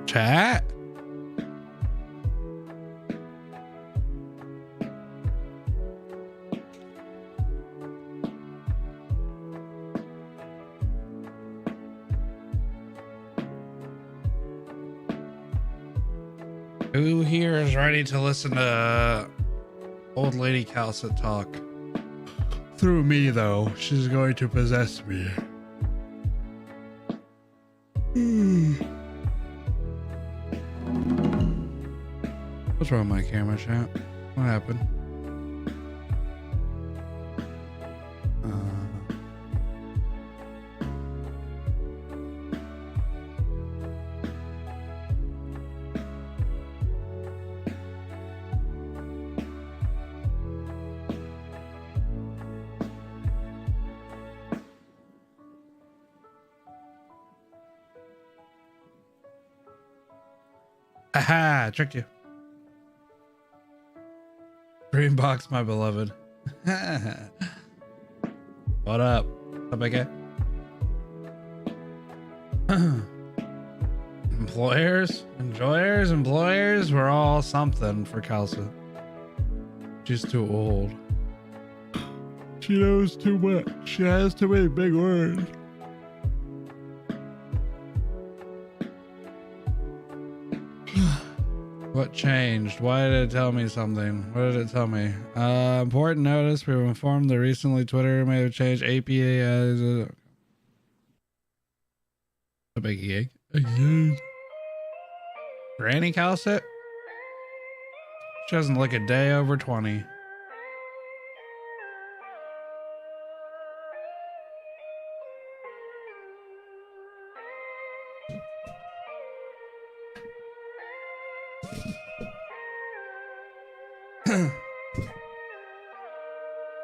Chat. Who here is ready to listen to old lady Kal'tsit talk? Through me, though. She's going to possess me. What's wrong with my camera, chat? What happened? Aha! Tricked you. Green box, my beloved. What up? What's up, big guy? Employers, we're all something for Kal'tsit. She's too old. She knows too much. She has too many big words. What changed? Why did it tell me something? What did it tell me? Important notice. We were informed that recently Twitter may have changed APA as a big gig. Granny Kal'tsit? She doesn't look a day over 20.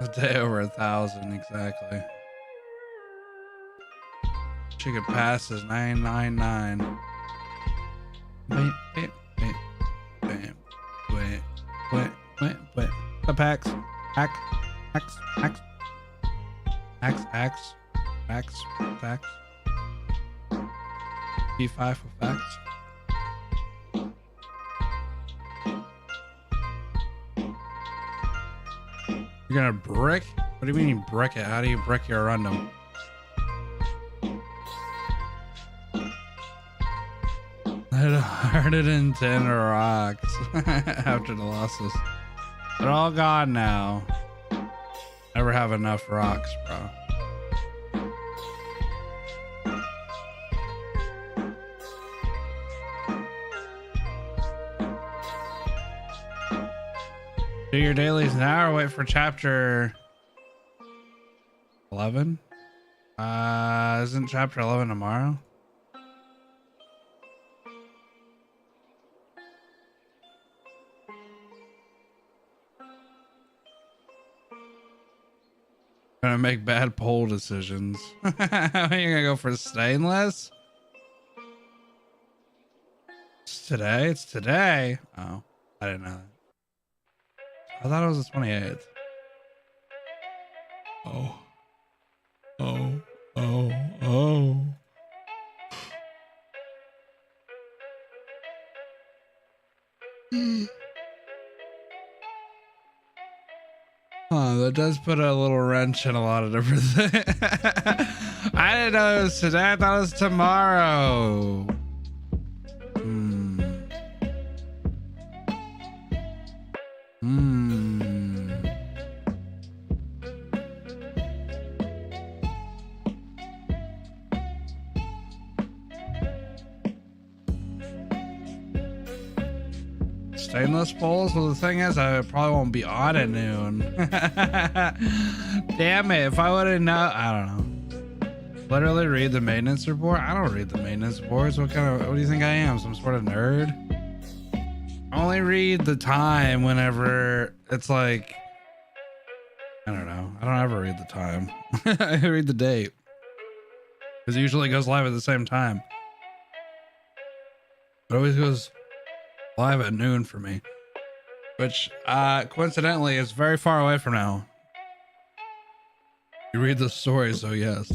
A day over 1,000 exactly. She could pass as 999. Wait. The packs. Axe. B5 for facts. You're gonna brick? What do you mean you brick it? How do you brick your random? 110 rocks after the losses. They're all gone now. Never have enough rocks, bro. Do your dailies now or wait for chapter 11? Isn't chapter 11 tomorrow? Gonna make bad poll decisions. You're gonna go for stainless? It's today? It's today. Oh, I didn't know that. I thought it was the 28th. Oh. Oh. Oh. Oh. That does put a little wrench in a lot of different things. I didn't know it was today. I thought it was tomorrow. Stainless bowls? Well, the thing is, I probably won't be on at noon. Damn it. If I would have known, I don't know. Literally read the maintenance report? I don't read the maintenance reports. What do you think I am? Some sort of nerd? I only read the time whenever it's like, I don't know. I don't ever read the time. I read the date. Because it usually goes live at the same time. It always goes live at noon for me, which coincidentally is very far away from now. You read the stories, so yes,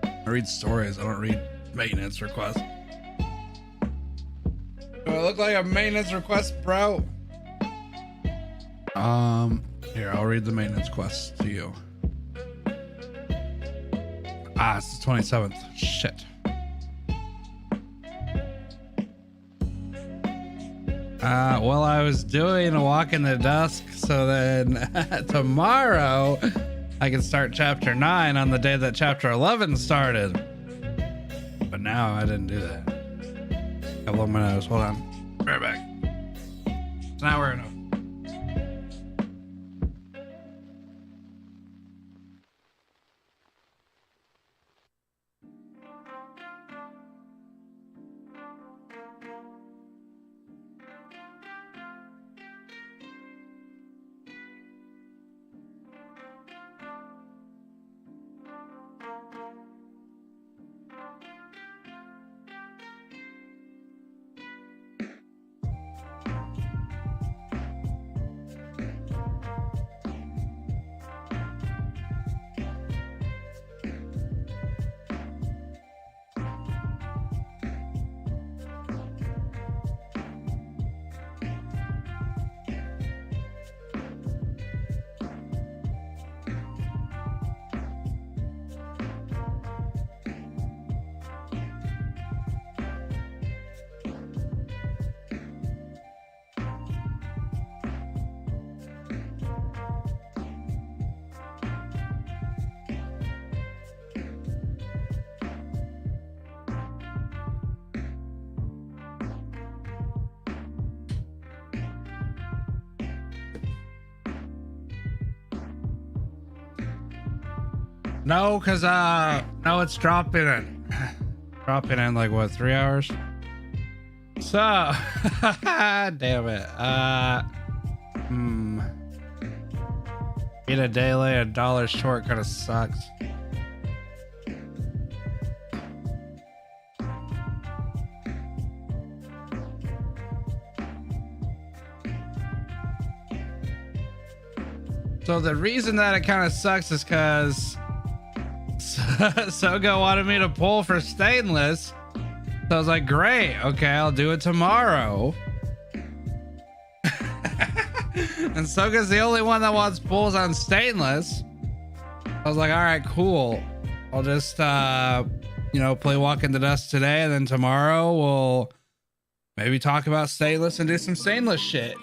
I read stories. I don't read maintenance requests. Do I look like a maintenance request, bro? Here, I'll read the maintenance quest to you. It's the 27th. Shit. Well, I was doing a walk in the dusk, so then tomorrow I can start chapter 9 on the day that chapter 11 started. But now I didn't do that. I blow my nose. Hold on. Be right back. So now we're enough. No, cause no, it's dropping in like what, 3 hours? So damn it. Being a day late, $1 short kind of sucks. So the reason that it kind of sucks is because Soga wanted me to pull for stainless. So I was like, great, okay, I'll do it tomorrow. And Soga's the only one that wants pulls on stainless. I was like, all right, cool. I'll just, play Walk in the Dust today, and then tomorrow we'll maybe talk about stainless and do some stainless shit.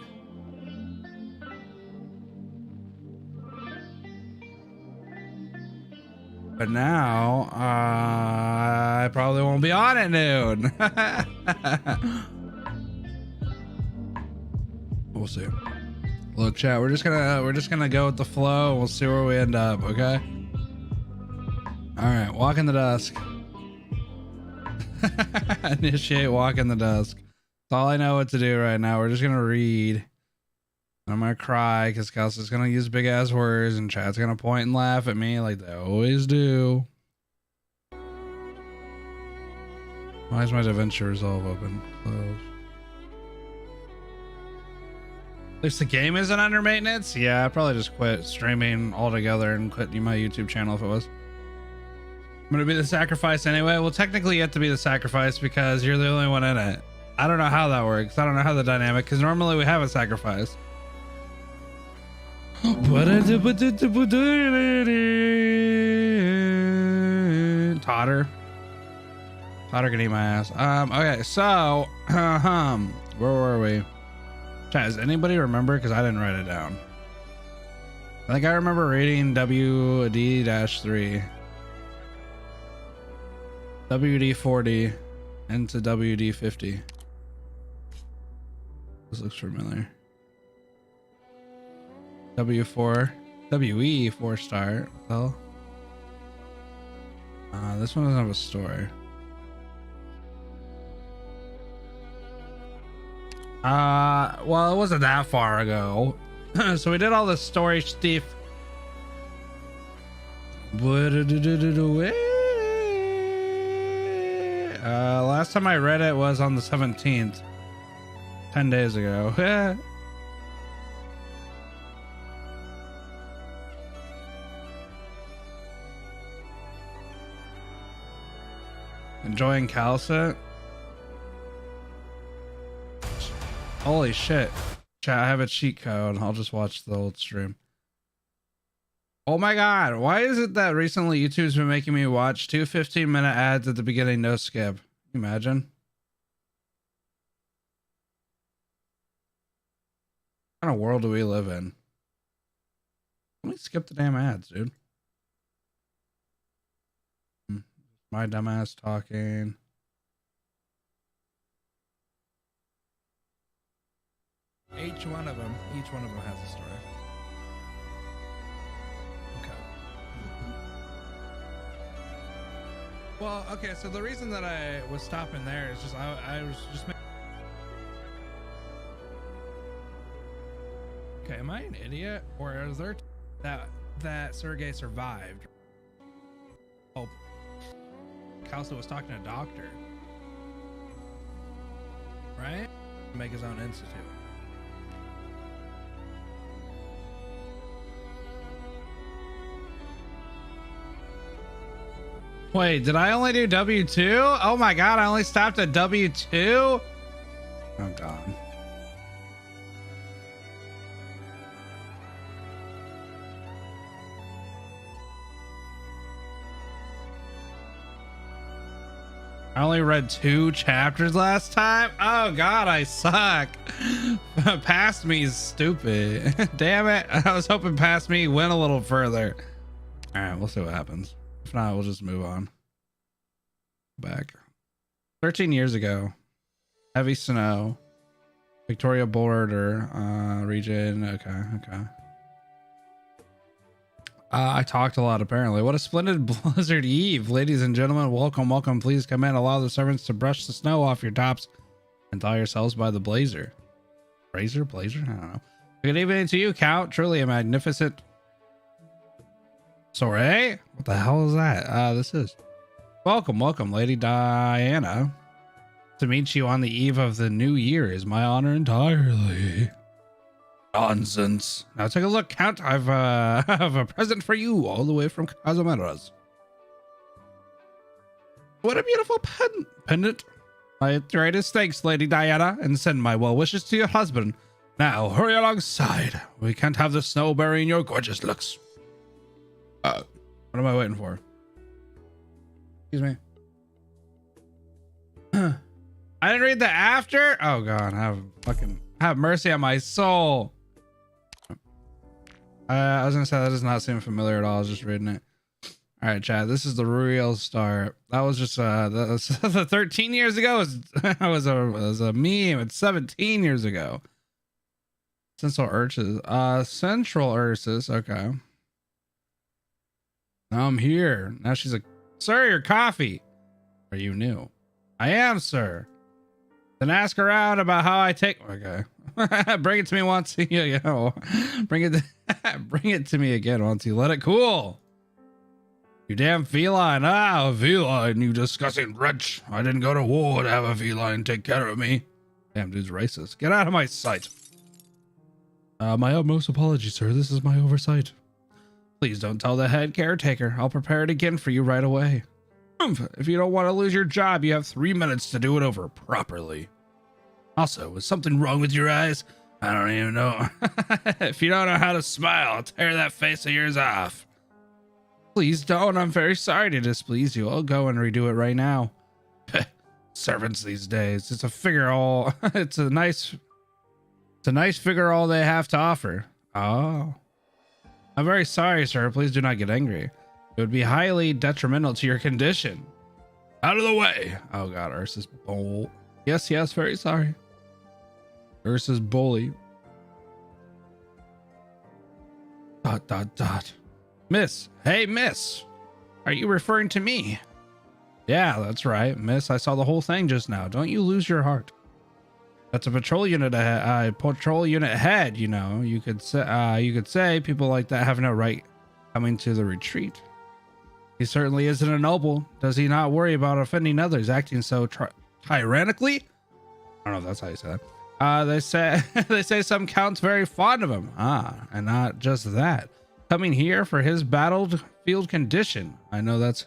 But now, I probably won't be on at noon. We'll see. Look, chat, we're just gonna go with the flow. We'll see where we end up, okay? All right, walk in the dusk. Initiate walk in the dusk. That's all I know what to do right now. We're just gonna read. I'm gonna cry because Kal'tsit's gonna use big ass words and chat's gonna point and laugh at me like they always do. Why is my DaVinci Resolve open? Close. At least the game isn't under maintenance. Yeah, I probably just quit streaming altogether and quit my YouTube channel if it was. I'm gonna be the sacrifice anyway. Well, technically you have to be the sacrifice because you're the only one in it. I don't know how that works. I don't know how the dynamic, because normally we have a sacrifice. Totter can eat my ass. Okay, so where were we? Chat, does anybody remember? Because I didn't write it down. I think I remember reading WD-3, WD-40 into WD-50. This looks familiar. W4, WE 4-star. Well, this one doesn't have a story. Well, it wasn't that far ago. So we did all the story stuff. Last time I read it was on the 17th, 10 days ago. Enjoying Kal'tsit? Holy shit. Chat, I have a cheat code. I'll just watch the old stream. Oh my god, why is it that recently YouTube's been making me watch 2 15-minute ads at the beginning, no skip? Can you imagine? What kind of world do we live in? Let me skip the damn ads, dude. My dumbass talking. Each one of them has a story. Okay. Well, okay, so the reason that I was stopping there is just I was just okay, am I an idiot? Or is there that Sergey survived? Oh, Kal'tsit was talking to a doctor, right? Make his own institute. Wait, did I only do W2? Oh my god, I only stopped at W2? Oh god. I only read 2 chapters last time? Oh god, I suck. Past me is stupid. Damn it. I was hoping past me went a little further. All right, we'll see what happens. If not, we'll just move on. Back. 13 years ago. Heavy snow. Victoria border region. Okay. I talked a lot apparently. What a splendid blizzard eve. Ladies and gentlemen, welcome. Please come in. Allow the servants to brush the snow off your tops and thaw yourselves by the blazer. Blazer? I don't know. Good evening to you, Count. Truly a magnificent soiree. What the hell is that? This is welcome, Lady Diana. To meet you on the eve of the new year is my honor entirely. Nonsense. Now take a look, Count. I have a present for you all the way from Casimeras. What a beautiful pendant. My greatest thanks, Lady Diana, and send my well wishes to your husband. Now hurry alongside. We can't have the snow burying your gorgeous looks. What am I waiting for? Excuse me. I didn't read the after. Oh god, have mercy on my soul. I was gonna say that does not seem familiar at all. I was just reading it. All All right, Chad, this is the real start. That was just that was 13 years ago. Was a meme. It's 17 years ago. Central Ursus. Okay. Now I'm here. Now she's like, sir, your coffee. Are you new? I am, sir. Then ask around about how I take. Okay. Bring it to me once. You know, bring it to me again once you let it cool. You damn feline. Ah, a feline, you disgusting wretch. I didn't go to war to have a feline take care of me. Damn, dude's racist. Get out of my sight. My utmost apologies, sir. This is my oversight. Please don't tell the head caretaker. I'll prepare it again for you right away. If you don't want to lose your job, you have 3 minutes to do it over properly. Also, is something wrong with your eyes? I don't even know. If you don't know how to smile, I'll tear that face of yours off. Please don't. I'm very sorry to displease you. I'll go and redo it right now. Servants these days. It's a figure all. It's a nice figure all they have to offer. Oh. I'm very sorry, sir. Please do not get angry. It would be highly detrimental to your condition. Out of the way. Oh God, Ursus Bowl. Yes, very sorry. Ursus Bully. ... Miss. Hey, miss. Are you referring to me? Yeah, that's right, miss. I saw the whole thing just now. Don't you lose your heart. That's a patrol unit head, you know. You could say people like that have no right coming to the retreat. He certainly isn't a noble. Does he not worry about offending others, acting so tyrannically? I don't know if that's how you say that. They say some count's very fond of him. And not just that. Coming here for his battlefield condition. I know that's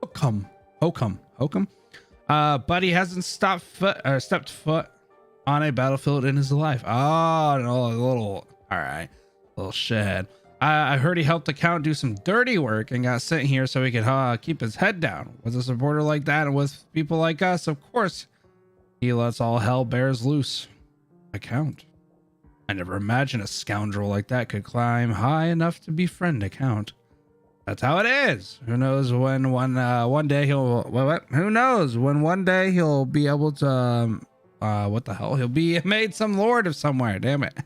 hokum. But he hasn't stepped foot on a battlefield in his life. Oh, no, a little shed. I heard he helped the count do some dirty work and got sent here so he could keep his head down. With a supporter like that and with people like us, of course, he lets all hell bears loose. I count. I never imagined a scoundrel like that could climb high enough to befriend a count. That's how it is. Who knows when one day he'll be able to what the hell? He'll be made some lord of somewhere. Damn it.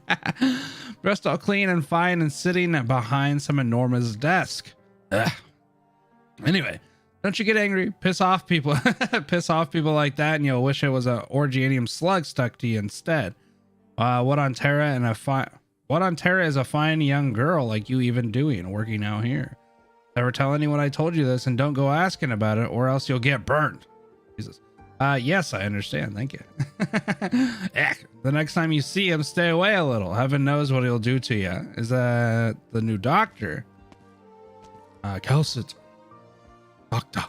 Dressed all clean and fine and sitting behind some enormous desk. Ugh. Anyway, don't you get angry. Piss off people like that, and you'll wish it was a Orgianium slug stuck to you instead. What on Terra is a fine young girl like you even doing working out here? Never tell anyone I told you this, and don't go asking about it, or else you'll get burned. Jesus. Yes, I understand. Thank you. The next time you see him, stay away a little. Heaven knows what he'll do to you. Is that the new doctor? Kal'tsit. Doctor.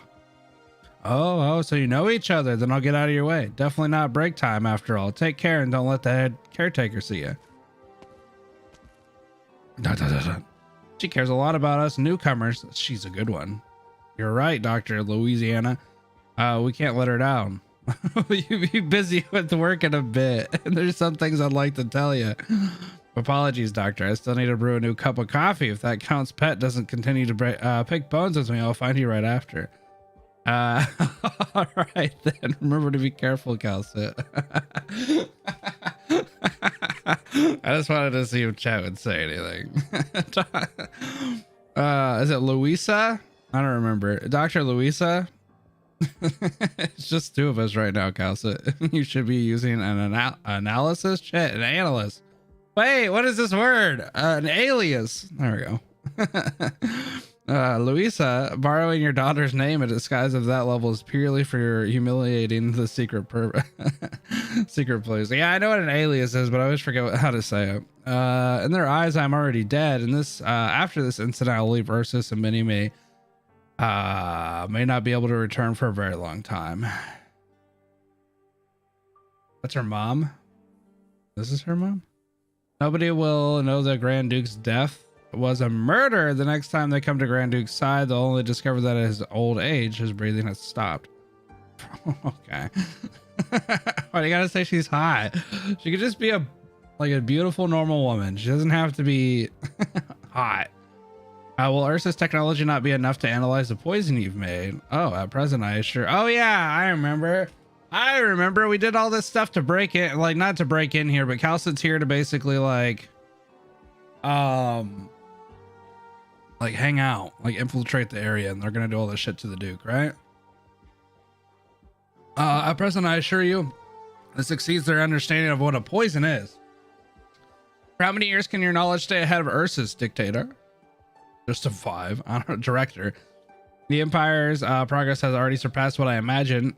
Oh, so you know each other. Then I'll get out of your way. Definitely not break time after all. Take care and don't let the head caretaker see you. She cares a lot about us newcomers. She's a good one. You're right, Dr. Louisiana. We can't let her down. You be busy with work in a bit. There's some things I'd like to tell you. Apologies, Doctor. I still need to brew a new cup of coffee. If that Count's pet doesn't continue to pick bones with me, I'll find you right after. All right then. Remember to be careful, Kal'tsit. I just wanted to see if chat would say anything. Is it Louisa? I don't remember. Dr. Louisa? It's just two of us right now, Kal'tsit. You should be using an analysis chat, an analyst. Wait, what is this word? An alias. There we go. Louisa, borrowing your daughter's name in disguise of that level is purely for your humiliating the secret place. Yeah, I know what an alias is, but I always forget how to say it. In their eyes, I'm already dead. And this, after this incident, I'll leave Ursus and Minnie may not be able to return for a very long time. That's her mom. This is her mom. Nobody will know the Grand Duke's death was a murder. The next time they come to Grand Duke's side, they'll only discover that at his old age, his breathing has stopped. Okay. Why do you gotta say she's hot? She could just be a beautiful normal woman. She doesn't have to be hot. Will Ursa's technology not be enough to analyze the poison you've made? Oh, at present, I assure. Oh yeah, I remember. We did all this stuff to break it, like not to break in here, but Kal'tsit's here to basically like hang out, like infiltrate the area, and they're gonna do all this shit to the Duke, right? At present, I assure you, this exceeds their understanding of what a poison is. For how many years can your knowledge stay ahead of Ursa's, dictator? Just a 5. I don't know, director. The Empire's progress has already surpassed what I imagined.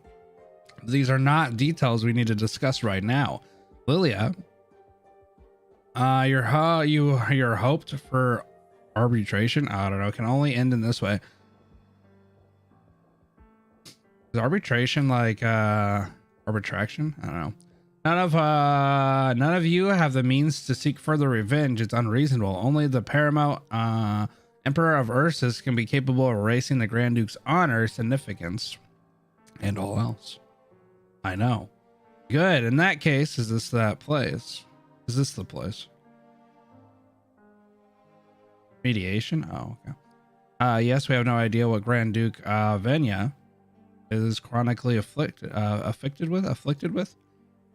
These are not details we need to discuss right now. Lilia, your hoped for arbitration, I don't know, can only end in this way. Is arbitration like arbitration? I don't know. None of you have the means to seek further revenge. It's unreasonable. Only the paramount Emperor of Ursus can be capable of erasing the Grand Duke's honor, significance, and all else. I know. Good. In that case, is this that place? Is this the place? Mediation? Oh, okay. Yes, we have no idea what Grand Duke Venya is chronically afflicted with.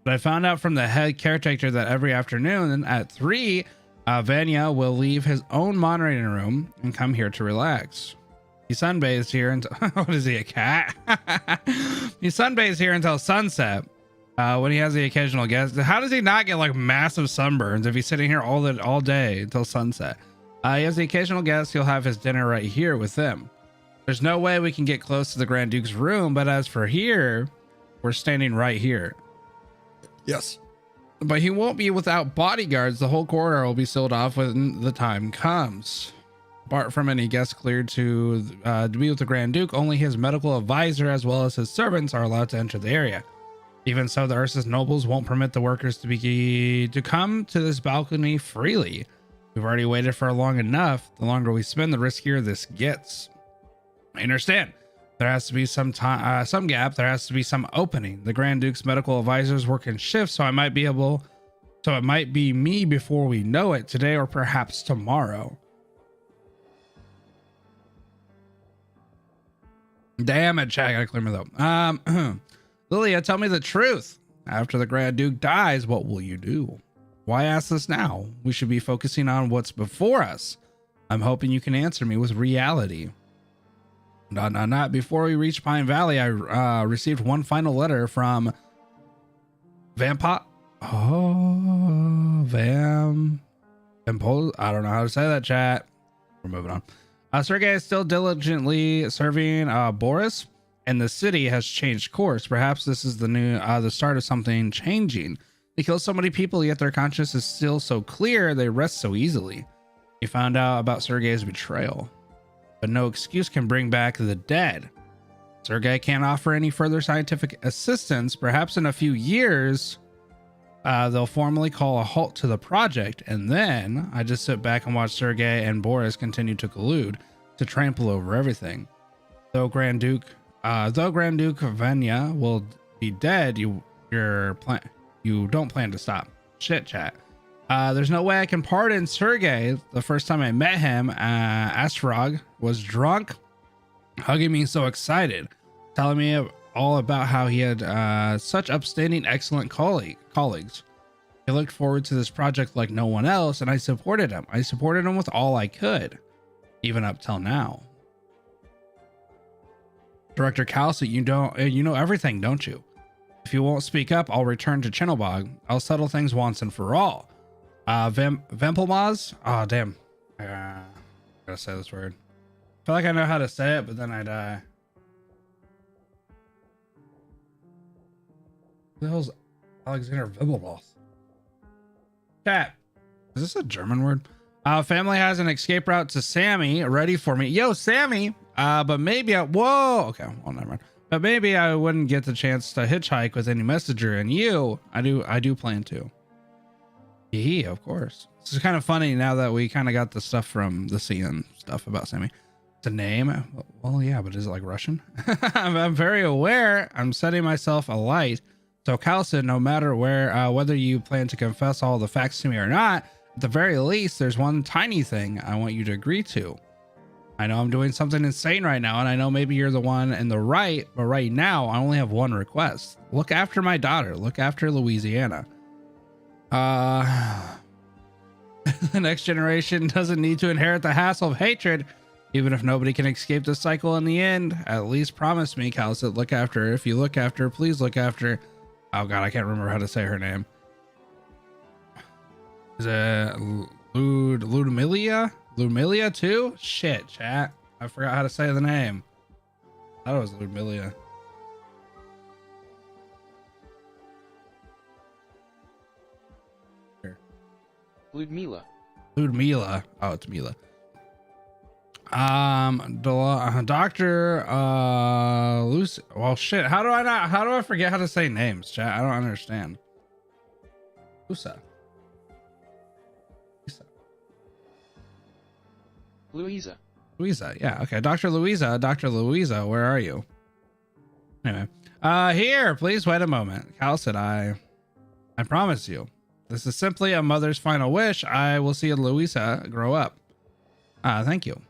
But I found out from the head caretaker that every afternoon at 3, Venya will leave his own moderating room and come here to relax. He sunbathes here until what is he, a cat? He sunbathes here until sunset. When he has the occasional guest. How does he not get like massive sunburns if he's sitting here all day until sunset? He has the occasional guest. He'll have his dinner right here with them. There's no way we can get close to the Grand Duke's room, but as for here, we're standing right here. Yes. But he won't be without bodyguards. The whole corridor will be sealed off when the time comes. Apart from any guests cleared to be with the Grand Duke, only his medical advisor as well as his servants are allowed to enter the area. Even so, the Ursus nobles won't permit the workers to come to this balcony freely. We've already waited for long enough. The longer we spend, the riskier this gets. I understand. There has to be some time, some gap. There has to be some opening. The Grand Duke's medical advisors work in shifts, so it might be me before we know it, today or perhaps tomorrow. Damn it, chat. I gotta clear my throat. Lilia, tell me the truth. After the Grand Duke dies, what will you do? Why ask this now? We should be focusing on what's before us. I'm hoping you can answer me with reality. Not before we reach Pine Valley. I received one final letter from Vampot. Oh, Vampol. I don't know how to say that, chat. We're moving on. Sergei is still diligently serving Boris, and the city has changed course. Perhaps this is the start of something changing. They kill so many people, yet their conscience is still so clear. They rest so easily. You found out about Sergei's betrayal. But no excuse can bring back the dead. Sergei can't offer any further scientific assistance. Perhaps in a few years, they'll formally call a halt to the project, and then I just sit back and watch Sergei and Boris continue to collude to trample over everything. Though Grand Duke Venya will be dead, you don't plan to stop. Shit, chat. There's no way I can pardon Sergei. The first time I met him, Astrog was drunk, hugging me so excited, telling me all about how he had such upstanding, excellent colleagues. He looked forward to this project like no one else, and I supported him. I supported him with all I could, even up till now. Director Kal'tsit, you know everything, don't you? If you won't speak up, I'll return to Chinobog. I'll settle things once and for all. Vempelmaz? Oh, damn. I gotta say this word. I feel like I know how to say it, but then I die. Who the hell's Alexander Vempelmoth? Chat. Is this a German word? Family has an escape route to Sammy ready for me. Yo, Sammy. But maybe whoa. Okay. Well, never mind. But maybe I wouldn't get the chance to hitchhike with any messenger, and I do plan to. Yeah, of course. This is kind of funny now that we kind of got the stuff from the CN stuff about Sammy. It's a name. Well, yeah, but is it like Russian? I'm very aware. I'm setting myself alight. So Kal'tsit, no matter whether you plan to confess all the facts to me or not, at the very least, there's one tiny thing I want you to agree to. I know I'm doing something insane right now, and I know maybe you're the one in the right, but right now I only have one request. Look after my daughter. Look after Louisiana. The next generation doesn't need to inherit the hassle of hatred. Even if nobody can escape the cycle in the end, at least promise me, Kal'tsit, look after her. If you look after her, please look after. Oh god, I can't remember how to say her name. Is it Ludmilla? Ludmilla too? Shit, chat. I forgot how to say the name. I thought it was Ludmilla. Here. Ludmilla. Ludmilla. Oh, it's Mila. Dr. Lucy. Well, shit. How do I forget how to say names, chat? I don't understand. Louisa. Yeah. Okay. Dr. Louisa, where are you? Anyway, here, please wait a moment. Kal'tsit, I promise you, this is simply a mother's final wish. I will see Louisa grow up. Thank you.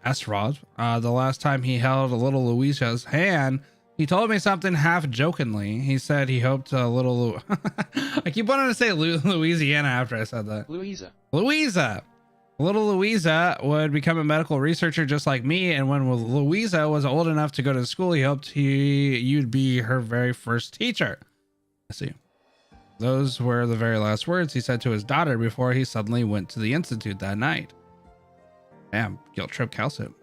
Astrod, the last time he held a little Louisa's hand, he told me something half jokingly. He said he hoped a little I keep wanting to say Louisiana after I said that. Louisa. Little Louisa would become a medical researcher just like me, and when Louisa was old enough to go to school, he hoped you'd be her very first teacher. I see. Those were the very last words he said to his daughter before he suddenly went to the institute that night. Damn, guilt trip Kal'tsit.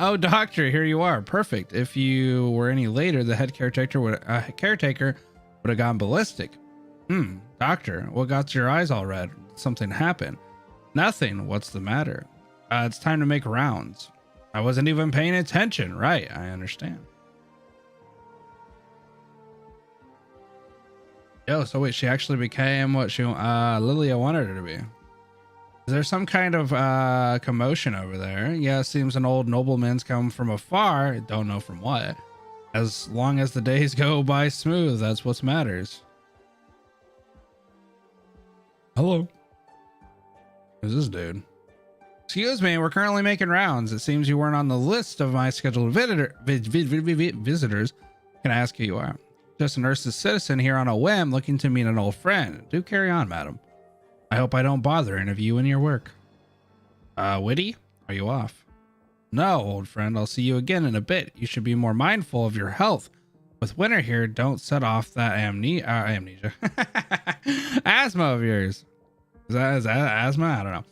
Oh, doctor, here you are. Perfect. If you were any later, the head caretaker would have gone ballistic. Doctor, what got your eyes all red? Something happened. Nothing. What's the matter? It's time to make rounds. I wasn't even paying attention. Right, I understand. Yo, so wait, she actually became what Lilia wanted her to be. Is there some kind of commotion over there? Yeah, it seems an old nobleman's come from afar. Don't know from what. As long as the days go by smooth, that's what matters. Hello. Who's this dude? Excuse me, we're currently making rounds. It seems you weren't on the list of my scheduled visitors. Can I ask who you are? Just an Ursus citizen here on a whim looking to meet an old friend. Do carry on, madam. I hope I don't bother any of you in your work. Witty? Are you off? No, old friend. I'll see you again in a bit. You should be more mindful of your health. With winter here, don't set off that amnesia. Asthma of yours. Is that asthma? I don't know.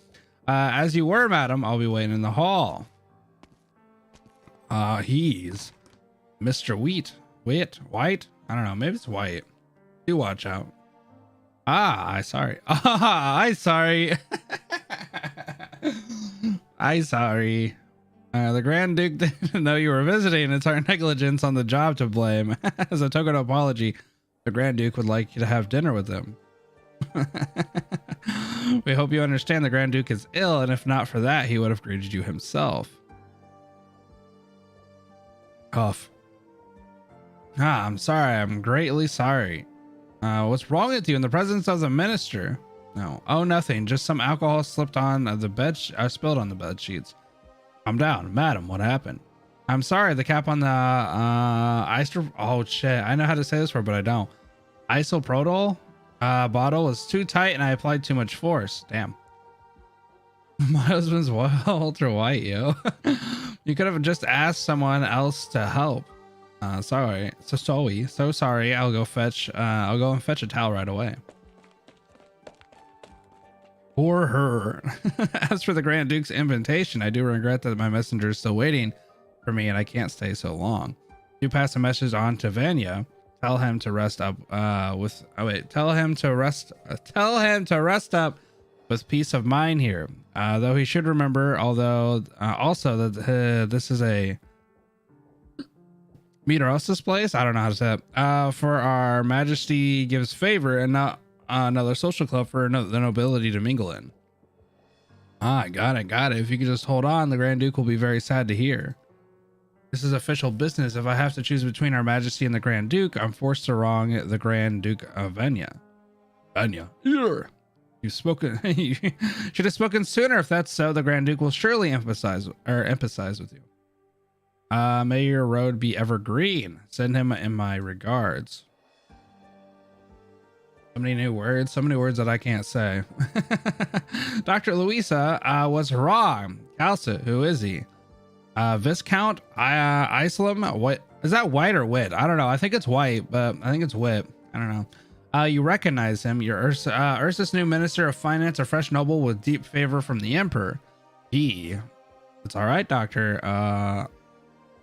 As you were, madam, I'll be waiting in the hall. He's Mr. White. I don't know. Maybe it's White. Do watch out. I'm sorry. I'm sorry. I'm sorry. The Grand Duke didn't know you were visiting. It's our negligence on the job to blame. As a token of apology, the Grand Duke would like you to have dinner with him. We hope you understand the Grand Duke is ill, and if not for that, he would have greeted you himself. Cough. I'm sorry. I'm greatly sorry. What's wrong with you in the presence of the minister? No. Oh, nothing. Just some alcohol slipped on the bed. Spilled on the bed sheets. Calm down, madam. What happened? I'm sorry. The cap on the oh shit. I know how to say this word, but I don't. Isoprodol bottle was too tight, and I applied too much force. Damn. My husband's Walter White, yo. You could have just asked someone else to help. Sorry. So sorry. I'll go and fetch a towel right away. For her. As for the Grand Duke's invitation, I do regret that my messenger is still waiting for me and I can't stay so long. You pass a message on to Vanya. Tell him to rest up tell him to rest up with peace of mind here. Though he should remember, also that this is a Meteorosis place. I don't know how to say it. For our Majesty gives favor and not another social club for the nobility to mingle in. I got it. If you could just hold on, the Grand Duke will be very sad to hear. This is official business. If I have to choose between our Majesty and the Grand Duke, I'm forced to wrong the Grand Duke of Vanya. Here. You've spoken. You should have spoken sooner. If that's so, the Grand Duke will surely emphasize with you. May your road be ever green. Send him in my regards. So many new words. So many words that I can't say. Dr. Louisa was wrong. Kal'tsit, who is he? Viscount Islam. What is that? White or wit? I don't know. I think it's white, but I think it's wit. I don't know. You recognize him. You're Ursus' new minister of finance, a fresh noble with deep favor from the emperor. It's all right, Doctor.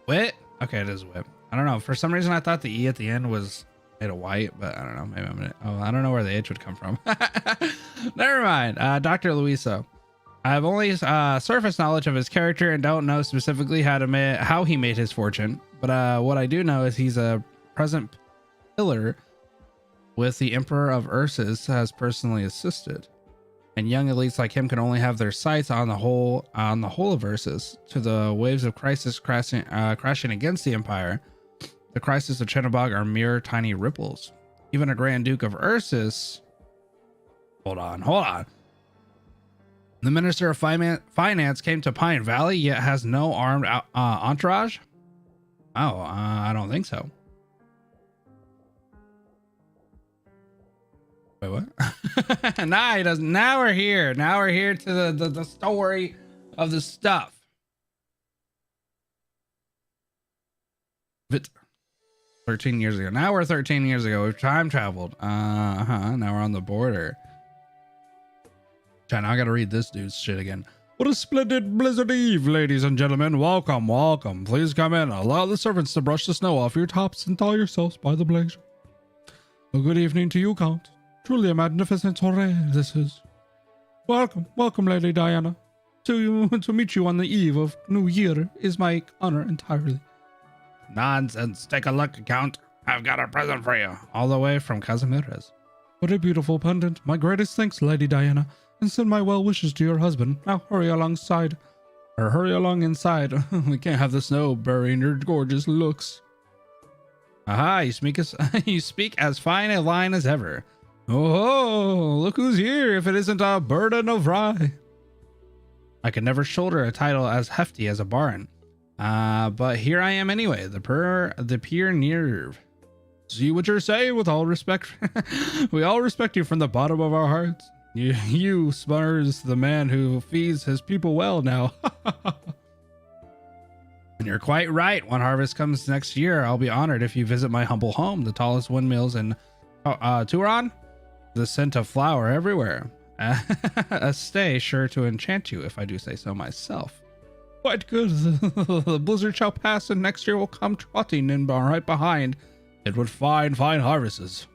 Wit? Okay, it is wit. I don't know. For some reason, I thought the E at the end was made of white, but I don't know. Maybe I'm gonna. Oh, I don't know where the H would come from. Never mind. Dr. Louisa. I have only surface knowledge of his character and don't know specifically how he made his fortune. But what I do know is he's a present pillar with the Emperor of Ursus has personally assisted, and young elites like him can only have their sights on the whole of Ursus. To the waves of crisis crashing against the Empire, the crisis of Chenabog are mere tiny ripples. Even a Grand Duke of Ursus. Hold on. The Minister of Finance came to Pine Valley, yet has no armed entourage. Oh, I don't think so. Wait, what? Nah, he doesn't. Now we're here. Now we're here to the story of the stuff. 13 years ago. Now we're 13 years ago. We've time traveled. Now we're on the border. Now I gotta read this dude's shit again. What a splendid blizzard eve, ladies and gentlemen. Welcome, welcome. Please come in. Allow the servants to brush the snow off your tops and thaw yourselves by the blaze. A good evening to you, Count. Truly a magnificent soiree this is. Welcome, welcome, Lady Diana. To meet you on the eve of New Year is my honor entirely. Nonsense. Take a look, Count. I've got a present for you. All the way from Casimires. What a beautiful pendant. My greatest thanks, Lady Diana. And send my well wishes to your husband. Now hurry along inside. We can't have the snow burying your gorgeous looks. Aha, you speak as fine a line as ever. Oh, look who's here, if it isn't a burden of rye. I could never shoulder a title as hefty as a baron. But here I am anyway, the pure nerve. See what you're saying, with all respect. We all respect you from the bottom of our hearts. You Smars, the man who feeds his people well now. And you're quite right. When harvest comes next year, I'll be honored if you visit my humble home, the tallest windmills in Turon. The scent of flower everywhere. A stay sure to enchant you, if I do say so myself. Quite good. The blizzard shall pass, and next year will come trotting in right behind it with fine harvests.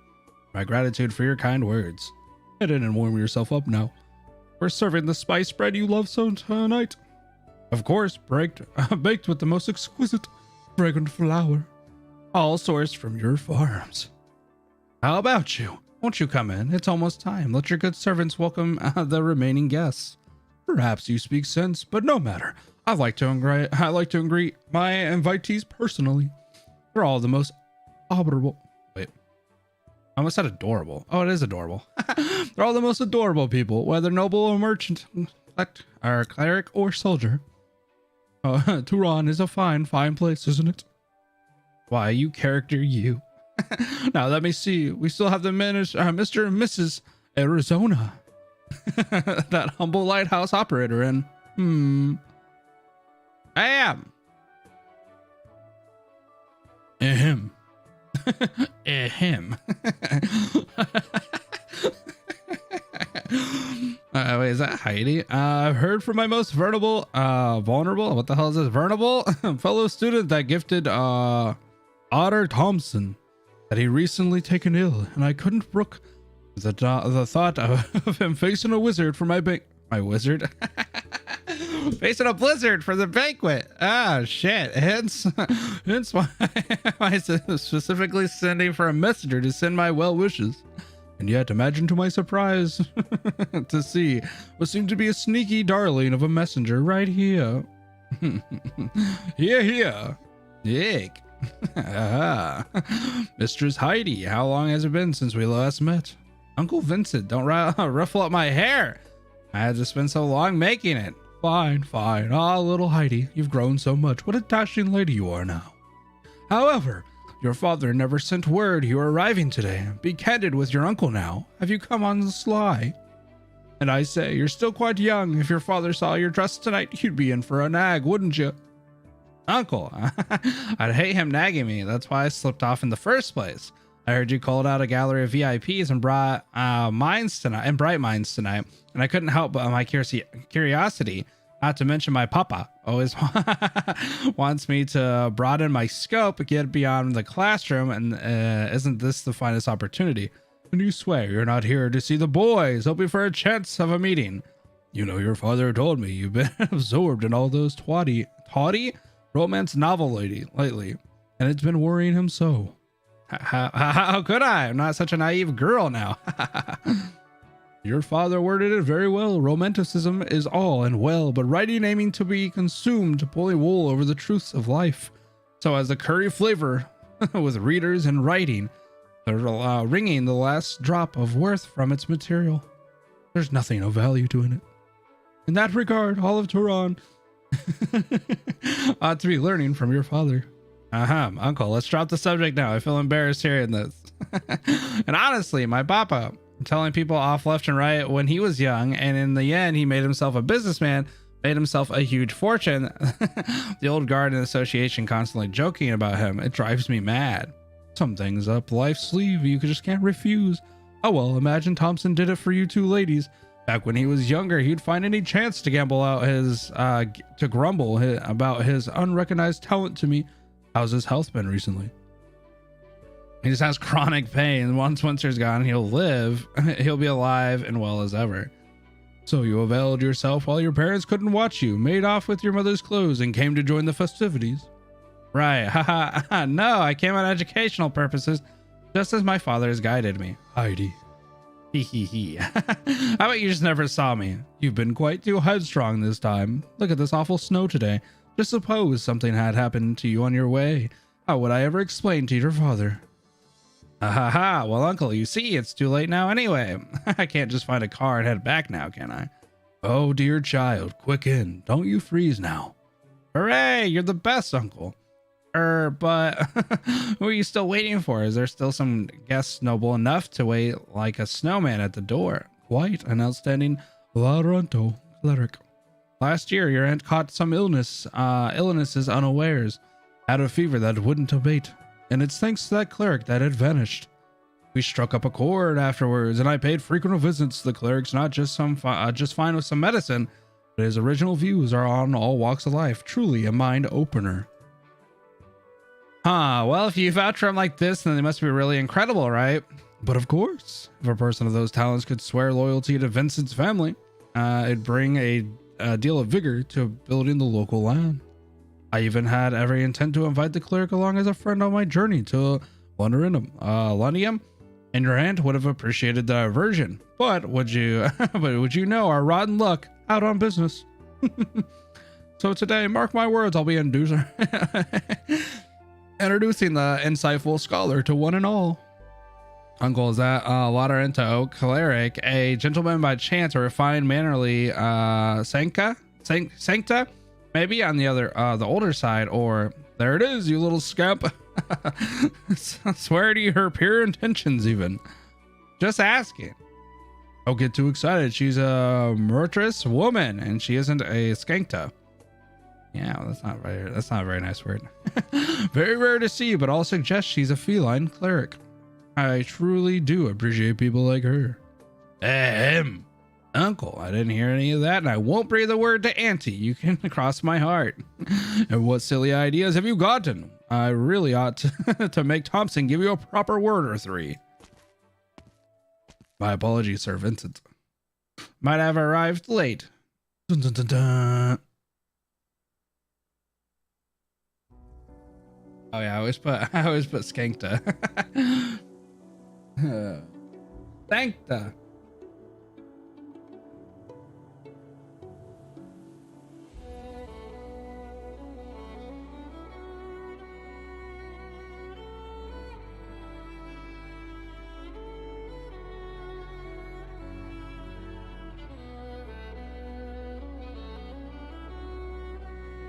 My gratitude for your kind words. Head in and warm yourself up now. We're serving the spice bread you love so tonight. Of course, baked with the most exquisite, fragrant flour, all sourced from your farms. How about you? Won't you come in? It's almost time. Let your good servants welcome the remaining guests. Perhaps you speak sense, but no matter. I like to greet my invitees personally. They're all the most adorable. Wait, I almost said adorable. Oh, it is adorable. They're all the most adorable people, whether noble or merchant, or cleric or soldier. Turon is a fine place, isn't it? Why, you character, you. Now let me see. We still have the Mr. and Mrs. Arizona. That humble lighthouse operator in. I am. Ahem. Ahem. Wait, is that Heidi? I've heard from my most vulnerable, what the hell is this? Vulnerable fellow student that gifted, Otter Thompson, that he recently taken ill, and I couldn't brook the thought of him facing a wizard for my wizard? Facing a blizzard for the banquet. Ah, shit. Hence why I specifically sending for a messenger to send my well wishes. And yet, imagine to my surprise to see what seemed to be a sneaky darling of a messenger right here. Here. Yick. Mistress Heidi, how long has it been since we last met? Uncle Vincent, don't ruffle up my hair. I had to spend so long making it. Fine, fine. Ah, little Heidi, you've grown so much. What a dashing lady you are now. However, your father never sent word you were arriving today. Be candid with your uncle now. Have you come on the sly? And I say, you're still quite young. If your father saw your dress tonight, you'd be in for a nag, wouldn't you? Uncle, I'd hate him nagging me. That's why I slipped off in the first place. I heard you called out a gallery of VIPs and brought bright minds tonight, and I couldn't help but my curiosity. Not to mention my papa always wants me to broaden my scope, get beyond the classroom, and isn't this the finest opportunity? And you swear you're not here to see the boys, hoping for a chance of a meeting. You know, your father told me you've been absorbed in all those tawdy romance novel lately, and it's been worrying him so. How could I? I'm not such a naive girl now. Your father worded it very well. Romanticism is all and well, but writing aiming to be consumed, pulling wool over the truths of life. So as the curry flavor with readers and writing, they're wringing the last drop of worth from its material. There's nothing of value to it. In that regard, all of Turan ought to be learning from your father. Uncle, let's drop the subject now. I feel embarrassed hearing this. And honestly, my papa, telling people off left and right when he was young, and in the end, he made himself a businessman, made himself a huge fortune. The old guard and association constantly joking about him. It drives me mad. Some things up life's sleeve you just can't refuse. Oh well, imagine Thompson did it for you two ladies. Back when he was younger, he'd find any chance to gamble out to grumble about his unrecognized talent to me. How's his health been recently? He just has chronic pain. Once winter's gone, he'll be alive and well as ever. So you availed yourself while your parents couldn't watch you, made off with your mother's clothes, and came to join the festivities. Right, haha, no, I came on educational purposes, just as my father has guided me. Heidi. Hee. How about you just never saw me? You've been quite too headstrong this time. Look at this awful snow today. Just suppose something had happened to you on your way. How would I ever explain to your father? Well, uncle, you see, it's too late now anyway. I can't just find a car and head back now, can I? Oh, dear child, quick in. Don't you freeze now. Hooray, you're the best, uncle. But who are you still waiting for? Is there still some guest noble enough to wait like a snowman at the door? Quite an outstanding Laronto cleric. Last year, your aunt caught some illnesses unawares. Had a fever that wouldn't abate. And it's thanks to that cleric that it vanished. We struck up a chord afterwards, and I paid frequent visits to the cleric's, not just fine with some medicine, but his original views are on all walks of life. Truly a mind opener. Well, if you vouch for him like this, then they must be really incredible, right? But of course, if a person of those talents could swear loyalty to Vincent's family, it'd bring a deal of vigor to building the local land. I even had every intent to invite the cleric along as a friend on my journey to Lunium, and your aunt would have appreciated the diversion. But would you know our rotten luck out on business? So today, mark my words, I'll be introducing the insightful scholar to one and all. Uncle, is that Laurento cleric, a gentleman by chance, a refined, mannerly Sancta? Maybe on the older side, or there it is, you little scamp. Swear to her pure intentions, even. Just asking. Don't get too excited. She's a murderous woman, and she isn't a skankta. Yeah, well, that's not a very nice word. Very rare to see, but I'll suggest she's a feline cleric. I truly do appreciate people like her. Ahem. Uncle, I didn't hear any of that, and I won't breathe a word to Auntie. You can cross my heart. And what silly ideas have you gotten? I really ought to make Thompson give you a proper word or three. My apologies, Sir Vincent. Might have arrived late. Dun, dun, dun, dun. Oh yeah, I always put Skankta. Thankta.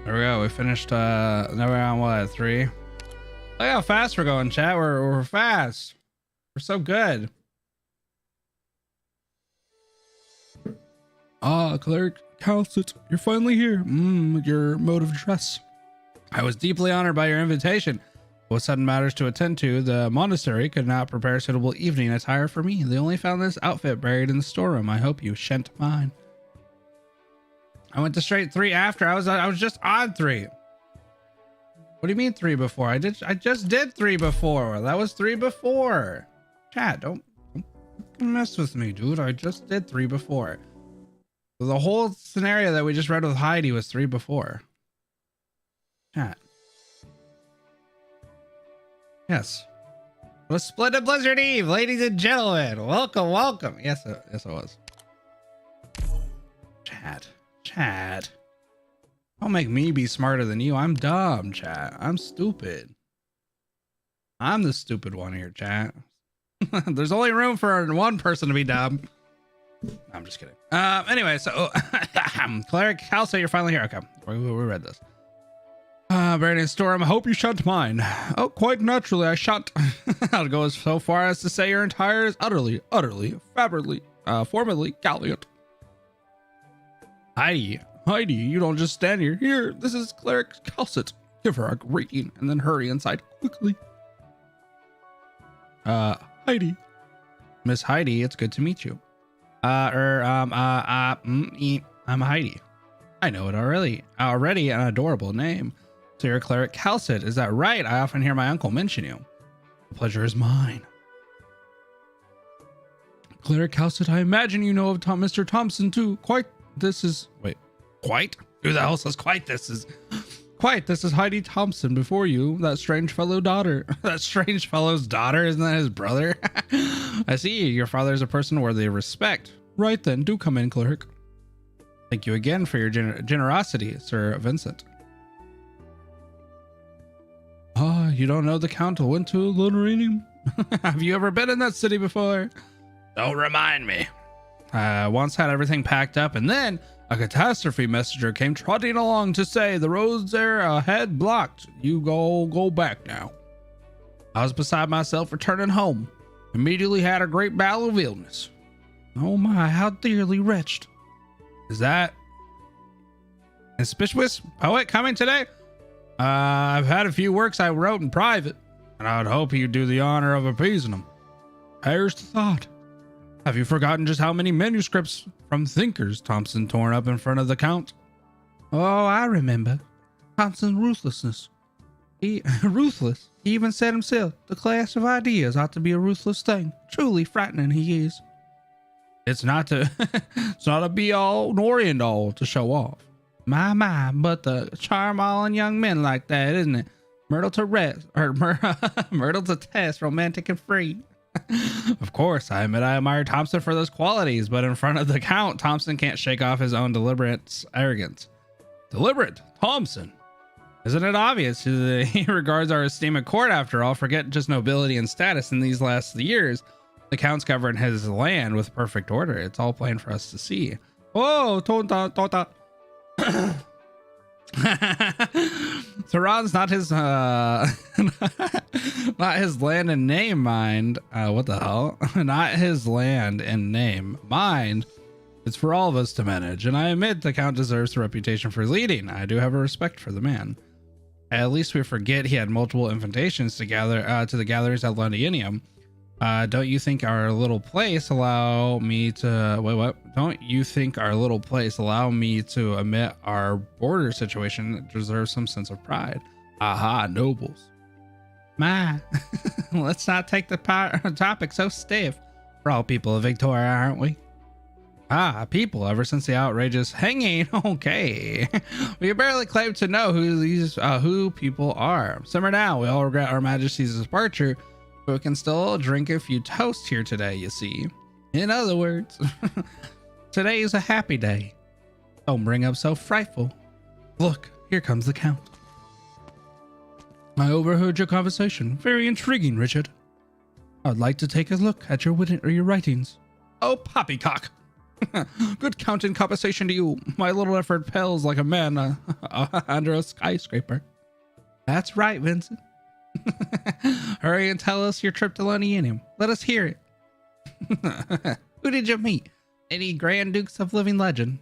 There we go. We finished. Now we're on what, 3? Look how fast we're going, chat. We're fast. We're so good. Ah, Cleric Kal'tsit, you're finally here. Your mode of dress. I was deeply honored by your invitation. With sudden matters to attend to, the monastery could not prepare suitable evening attire for me. They only found this outfit buried in the storeroom. I hope you shan't mind. I went to straight 3 after. I was just on 3. What do you mean 3 before? I just did 3 before. That was 3 before. Chat, don't mess with me, dude. I just did 3 before. The whole scenario that we just read with Heidi was 3 before. Chat. Yes. It was Splendid Blizzard Eve, ladies and gentlemen. Welcome, welcome. Yes, it was. Chat. Don't make me be smarter than you. I'm dumb, chat. I'm stupid. I'm the stupid one here, chat. There's only room for one person to be dumb. No, I'm just kidding. Anyway, so Cleric Kal'tsit, you're finally here. Okay, we read this. Buried in Storm, I hope you shan't mind. Oh, quite naturally, I shan't. I'll go so far as to say your entire is utterly, formally gallant. Heidi, you don't just stand here. Here, this is Cleric Kal'tsit. Give her a greeting and then hurry inside quickly. Heidi. Miss Heidi, it's good to meet you. I'm Heidi. I know it already. An adorable name. So you're Cleric Kal'tsit, is that right? I often hear my uncle mention you. The pleasure is mine. Cleric Kal'tsit, I imagine you know of Mr. Thompson too. Quite. Who the hell says quite? This is Heidi Thompson before you. That strange fellow's daughter. That strange fellow's daughter, isn't that his brother? I see. Your father is a person worthy of respect. Right then, do come in, Cleric. Thank you again for your generosity, Sir Vincent. You don't know the Count who went to Lunarinium? Have you ever been in that city before? Don't remind me. I once had everything packed up, and then a catastrophe messenger came trotting along to say the roads there ahead blocked. You go back now. I was beside myself returning home. Immediately had a great battle of illness. Oh my, how dearly wretched. Is that Inspicious Poet coming today? I've had a few works I wrote in private, and I would hope you'd do the honor of appeasing them. Here's the thought. Have you forgotten just how many manuscripts from thinkers Thompson torn up in front of the Count? Oh, I remember. Thompson's ruthlessness. Ruthless. He even said himself, the clash of ideas ought to be a ruthless thing. Truly frightening he is. It's not a be all nor end all to show off. My, but the charm all in young men like that, isn't it? Myrtle to test, romantic and free. Of course, I admit I admire Thompson for those qualities, but in front of the Count, Thompson can't shake off his own deliberate arrogance. Deliberate? Thompson? Isn't it obvious he regards our esteem at court after all? Forget just nobility and status in these last years. The Count's governed his land with perfect order. It's all plain for us to see. Oh, Tota. Tehran's not his not his land and name, mind. What the hell? Not his land and name, mind. It's for all of us to manage, and I admit the Count deserves a reputation for leading. I do have a respect for the man. At least we forget he had multiple invitations to gather to the gatherings at Londinium. Don't you think our little place allow me to Don't you think our little place allow me to admit our border situation deserves some sense of pride? Aha, nobles. My, let's not take the topic so stiff. We're all people of Victoria, aren't we? Ah, people, ever since the outrageous hanging. Okay. We barely claim to know who people are. Simmer down. We all regret our Majesty's departure, but we can still drink a few toasts here today, you see. In other words, today is a happy day. Don't bring up so frightful. Look, here comes the Count. I overheard your conversation. Very intriguing, Richard. I'd like to take a look at your writings. Oh, poppycock. Good counting compensation to you. My little effort pales like a man under a skyscraper. That's right, Vincent. Hurry and tell us your trip to Londinium. Let us hear it. Who did you meet? Any Grand Dukes of living legend?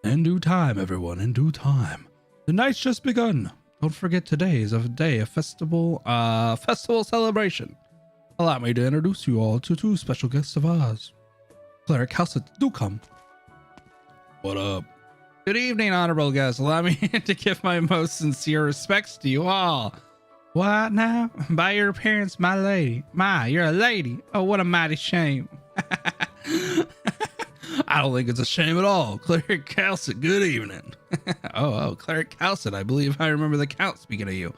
In due time, everyone, in due time. The night's just begun. Don't forget today is a day of festival celebration. Allow me to introduce you all to two special guests of ours. Cleric Kal'tsit, do come. What up? Good evening, honorable guests. Allow me to give my most sincere respects to you all. What now? By your appearance, my lady. You're a lady. Oh, what a mighty shame. I don't think it's a shame at all. Cleric Kal'tsit, good evening. oh, Cleric Kal'tsit, I believe I remember the Count speaking of you.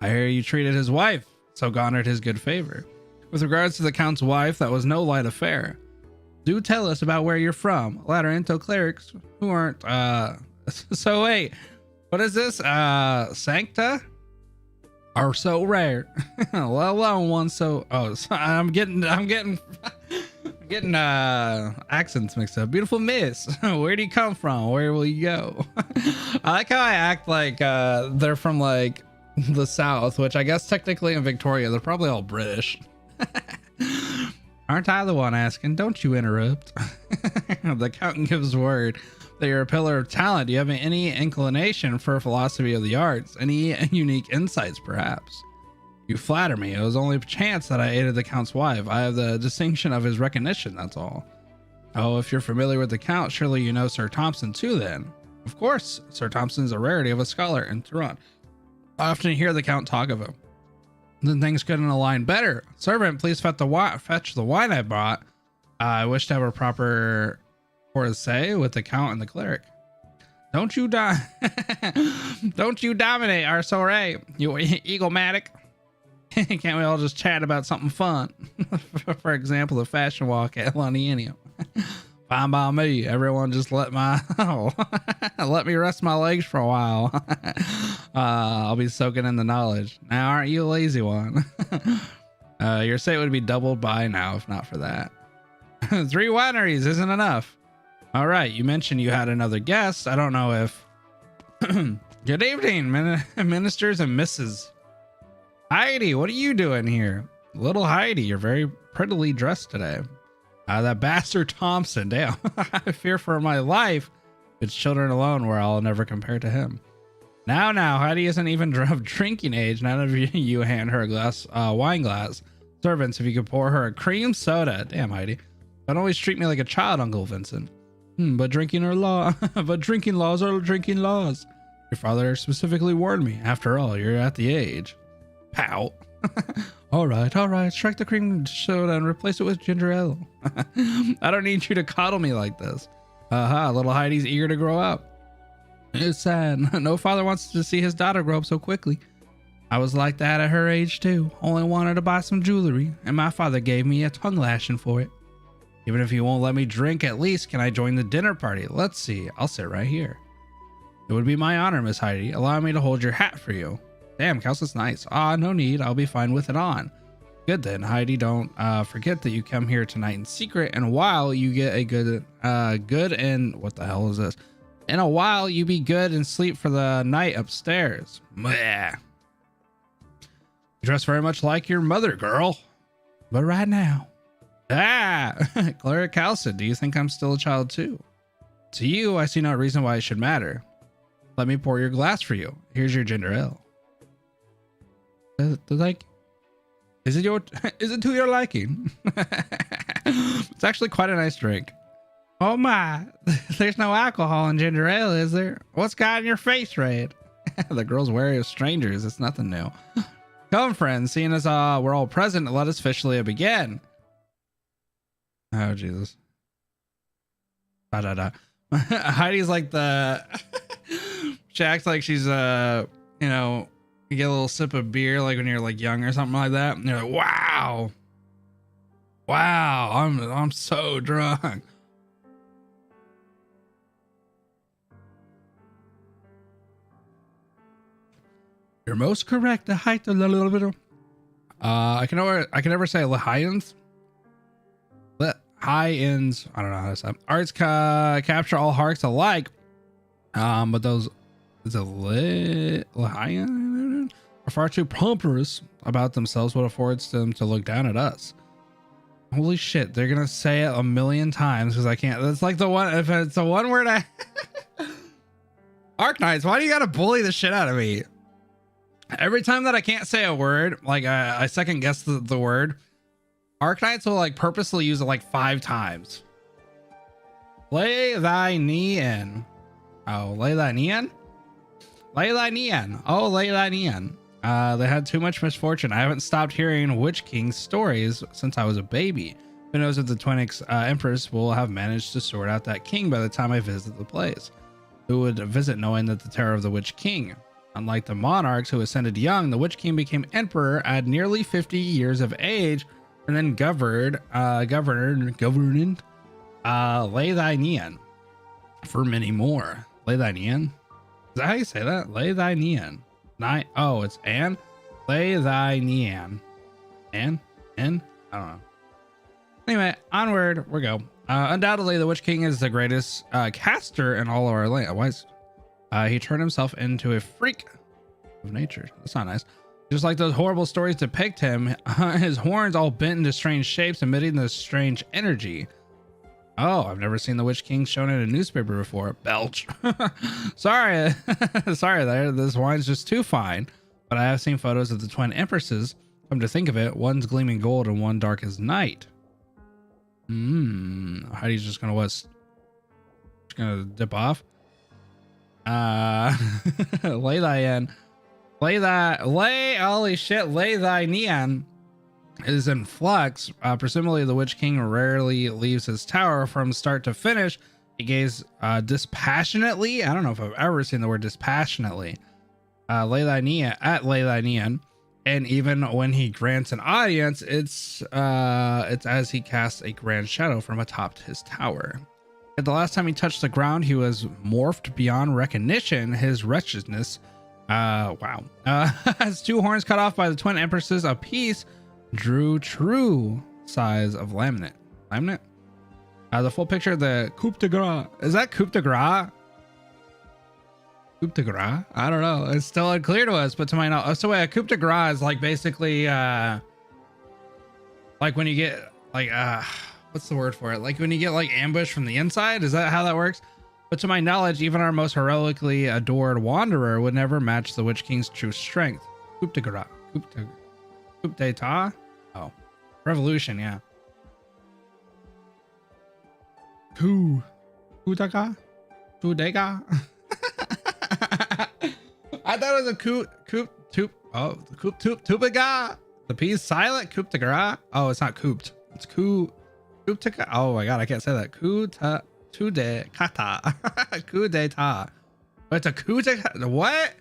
I hear you treated his wife, so garnered his good favor. With regards to the Count's wife, that was no light affair. Do tell us about where you're from. Lateranto clerics who aren't, so wait, what is this? Sancta? Are so rare. Let alone one so, I'm getting accents mixed up. Beautiful miss, where do you come from? Where will you go? I like how I act like they're from like the South, which I guess technically in Victoria they're probably all British. Aren't I the one asking? Don't you interrupt. The Count gives word that you're a pillar of talent. Do you have any inclination for philosophy of the arts? Any unique insights, perhaps? You flatter me. It was only chance that I aided the Count's wife. I have the distinction of his recognition, that's all. Oh, if you're familiar with the Count, surely you know Sir Thompson too then. Of course, Sir Thompson's a rarity of a scholar in Toronto. I often hear the Count talk of him. Then things couldn't align better. Servant, please fetch the wine I brought. I wish to have a proper say with the Count and the cleric. Don't you dominate our soiree, you egomatic. Can't we all just chat about something fun? For example, the fashion walk at Londinium. Fine by me. Everyone just let me rest my legs for a while. I'll be soaking in the knowledge. Now, aren't you a lazy one? Your estate would be doubled by now if not for that. 3 wineries isn't enough. All right, you mentioned you had another guest. I don't know if... Good evening, ministers and misses. Heidi, what are you doing here? Little Heidi, you're very prettily dressed today. That bastard Thompson, damn. I fear for my life. It's children alone where I'll never compare to him. Now, Heidi isn't even of drinking age. None of you hand her a wine glass. Servants, if you could pour her a cream soda. Damn, Heidi. Don't always treat me like a child, Uncle Vincent. But drinking laws are drinking laws. Your father specifically warned me. After all, you're at the age. Pout. All right. Strike the cream soda and replace it with ginger ale. I don't need you to coddle me like this. Little Heidi's eager to grow up. It's sad. No father wants to see his daughter grow up so quickly. I was like that at her age too. Only wanted to buy some jewelry, and my father gave me a tongue lashing for it. Even if you won't let me drink, at least can I join the dinner party? Let's see. I'll sit right here. It would be my honor, Miss Heidi. Allow me to hold your hat for you. Damn, Kal'tsit's nice. No need. I'll be fine with it on. Good then, Heidi. Don't forget that you come here tonight in secret, and while you get a good and what the hell is this? In a while, you be good and sleep for the night upstairs. Bleh. You dress very much like your mother, girl. But right now, Cleric Kal'tsit, do you think I'm still a child too? To you, I see no reason why it should matter. Let me pour your glass for you. Here's your ginger ale. Is it to your liking? It's actually quite a nice drink. Oh my, there's no alcohol in ginger ale, is there? What's got in your face, red? The girl's wary of strangers. It's nothing new. Come, friends, seeing as we're all present, let us officially begin. Oh, Jesus. Heidi's like she acts like she's, you get a little sip of beer like when you're like young or something like that. And you're like, wow, I'm so drunk. You're most correct. The height a little bit. I can never say Lahians. high ends. I don't know how to say it. Arts capture all hearts alike. But those high end are far too pompous about themselves. What affords them to look down at us? Holy shit, they're gonna say it a million times because I can't. That's like the one. If it's the one word I. Arknights, why do you gotta bully the shit out of me? Every time that I can't say a word, like I second guess the word, Arknights will like purposely use it like 5 times. Lay thy knee in. Oh, lay thy knee in? Lay thy knee in. Oh, lay thy knee in. They had too much misfortune. I haven't stopped hearing Witch King's stories since I was a baby. Who knows if the Twin Empress will have managed to sort out that king by the time I visit the place. Who would visit knowing that the terror of the Witch King? Unlike the monarchs who ascended young, the Witch King became emperor at nearly 50 years of age and then governing lay thy knee in for many more. Lay thy knee in? Is that how you say that? Lay thy knee in. Oh, it's Anne? Lay thy knee in. Anne? In? I don't know. Anyway, onward we go. Undoubtedly, the Witch King is the greatest caster in all of our land. Why is he turned himself into a freak of nature? That's not nice. Just like those horrible stories depict him, his horns all bent into strange shapes, emitting this strange energy. Oh, I've never seen the Witch King shown in a newspaper before. Belch. Sorry. Sorry there. This wine's just too fine. But I have seen photos of the twin empresses. Come to think of it, one's gleaming gold and one dark as night. Heidi's just gonna just gonna dip off. Lay thy in. Holy shit, lay thy knee in. Is in flux. Presumably the Witch King rarely leaves his tower from start to finish. He gazes dispassionately. I don't know if I've ever seen the word dispassionately. Lay thy knee in. And even when he grants an audience, it's as he casts a grand shadow from atop his tower. At the last time he touched the ground, he was morphed beyond recognition. His wretchedness, has 2 horns cut off by the twin empresses apiece. Drew true size of laminate. The full picture of the coup de grace. Is that coup de grace? Coup de grace? I don't know. It's still unclear to us, but to my knowledge. So wait, a coup de grace is like basically like when you get like what's the word for it? Like when you get like ambushed from the inside. Is that how that works? But to my knowledge, even our most heroically adored wanderer would never match the Witch King's true strength. Coup de grace. Coup d'etat? Oh, revolution, yeah. Coup d'etat? I thought it was a coup. Oh, the coup tupiga. The P's silent. Coup de grace. Oh, it's not couped. It's coup de. Oh my god, I can't say that. Coup de kata. Coup d'etat. But it's a coup de. What?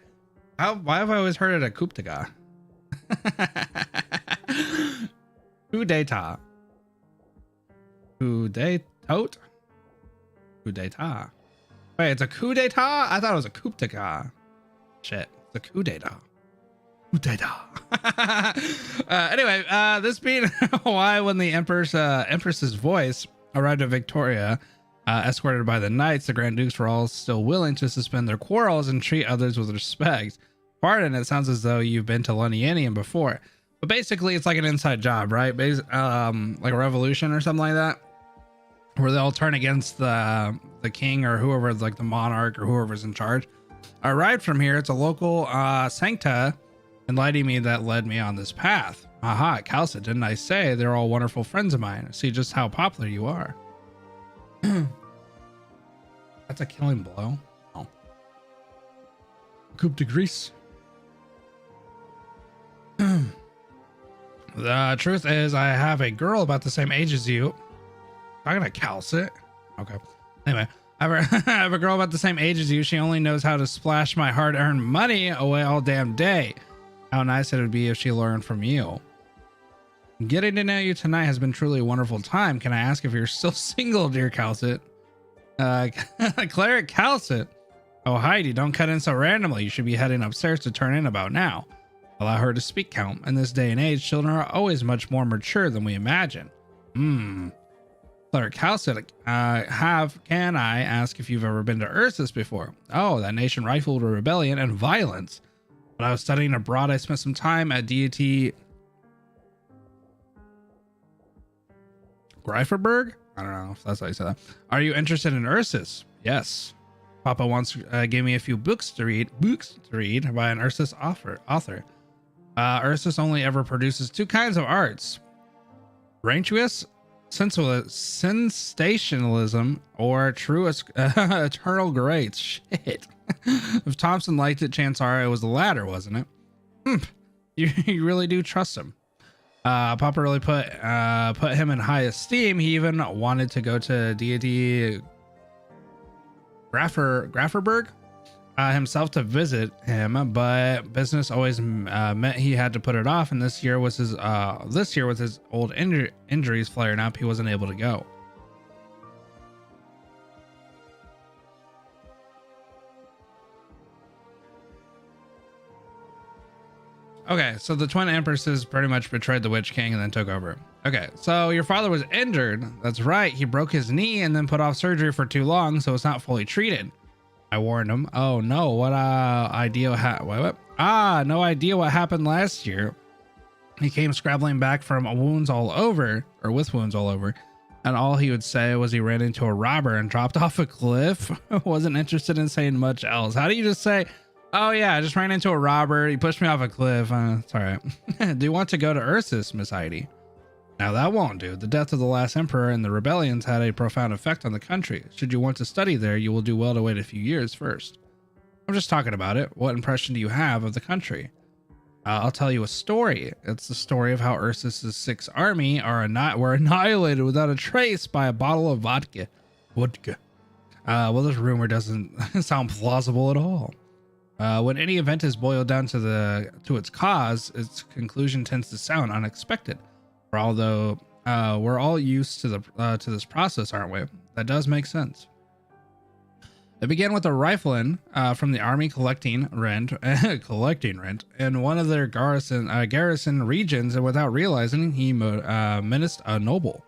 Why have I always heard it a coup de grace? Coup d'etat. Coup d'etat. Coup d'etat. Wait, it's a coup d'etat? I thought it was a coup de grace. Shit, it's a coup d'etat. Coup d'etat. Anyway, this being why when the Empress's voice arrived at Victoria, escorted by the knights, the Grand Dukes were all still willing to suspend their quarrels and treat others with respect. Pardon, it sounds as though you've been to Londinium before, but basically it's like an inside job, right? Like a revolution or something like that, where they'll turn against the king or whoever's like the monarch or whoever's in charge. I arrived from here. It's a local sancta enlightening me that led me on this path. Aha, Kal'tsit, didn't I say they're all wonderful friends of mine? See just how popular you are. That's a killing blow. Oh. Coup de grace. The truth is, I have a girl about the same age as you. Talking about Kal'tsit. Okay. Anyway, I have a girl about the same age as you. She only knows how to splash my hard-earned money away all damn day. How nice it would be if she learned from you. Getting to know you tonight has been truly a wonderful time. Can I ask if you're still single, dear Kal'tsit? Cleric Kal'tsit. Oh, Heidi, don't cut in so randomly. You should be heading upstairs to turn in about now. Allow her to speak, Count. In this day and age, children are always much more mature than we imagine. Cleric Kal'tsit, can I ask if you've ever been to Ursus before? Oh, that nation rifled with rebellion and violence. When I was studying abroad, I spent some time at deity Greiferberg? I don't know if that's how you say that. Are you interested in Ursus? Yes. Papa once gave me a few books to read by an Ursus author. Ursus only ever produces two kinds of arts. Rancuous sensationalism or true eternal greats. Shit. If Thompson liked it, chances are it was the latter, wasn't it? You really do trust him. Papa really put him in high esteem. He even wanted to go to deity Grafferberg himself to visit him, but business always meant he had to put it off. And this year with his old injuries flaring up, he wasn't able to go. Okay, so the twin empresses pretty much betrayed the Witch King and then took over. Okay, so your father was injured. That's right. He broke his knee and then put off surgery for too long, so it's not fully treated. I warned him. Oh no, what idea no idea what happened last year. He came scrabbling back from with wounds all over, and all he would say was he ran into a robber and dropped off a cliff. Wasn't interested in saying much else. How do you just say, oh yeah, I just ran into a robber, he pushed me off a cliff. It's all right. Do you want to go to Ursus, Miss Heidi? Now that won't do. The death of the last emperor and the rebellions had a profound effect on the country. Should you want to study there, you will do well to wait a few years first. I'm just talking about it. What impression do you have of the country? I'll tell you a story. It's the story of how Ursus's 6th army were annihilated without a trace by a bottle of vodka. Well, this rumor doesn't sound plausible at all. When any event is boiled down to its cause, its conclusion tends to sound unexpected. Although we're all used to this process, aren't we? That does make sense. It began with a rifleman from the army collecting rent in one of their garrison regions, and without realizing, he menaced a noble.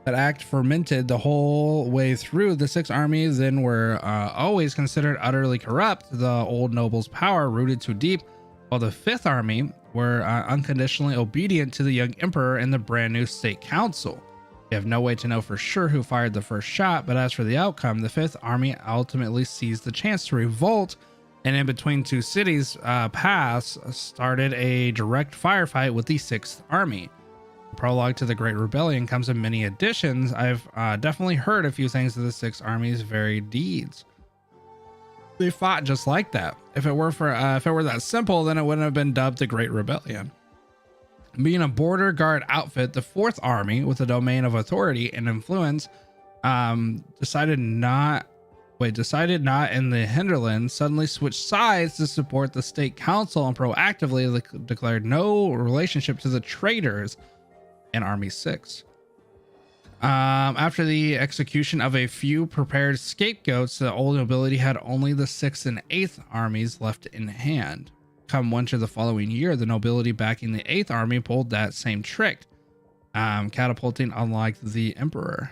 That act fermented the whole way through. The 6th army then were always considered utterly corrupt. The old noble's power rooted too deep, while the 5th army were unconditionally obedient to the young emperor and the brand new state council. We have no way to know for sure who fired the first shot, but as for the outcome, the 5th army ultimately seized the chance to revolt, and in between two cities paths started a direct firefight with the 6th army. The prologue to the Great Rebellion comes in many editions. I've definitely heard a few things of the 6th army's varied deeds. They fought just like that. If it were that simple, then it wouldn't have been dubbed the Great Rebellion. Being a border guard outfit, the 4th army, with a domain of authority and influence, decided not in the hinterland, suddenly switched sides to support the state council and proactively declared no relationship to the traitors in Army 6. After the execution of a few prepared scapegoats, the old nobility had only the 6th and 8th armies left in hand. Come winter the following year, the nobility backing the 8th army pulled that same trick, catapulting unlike the emperor.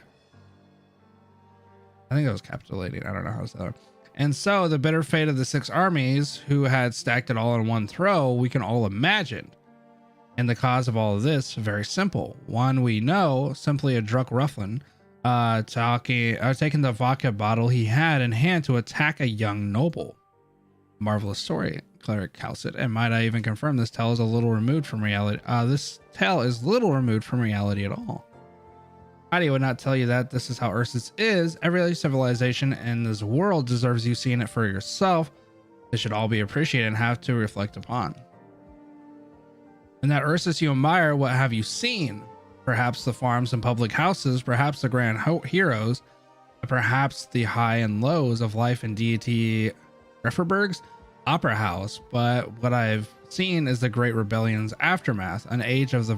I think it was capitulating. I don't know how to say that. And so the bitter fate of the 6 armies, who had stacked it all in one throw, we can all imagine. And the cause of all of this, very simple. One we know, simply a drunk ruffian, taking the vodka bottle he had in hand to attack a young noble. Marvelous story, Cleric Kal'tsit, and might I even confirm this tale is a little removed from reality. This tale is little removed from reality at all. Heidi would not tell you that this is how Ursus is. Every civilization in this world deserves you seeing it for yourself. It should all be appreciated and have to reflect upon. And that Ursus you admire, what have you seen? Perhaps the farms and public houses, perhaps the grand heroes, perhaps the high and lows of life in deity Grefferberg's opera house. But what I've seen is the Great Rebellion's aftermath, an age of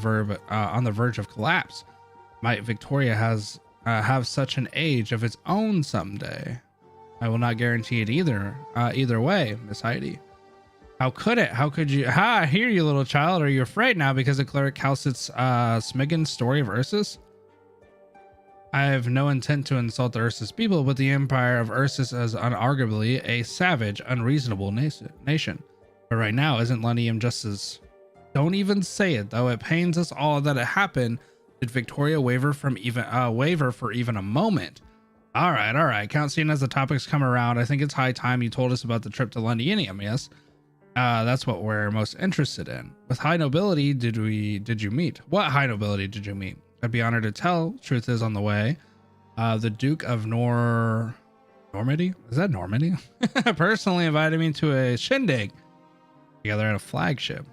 on the verge of collapse. Might Victoria have such an age of its own someday? I will not guarantee it either way, Miss Heidi. How could it? How could you? I hear you, little child. Are you afraid now because of Cleric Kal'tsit's Smiggen's story of Ursus? I have no intent to insult the Ursus people, but the Empire of Ursus is unarguably a savage, unreasonable nation. But right now, isn't Lunium just as... Don't even say it, though. It pains us all that it happened. Did Victoria waver for even a moment? All right. Count, seeing as the topics come around, I think it's high time you told us about the trip to Londinium, yes? That's what we're most interested in. With high nobility, did you meet? What high nobility did you meet? I'd be honored to tell. Truth is on the way. The Duke of Normandy? Is that Normandy? Personally invited me to a shindig together at a flagship.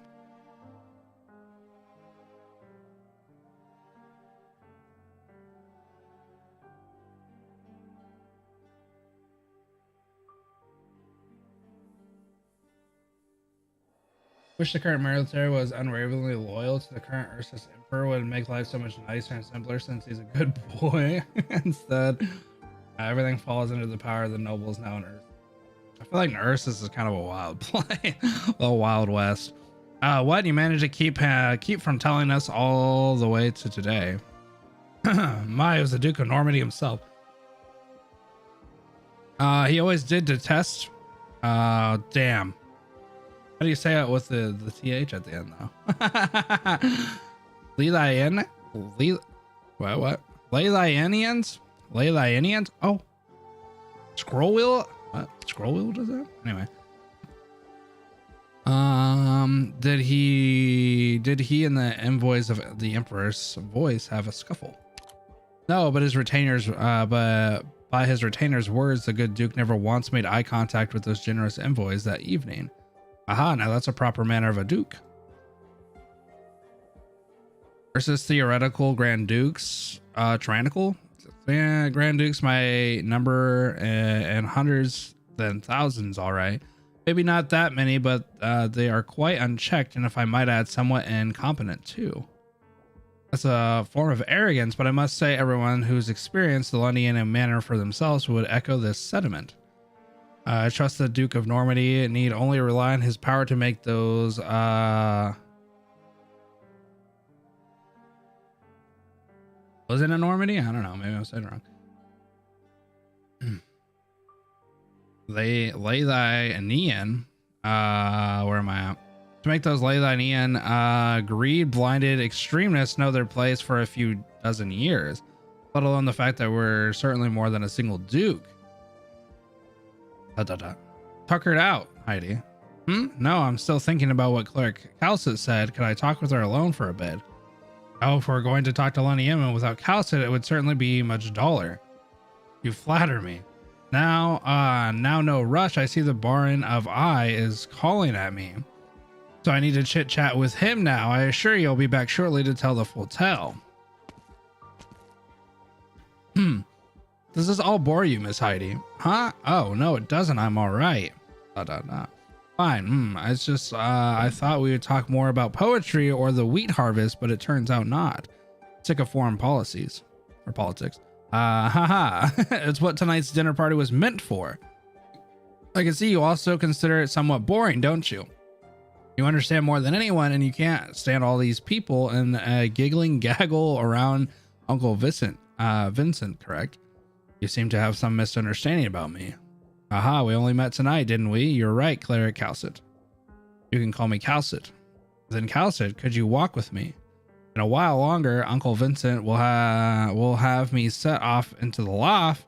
Wish the current military was unwaveringly loyal to the current Ursus Emperor. Would make life so much nicer and simpler since he's a good boy. Instead, everything falls under the power of the nobles now in Ursus. I feel like Ursus is kind of a wild play. A Wild West. What? You managed to keep from telling us all the way to today. My, it was the Duke of Normandy himself. He always did detest. Damn. How do you say it with the th at the end though? What? Leylianians? Oh, scroll wheel. What? Scroll wheel does that? Anyway. Did he and the envoys of the Emperor's voice have a scuffle? No, but his retainers. But by his retainers' words, the good Duke never once made eye contact with those generous envoys that evening. Aha, now that's a proper manner of a duke. Versus theoretical Grand Dukes, tyrannical. Yeah, Grand Dukes might number in hundreds than thousands, all right. Maybe not that many, but they are quite unchecked, and if I might add, somewhat incompetent too. That's a form of arrogance, but I must say everyone who's experienced the Londinian manner for themselves would echo this sentiment. I trust the Duke of Normandy need only rely on his power to make those wasn't it Normandy? I don't know, maybe I was saying it wrong. Leylianian, where am I at? To make those Leylianian greed blinded extremists know their place for a few dozen years, let alone the fact that we're certainly more than a single duke. Tuckered out, Heidi. No, I'm still thinking about what Cleric Kal'tsit said. Could I talk with her alone for a bit? Oh, if we're going to talk to Lunium without Kal'tsit, it would certainly be much duller. You flatter me. Now no rush. I see the Baron of Eye is calling at me. So I need to chit chat with him now. I assure you I'll be back shortly to tell the full tale. Does this all bore you, Miss Heidi? Huh? Oh, no, it doesn't. I'm all right. Fine. It's just, I thought we would talk more about poetry or the wheat harvest, but it turns out not. Sick of foreign policies. Or politics. It's what tonight's dinner party was meant for. I can see you also consider it somewhat boring, don't you? You understand more than anyone, and you can't stand all these people and giggling gaggle around Uncle Vincent, correct? You seem to have some misunderstanding about me. Aha, we only met tonight, didn't we? You're right, Cleric Kal'tsit. You can call me Kal'tsit. Then Kal'tsit, could you walk with me? In a while longer, Uncle Vincent will have me set off into the loft.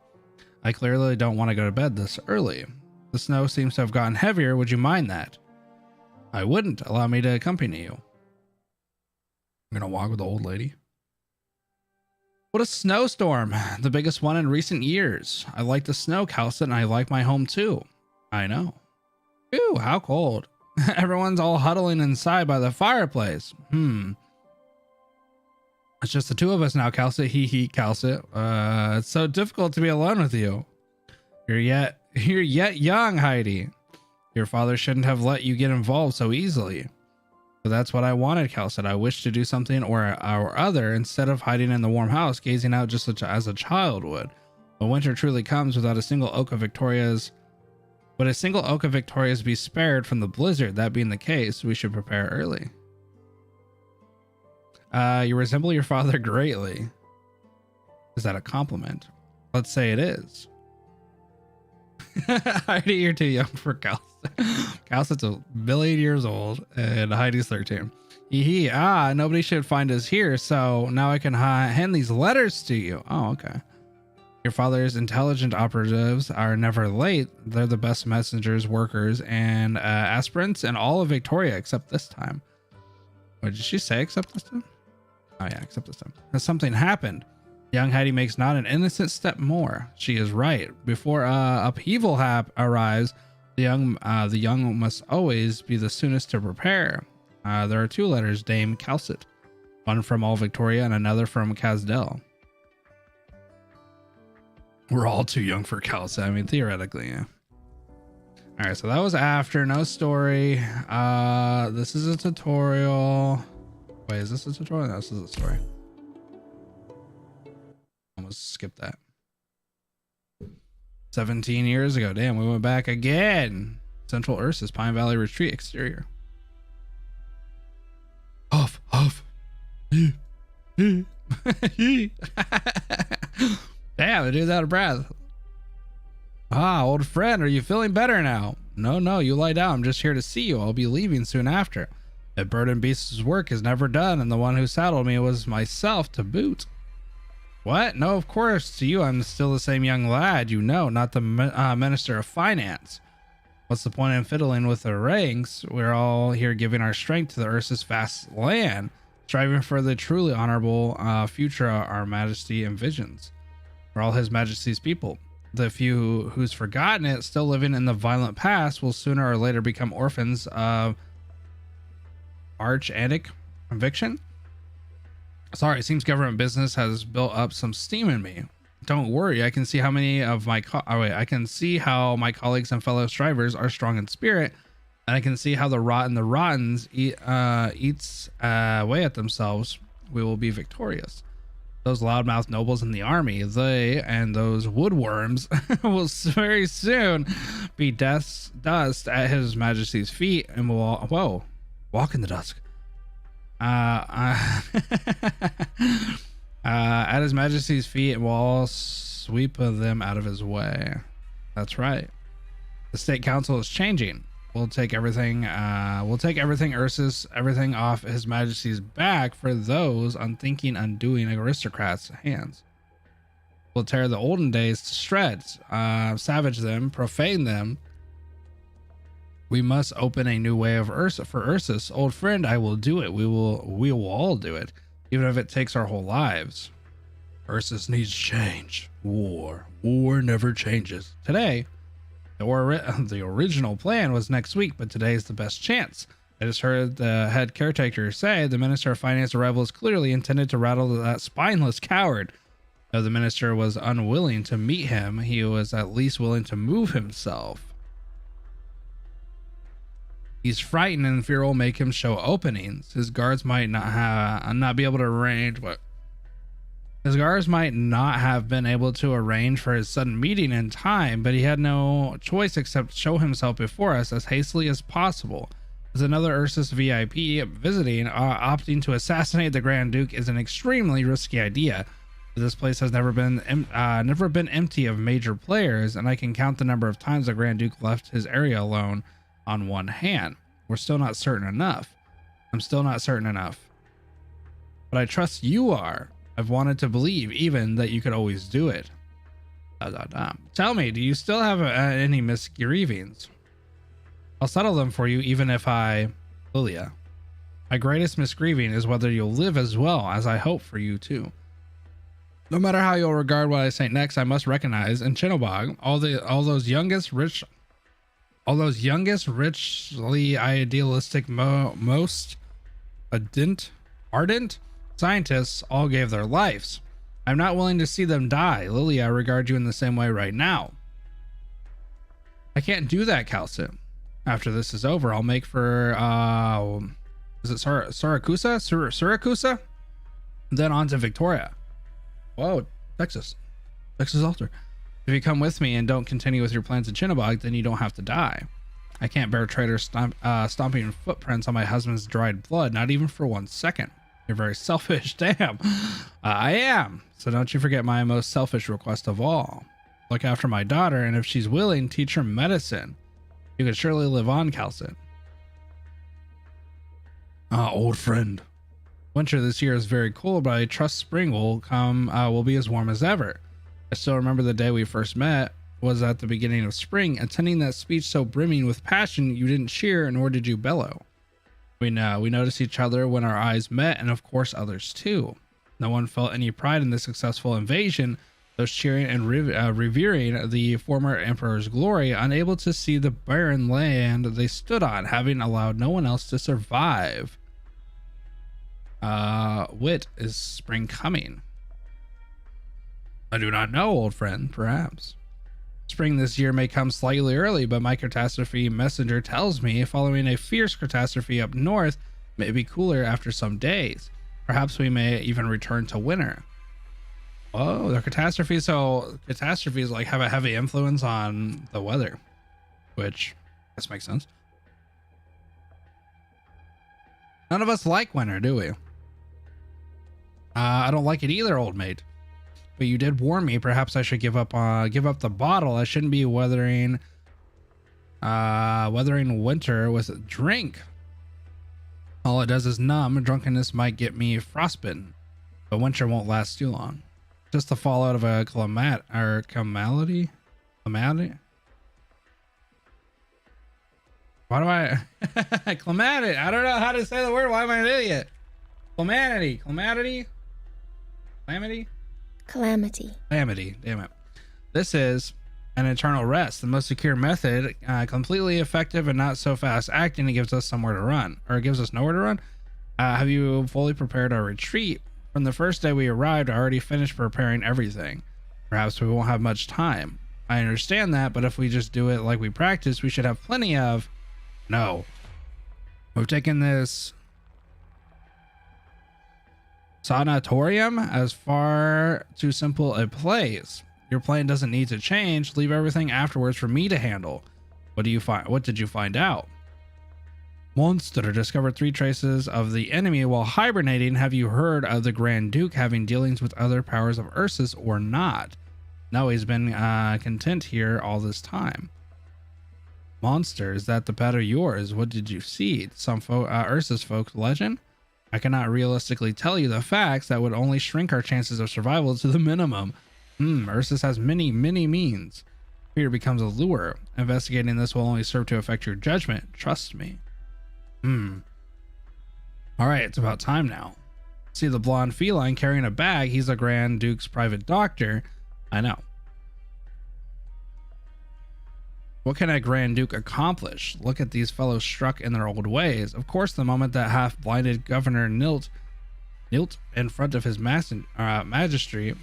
I clearly don't want to go to bed this early. The snow seems to have gotten heavier. Would you mind that? I wouldn't. Allow me to accompany you. I'm gonna walk with the old lady. What a snowstorm. The biggest one in recent years. I like the snow, Kal'tsit, and I like my home too. I know. Ew, how cold. Everyone's all huddling inside by the fireplace. It's just the two of us now, Kal'tsit. Hee, Kal'tsit. It's so difficult to be alone with you. You're yet young, Heidi. Your father shouldn't have let you get involved so easily. But that's what I wanted, Kal'tsit. I wished to do something or other instead of hiding in the warm house, gazing out just as a child would. When winter truly comes without a single oak of Victoria's, would a single oak of Victoria's be spared from the blizzard? That being the case, we should prepare early. You resemble your father greatly. Is that a compliment? Let's say it is. Heidi, you're too young for Kal'tsit. Kal'tsit's a billion years old and Heidi's 13. Nobody should find us here, so now I can hand these letters to you. Oh, okay. Your father's intelligent operatives are never late. They're the best messengers, workers, and aspirants in all of Victoria except this time. What did she say except this time? Oh yeah, except this time. Has something happened? Young Heidi makes not an innocent step more. She is right. Before upheaval arrives, the young must always be the soonest to prepare. There are 2 letters, Dame Kal'tsit. One from all Victoria and another from Kazdel. We're all too young for Kal'tsit. I mean, theoretically, yeah. All right, so that was after. No story. This is a tutorial. Wait, is this a tutorial? No, this is a story. Almost skipped that. 17 years ago. Damn, we went back again. Central Ursus, Pine Valley Retreat, exterior. Huff, huff. Damn, the dude's out of breath. Old friend, are you feeling better now? No, you lie down. I'm just here to see you. I'll be leaving soon after. That bird and beast's work is never done, and the one who saddled me was myself to boot. What? No, of course. To you, I'm still the same young lad, you know, not the Minister of Finance. What's the point in fiddling with the ranks? We're all here giving our strength to the Ursus vast land, striving for the truly honorable future our Majesty envisions. We're all His Majesty's people. The few who's forgotten it, still living in the violent past, will sooner or later become orphans of archaic conviction. Sorry, it seems government business has built up some steam in me. Don't worry, I can see how many of my I can see how my colleagues and fellow strivers are strong in spirit, and I can see how the rottens eats away at themselves. We will be victorious. Those loudmouth nobles in the army, they and those woodworms will very soon be dust at His Majesty's feet, and will walk in the dusk. At His Majesty's feet, and we'll all sweep them out of his way. That's right. The state council is changing. We'll take everything Ursus, everything off His Majesty's back for those unthinking, undoing aristocrats' hands. We'll tear the olden days to shreds, savage them, profane them. We must open a new way of Ursus. Old friend, I will do it. We will all do it, even if it takes our whole lives. Ursus needs change. War never changes. Today, the original plan was next week, but today is the best chance. I just heard the head caretaker say the Minister of Finance arrival is clearly intended to rattle that spineless coward. Though the minister was unwilling to meet him, he was at least willing to move himself. He's frightened, and fear will make him show openings. His guards might not be able to arrange His guards might not have been able to arrange for his sudden meeting in time, but he had no choice except show himself before us as hastily as possible. As another Ursus VIP visiting, opting to assassinate the Grand Duke is an extremely risky idea. This place has never been empty of major players, and I can count the number of times the Grand Duke left his area alone on one hand. We're still not certain enough. I'm still not certain enough. But I trust you are. I've wanted to believe even that you could always do it. Tell me, do you still have any misgivings? I'll settle them for you even if Lilia. My greatest misgiving is whether you'll live as well as I hope for you too. No matter how you'll regard what I say next, I must recognize in Chinnobog all those youngest richly idealistic, most ardent scientists all gave their lives. I'm not willing to see them die. Lily, I regard you in the same way right now. I can't do that, Kal'tsit. After this is over, I'll make for is it Syracuse? Then on to Victoria. Whoa, Texas Altar. If you come with me and don't continue with your plans in Chinnobog, then you don't have to die. I can't bear traitors stomping footprints on my husband's dried blood, not even for 1 second. You're very selfish. Damn. I am. So don't you forget my most selfish request of all. Look after my daughter, and if she's willing, teach her medicine. You could surely live on, Kal'tsit. Old friend. Winter this year is very cold, but I trust spring will be as warm as ever. I still remember the day we first met was at the beginning of spring, attending that speech so brimming with passion you didn't cheer nor did you bellow. We noticed each other when our eyes met, and of course others too. No one felt any pride in the successful invasion, those cheering and revering the former emperor's glory, unable to see the barren land they stood on, having allowed no one else to survive. Wit, is spring coming? I do not know, old friend. Perhaps. Spring this year may come slightly early, but my catastrophe messenger tells me following a fierce catastrophe up north may be cooler after some days. Perhaps we may even return to winter. Oh, the catastrophe. So catastrophes like have a heavy influence on the weather, which I guess makes sense. None of us like winter, do we? I don't like it either, old mate. But you did warn me. Perhaps I should give up the bottle. I shouldn't be weathering winter with a drink. All it does is numb. Drunkenness might get me frostbitten, but winter won't last too long. Just the fallout of a calamity. Why do I calamity? I don't know how to say the word. Why am I an idiot? Calamity. Damn it. This is an eternal rest, the most secure method, completely effective and not so fast acting. It gives us somewhere to run, or it gives us nowhere to run. Have you fully prepared our retreat? From the first day we arrived, I already finished preparing everything. Perhaps we won't have much time. I understand that, but if we just do it like we practice, we should have plenty of... No. We've taken this sanatorium as far too simple a place. Your plan doesn't need to change. Leave everything afterwards for me to handle. What did you find out? Monster discovered 3 traces of the enemy while hibernating. Have you heard of the Grand Duke having dealings with other powers of Ursus or not? No, he's been content here all this time. Monster, is that the pet of yours? What did you see? Some Ursus folk legend? I cannot realistically tell you the facts. That would only shrink our chances of survival to the minimum. Ursus has many means. Fear becomes a lure. Investigating this will only serve to affect your judgment. Trust me. Alright, it's about time now. See the blonde feline carrying a bag. He's the Grand Duke's private doctor. I know. What can a Grand Duke accomplish? Look at these fellows struck in their old ways. Of course, the moment that half-blinded governor knelt in front of his majesty,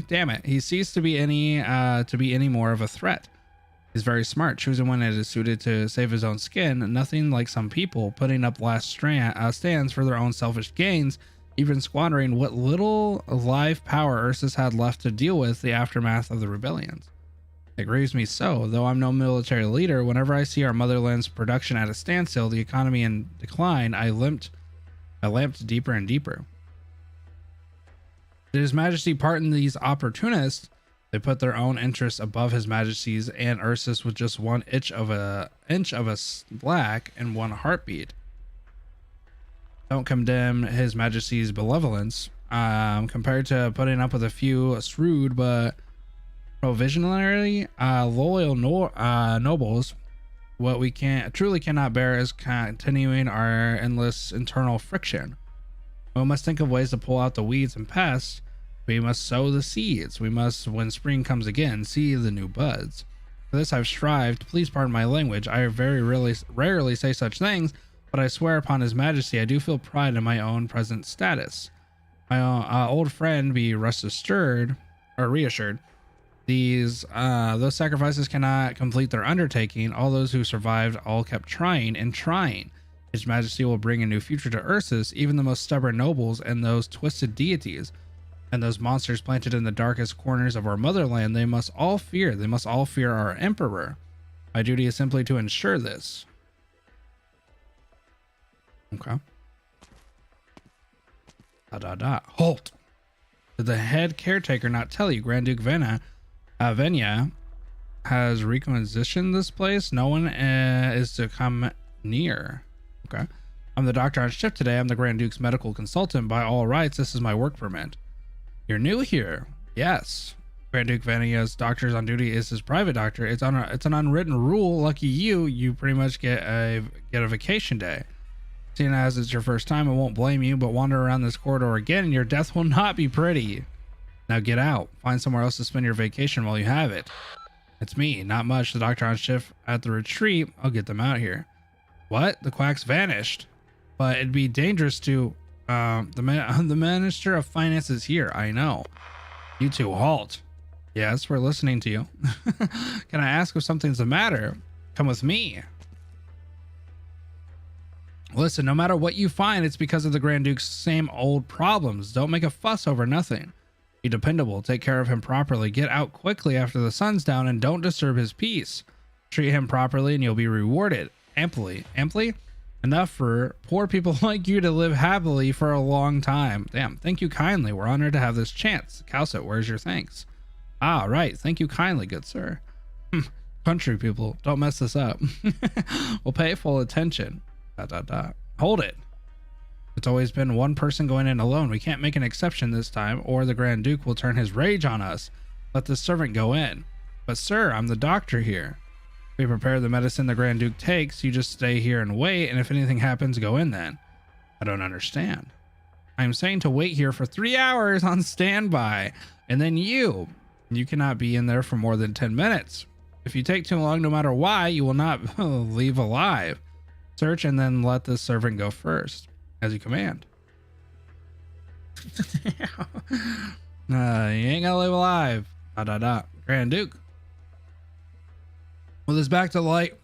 damn it, he ceased to be any more of a threat. He's very smart, choosing when it is suited to save his own skin. Nothing like some people putting up last stands for their own selfish gains, even squandering what little live power Ursus had left to deal with the aftermath of the rebellions. It grieves me so, though I'm no military leader. Whenever I see our motherland's production at a standstill, the economy in decline, I lamped deeper and deeper. Did His Majesty pardon these opportunists? They put their own interests above His Majesty's and Ursus with just 1 inch of a slack and 1 heartbeat. Don't condemn His Majesty's benevolence. Compared to putting up with a few shrewd but provisionally loyal nobles, what we truly cannot bear is continuing our endless internal friction. We must think of ways to pull out the weeds and pests. We must sow the seeds. We must, when spring comes again, see the new buds. For this I've strived. Please pardon my language. I very rarely say such things, but I swear upon His Majesty I do feel pride in my own present status. My old friend be reassured. Those sacrifices cannot complete their undertaking. All those who survived all kept trying and trying. His Majesty will bring a new future to Ursus, even the most stubborn nobles and those twisted deities. And those monsters planted in the darkest corners of our motherland, they must all fear our emperor. My duty is simply to ensure this. Okay. Halt! Did the head caretaker not tell you Grand Duke Venya has requisitioned this place? No one is to come near. Okay. I'm the doctor on shift today. I'm the Grand Duke's medical consultant. By all rights, this is my work permit. You're new here. Yes. Grand Duke Venya's doctors on duty is his private doctor. It's an unwritten rule. Lucky you pretty much get a vacation day. Seeing as it's your first time, I won't blame you, but wander around this corridor again and your death will not be pretty. Now get out. Find somewhere else to spend your vacation while you have it. It's me, not much. The doctor on shift at the retreat. I'll get them out here. What? The quack's vanished. But it'd be dangerous to... the Minister of Finance is here. I know. You two, halt. Yes, we're listening to you. Can I ask if something's the matter? Come with me. Listen, no matter what you find, it's because of the Grand Duke's same old problems. Don't make a fuss over nothing. Be dependable. Take care of him properly. Get out quickly after the sun's down and don't disturb his peace. Treat him properly and you'll be rewarded. Amply. Amply? Enough for poor people like you to live happily for a long time. Damn. Thank you kindly. We're honored to have this chance. Kal'tsit, where's your thanks? Ah, right. Thank you kindly, good sir. Country people, don't mess this up. We'll pay full attention. ... Hold it. It's always been one person going in alone. We can't make an exception this time, or the Grand Duke will turn his rage on us. Let the servant go in. But sir, I'm the doctor here. We prepare the medicine the Grand Duke takes. You just stay here and wait, and if anything happens, go in then. I don't understand. I'm saying to wait here for 3 hours on standby, and then you cannot be in there for more than 10 minutes. If you take too long, no matter why, you will not leave alive. Search and then let the servant go first, as you command. You ain't gonna live alive. ... Grand Duke. With his back to the light,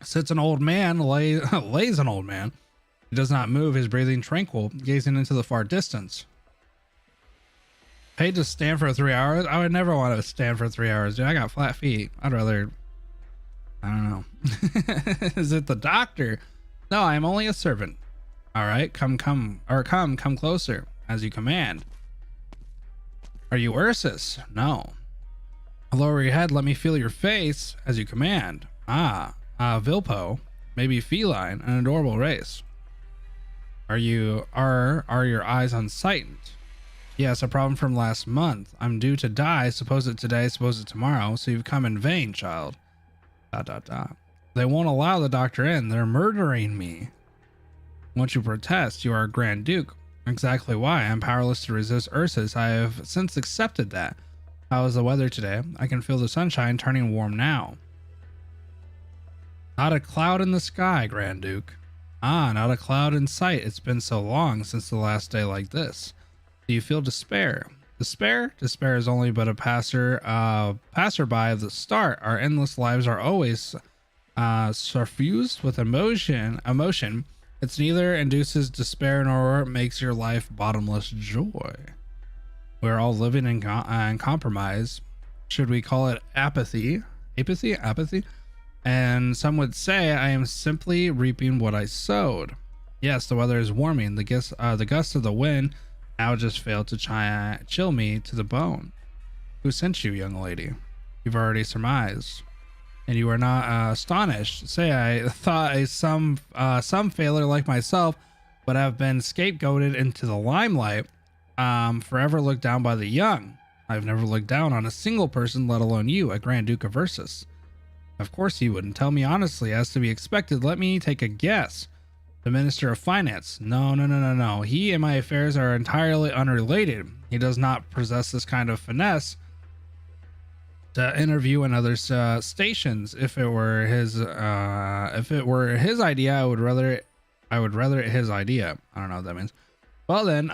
sits an old man, lays an old man. He does not move, his breathing tranquil, gazing into the far distance. Paid to stand for 3 hours? I would never want to stand for 3 hours, dude. I got flat feet. I'd rather... I don't know. Is it the doctor? No, I am only a servant. All right, come closer, as you command. Are you Ursus? No. Lower your head, let me feel your face, as you command. Vilpo, maybe feline, an adorable race. Are your eyes unsighted? Yes, a problem from last month. I'm due to die, suppose it today, suppose it tomorrow, so you've come in vain, child. ... They won't allow the doctor in. They're murdering me. Won't you protest? You are a Grand Duke. Exactly why. I'm powerless to resist Ursus. I have since accepted that. How is the weather today? I can feel the sunshine turning warm now. Not a cloud in the sky, Grand Duke. Not a cloud in sight. It's been so long since the last day like this. Do you feel despair? Despair? Despair is only but a passerby of the start. Our endless lives are always suffused with emotion. It's neither induces despair nor makes your life bottomless joy. We're all living in compromise. Should we call it apathy? Apathy? And some would say I am simply reaping what I sowed. Yes, the weather is warming. The gusts of the wind now just failed to chill me to the bone. Who sent you, young lady? You've already surmised. And you are not astonished. Say, I thought some failure like myself would have been scapegoated into the limelight, forever looked down by the young. I've never looked down on a single person, let alone you, a Grand Duke of Ursus. Of course you wouldn't. Tell me honestly, as to be expected. Let me take a guess. The Minister of Finance. No. He and my affairs are entirely unrelated. He does not possess this kind of finesse to interview in other stations. If it were his idea, I would rather it his idea. I don't know what that means. Well then,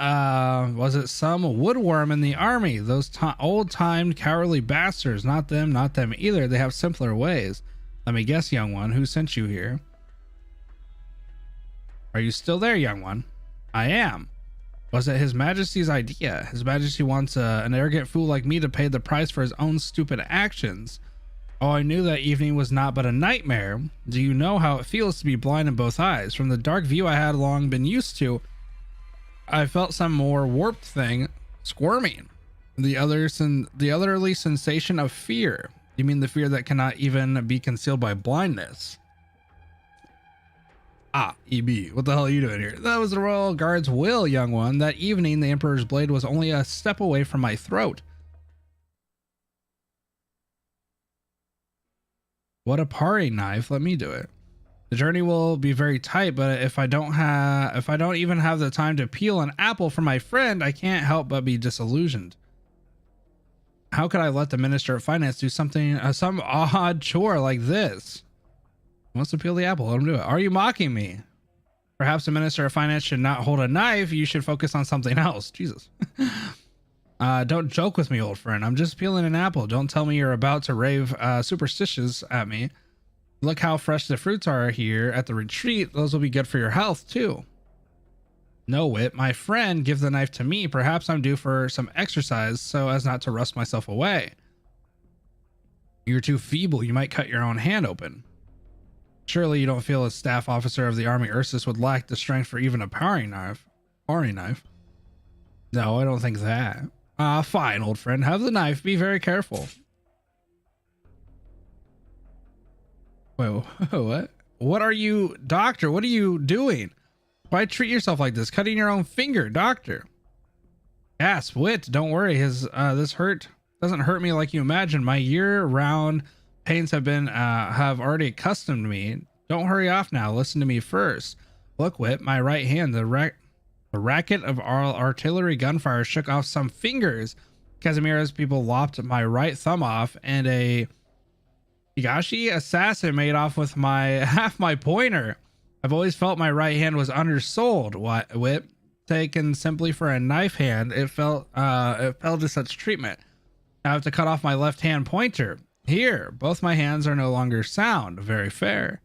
was it some woodworm in the army? Those old-timed cowardly bastards. Not them either. They have simpler ways. Let me guess, young one, who sent you here? Are you still there, young one? I am. Was it His Majesty's idea? His Majesty wants an arrogant fool like me to pay the price for his own stupid actions. Oh, I knew that evening was not but a nightmare. Do you know how it feels to be blind in both eyes? From the dark view I had long been used to, I felt some more warped thing squirming. The otherly sensation of fear. You mean the fear that cannot even be concealed by blindness? Ah, EB, what the hell are you doing here? That was the Royal Guard's will, young one. That evening, the Emperor's blade was only a step away from my throat. What a parry knife. Let me do it. The journey will be very tight, but if I don't even have the time to peel an apple for my friend, I can't help but be disillusioned. How could I let the Minister of Finance do something, some odd chore like this? He wants to peel the apple. Let him do it. Are you mocking me? Perhaps the Minister of Finance should not hold a knife. You should focus on something else. Jesus. Don't joke with me, old friend. I'm just peeling an apple. Don't tell me you're about to rave superstitious at me. Look how fresh the fruits are here at the retreat. Those will be good for your health, too. No, Wit. My friend, give the knife to me. Perhaps I'm due for some exercise so as not to rust myself away. You're too feeble. You might cut your own hand open. Surely you don't feel a staff officer of the Army Ursus would lack the strength for even a parry knife. No, I don't think that. Fine, old friend. Have the knife. Be very careful. Wait, what? What are you, doctor? What are you doing? Why treat yourself like this? Cutting your own finger, doctor. Gasp, Wit. Don't worry. This doesn't hurt me like you imagine. My year-round pains have already accustomed me. Don't hurry off now. Listen to me first. Look, Wit, my right hand, the racket of our artillery gunfire shook off some fingers. Casimiro's people lopped my right thumb off, and a Higashi assassin made off with half my pointer. I've always felt my right hand was undersold. Wit, taken simply for a knife hand, it fell to such treatment. I have to cut off my left hand pointer. Here, both my hands are no longer sound. Very fair.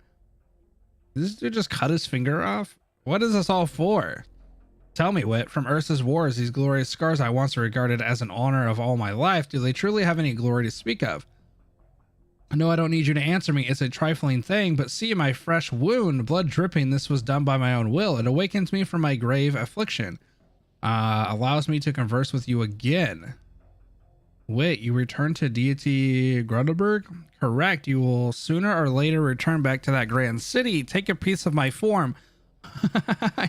Did this dude just cut his finger off? What is this all for? Tell me, Wit, from Ursa's wars, these glorious scars I once regarded as an honor of all my life, do they truly have any glory to speak of? No, I don't need you to answer me. It's a trifling thing, but see my fresh wound, blood dripping. This was done by my own will. It awakens me from my grave affliction. Allows me to converse with you again. Wait, you return to deity Grundleberg? Correct. You will sooner or later return back to that grand city. Take a piece of my form.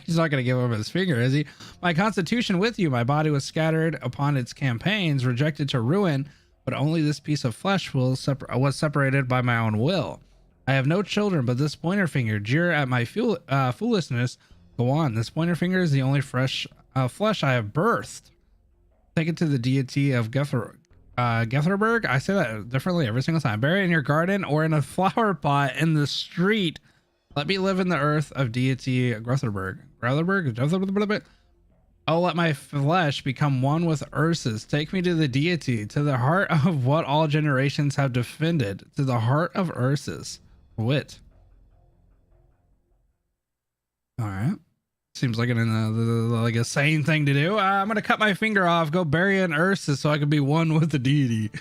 He's not going to give up his finger, is he? My constitution with you. My body was scattered upon its campaigns, rejected to ruin, but only this piece of flesh was separated by my own will. I have no children, but this pointer finger, jeer at my foolishness. Go on. This pointer finger is the only fresh flesh I have birthed. Take it to the deity of Getherberg. I say that differently every single time. Bury it in your garden or in a flower pot in the street. Let me live in the earth of deity Getherberg. I'll let my flesh become one with Ursus. Take me to the deity, to the heart of what all generations have defended, to the heart of Ursus. Wit. All right. Seems like like a sane thing to do. I'm gonna cut my finger off, go bury an Ursus so I can be one with the deity.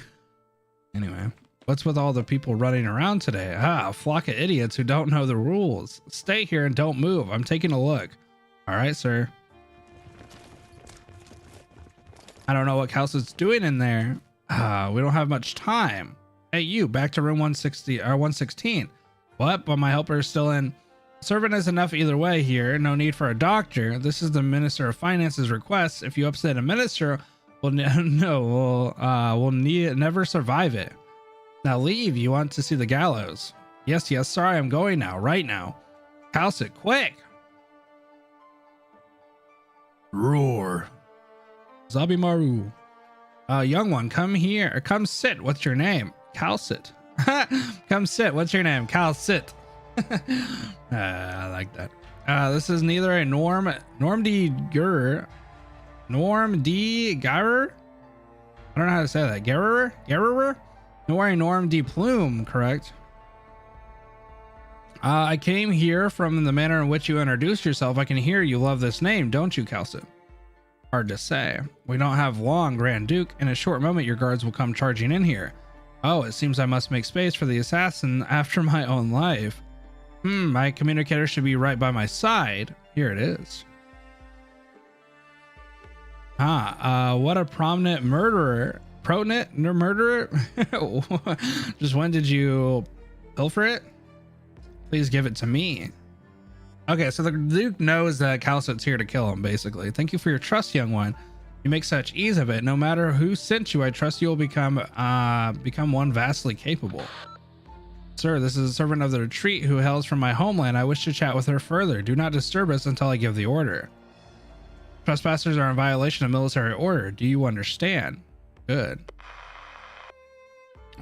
Anyway, what's with all the people running around today? A flock of idiots who don't know the rules. Stay here and don't move. I'm taking a look. All right, sir. I don't know what Kal'tsit's doing in there. We don't have much time. Hey, you, back to room 116. What? But my helper is still in. Servant is enough either way here. No need for a doctor. This is the Minister of Finance's request. If you upset a minister, we'll never survive it. Now leave. You want to see the gallows? Yes. Sorry, I'm going now. Right now. Kal'tsit, quick! Roar. Zabimaru. Young one, come here. Come sit. What's your name? Kal'tsit. Come sit. What's your name? Kal'tsit. I like that. This is neither a Norm D. Gurer. I don't know how to say that. Gurer? Nor a Norm D. Plume, correct? I came here from the manner in which you introduced yourself. I can hear you love this name, don't you, Kal'tsit? Hard to say. We don't have long, Grand Duke. In a short moment, your guards will come charging in here. Oh, it seems I must make space for the assassin after my own life. My communicator should be right by my side. Here it is. What a prominent murderer. Murderer? Just when did you pilfer it? Please give it to me. Okay, so the Duke knows that Kal'tsit's here to kill him, basically. Thank you for your trust, young one. You make such ease of it. No matter who sent you, I trust you will become one vastly capable. Sir, this is a servant of the retreat who hails from my homeland. I wish to chat with her further. Do not disturb us until I give the order. Trespassers are in violation of military order. Do you understand? Good.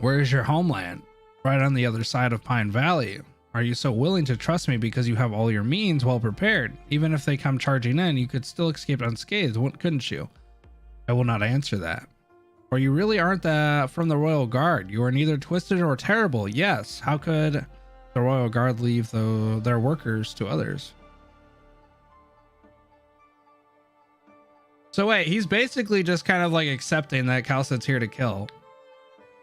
Where is your homeland? Right on the other side of Pine Valley. Are you so willing to trust me because you have all your means well prepared? Even if they come charging in, you could still escape unscathed, couldn't you? I will not answer that. Or you really aren't from the Royal Guard. You are neither twisted or terrible. Yes. How could the Royal Guard leave their workers to others? So wait, he's basically just kind of like accepting that Kal'tsit's here to kill.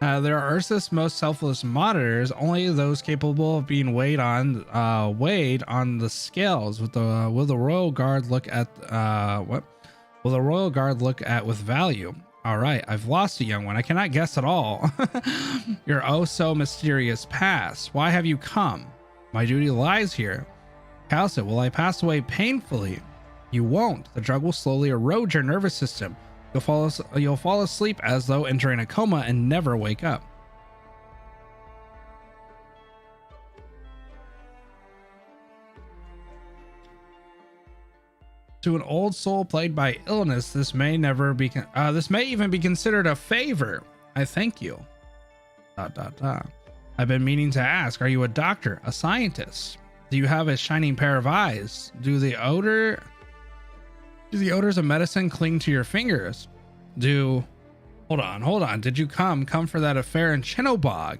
There are Ursus' most selfless monitors, only those capable of being weighed on the scales. Will the Royal Guard look at what? Will the Royal Guard look at with value? All right, I've lost a young one. I cannot guess at all. Your oh so mysterious past. Why have you come? My duty lies here. Kal'tsit, will I pass away painfully? You won't. The drug will slowly erode your nervous system. You'll fall asleep as though entering a coma and never wake up. To an old soul plagued by illness, this may even be considered a favor. I thank you. ... I've been meaning to ask, are you a doctor, a scientist? Do you have a shining pair of eyes? Do the odors of medicine cling to your fingers? Hold on. Did you come for that affair in Chinnobog?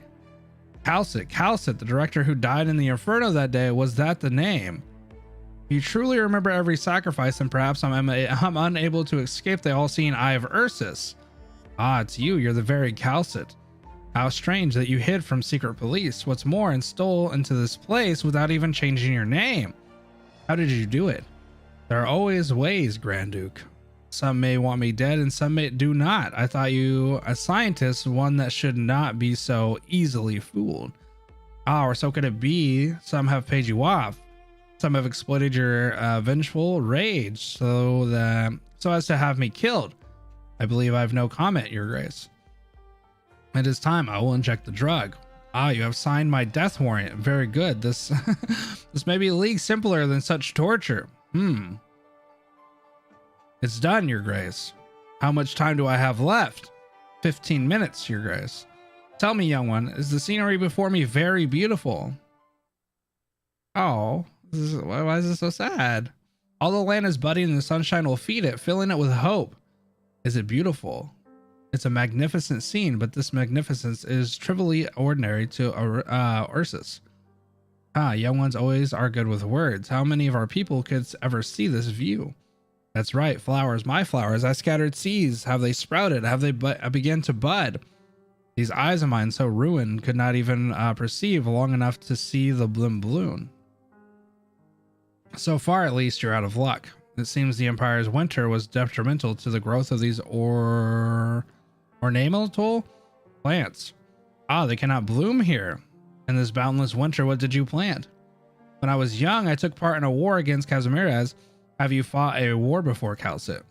Kal'tsit, the director who died in the Inferno that day, was that the name? You truly remember every sacrifice, and perhaps I'm unable to escape the all-seeing eye of Ursus. Ah, it's you. You're the very Kal'tsit. How strange that you hid from secret police. What's more, and stole into this place without even changing your name. How did you do it? There are always ways, Grand Duke. Some may want me dead and some may do not. I thought you a scientist, one that should not be so easily fooled. Ah, or so could it be. Some have paid you off. Some have exploited your vengeful rage so as to have me killed. I believe I have no comment, Your Grace. It is time. I will inject the drug. Ah, you have signed my death warrant. Very good. This this may be a league simpler than such torture. It's done, Your Grace. How much time do I have left? 15 minutes, Your Grace. Tell me, young one, is the scenery before me very beautiful? Oh, why is this so sad? All the land is budding and the sunshine will feed it, filling it with hope. Is it beautiful? It's a magnificent scene, but this magnificence is trivially ordinary to Ursus. Ah, young ones always are good with words. How many of our people could ever see this view? That's right, flowers, my flowers. I scattered seeds. Have they sprouted? Have they begun to bud? These eyes of mine, so ruined, could not even perceive long enough to see the bloom. So far, at least, you're out of luck. It seems the Empire's winter was detrimental to the growth of these ornamental plants. Ah, they cannot bloom here. In this boundless winter, what did you plant? When I was young, I took part in a war against Kazimierz. Have you fought a war before, Kal'tsit?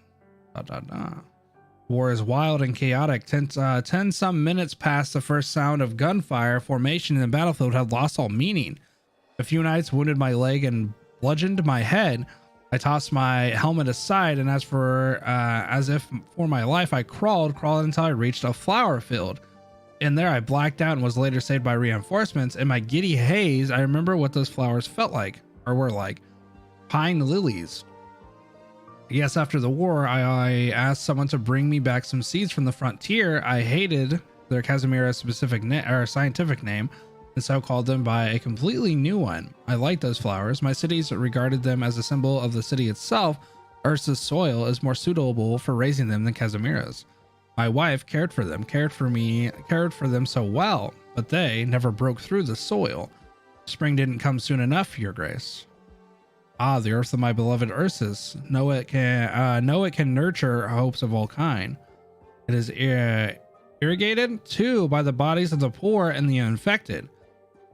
War is wild and chaotic. 10 some minutes past the first sound of gunfire, formation in the battlefield had lost all meaning. A few knights wounded my leg and bludgeoned my head. I tossed my helmet aside, and as if for my life, I crawled until I reached a flower field. In there, I blacked out and was later saved by reinforcements. In my giddy haze, I remember what those flowers felt like, or were like. Pine lilies. Yes, after the war, I asked someone to bring me back some seeds from the frontier. I hated their Kazimierz specific scientific name, and so called them by a completely new one. I liked those flowers. My cities regarded them as a symbol of the city itself. Ursus soil is more suitable for raising them than Kazimierz. My wife cared for them so well, but they never broke through the soil. Spring didn't come soon enough, Your Grace. Ah, the earth of my beloved Ursus. Know it can nurture hopes of all kind. It is irrigated too by the bodies of the poor and the infected.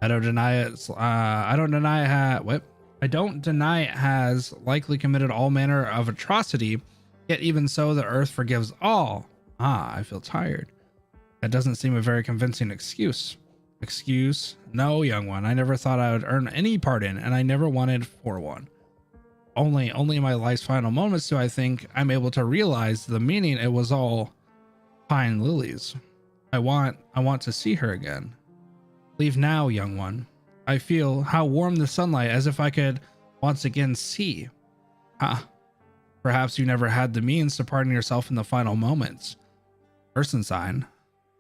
I don't deny it. I don't deny it has likely committed all manner of atrocity. Yet even so, the earth forgives all. Ah, I feel tired. That doesn't seem a very convincing excuse. Excuse? No, young one. I never thought I would earn any pardon, and I never wanted for one. Only in my life's final moments do I think I'm able to realize the meaning. It was all pine lilies. I want to see her again. Leave now, young one. I feel how warm the sunlight, as if I could once again see. Ah, perhaps you never had the means to pardon yourself in the final moments. Ursensign.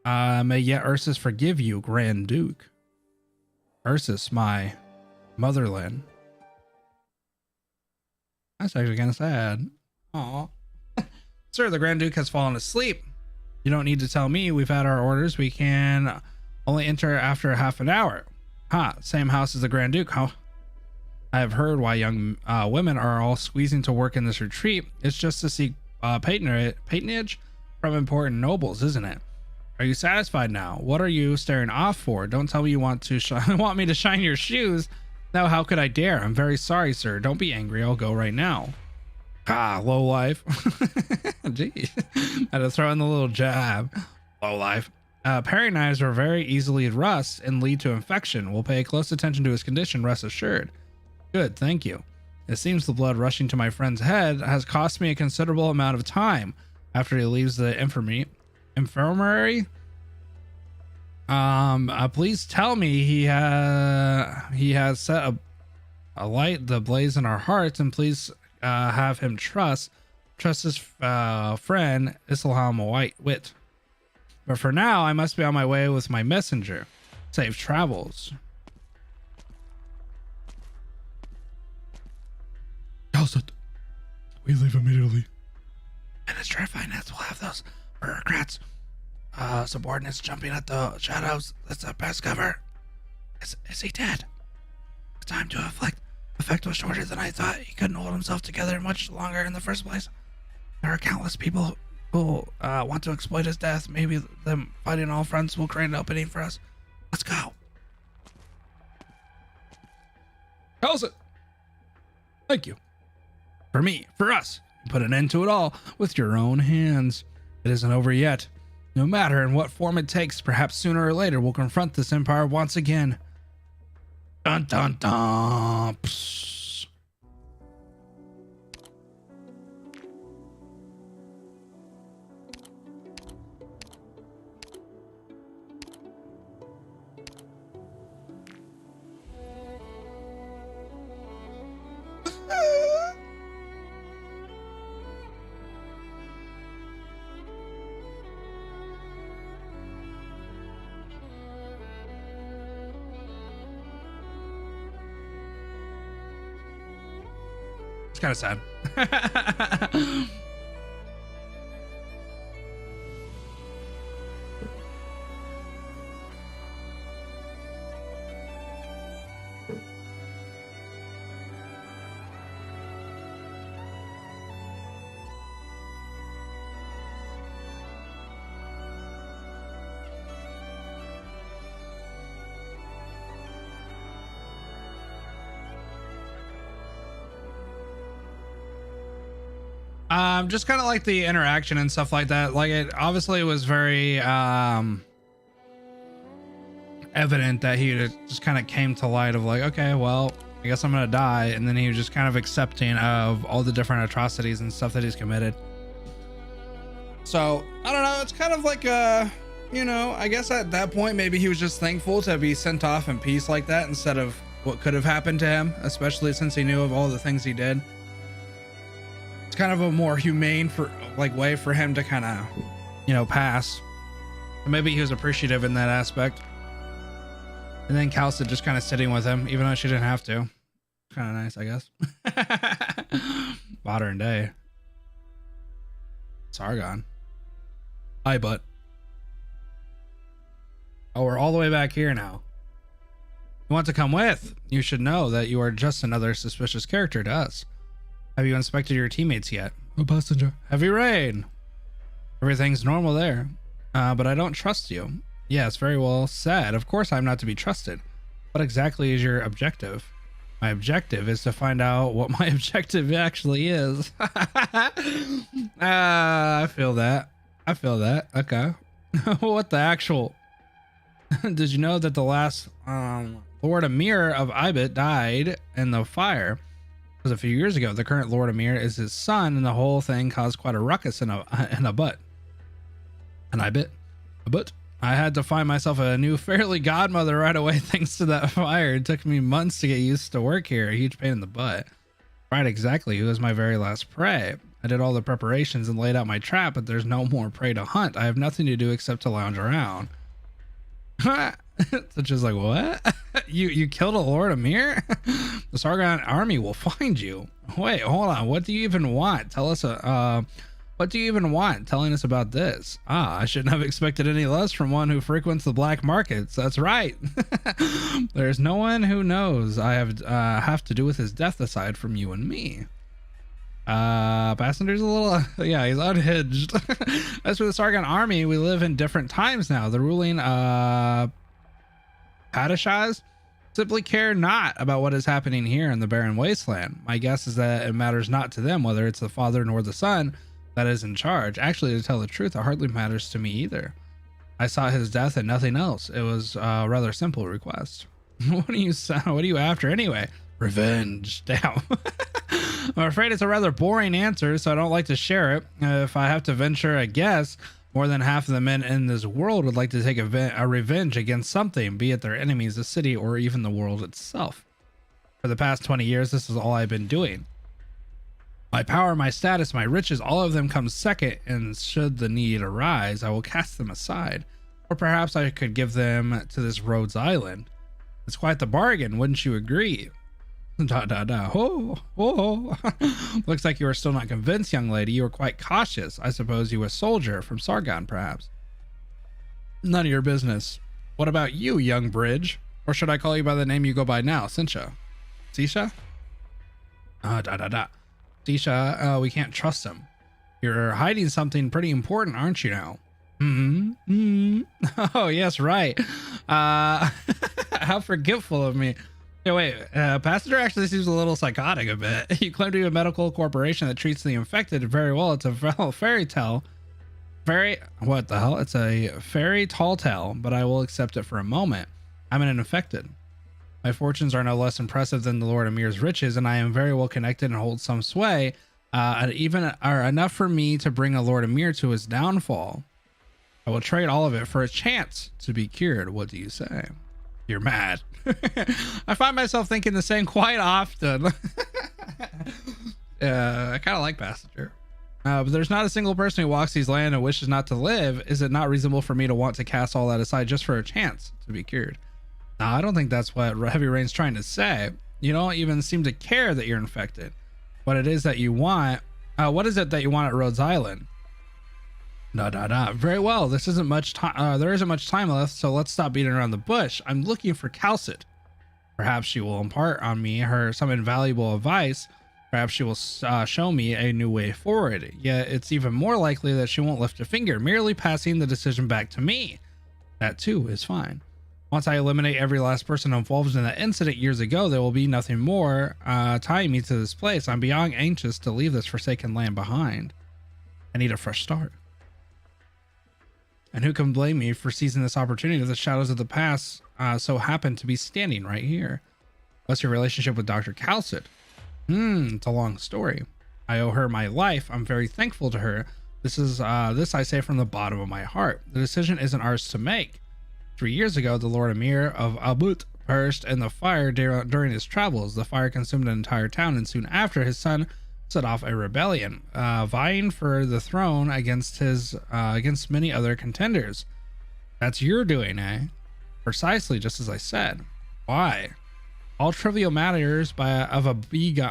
May yet Ursus forgive you, Grand Duke. Ursus, my motherland. That's actually kind of sad. Aw. Sir, the Grand Duke has fallen asleep. You don't need to tell me. We've had our orders. We can only enter after half an hour. Same house as the Grand Duke, huh? I have heard why young women are all squeezing to work in this retreat. It's just to seek patronage from important nobles, isn't it? Are you satisfied now? What are you staring off for? Don't tell me you want me to shine your shoes. No, how could I dare? I'm very sorry, sir. Don't be angry. I'll go right now. Low life. Jeez. Had to throw in the little jab. Low life. Paring knives are very easily rust and lead to infection. We'll pay close attention to his condition, rest assured. Good, thank you. It seems the blood rushing to my friend's head has cost me a considerable amount of time after he leaves the infirmary. Please tell me he has set a light the blaze in our hearts, and please have him trust his friend Islaham Wit. But for now, I must be on my way with my messenger. Safe travels. Kal'tsit, we leave immediately. Minister of Finance will have those bureaucrats, subordinates jumping at the shadows. That's the best cover. Is he dead? The time to effect was shorter than I thought. He couldn't hold himself together much longer in the first place. There are countless people who want to exploit his death. Maybe them fighting all fronts will create an opening for us. Let's go. Kal'tsit, thank you. For me, for us, you put an end to it all with your own hands. It isn't over yet. No matter in what form it takes, perhaps sooner or later we'll confront this empire once again. Dun dun dun. Psst. Kind of sad. Just kind of like the interaction and stuff like that. Like, it obviously was very evident that he just kind of came to light of like, okay, well, I guess I'm gonna die, and then he was just kind of accepting of all the different atrocities and stuff that he's committed. So I don't know, it's kind of like you know, I guess at that point maybe he was just thankful to be sent off in peace like that instead of what could have happened to him, especially since he knew of all the things he did. It's kind of a more humane way for him to kind of, you know, pass. And maybe he was appreciative in that aspect. And then Kal'tsit just kind of sitting with him, even though she didn't have to. Kind of nice, I guess. Modern day. Sargon. Hi, butt. Oh, we're all the way back here now. You want to come with? You should know that you are just another suspicious character to us. Have you inspected your teammates yet? A passenger. Heavy rain. Everything's normal there. But I don't trust you. Yes, very well said. Of course I'm not to be trusted. What exactly is your objective? My objective is to find out what my objective actually is. I feel that. Okay. What the actual... Did you know that the last Lord Emir of Ibit died in the fire? It was a few years ago. The current Lord Emir is his son, and the whole thing caused quite a ruckus in a butt. An Ibit? A butt? I had to find myself a new fairy godmother right away thanks to that fire. It took me months to get used to work here. A huge pain in the butt. Right, exactly. It was my very last prey. I did all the preparations and laid out my trap, but there's no more prey to hunt. I have nothing to do except to lounge around. Such as like, what? You killed a Lord Emir? The Sargon army will find you. Wait, hold on. What do you even want? Tell us what do you even want telling us about this? I shouldn't have expected any less from one who frequents the black markets. That's right. There's no one who knows I have to do with his death aside from you and me. Passenger's a little, yeah, he's unhinged. As for the Sargon army, we live in different times now. The ruling, Padishahs simply care not about what is happening here in the barren wasteland. My guess is that it matters not to them whether it's the father nor the son that is in charge. Actually, to tell the truth, it hardly matters to me either. I sought his death and nothing else. It was a rather simple request. What are you after anyway? Revenge. Damn. I'm afraid it's a rather boring answer, so I don't like to share it. If I have to venture a guess, more than half of the men in this world would like to take a revenge against something, be it their enemies, the city, or even the world itself. For the past 20 years, this is all I've been doing. My power, my status, my riches, all of them come second, and should the need arise, I will cast them aside. Or perhaps I could give them to this Rhodes Island. It's quite the bargain, wouldn't you agree? Oh. Looks like you are still not convinced, young lady. You are quite cautious. I suppose you a soldier from Sargon, perhaps. None of your business. What about you, young Bridge? Or should I call you by the name you go by now, Sisha? Sisha? Sisha, we can't trust him. You're hiding something pretty important, aren't you now? Oh, yes, right. How forgetful of me. Yeah, wait, Passenger actually seems a little psychotic a bit. You claim to be a medical corporation that treats the infected very well. It's a fairy tale. What the hell? It's a fairy tall tale, but I will accept it for a moment. I'm an infected. My fortunes are no less impressive than the Lord Emir's riches, and I am very well connected and hold some sway, and even are enough for me to bring a Lord Emir to his downfall. I will trade all of it for a chance to be cured. What do you say? You're mad. I find myself thinking the same quite often. I kind of like Passenger. But there's not a single person who walks these lands and wishes not to live. Is it not reasonable for me to want to cast all that aside just for a chance to be cured? No, I don't think that's what Heavy Rain's trying to say. You don't even seem to care that you're infected. What it is that you want. What is it that you want at Rhodes Island? Very well. This isn't much time. There isn't much time left, so let's stop beating around the bush. I'm looking for Kal'tsit. Perhaps she will impart on me some invaluable advice. Perhaps she will show me a new way forward. Yet it's even more likely that she won't lift a finger, merely passing the decision back to me. That too is fine. Once I eliminate every last person involved in that incident years ago, there will be nothing more tying me to this place. I'm beyond anxious to leave this forsaken land behind. I need a fresh start. And who can blame me for seizing this opportunity if the shadows of the past so happen to be standing right here? What's your relationship with Dr. Kal'tsit? It's a long story. I owe her my life. I'm very thankful to her. This I say from the bottom of my heart. The decision isn't ours to make. 3 years ago, the Lord Emir of Abut perished in the fire during his travels. The fire consumed an entire town, and soon after, his son set off a rebellion, vying for the throne against many other contenders. That's your doing, eh? Precisely, just as I said. Why? All trivial matters of a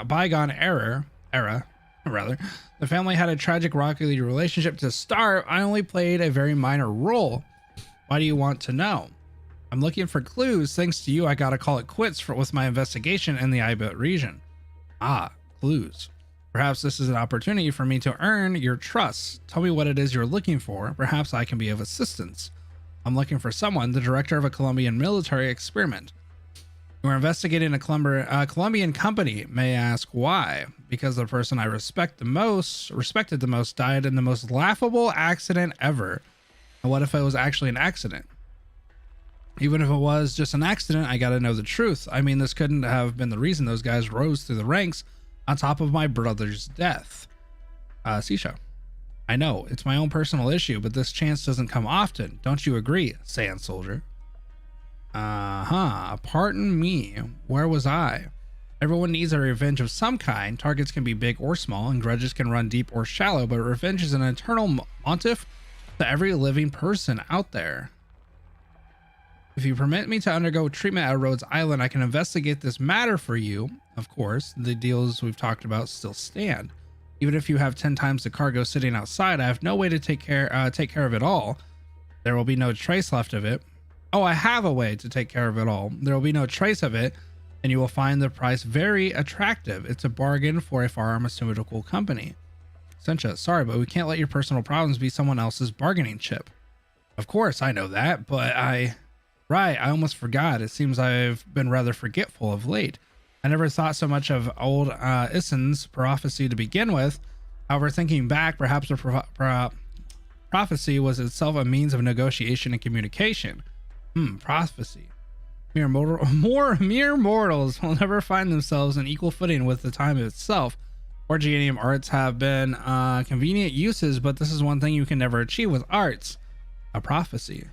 bygone era. The family had a tragic, rocky relationship to start. I only played a very minor role. Why do you want to know? I'm looking for clues. Thanks to you, I gotta call it quits with my investigation in the Ibit region. Ah, clues. Perhaps this is an opportunity for me to earn your trust. Tell me what it is you're looking for. Perhaps I can be of assistance. I'm looking for someone, the director of a Colombian military experiment. We're investigating a Colombian company. May I ask why? Because the person I respected the most died in the most laughable accident ever. And what if it was actually an accident? Even if it was just an accident, I gotta know the truth. I mean, this couldn't have been the reason those guys rose through the ranks on top of my brother's death. Sisha. I know, it's my own personal issue, but this chance doesn't come often. Don't you agree, Sand Soldier? Pardon me. Where was I? Everyone needs a revenge of some kind. Targets can be big or small, and grudges can run deep or shallow, but revenge is an eternal motif to every living person out there. If you permit me to undergo treatment at Rhodes Island, I can investigate this matter for you. Of course, the deals we've talked about still stand. Even if you have 10 times the cargo sitting outside, I have no way to take care of it all. There will be no trace left of it. Oh, I have a way to take care of it all. There will be no trace of it, and you will find the price very attractive. It's a bargain for a pharmaceutical company. Sencha, sorry, but we can't let your personal problems be someone else's bargaining chip. Of course, I know that, but Right, I almost forgot. It seems I've been rather forgetful of late. I never thought so much of old Isen's prophecy to begin with. However, thinking back, perhaps the prophecy was itself a means of negotiation and communication. Prophecy. Mere mortals will never find themselves in equal footing with the time itself. Organium arts have been convenient uses, but this is one thing you can never achieve with arts. A prophecy.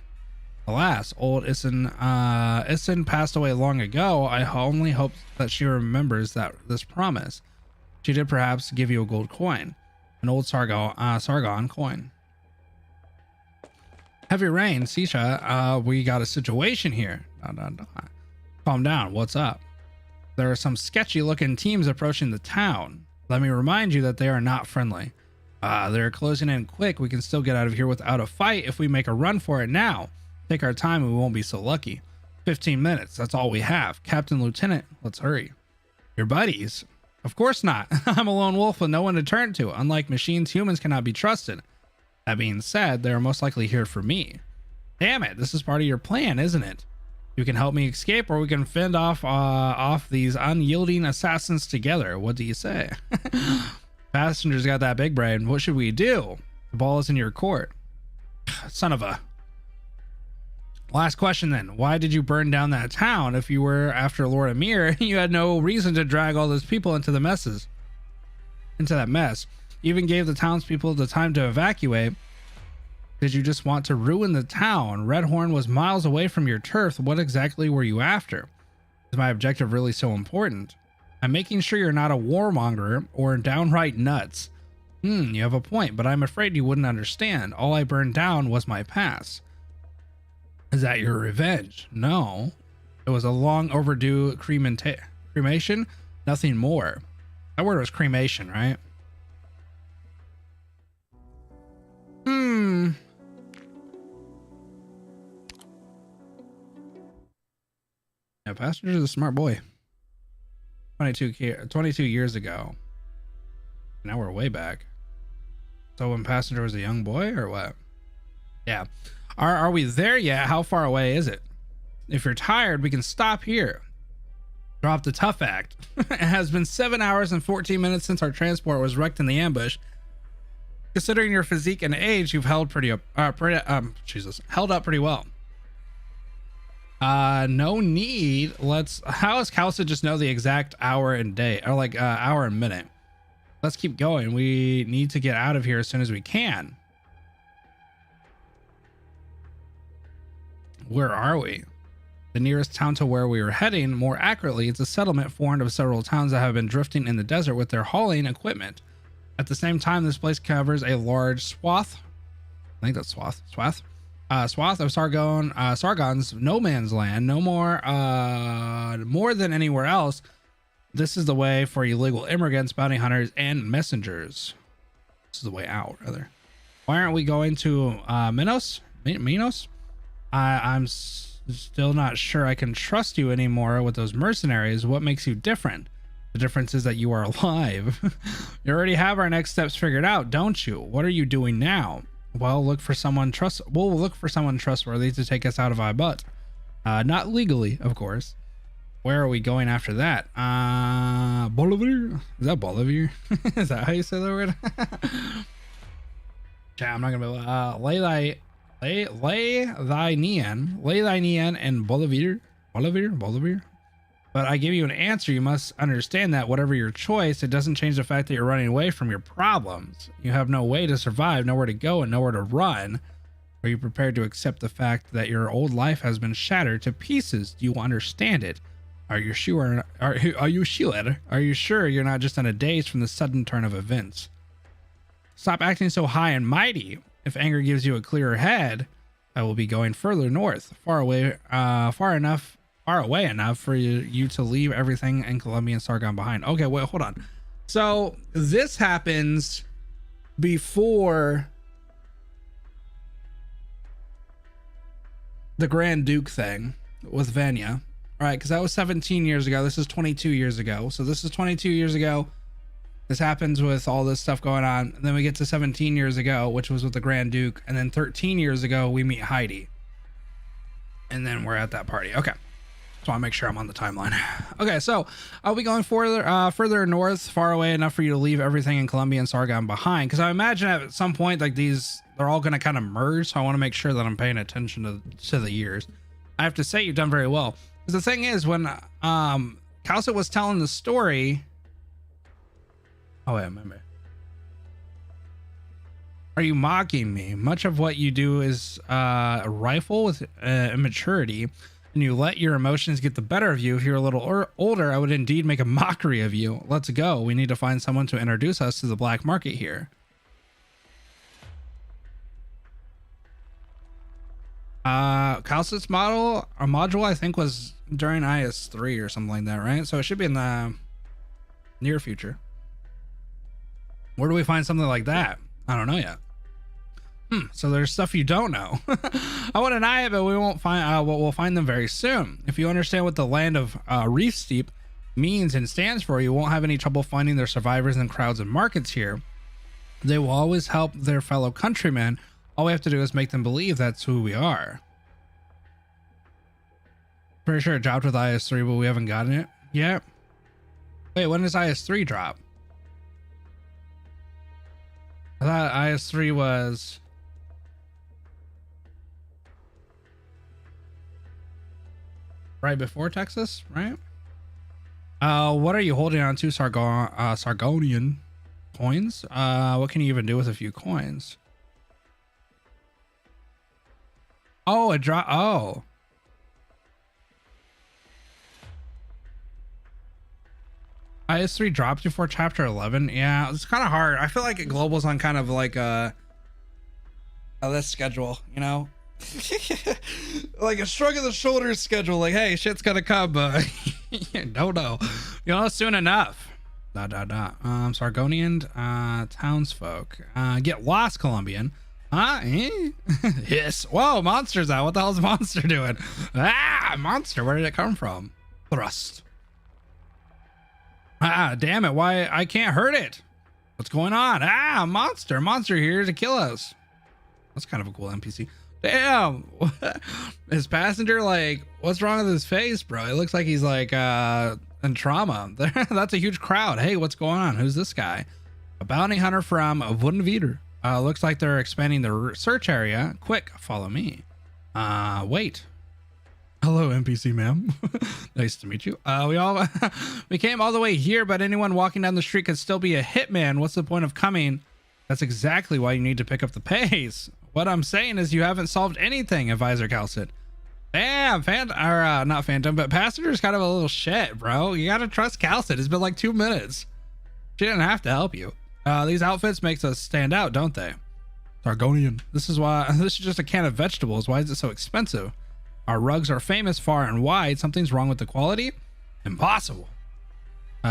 Alas, old Isen passed away long ago. I only hope that she remembers this promise. She did perhaps give you a gold coin, an old Sargon coin. Heavy rain, Sisha. We got a situation here. Calm down. What's up? There are some sketchy-looking teams approaching the town. Let me remind you that they are not friendly. They're closing in quick. We can still get out of here without a fight if we make a run for it now. Take our time and we won't be so lucky. 15 minutes, that's all we have. Captain, Lieutenant, let's hurry. Your buddies? Of course not. I'm a lone wolf with no one to turn to. Unlike machines, humans cannot be trusted. That being said, they are most likely here for me. Damn it, this is part of your plan, isn't it? You can help me escape, or we can fend off these unyielding assassins together. What do you say? Passengers got that big brain. What should we do? The ball is in your court. Son of a... Last question then. Why did you burn down that town? If you were after Lord Amir, you had no reason to drag all those people into that mess. You even gave the townspeople the time to evacuate. Did you just want to ruin the town? Redhorn was miles away from your turf. What exactly were you after? Is my objective really so important? I'm making sure you're not a warmonger or downright nuts. You have a point, but I'm afraid you wouldn't understand. All I burned down was my past. Is that your revenge? No. It was a long overdue cremation. Nothing more. That word was cremation, right? Yeah, Passenger is a smart boy. 22 years ago. Now we're way back. So when Passenger was a young boy or what? Yeah. Are we there yet? How far away is it? If you're tired, we can stop here. Drop the tough act. It has been 7 hours and 14 minutes since our transport was wrecked in the ambush. Considering your physique and age, you've held held up pretty well. No need. How does Kal'tsit just know the exact hour and day, or like hour and minute? Let's keep going. We need to get out of here as soon as we can. Where are we? The nearest town to where we were heading, more accurately, it's a settlement formed of several towns that have been drifting in the desert with their hauling equipment. At the same time, this place covers a large swath. I think that's swath of Sargon's no man's land. No more than anywhere else. This is the way for illegal immigrants, bounty hunters, and messengers. This is the way out, rather. Why aren't we going to Minos? Still not sure I can trust you anymore with those mercenaries. What makes you different? The difference is that you are alive. You already have our next steps figured out, don't you? What are you doing now? Well, look for someone we'll look for someone trustworthy to take us out of Ibut. Not legally, of course. Where are we going after that? Bolivar? Is that Bolivar? Is that how you say that word? Yeah, I'm not gonna be lay thy knee in Bolivar. But I give you an answer. You must understand that whatever your choice, it doesn't change the fact that you're running away from your problems. You have no way to survive, nowhere to go, and nowhere to run. Are you prepared to accept the fact that your old life has been shattered to pieces? Do you understand it? Are you sure? Are you sure you're not just in a daze from the sudden turn of events? Stop acting so high and mighty. If anger gives you a clearer head, I will be going further north, far away enough for you to leave everything in Columbia and Sargon behind. Okay, wait, hold on. So this happens before the Grand Duke thing with Vanya. All right, because that was 17 years ago. This is 22 years ago. So this is 22 years ago. This happens with all this stuff going on. And then we get to 17 years ago, which was with the Grand Duke. And then 13 years ago, we meet Heidi. And then we're at that party. Okay. So I make sure I'm on the timeline. Okay, so I'll be going further north, far away enough for you to leave everything in Columbia and Sargon behind. Because I imagine at some point, like they're all going to kind of merge. So I want to make sure that I'm paying attention to the years. I have to say you've done very well. Because the thing is, when Kal'tsit was telling the story. Oh wait, remember. Are you mocking me? Much of what you do is a rifle with immaturity. And you let your emotions get the better of you. If you're a little older, I would indeed make a mockery of you. Let's go. We need to find someone to introduce us to the black market here. Kal'tsit's module, I think, was during IS-3 or something like that, right? So it should be in the near future. Where do we find something like that? I don't know yet. So there's stuff you don't know. I want to deny it, but we won't find. We'll find them very soon. If you understand what the land of Reef Steep means and stands for, you won't have any trouble finding their survivors in crowds and markets here. They will always help their fellow countrymen. All we have to do is make them believe that's who we are. Pretty sure it dropped with IS-3, but we haven't gotten it yet. Wait, when does IS-3 drop? I thought IS-3 was... right before Texas, right? What are you holding on to? Sargonian coins? What can you even do with a few coins? Oh, it dropped. Oh. IS-3 dropped before chapter 11. Yeah, it's kind of hard. I feel like Global's on kind of like this schedule, you know? Like a shrug of the shoulders schedule, like, hey, shit's gonna come, but don't know, you know, soon enough. Sargonian townsfolk get lost. Colombian, yes. Whoa, monster's out. What the hell's monster doing? Monster, where did it come from? Thrust. Damn it, why I can't hurt it? What's going on? Monster here to kill us. That's kind of a cool NPC. Damn. His passenger, like, what's wrong with his face, bro? It looks like he's like in trauma. That's a huge crowd. Hey, what's going on? Who's this guy? A bounty hunter from Wunderwieder. Looks like they're expanding the search area. Quick, follow me. Wait. Hello, NPC ma'am. Nice to meet you. We came all the way here, but anyone walking down the street could still be a hitman. What's the point of coming? That's exactly why you need to pick up the pace. What I'm saying is you haven't solved anything, Advisor Kal'tsit. Damn, not Phantom, but Passenger's kind of a little shit, bro. You gotta trust Kal'tsit. It's been like 2 minutes. She didn't have to help you. These outfits makes us stand out, don't they? Sargonian. This is just a can of vegetables. Why is it so expensive? Our rugs are famous far and wide. Something's wrong with the quality? Impossible.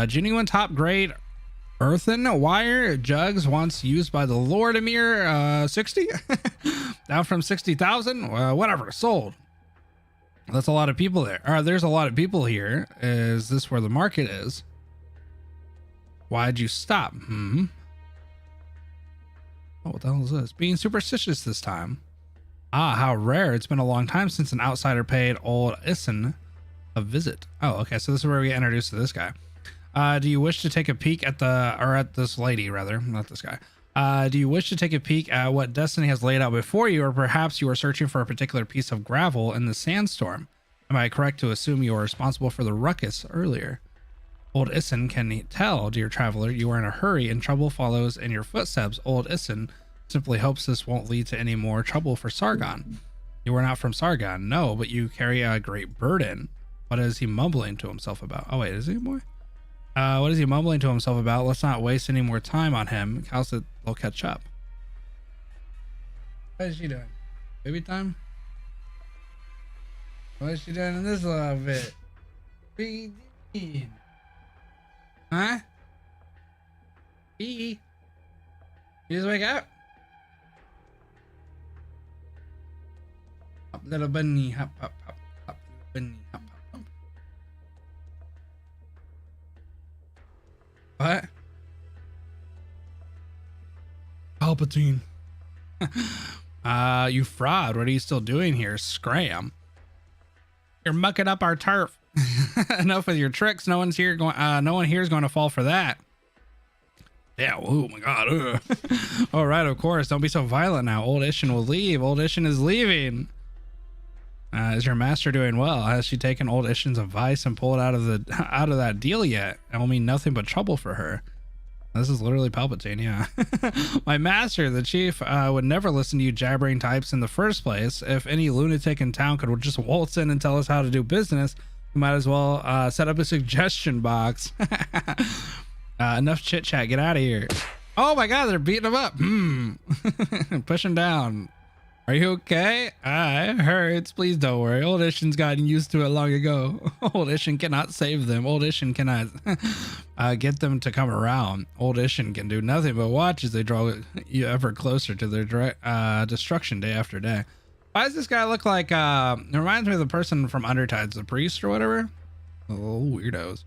Genuine top grade earthen wire jugs once used by the Lord Emir, 60 down from 60,000, whatever, sold. That's a lot of people there. All right, there's a lot of people here. Is this where the market is? Why'd you stop? Oh, what the hell is this? Being superstitious this time. Ah, how rare. It's been a long time since an outsider paid old Issen a visit. Oh, okay. So this is where we get introduced to this guy. Do you wish to take a peek at at this lady, rather, not this guy. Do you wish to take a peek at what destiny has laid out before you, or perhaps you are searching for a particular piece of gravel in the sandstorm? Am I correct to assume you are responsible for the ruckus earlier? Old Issen can tell, dear traveler, you are in a hurry and trouble follows in your footsteps. Old Issen simply hopes this won't lead to any more trouble for Sargon. You are not from Sargon, no, but you carry a great burden. What is he mumbling to himself about? Oh wait, is he a boy? What is he mumbling to himself about? Let's not waste any more time on him. Kal'tsit will catch up. What is she doing? Baby time? What is she doing in this little bit? Huh? You just wake up? Hop, little bunny, hop, hop, hop, hop, bunny, hop, hop, hop. What? Palpatine. You fraud. What are you still doing here? Scram. You're mucking up our turf. Enough with your tricks. No one here is going to fall for that. Yeah, oh my god. All right, of course. Don't be so violent now. Old Isshin will leave. Old Isshin is leaving. Is your master doing well? Has she taken old Isshin's advice and pulled out of that deal yet? It will mean nothing but trouble for her. This is literally Palpatine, yeah. My master, the chief, would never listen to you jabbering types in the first place. If any lunatic in town could just waltz in and tell us how to do business, we might as well set up a suggestion box. Enough chit chat. Get out of here. Oh my god, they're beating him up. Push him down. Are you okay? It hurts. Please don't worry. Old Isshin's gotten used to it long ago. Old Isshin cannot save them. Old Isshin cannot get them to come around. Old Isshin can do nothing but watch as they draw you ever closer to their destruction day after day. Why does this guy look like, it reminds me of the person from Undertides, the priest or whatever? Oh, weirdos.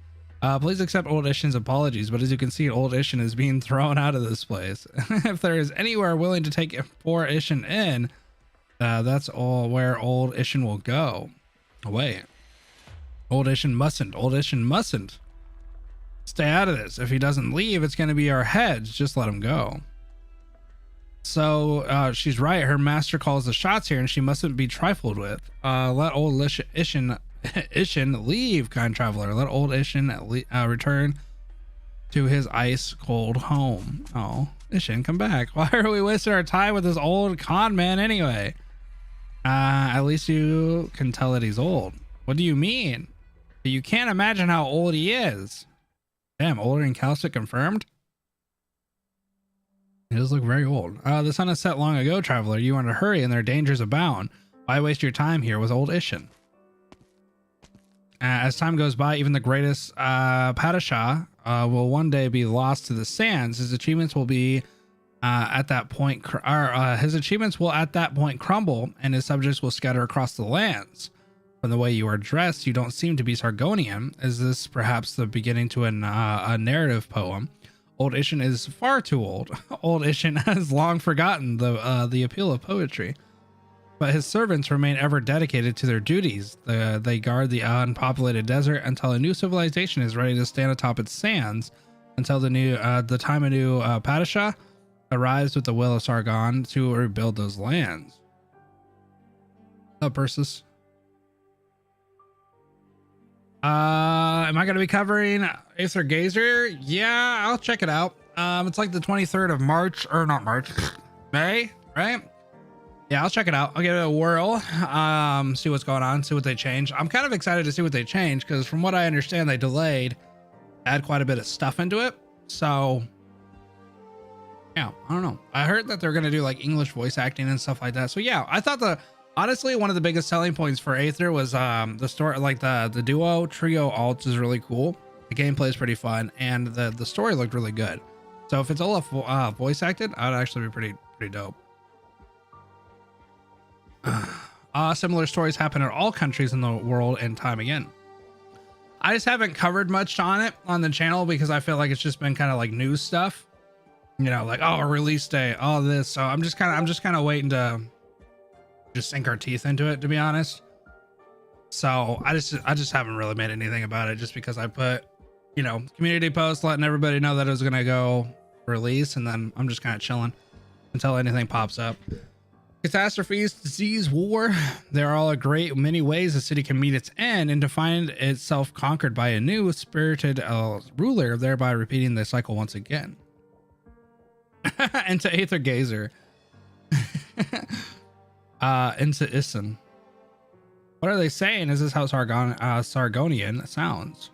Please accept Old Isshin's apologies, but as you can see, Old Isshin is being thrown out of this place. If there is anywhere willing to take poor Isshin in, that's all where Old Isshin will go. Wait. Old Isshin mustn't. Old Isshin mustn't. Stay out of this. If he doesn't leave, it's going to be our heads. Just let him go. So she's right. Her master calls the shots here, and she mustn't be trifled with. Let Old Isshin leave, kind traveler. Let Old Isshin return to his ice cold home. Oh, Isshin, come back. Why are we wasting our time with this old con man anyway? At least you can tell that he's old. What do you mean? You can't imagine how old he is. Damn, older than Kal'tsit confirmed? He does look very old. The sun has set long ago, traveler. You are in a hurry and there are dangers abound. Why waste your time here with Old Isshin? As time goes by, even the greatest Padishah will one day be lost to the sands. His achievements will be at that point crumble, and his subjects will scatter across the lands. From the way you are dressed, you don't seem to be Sargonian. Is this perhaps the beginning to a narrative poem? Old Isshin is far too old. Old Isshin has long forgotten the appeal of poetry. But his servants remain ever dedicated to their duties. They guard the unpopulated desert until a new civilization is ready to stand atop its sands. Until the time a new Padishah arrives with the will of Sargon to rebuild those lands. Persis. Am I going to be covering Aether Gazer? Yeah, I'll check it out. It's like the 23rd of March, or not March, May, right? Yeah, I'll check it out. I'll give it a whirl, see what's going on, see what they change. I'm kind of excited to see what they change because from what I understand, they delayed, add quite a bit of stuff into it. So yeah, I don't know. I heard that they're going to do like English voice acting and stuff like that. So yeah, I thought honestly, one of the biggest selling points for Aether was the story, like the duo trio alts is really cool. The gameplay is pretty fun, and the story looked really good. So if it's all voice acted, I'd actually be pretty dope. Similar stories happen in all countries in the world and time again. I just haven't covered much on it on the channel because I feel like it's just been kind of like news stuff, you know, like, oh, release day, all this. So I'm just kind of waiting to just sink our teeth into it, to be honest. So I just haven't really made anything about it, just because I put, you know, community post letting everybody know that it was going to go release. And then I'm just kind of chilling until anything pops up. Catastrophes, disease, war, there are all a great many ways a city can meet its end and to find itself conquered by a new spirited ruler, thereby repeating the cycle once again. Into Aether Gazer. Into Issen. What are they saying? Is this how Sargonian sounds?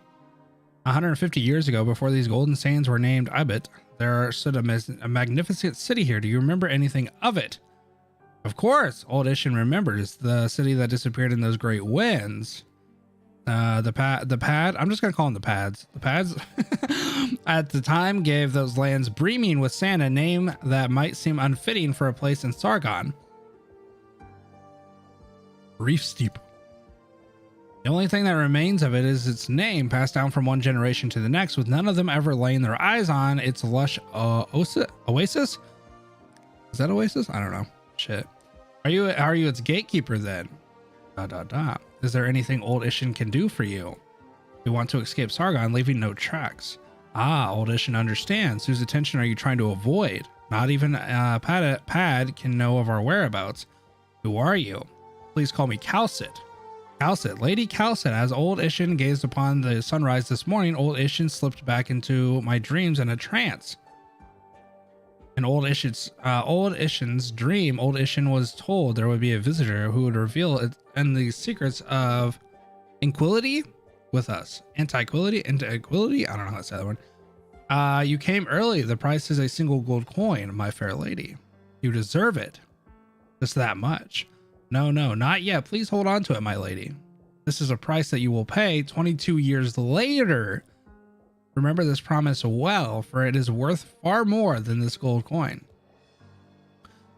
150 years ago, before these golden sands were named Ibit, there stood a magnificent city here. Do you remember anything of it? Of course, old Ishin remembers the city that disappeared in those great winds. The pad, I'm just gonna call them the pads. The pads at the time gave those lands brimming with sand a name that might seem unfitting for a place in Sargon. Reef Steep. The only thing that remains of it is its name, passed down from one generation to the next, with none of them ever laying their eyes on its lush oasis. Is that oasis? I don't know. Shit. Are you its gatekeeper then? ... Is there anything old Ishin can do for you? We want to escape Sargon, leaving no tracks. Ah, old Ishin understands. Whose attention are you trying to avoid? Not even Pad can know of our whereabouts. Who are you? Please call me Kal'tsit. Kal'tsit, Lady Kal'tsit. As old Ishin gazed upon the sunrise this morning, old Ishin slipped back into my dreams in a trance. In old Ishin's dream, old Ishin was told there would be a visitor who would reveal it and the secrets of inquility with us. Antiquility? I don't know how to say that one. You came early. The price is a single gold coin, my fair lady. You deserve it. Just that much. No, not yet. Please hold on to it, my lady. This is a price that you will pay 22 years later. Remember this promise well, for it is worth far more than this gold coin.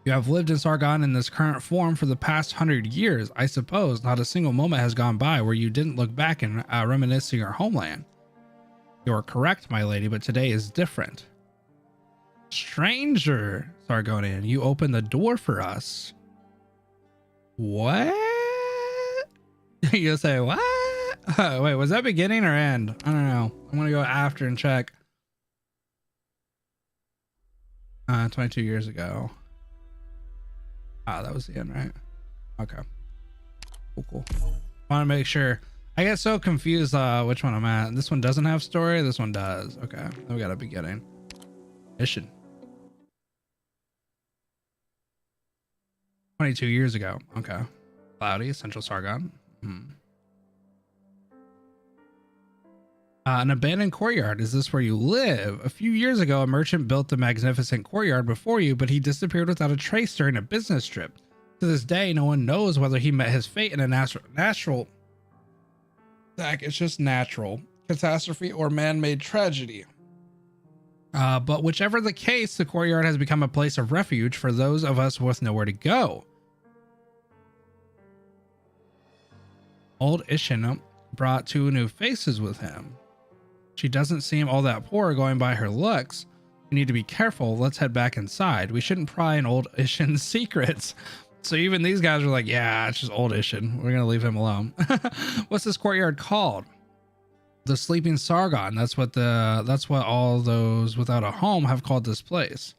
You have lived in Sargon in this current form for the past 100 years. I suppose not a single moment has gone by where you didn't look back and reminisce your homeland. You are correct, my lady, but today is different. Stranger, Sargonian, you opened the door for us. What? You'll say, what? Wait, was that beginning or end? I don't know. I'm gonna go after and check. 22 years ago. Ah, that was the end, right? Okay. Cool. Want to make sure. I get so confused which one I'm at. This one doesn't have story. This one does. Okay. Then we got a beginning. Mission. 22 years ago. Okay. Cloudy, Central Sargon. An abandoned courtyard. Is this where you live? A few years ago, a merchant built a magnificent courtyard before you, but he disappeared without a trace during a business trip. To this day, no one knows whether he met his fate in a natural it's just natural catastrophe or man-made tragedy. But whichever the case, the courtyard has become a place of refuge for those of us with nowhere to go. Old Ishin brought 2 new faces with him. She doesn't seem all that poor going by her looks. We need to be careful. Let's head back inside. We shouldn't pry in old Ishin's secrets. So even these guys are like, yeah, it's just old Ishin. We're going to leave him alone. What's this courtyard called? The Sleeping Sargon. That's what all those without a home have called this place.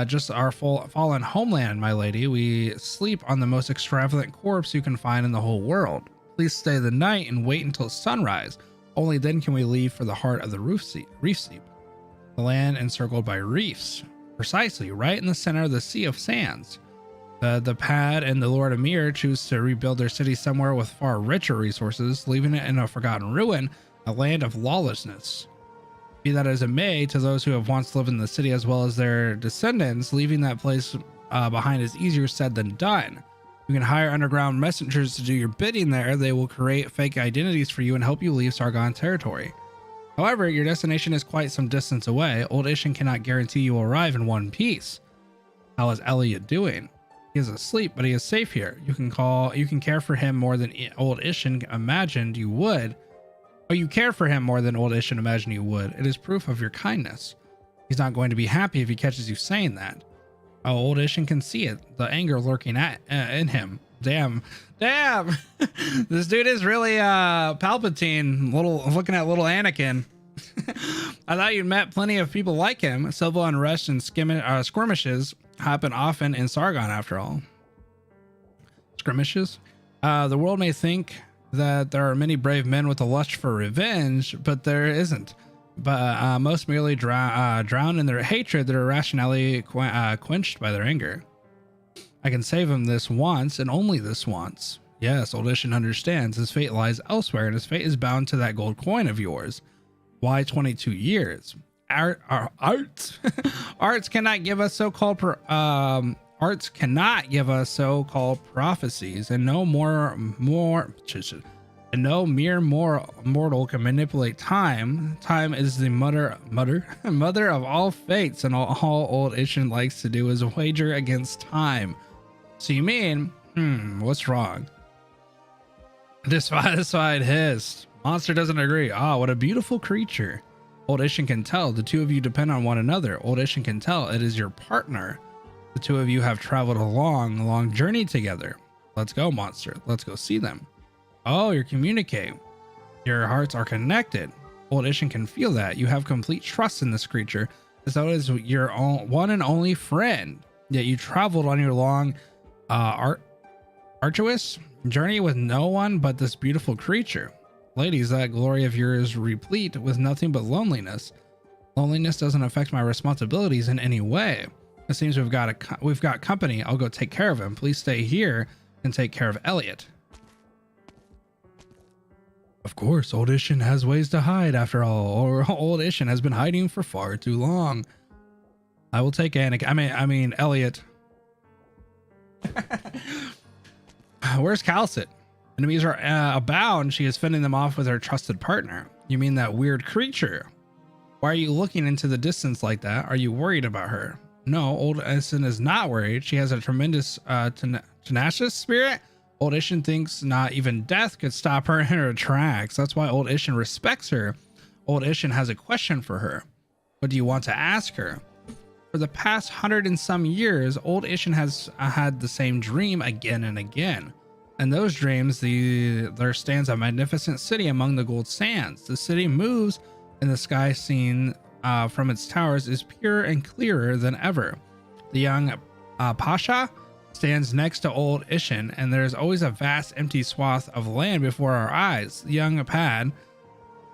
Just our fallen homeland, my lady. We sleep on the most extravagant corpse you can find in the whole world. Please stay the night and wait until sunrise. Only then can we leave for the heart of the reef steep. The land encircled by reefs. Precisely, right in the center of the Sea of Sands. The Pad and the Lord Emir choose to rebuild their city somewhere with far richer resources, leaving it in a forgotten ruin, a land of lawlessness. Be that as it may, to those who have once lived in the city as well as their descendants, leaving that place behind is easier said than done. You can hire underground messengers to do your bidding there. They will create fake identities for you and help you leave Sargon territory. However, your destination is quite some distance away. Old Ishin cannot guarantee you will arrive in one piece. How is Elliot doing? He is asleep, but he is safe here. You can care for him more than old Ishin imagined you would. Oh, you care for him more than old Ishin imagined you would. It is proof of your kindness. He's not going to be happy if he catches you saying that. Oh, old Ishin can see it. The anger lurking in him. Damn. This dude is really Palpatine, looking at little Anakin. I thought you'd met plenty of people like him. Civil unrest and skirmishes happen often in Sargon, after all. Skirmishes? The world may think that there are many brave men with a lust for revenge, but there isn't. But most merely drown in their hatred, their irrationality quenched by their anger. I can save him this once, and only this once. Yes, old Ishin understands. His fate lies elsewhere, and his fate is bound to that gold coin of yours. Why 22 years? Arts cannot give us so-called prophecies, and no mere mortal can manipulate time. Time is the mother of all fates, and all old Ishin likes to do is wager against time. So you mean, what's wrong? Dissatisfied hissed. Monster doesn't agree. Ah, what a beautiful creature. Old Ishin can tell the two of you depend on one another. Old Ishin can tell it is your partner. The two of you have traveled a long journey together. Let's go, monster. Let's go see them. Oh, you're communicating. Your hearts are connected. Old Ishin can feel that. You have complete trust in this creature, as though it is your one and only friend. Yet you traveled on your long, arduous journey with no one but this beautiful creature. Ladies, that glory of yours replete with nothing but loneliness. Loneliness doesn't affect my responsibilities in any way. It seems we've got company. I'll go take care of him. Please stay here and take care of Elliot. Of course, old Ishin has ways to hide after all, or old Ishin has been hiding for far too long. I will take Elliot. Where's Kal'tsit? Enemies are abound. She is fending them off with her trusted partner. You mean that weird creature? Why are you looking into the distance like that? Are you worried about her? No, old Ishin is not worried. She has a tremendous tenacious spirit. Old Ishin thinks not even death could stop her in her tracks. That's why old Ishin respects her. Old Ishin has a question for her. What do you want to ask her? For the past 100 and some years, old Ishin has had the same dream again and again. In those dreams, there stands a magnificent city among the gold sands. The city moves, and the sky seen from its towers is pure and clearer than ever. The young Pasha stands next to old Ishin, and there is always a vast empty swath of land before our eyes. The young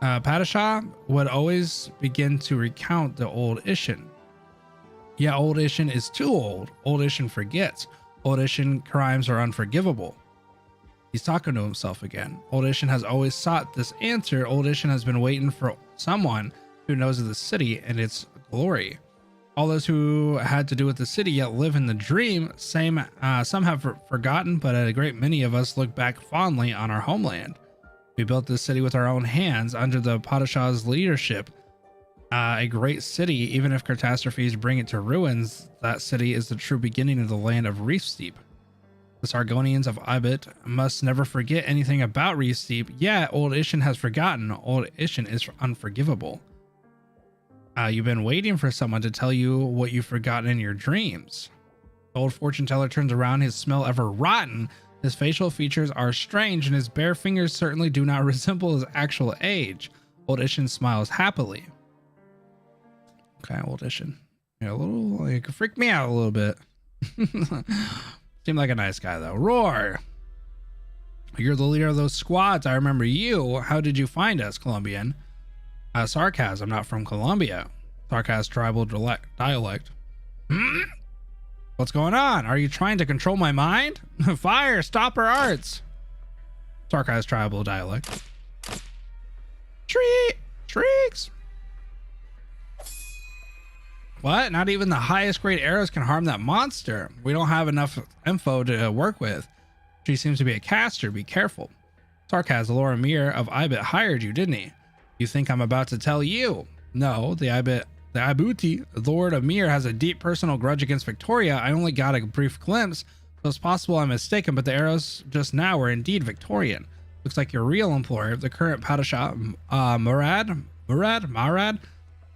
Padishah would always begin to recount the old Ishin. Yeah, old Ishin is too old. Old Ishin forgets. Old Ishin crimes are unforgivable. He's talking to himself again. Old Ishin has always sought this answer. Old Ishin has been waiting for someone who knows of the city and its glory. All those who had to do with the city yet live in the dream. Some have forgotten, but a great many of us look back fondly on our homeland. We built this city with our own hands under the Padishah's leadership. A great city, even if catastrophes bring it to ruins, that city is the true beginning of the land of Reef Steep. The Sargonians of Ibit must never forget anything about Reef Steep. Yeah, old Ishin has forgotten. Old Ishin is unforgivable. You've been waiting for someone to tell you what you've forgotten in your dreams. The old fortune teller turns around, his smell ever rotten. His facial features are strange, and his bare fingers certainly do not resemble his actual age. Old Ishin smiles happily. Okay, old Ishin. Yeah, you could freak me out a little bit. Seemed like a nice guy though. Roar! You're the leader of those squads. I remember you. How did you find us, Colombian? Sarkaz. I'm not from Colombia. Sarkaz tribal dialect. What's going on? Are you trying to control my mind? Fire! Stop her arts! Sarkaz tribal dialect. Shrieks! What? Not even the highest grade arrows can harm that monster. We don't have enough info to work with. She seems to be a caster. Be careful. Sarkaz, the Lord Amir of Ibit hired you, didn't he? You think I'm about to tell you? No, the Ibuti, Lord Amir, has a deep personal grudge against Victoria. I only got a brief glimpse, So it's possible I'm mistaken, but the arrows just now were indeed Victorian. Looks like your real employer, the current Padishah, Marad,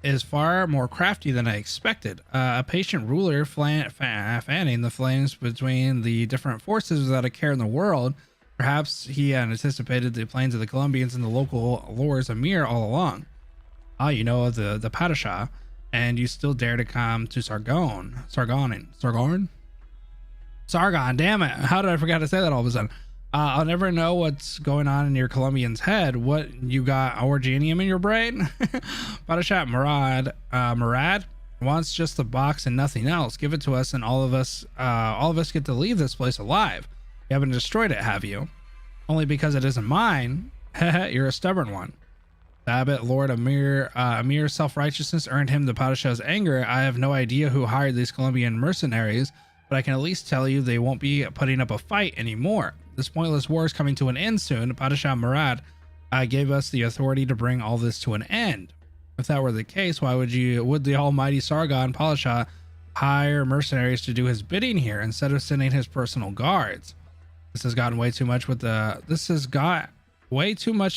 is far more crafty than I expected. A patient ruler fanning the flames between the different forces without a care in the world. Perhaps he had anticipated the plans of the Colombians and the local lords Amir all along. Ah, you know of the Padishah, and you still dare to come to Sargon, damn it. How did I forget to say that all of a sudden? I'll never know what's going on in your Colombian's head. What, you got orgenium in your brain? Padishah Murad wants just the box and nothing else. Give it to us, and all of us get to leave this place alive. You haven't destroyed it, have you? Only because it isn't mine. You're a stubborn one. The abbot Lord Amir's self-righteousness earned him the Padishah's anger. I have no idea who hired these Colombian mercenaries, but I can at least tell you they won't be putting up a fight anymore. This pointless war is coming to an end soon. Padishah Murad gave us the authority to bring all this to an end. If that were the case, why would the almighty Sargon Padishah hire mercenaries to do his bidding here instead of sending his personal guards? This has got way too much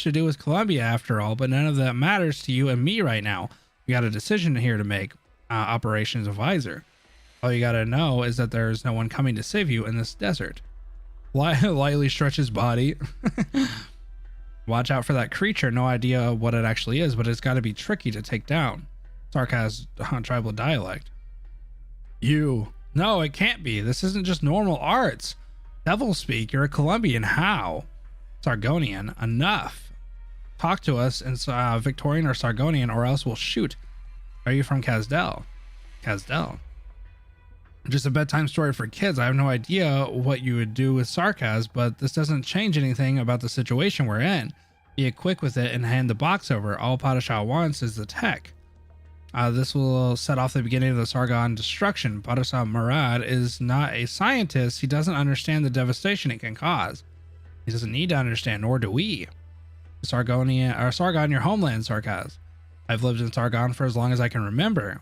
to do with Colombia after all, but none of that matters to you and me right now. We got a decision here to make, operations advisor. All you gotta know is that there's no one coming to save you in this desert. Lightly stretch his body. Watch out for that creature. No idea what it actually is, but it's got to be tricky to take down. Sarcasm tribal dialect. No, it can't be. This isn't just normal arts. Devil speak. You're a Colombian. How? Sargonian. Enough. Talk to us in Victorian or Sargonian, or else we'll shoot. Are you from Kazdel? Just a bedtime story for kids. I have no idea what you would do with sarcasm, but this doesn't change anything about the situation we're in. Be quick with it and hand the box over. All Padishah wants is the tech. This will set off the beginning of the Sargon destruction. Padishah Murad is not a scientist. He doesn't understand the devastation it can cause. He doesn't need to understand, nor do we. Sargon, your homeland, Sarkaz. I've lived in Sargon for as long as I can remember.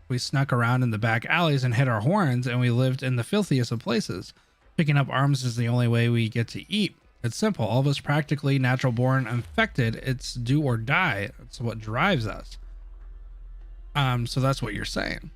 We snuck around in the back alleys and hid our horns, and we lived in the filthiest of places. Picking up arms is the only way we get to eat. It's simple. All of us practically natural born infected. It's do or die. It's what drives us. So that's what you're saying.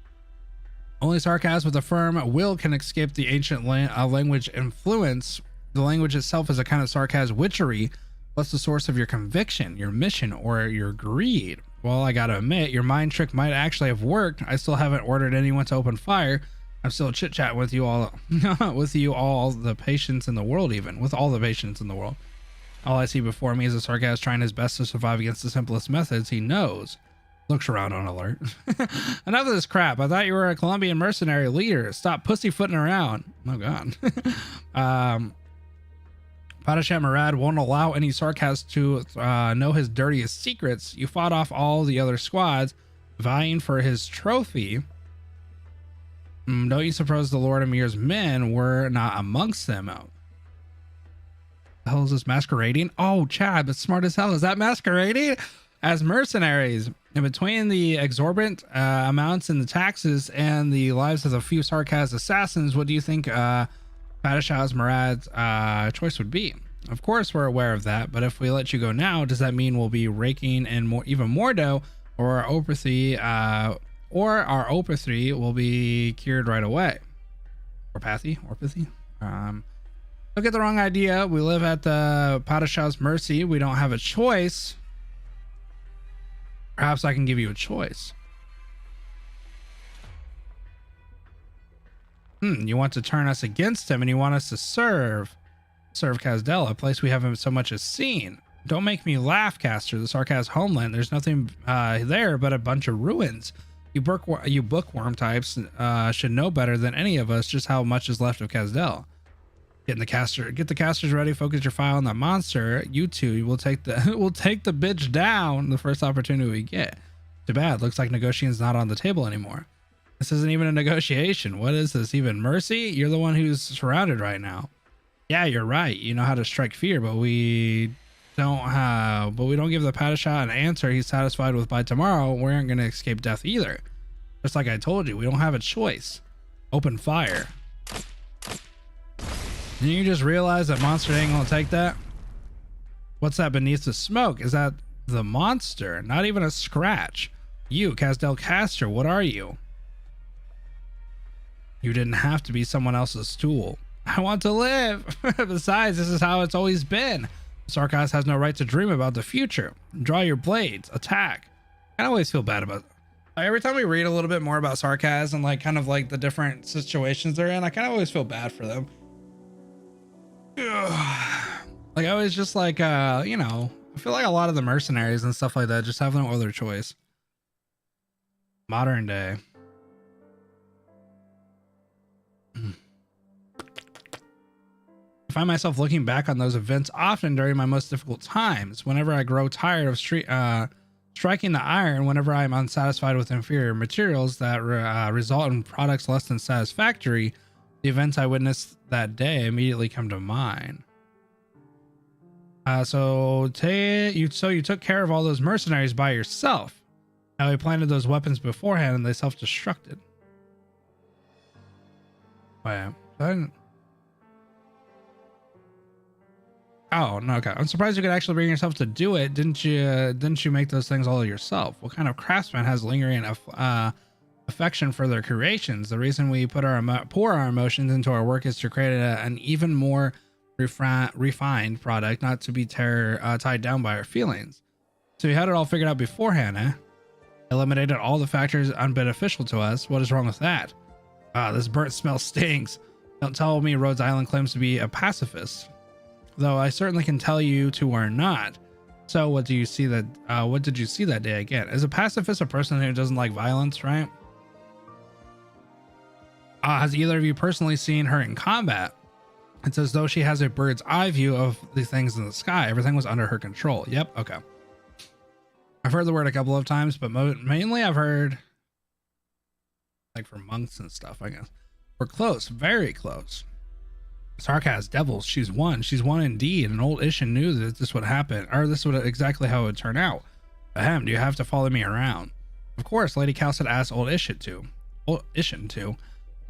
Only sarcasm with a firm will can escape the ancient language influence. The language itself is a kind of sarcasm witchery. What's the source of your conviction, your mission, or your greed? Well, I gotta admit, your mind trick might actually have worked. I still haven't ordered anyone to open fire. I'm still chit-chatting with you all, the patience in the world, with all the patience in the world. All I see before me is a sarcasm trying his best to survive against the simplest methods he knows. Looks around on alert. Enough of this crap. I thought you were a Colombian mercenary leader. Stop pussyfooting around. Oh, God. Padishah Murad won't allow any sarcasm to know his dirtiest secrets. You fought off all the other squads, vying for his trophy. Don't you suppose the Lord Amir's men were not amongst them? The hell is this masquerading? Oh, Chad, but smart as hell. Is that masquerading as mercenaries? In between the exorbitant amounts in the taxes and the lives of a few sarcasm assassins, what do you think Padishah Murad's choice would be? Of course, we're aware of that, but if we let you go now, does that mean we'll be raking in even more dough, or our opathy will be cured right away? Orpathy? Don't get the wrong idea. We live at the Padishah's mercy. We don't have a choice. Perhaps I can give you a choice. You want to turn us against him, and you want us to serve Kazdel, a place we haven't so much as seen. Don't make me laugh, Caster. The sarcasm homeland. There's nothing there but a bunch of ruins. You bookworm types should know better than any of us just how much is left of Kazdel. Get the casters ready. Focus your fire on that monster. You two will take the bitch down the first opportunity we get. Too bad. Looks like negotiation's not on the table anymore. This isn't even a negotiation. What is this even? Mercy? You're the one who's surrounded right now. Yeah, you're right. You know how to strike fear, but we don't give the Padishah an answer he's satisfied with by tomorrow. We aren't going to escape death either. Just like I told you, we don't have a choice. Open fire. Didn't you just realize that monster ain't gonna take that? What's that beneath the smoke? Is that the monster? Not even a scratch. You, Casdell Caster, what are you? You didn't have to be someone else's tool. I want to live. Besides, this is how it's always been. Sarkaz has no right to dream about the future. Draw your blades. Attack. I always feel bad about it. Every time we read a little bit more about Sarkaz and like kind of like the different situations they're in, I kind of always feel bad for them. Like I was just like, you know, I feel like a lot of the mercenaries and stuff like that just have no other choice. Modern day. I find myself looking back on those events often during my most difficult times. Whenever I grow tired of striking the iron, whenever I'm unsatisfied with inferior materials that result in products less than satisfactory, the events I witnessed that day immediately come to mind. So you took care of all those mercenaries by yourself. Now we planted those weapons beforehand and they self-destructed. Wait, oh no, okay. I'm surprised you could actually bring yourself to do it. Didn't you make those things all yourself? What kind of craftsman has lingering affection for their creations? The reason we pour our emotions into our work is to create an even more refined product, not to be tied down by our feelings. So you had it all figured out beforehand, eh? Eliminated all the factors unbeneficial to us. What is wrong with that? This burnt smell stinks. Don't tell me Rhodes Island claims to be a pacifist, though I certainly can tell you two are not. So what did you see that day again? Is a pacifist a person who doesn't like violence, right? Has either of you personally seen her in combat? It's as though she has a bird's eye view of the things in the sky. Everything was under her control. Yep. Okay. I've heard the word a couple of times, but mainly I've heard like for monks and stuff, I guess. We're close, very close. Sarkaz, devils, she's one indeed. And old Ishin knew that this would happen, or this would exactly how it would turn out. Ahem, do you have to follow me around? Of course, Lady Kal'tsit asked old Ishin to.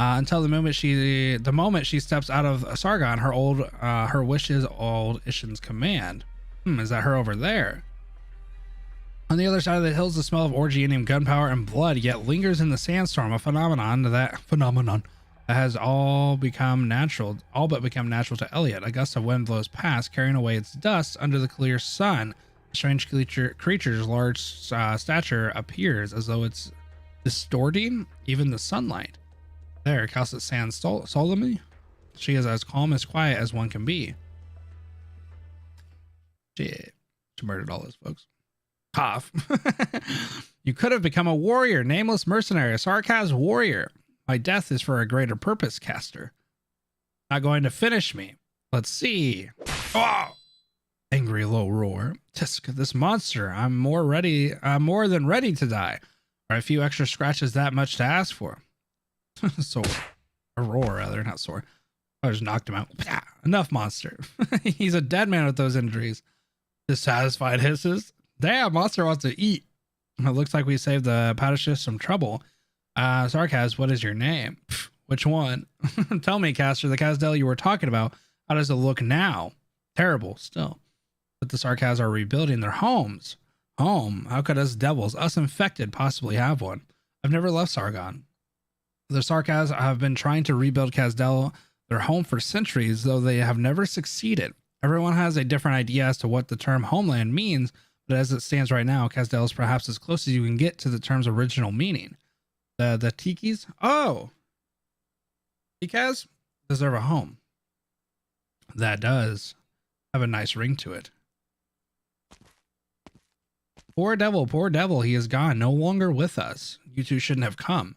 Until the moment she steps out of Sargon, her wish is old Ishin's command. Is that her over there? On the other side of the hills, the smell of orgianium gunpowder and blood yet lingers in the sandstorm, a phenomenon that has all but become natural to Elliot. A gust of wind blows past, carrying away its dust under the clear sun. A strange creature's large stature appears as though it's distorting even the sunlight. There, Kal'tsit stands solemnly. She is as calm as quiet as one can be. Shit. She murdered all those folks. Cough. You could have become a warrior, nameless mercenary, a Sarkaz warrior. My death is for a greater purpose, Caster. Not going to finish me. Let's see. Oh! Angry low roar. Tisk, this monster. I'm more than ready to die. Are a few extra scratches that much to ask for? So, a roar rather, not sore. I just knocked him out. Enough, monster. He's a dead man with those injuries. Dissatisfied hisses. Damn, monster wants to eat. It looks like we saved the Padishist some trouble. Sarkaz, what is your name? Which one? Tell me, Caster, the Casdell you were talking about. How does it look now? Terrible, still. But the Sarkaz are rebuilding their homes. Home? How could us devils, us infected, possibly have one? I've never left Sargon. The Sarkaz have been trying to rebuild Casdell, their home, for centuries, though they have never succeeded. Everyone has a different idea as to what the term homeland means, but as it stands right now, Casdell is perhaps as close as you can get to the term's original meaning. The Tikis? Oh! Tikaz deserve a home. That does have a nice ring to it. Poor devil, he is gone, no longer with us. You two shouldn't have come.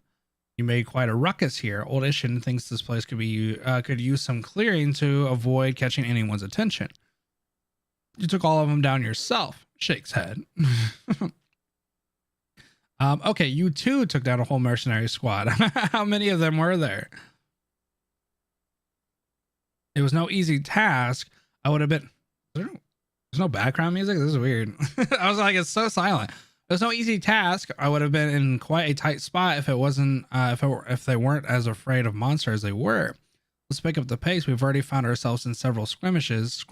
You made quite a ruckus here. Old Ishin thinks this place could use some clearing to avoid catching anyone's attention. You took all of them down yourself. Shakes head. Okay, you too took down a whole mercenary squad. How many of them were there? It was no easy task. I would have been. There's no background music. This is weird. I was like, it's so silent. It was no easy task. I would have been in quite a tight spot if it wasn't. If they weren't as afraid of monsters as they were. Let's pick up the pace. We've already found ourselves in several skirmishes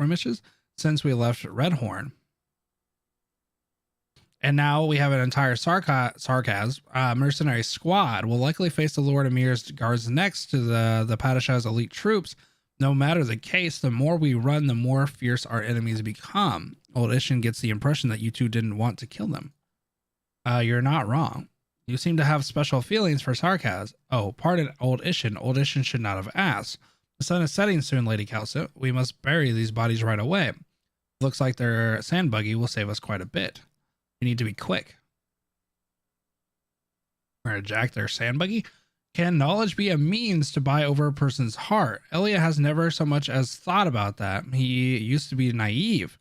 since we left Redhorn. And now we have an entire mercenary squad. We'll likely face the Lord Emir's guards next to the Padishah's elite troops. No matter the case, the more we run, the more fierce our enemies become. Old Ishin gets the impression that you two didn't want to kill them. You're not wrong. You seem to have special feelings for Sarkaz. Oh, pardon, Old Ishin. Old Ishin should not have asked. The sun is setting soon, Lady Kal'tsit. We must bury these bodies right away. Looks like their sand buggy will save us quite a bit. We need to be quick. We're gonna jack their sand buggy. Can knowledge be a means to buy over a person's heart? Elliot has never so much as thought about that. He used to be naive,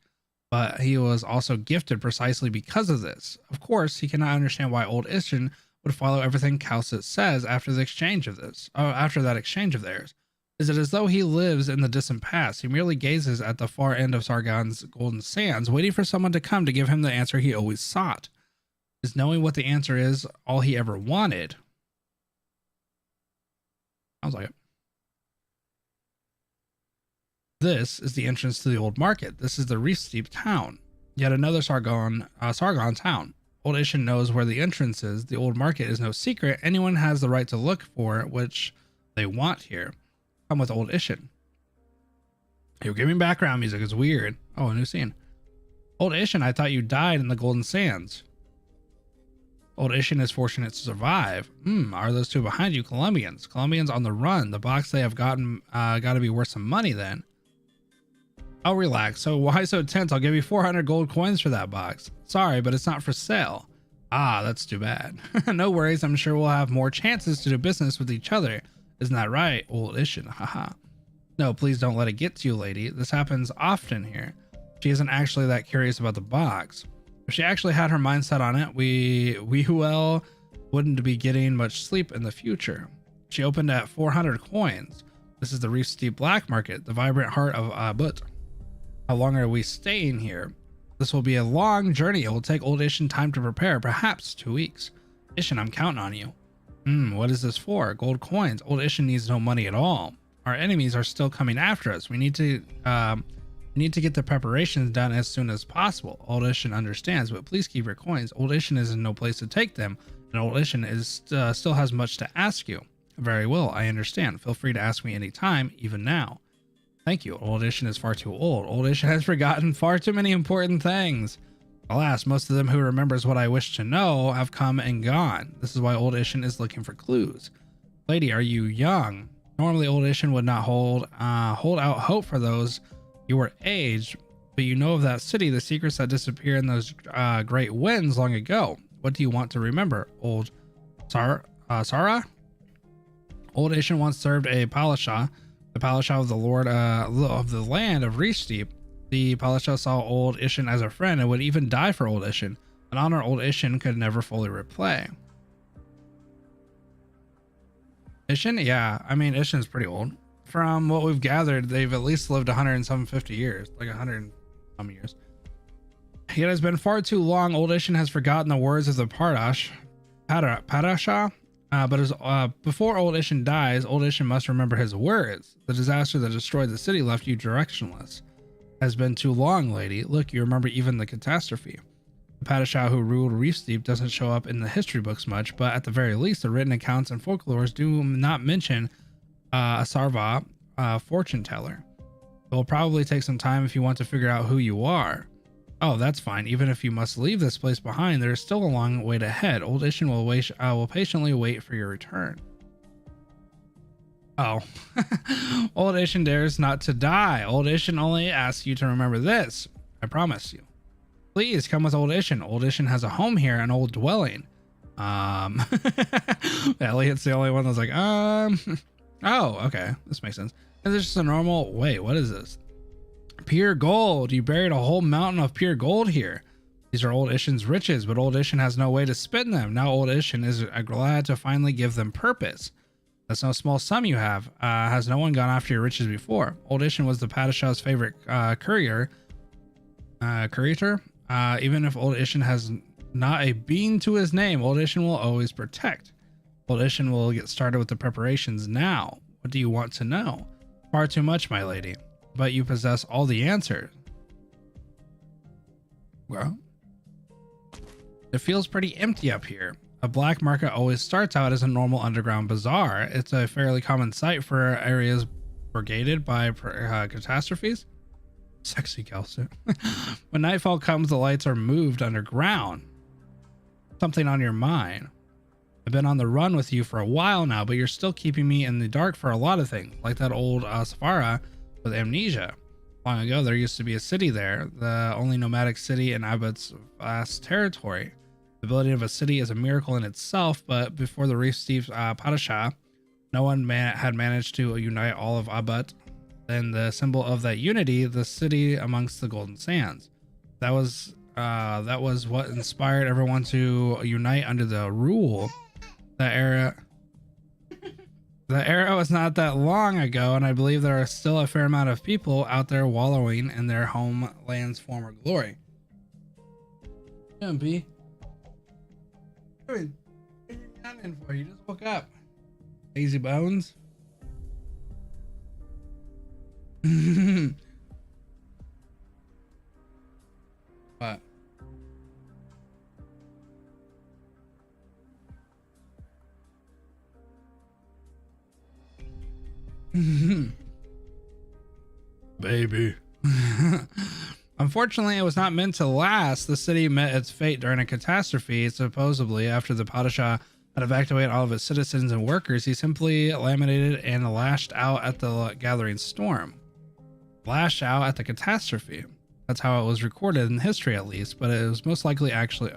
but he was also gifted precisely because of this. Of course, he cannot understand why Old Ishin would follow everything Kal'tsit says after the exchange of this. After that exchange of theirs. Is it as though he lives in the distant past? He merely gazes at the far end of Sargon's golden sands, waiting for someone to come to give him the answer he always sought. Is knowing what the answer is all he ever wanted? Sounds like it. This is the entrance to the old market. This is the Reef Steep town. Yet another Sargon town. Old Ishin knows where the entrance is. The old market is no secret. Anyone has the right to look for which they want here. Come with Old Ishin. You're giving background music. It's weird. Oh, a new scene. Old Ishin, I thought you died in the Golden Sands. Old Ishin is fortunate to survive. Are those two behind you Colombians? Colombians on the run. The box they have gotten got to be worth some money then. Oh, relax. So why so tense? I'll give you 400 gold coins for that box. Sorry, but it's not for sale. Ah, that's too bad. No worries. I'm sure we'll have more chances to do business with each other. Isn't that right, Old Ishin? Haha. No, please don't let it get to you, lady. This happens often here. She isn't actually that curious about the box. If she actually had her mind set on it, we wouldn't be getting much sleep in the future. She opened at 400 coins. This is the Reef Steep Black Market, the vibrant heart of Abut. How long are we staying here? This will be a long journey. It will take Old Ishin time to prepare, perhaps 2 weeks. Ishin, I'm counting on you. What is this for? Gold coins. Old Ishin needs no money at all. Our enemies are still coming after us. We need to get the preparations done as soon as possible. Old Ishin understands, but please keep your coins. Old Ishin is in no place to take them, and Old Ishin is still has much to ask you. Very well, I understand. Feel free to ask me anytime, even now. Thank you. Old Ishin is far too old. Old Ishin has forgotten far too many important things. Alas, most of them who remembers what I wish to know have come and gone. This is why Old Ishin is looking for clues. Lady, are you young? Normally, Old Ishin would not hold out hope for those your age, but you know of that city, the secrets that disappeared in those great winds long ago. What do you want to remember, Old Sarah? Old Ishin once served a Palashah, the Palashah of the Lord of the land of Reef Steep. The Palashah saw Old Ishin as a friend and would even die for Old Ishin, an honor Old Ishin could never fully repay. Ishin? Yeah, I mean, Ishin's pretty old. From what we've gathered, they've at least lived 150 years, like 100 some years. It has been far too long. Old Ishin has forgotten the words of the Padashah. Before Old Ishin dies, Old Ishin must remember his words. The disaster that destroyed the city left you directionless. Has been too long, lady. Look, you remember even the catastrophe. The Padishah who ruled Reef Steep doesn't show up in the history books much, but at the very least, the written accounts and folklores do not mention a Sarva fortune teller. It will probably take some time if you want to figure out who you are. Oh, that's fine. Even if you must leave this place behind, there is still a long wait ahead. Old Ishin will patiently wait for your return. Oh, Old Ishin dares not to die. Old Ishin only asks you to remember this. I promise you. Please come with Old Ishin. Old Ishin has a home here, an old dwelling. Elliot's the only one that's like, oh, okay. This makes sense. Is this just a normal, wait, what is this? Pure gold. You buried a whole mountain of pure gold here. These are Old Ishin's riches, but Old Ishin has no way to spend them. Now Old Ishin is glad to finally give them purpose. That's no small sum you have. Has no one gone after your riches before? Old Ishin was the Padishah's favorite courier. Even if Old Ishin has not a bean to his name, Old Ishin will always protect. Old Ishin will get started with the preparations now. What do you want to know? Far too much, my lady. But you possess all the answers. Well, it feels pretty empty up here. A black market always starts out as a normal underground bazaar. It's a fairly common sight for areas brigaded by catastrophes. Sexy Kal'tsit. When nightfall comes, the lights are moved underground. Something on your mind. I've been on the run with you for a while now, but you're still keeping me in the dark for a lot of things, like that old Safara with amnesia. Long ago, there used to be a city there, the only nomadic city in Abbott's vast territory. The ability of a city is a miracle in itself, but before the Reef Padishah, no one had managed to unite all of Abbott. Then the symbol of that unity, the city amongst the Golden Sands. That was what inspired everyone to unite under the rule. The era was not that long ago, and I believe there are still a fair amount of people out there wallowing in their homeland's former glory. Yeah, B. What are you down for? You just woke up. Lazy bones. What? Baby. Unfortunately, it was not meant to last. The city met its fate during a catastrophe. Supposedly, after the Padishah had evacuated all of its citizens and workers, he simply laminated and lashed out at the gathering storm. Lashed out at the catastrophe. That's how it was recorded in history, at least. But it most likely actually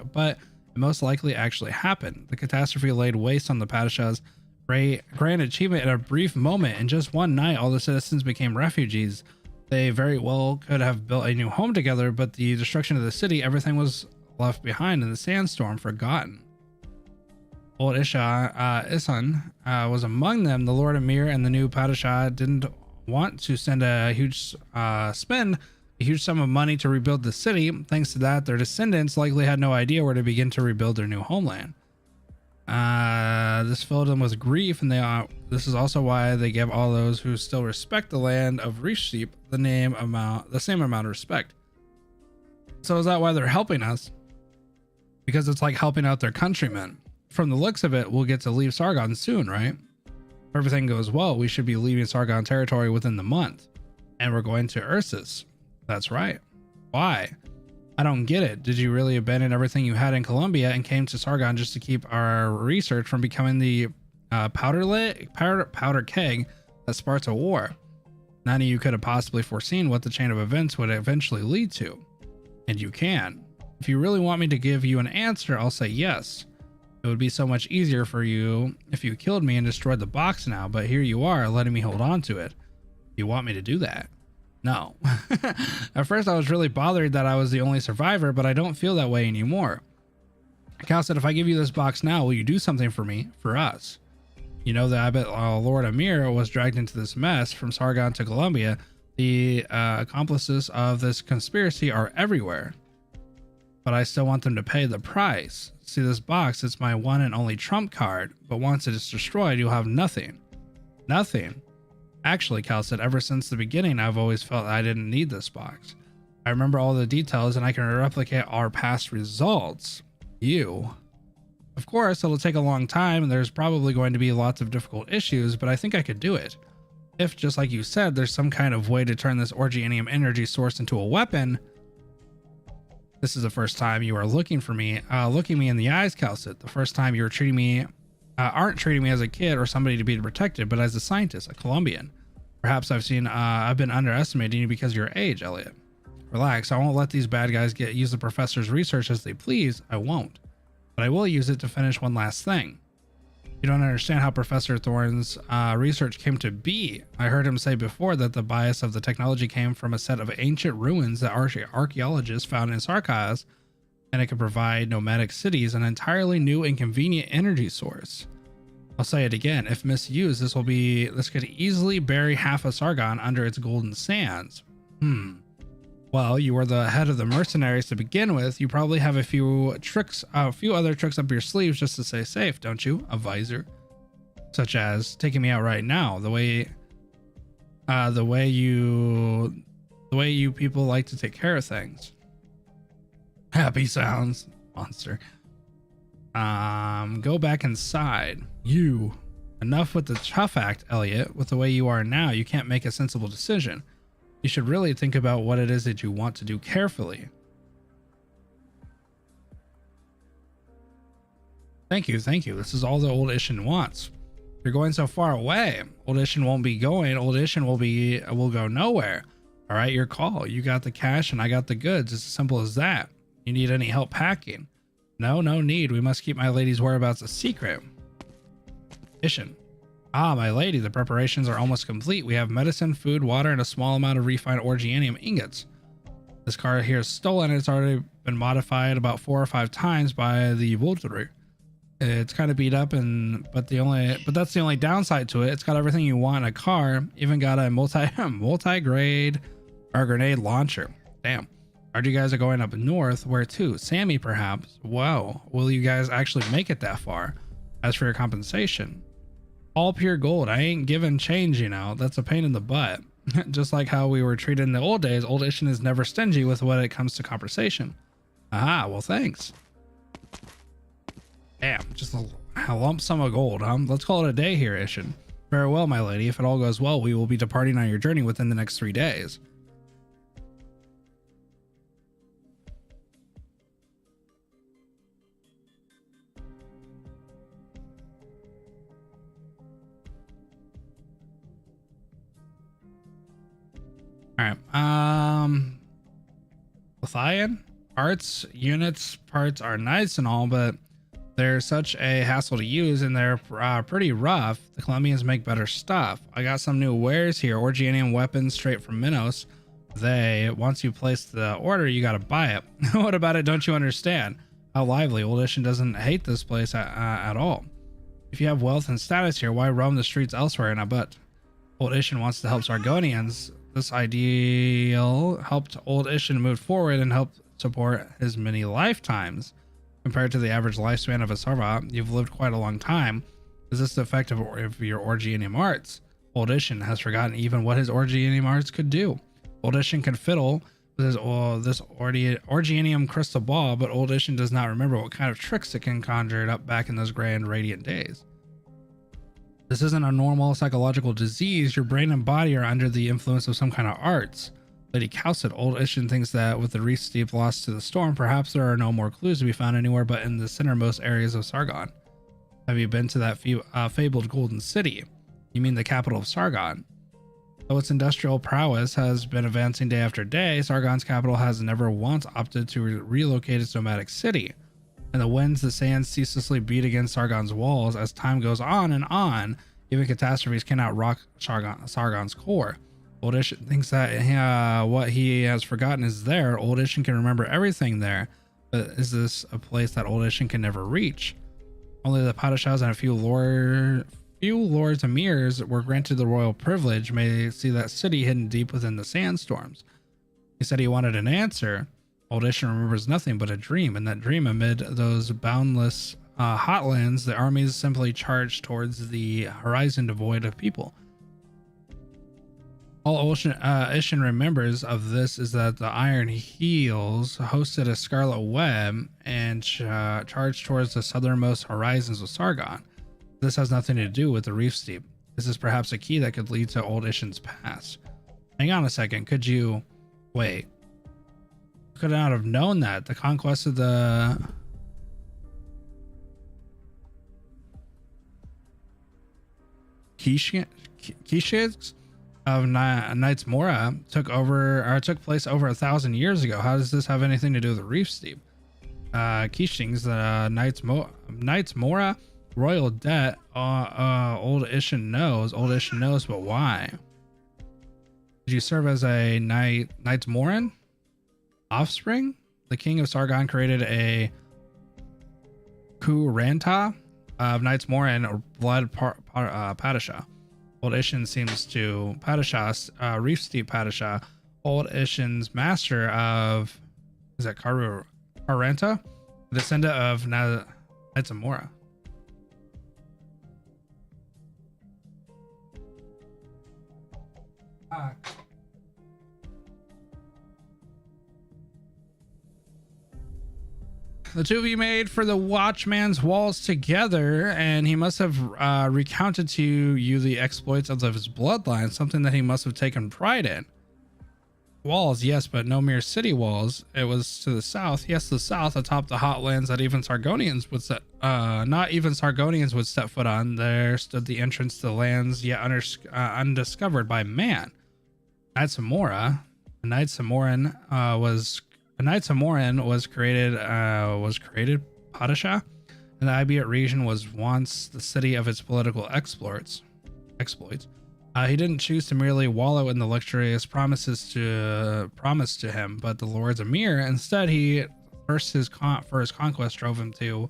happened. The catastrophe laid waste on the Padishah's grand achievement in a brief moment. In just one night, all the citizens became refugees. They very well could have built a new home together, but the destruction of the city, everything was left behind in the sandstorm, forgotten. Old Isan was among them. The Lord Emir and the new Padishah didn't want to spend a huge sum of money to rebuild the city. Thanks to that, their descendants likely had no idea where to begin to rebuild their new homeland. This filled them with grief, and this is also why they give all those who still respect the land of Reef Sheep the same amount of respect. So is that why they're helping us? Because it's like helping out their countrymen. From the looks of it, we'll get to leave Sargon soon, right? If everything goes well, we should be leaving Sargon territory within the month. And we're going to Ursus. That's right. Why? I don't get it. Did you really abandon everything you had in Colombia and came to Sargon just to keep our research from becoming the powder keg that sparks a war? None of you could have possibly foreseen what the chain of events would eventually lead to. And you can. If you really want me to give you an answer, I'll say yes. It would be so much easier for you if you killed me and destroyed the box now, but here you are letting me hold on to it. You want me to do that? No. At first I was really bothered that I was the only survivor, but I don't feel that way anymore. Cal said, if I give you this box now, will you do something for me, for us? You know that I bet Lord Emir was dragged into this mess from Sargon to Colombia. The accomplices of this conspiracy are everywhere. But I still want them to pay the price. See this box, it's my one and only trump card, but once it is destroyed, you'll have nothing. Nothing. Actually, Cal said, ever since the beginning, I've always felt I didn't need this box. I remember all the details and I can replicate our past results. You. Of course, it'll take a long time and there's probably going to be lots of difficult issues, but I think I could do it. If, just like you said, there's some kind of way to turn this Orgianium energy source into a weapon. This is the first time you are looking me in the eyes, Kal'tsit. The first time you are aren't treating me as a kid or somebody to be protected, but as a scientist, a Colombian. Perhaps I've been underestimating you because of your age, Elliot. Relax, I won't let these bad guys use the professor's research as they please. I won't. But I will use it to finish one last thing. You don't understand how Professor Thorne's research came to be. I heard him say before that the bias of the technology came from a set of ancient ruins that archaeologists found in Sarkaz, and it could provide nomadic cities an entirely new and convenient energy source. I'll say it again, if misused, this could easily bury half of Sargon under its golden sands. Well, you were the head of the mercenaries to begin with. You probably have a few other tricks up your sleeves just to stay safe, don't you? A visor. Such as taking me out right now, the way The way you people like to take care of things. Happy sounds, monster. Go back inside. You. Enough with the tough act, Elliot. With the way you are now, you can't make a sensible decision. You should really think about what it is that you want to do carefully. Thank you. This is all the old Ishin wants. You're going so far away. Old Ishin won't be going. Old Ishin will go nowhere. All right, your call. You got the cash and I got the goods. It's as simple as that. You need any help packing? No need. We must keep my lady's whereabouts a secret. Ishin. Ah, my lady, the preparations are almost complete. We have medicine, food, water, and a small amount of refined orgianium ingots. This car here is stolen. It's already been modified about 4 or 5 times by the Volturi. It's kind of beat up, but that's the only downside to it. It's got everything you want in a car. Even got a multi-grade grenade launcher. Damn. Heard you guys are going up north. Where to? Sammy, perhaps. Whoa. Will you guys actually make it that far? As for your compensation, all pure gold. I ain't giving change, you know. That's a pain in the butt. Just like how we were treated in the old days, old Ishin is never stingy with when it comes to conversation. Aha, well, thanks. Damn, just a lump sum of gold, huh? Let's call it a day here, Ishin. Very well, my lady. If it all goes well, we will be departing on your journey within the next 3 days. All right. Lithian arts units parts are nice and all, but they're such a hassle to use and they're pretty rough. The Colombians make better stuff. I got some new wares here. Orgianium weapons straight from Minos. Once you place the order, you got to buy it. What about it? Don't you understand? How lively. Old Ishin doesn't hate this place at all. If you have wealth and status here, why roam the streets elsewhere? And I bet Old Ishin wants to help Sargonians. This ideal helped Old Ishin move forward and help support his many lifetimes. Compared to the average lifespan of a Sarva, you've lived quite a long time. Is this the effect of your Orgianium arts? Old Ishin has forgotten even what his Orgianium arts could do. Old Ishin can fiddle with this Orgianium crystal ball, but Old Ishin does not remember what kind of tricks it can conjure up back in those grand radiant days. This isn't a normal psychological disease. Your brain and body are under the influence of some kind of arts. Lady Kal'tsit, Old Ishin thinks that with the reef steep lost to the storm, perhaps there are no more clues to be found anywhere but in the centermost areas of Sargon. Have you been to that fabled Golden City? You mean the capital of Sargon? Though its industrial prowess has been advancing day after day, Sargon's capital has never once opted to relocate its nomadic city. And the winds, the sands ceaselessly beat against Sargon's walls as time goes on and on. Even catastrophes cannot rock Sargon's core. Old Ishin thinks that what he has forgotten is there. Old Ishin can remember everything there. But is this a place that Old Ishin can never reach? Only the Padishahs and a few lords emirs were granted the royal privilege may see that city hidden deep within the sandstorms. He said he wanted an answer. Old Ishin remembers nothing but a dream. In that dream, amid those boundless hotlands, the armies simply charged towards the horizon devoid of people. All Ishin remembers of this is that the Iron Heels hosted a scarlet web and charged towards the southernmost horizons of Sargon. This has nothing to do with the reef steep. This is perhaps a key that could lead to Old Ishin's past. Hang on a second. Could you... Wait. Could not have known that. The conquest of the... Kishids of Knights Mora took place over 1,000 years ago. How does this have anything to do with the reef steep? Kishings, the Knights Mora royal debt. Old Ishin knows, but why? Did you serve as a Knights Moran offspring? The king of Sargon created a Kuranta of Knights Moran or blood Padishah. Old Ishin seems to Padishah, Reef Steep Padishah, Old Ishin's master of, is that Karanta? The descendant of Knights of Mora. The two of you made for the Watchman's walls together, and he must have recounted to you the exploits of his bloodline, something that he must have taken pride in. Walls, yes, but no mere city walls. It was to the south, yes, the south, atop the hot lands that even Sargonians would set, not even Sargonians would step foot on. There stood the entrance to the lands yet undiscovered by man. Knights of Mora. The Knights of Morin was created Padishah, and the Ibiat region was once the city of its political exploits. He didn't choose to merely wallow in the luxurious promised to him, but the Lord's Emir. Instead, he for his conquest drove him to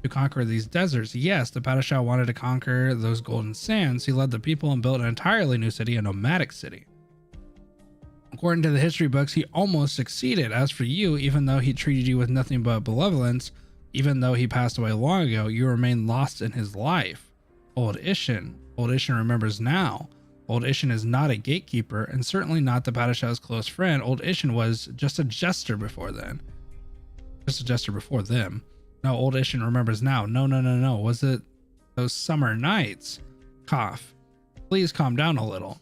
conquer these deserts. Yes, the Padishah wanted to conquer those golden sands. He led the people and built an entirely new city, a nomadic city. According to the history books, he almost succeeded. As for you, even though he treated you with nothing but benevolence, even though he passed away long ago, you remain lost in his life. Old Ishin remembers now. Old Ishin is not a gatekeeper, and certainly not the Padishah's close friend. Old Ishin was just a jester before then. Just a jester before them. No, Old Ishin remembers now. No. Was it those summer nights? Cough. Please calm down a little.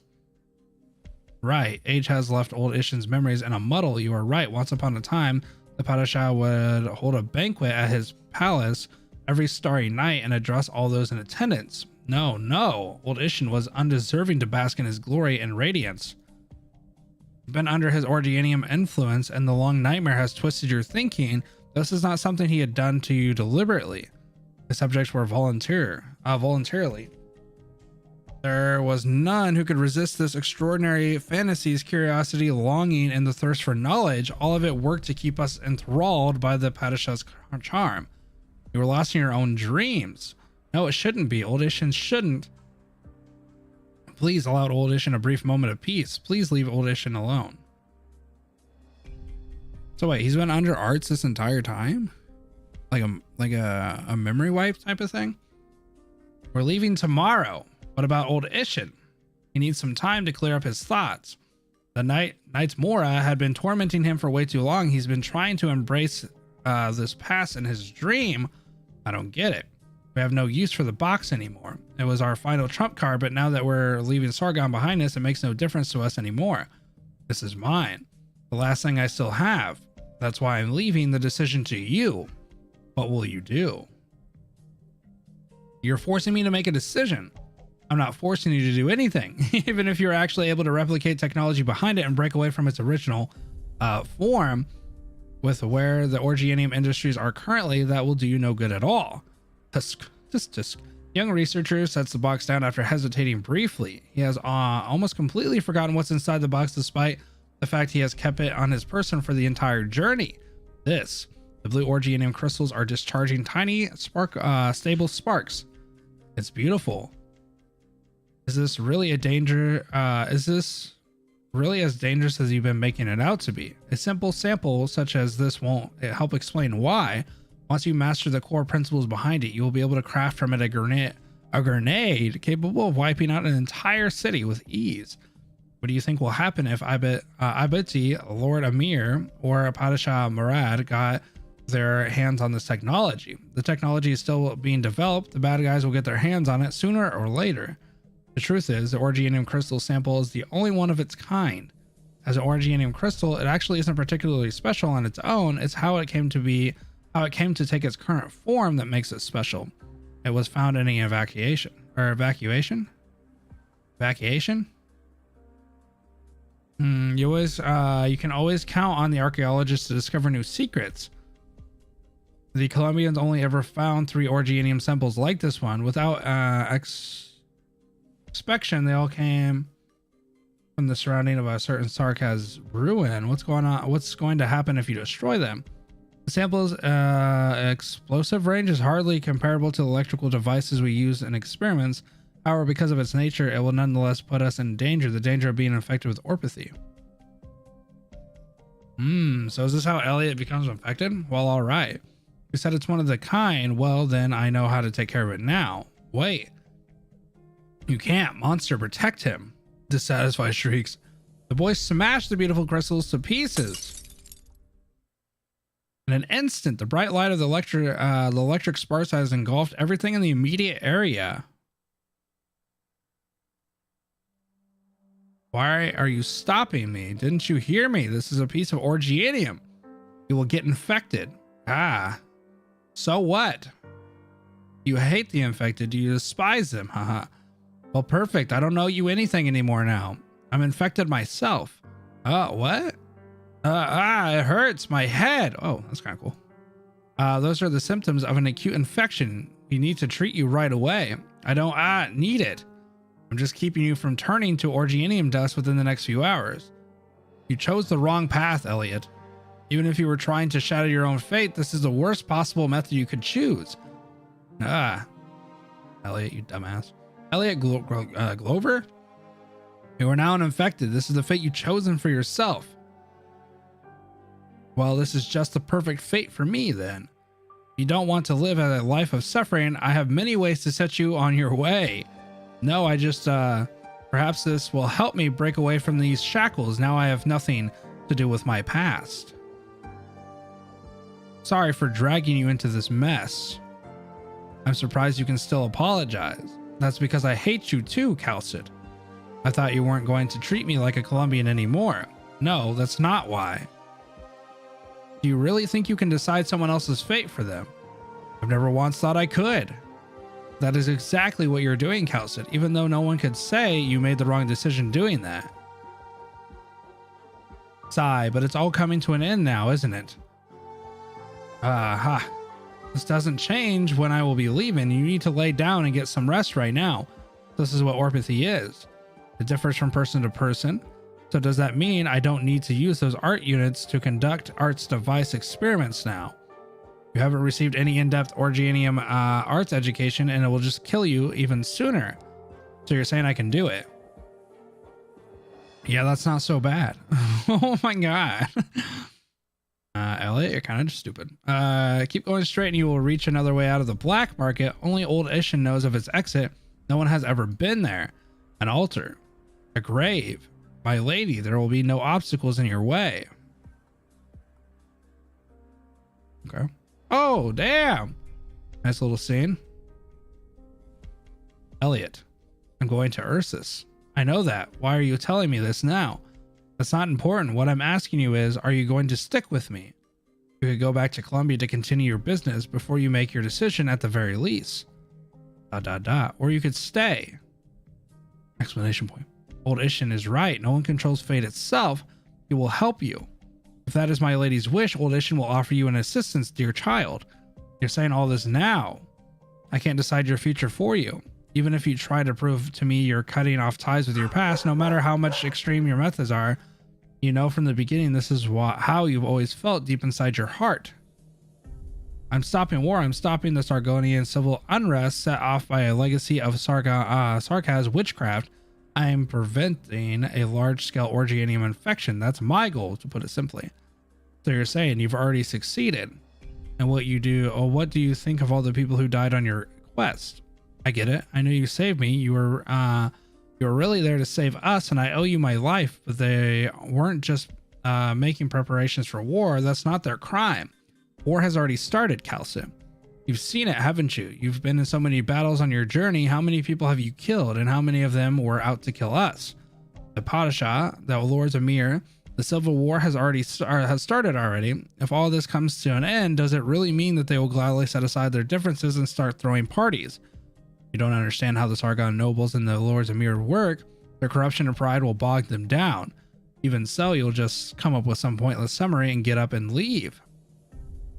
Right. Age has left Old Ishin's memories in a muddle. You are right. Once upon a time, the Padishah would hold a banquet at his palace every starry night and address all those in attendance. No. Old Ishin was undeserving to bask in his glory and radiance. You've been under his Orgianium influence, and the long nightmare has twisted your thinking. This is not something he had done to you deliberately. The subjects were voluntarily. There was none who could resist this extraordinary fantasies, curiosity, longing, and the thirst for knowledge. All of it worked to keep us enthralled by the Padishah's charm. You were lost in your own dreams. No, it shouldn't be. Old Ishin shouldn't. Please allow Old Ishin a brief moment of peace. Please leave Old Ishin alone. So wait, he's been under arts this entire time? Like a memory wipe type of thing? We're leaving tomorrow. What about Old Ishin? He needs some time to clear up his thoughts. The Knights Mora had been tormenting him for way too long. He's been trying to embrace this past in his dream. I don't get it. We have no use for the box anymore. It was our final trump card, but now that we're leaving Sargon behind us, it makes no difference to us anymore. This is mine. The last thing I still have. That's why I'm leaving the decision to you. What will you do? You're forcing me to make a decision. I'm not forcing you to do anything. Even if you're actually able to replicate technology behind it and break away from its original form with where the Orgianium industries are currently, that will do you no good at all. Tusk. Young researcher sets the box down after hesitating briefly. He has almost completely forgotten what's inside the box, despite the fact he has kept it on his person for the entire journey. The blue Orgianium crystals are discharging tiny stable sparks. It's beautiful. Is this really is this really as dangerous as you've been making it out to be? A simple sample such as this won't help explain why. Once you master the core principles behind it, you will be able to craft from it a grenade capable of wiping out an entire city with ease. What do you think will happen if Ibiti, Lord Emir, or Padishah Murad got their hands on this technology? The technology is still being developed. The bad guys will get their hands on it sooner or later. The truth is, the Orgianium crystal sample is the only one of its kind. As an Orgianium crystal, it actually isn't particularly special on its own. It's how it came to take its current form that makes it special. It was found in an evacuation. You can always count on the archaeologists to discover new secrets. The Colombians only ever found 3 Orgianium samples like this one. Without inspection, they all came from the surrounding of a certain Sarkaz ruin. What's going to happen if you destroy them? The sample's explosive range is hardly comparable to the electrical devices we use in experiments. However, because of its nature, it will nonetheless put us in danger, the danger of being infected with orpathy. So is this how Elliot becomes infected? Well, all right. You said it's one of the kind. Well, then I know how to take care of it now. Wait. You can't. Monster, protect him. Dissatisfied shrieks. The boy smashed the beautiful crystals to pieces. In an instant, the bright light of the electric sparks has engulfed everything in the immediate area. Why are you stopping me? Didn't you hear me? This is a piece of orgianium. You will get infected. Ah. So what? You hate the infected. Do you despise them? Haha. Well, perfect. I don't know you anything anymore now. I'm infected myself. What? It hurts my head. Oh, that's kind of cool. Those are the symptoms of an acute infection. We need to treat you right away. I don't need it. I'm just keeping you from turning to orgianium dust within the next few hours. You chose the wrong path, Elliot. Even if you were trying to shatter your own fate, this is the worst possible method you could choose. Elliot, you dumbass. Elliot Glover? You are now infected. This is the fate you've chosen for yourself. Well, this is just the perfect fate for me, then. If you don't want to live a life of suffering, I have many ways to set you on your way. No, I just, perhaps this will help me break away from these shackles. Now I have nothing to do with my past. Sorry for dragging you into this mess. I'm surprised you can still apologize. That's because I hate you too, Kal'tsit. I thought you weren't going to treat me like a Colombian anymore. No, that's not why. Do you really think you can decide someone else's fate for them? I've never once thought I could. That is exactly what you're doing, Kal'tsit, even though no one could say you made the wrong decision doing that. Sigh, but it's all coming to an end now, isn't it? This doesn't change when I will be leaving. You need to lay down and get some rest right now. This is what orpathy is. It differs from person to person. So does that mean I don't need to use those art units to conduct arts device experiments now? You haven't received any in-depth orgianium arts education, and it will just kill you even sooner. So you're saying I can do it? Yeah, that's not so bad. Oh my god. Elliot, you're kind of just stupid. Keep going straight and you will reach another way out of the black market. Only old Ishin knows of its exit. No one has ever been there. An altar. A grave. My lady, there will be no obstacles in your way. Okay. Oh, damn. Nice little scene. Elliot, I'm going to Ursus. I know that. Why are you telling me this now? That's not important. What I'm asking you is, are you going to stick with me? You could go back to Colombia to continue your business before you make your decision at the very least. ... Or you could stay. Explanation point. Old Ishin is right. No one controls fate itself. He will help you. If that is my lady's wish, Old Ishin will offer you an assistance, dear child. You're saying all this now. I can't decide your future for you. Even if you try to prove to me you're cutting off ties with your past, no matter how much extreme your methods are, you know from the beginning this is how you've always felt deep inside your heart. I'm stopping war. I'm stopping the Sargonian civil unrest set off by a legacy of Sarkaz witchcraft. I am preventing a large-scale orgianium infection. That's my goal, to put it simply. So you're saying you've already succeeded. And what you do, or what do you think of all the people who died on your quest? I get it. I know you saved me. You were really there to save us, and I owe you my life. But they weren't just making preparations for war. That's not their crime. War has already started, Kal'tsit. You've seen it, haven't you? You've been in so many battles on your journey. How many people have you killed, and how many of them were out to kill us? The Padishah, the Lords of Mir, the civil war has started already. If all this comes to an end, does it really mean that they will gladly set aside their differences and start throwing parties? You don't understand how the Sargon nobles and the Lords of Mir work. Their corruption and pride will bog them down. Even so, you'll just come up with some pointless summary and get up and leave.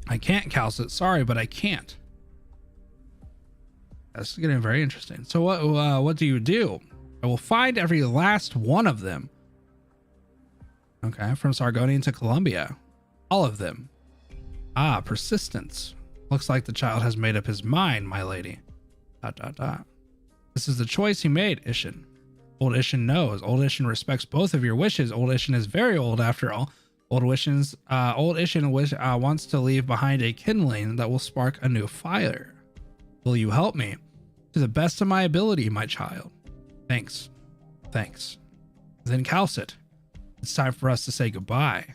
I can't, Kal'tsit. Sorry, but I can't. That's getting very interesting. So what do you do? I will find every last one of them. Okay, from Sargonian to Colombia. All of them. Persistence. Looks like the child has made up his mind, my lady. ... This is the choice he made, Ishin. Old Ishin knows. Old Ishin respects both of your wishes. Old Ishin is very old after all. Old Ishin wants to leave behind a kindling that will spark a new fire. Will you help me? To the best of my ability, my child. Thanks. Thanks. Then Kal'tsit, it's time for us to say goodbye.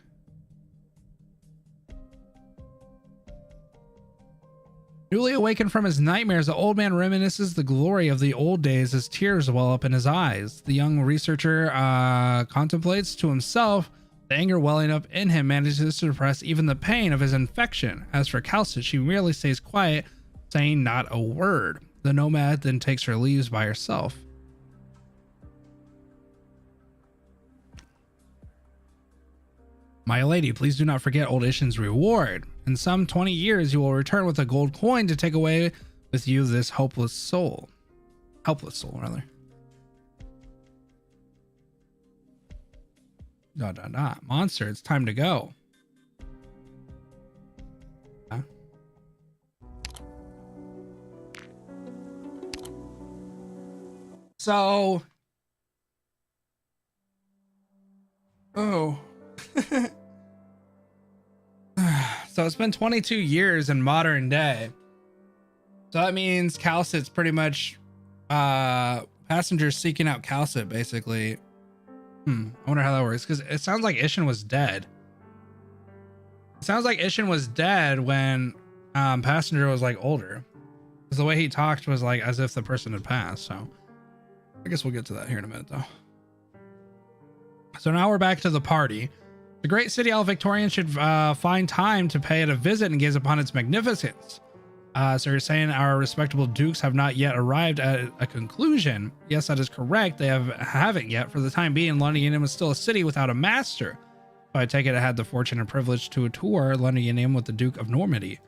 Newly awakened from his nightmares, the old man reminisces the glory of the old days as tears well up in his eyes. The young researcher contemplates to himself. The anger welling up in him manages to suppress even the pain of his infection. As for Kal'tsit, she merely stays quiet, saying not a word. The nomad then takes her leaves by herself. My lady, please do not forget old Ishin's reward. In some 20 years, you will return with a gold coin to take away with you this hopeless soul. Helpless soul, rather. Dot, dot, dot. Monster, it's time to go. Huh? So... Oh... So it's been 22 years in modern day. So that means Kal'tsit's pretty much passengers seeking out Kal'tsit, basically. I wonder how that works, because it sounds like Ishin was dead. It sounds like Ishin was dead when passenger was like older, because the way he talked was like as if the person had passed. So I guess we'll get to that here in a minute, though. So now we're back to the party. The great city all Victorians should find time to pay it a visit and gaze upon its magnificence. So you're saying our respectable dukes have not yet arrived at a conclusion? Yes, that is correct. They haven't yet. For the time being, Londinium is still a city without a master. So I take it I had the fortune and privilege to tour Londinium with the Duke of Normandy.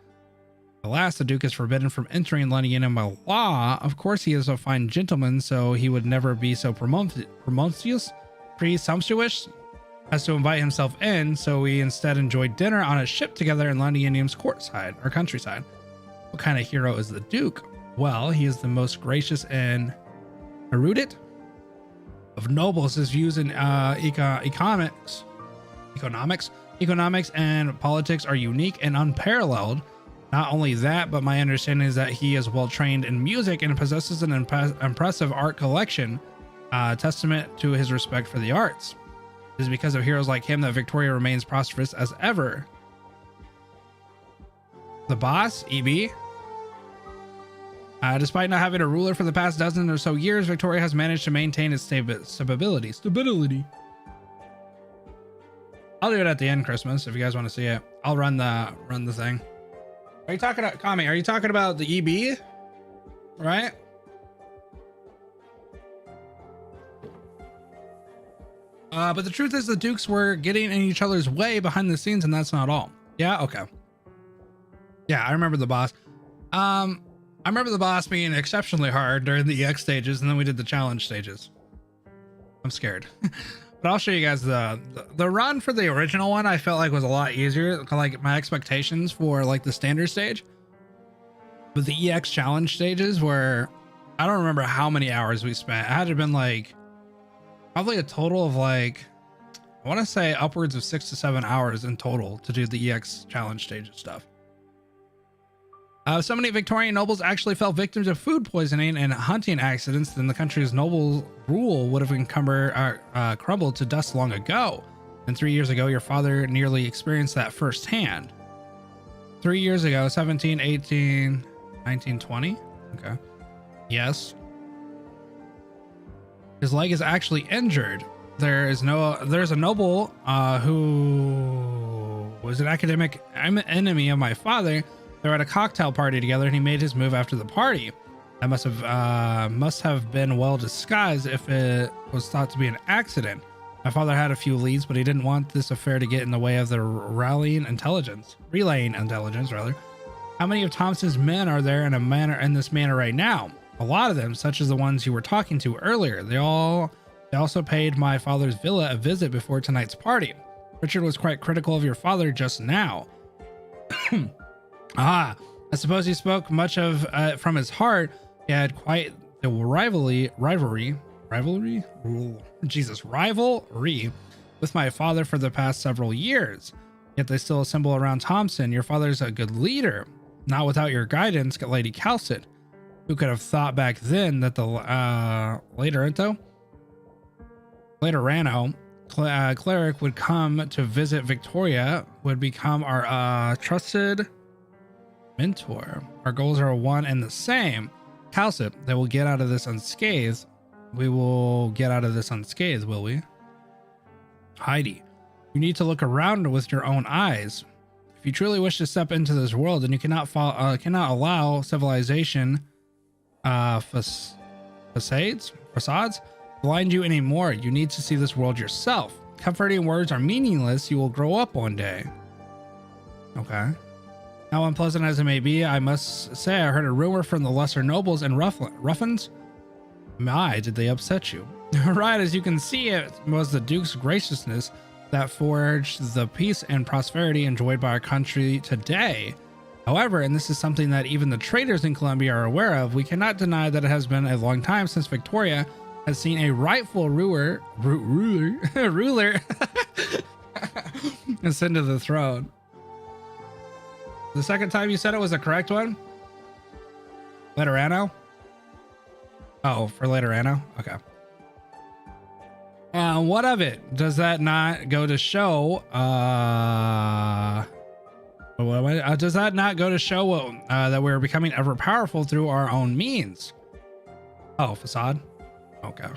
Alas, the Duke is forbidden from entering Londinium by law. Of course, he is a fine gentleman, so he would never be so presumptuous as to invite himself in, so we instead enjoyed dinner on a ship together in Londinium's courtside, or countryside. What kind of hero is the Duke? Well, he is the most gracious and erudite of nobles. His views in economics and politics are unique and unparalleled. Not only that, but my understanding is that he is well trained in music and possesses an impressive art collection, testament to his respect for the arts. It is because of heroes like him that Victoria remains prosperous as ever. The boss, EB. Despite not having a ruler for the past dozen or so years, Victoria has managed to maintain its stability. I'll do it at the end, Christmas, if you guys want to see it. I'll run the thing. Are you talking about Kami? Are you talking about the EB? Right? But the truth is the Dukes were getting in each other's way behind the scenes, and that's not all. Yeah, okay. Yeah, I remember the boss. I remember the boss being exceptionally hard during the EX stages, and then we did the challenge stages. I'm scared. But I'll show you guys the run for the original one. I felt like was a lot easier. Like my expectations for like the standard stage. But the EX challenge stages were, I don't remember how many hours we spent. It had to have been like probably a total of like, I want to say upwards of 6 to 7 hours in total to do the EX challenge stage stuff. So many Victorian nobles actually fell victims of food poisoning and hunting accidents, then the country's noble rule would have crumbled to dust long ago. And 3 years ago, your father nearly experienced that firsthand. 3 years ago, 17, 18, 19, 20. Okay. Yes. His leg is actually injured. There's a noble who was an academic enemy of my father. They were at a cocktail party together, and he made his move after the party. That must have been well disguised if it was thought to be an accident. My father had a few leads, but he didn't want this affair to get in the way of the relaying intelligence, rather. How many of Thompson's men are there in this manner right now? A lot of them, such as the ones you were talking to earlier. They also paid my father's villa a visit before tonight's party. Richard was quite critical of your father just now. I suppose he spoke much of from his heart. He had quite the rivalry with my father for the past several years. Yet they still assemble around Thompson. Your father's a good leader. Not without your guidance, Lady Kal'tsit. Who could have thought back then that the later into? Later, Rano, cleric, would come to visit Victoria, would become our trusted mentor. Our goals are one and the same. Kal'tsit, that will get out of this unscathed. We will get out of this unscathed, will we? Heidi, you need to look around with your own eyes. If you truly wish to step into this world, then you cannot allow civilization facades blind you anymore. You need to see this world yourself. Comforting words are meaningless. You will grow up one day. Okay. How unpleasant as it may be, I must say I heard a rumor from the lesser nobles and ruffins. My, did they upset you? Right, as you can see, it was the Duke's graciousness that forged the peace and prosperity enjoyed by our country today. However, and this is something that even the traders in Columbia are aware of, we cannot deny that it has been a long time since Victoria has seen a rightful ruler ascend to the throne. The second time you said it was the correct one? Laterano? Oh, for Laterano? Okay. What of it? Does that not go to show? Does that not go to show that we're becoming ever powerful through our own means? Oh, facade. Okay.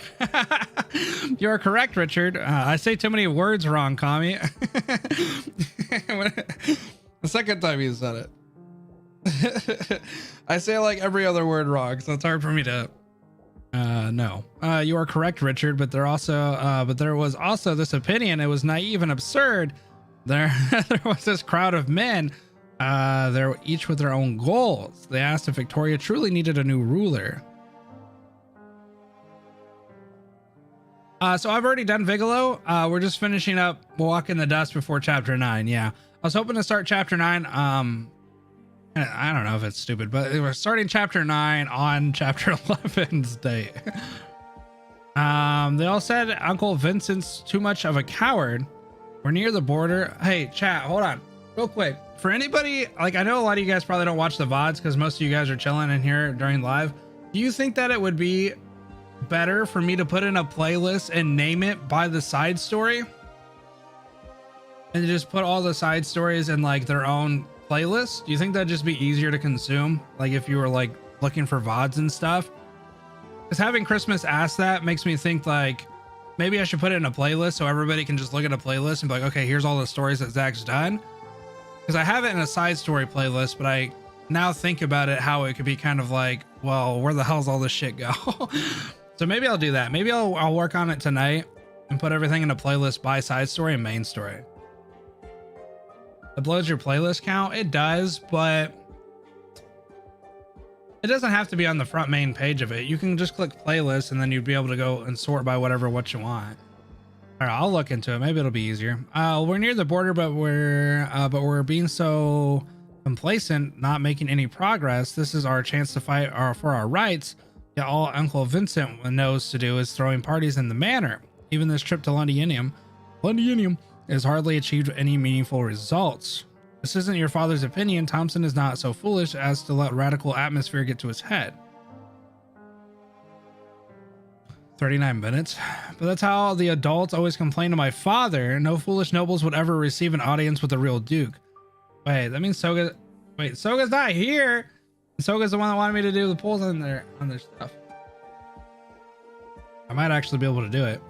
You're correct, Richard. I say too many words wrong, Kami. The second time you said it. I say like every other word wrong, so it's hard for me to no. You are correct, Richard, but there was also this opinion. It was naive and absurd. There was this crowd of men, they're each with their own goals. They asked if Victoria truly needed a new ruler. So I've already done Vigalo. We're just finishing up Walk in the Dust before chapter 9. Yeah. I was hoping to start chapter 9. I don't know if it's stupid, but we're starting chapter 9 on chapter 11's date. They all said Uncle Vincent's too much of a coward. We're near the border. Hey, chat, hold on real quick. For anybody, like, I know a lot of you guys probably don't watch the VODs because most of you guys are chilling in here during live. Do you think that it would be better for me to put in a playlist and name it by the side story? And just put all the side stories in like their own playlist? Do you think that'd just be easier to consume? Like if you were like looking for VODs and stuff? Because having Christmas ask that makes me think like maybe I should put it in a playlist so everybody can just look at a playlist and be like, okay, here's all the stories that Zach's done. Because I have it in a side story playlist, but I now think about it how it could be kind of like, well, where the hell's all this shit go? So maybe I'll do that. Maybe I'll work on it tonight and put everything in a playlist by side story and main story. It blows your playlist count. It does, but it doesn't have to be on the front main page of it. You can just click playlist and then you'd be able to go and sort by what you want. All right, I'll look into it. Maybe it'll be easier. We're near the border, but we're being so complacent, not making any progress. This is our chance to fight for our rights. Yeah, all Uncle Vincent knows to do is throwing parties in the manor. Even this trip to Londinium has hardly achieved any meaningful results. This isn't your father's opinion. Thompson is not so foolish as to let radical atmosphere get to his head. 39 minutes. But that's how the adults always complain to my father. No foolish nobles would ever receive an audience with the real Duke. Wait, that means Soga... Wait, Soga's not here! Soga's the one that wanted me to do the polls on their stuff. I might actually be able to do it.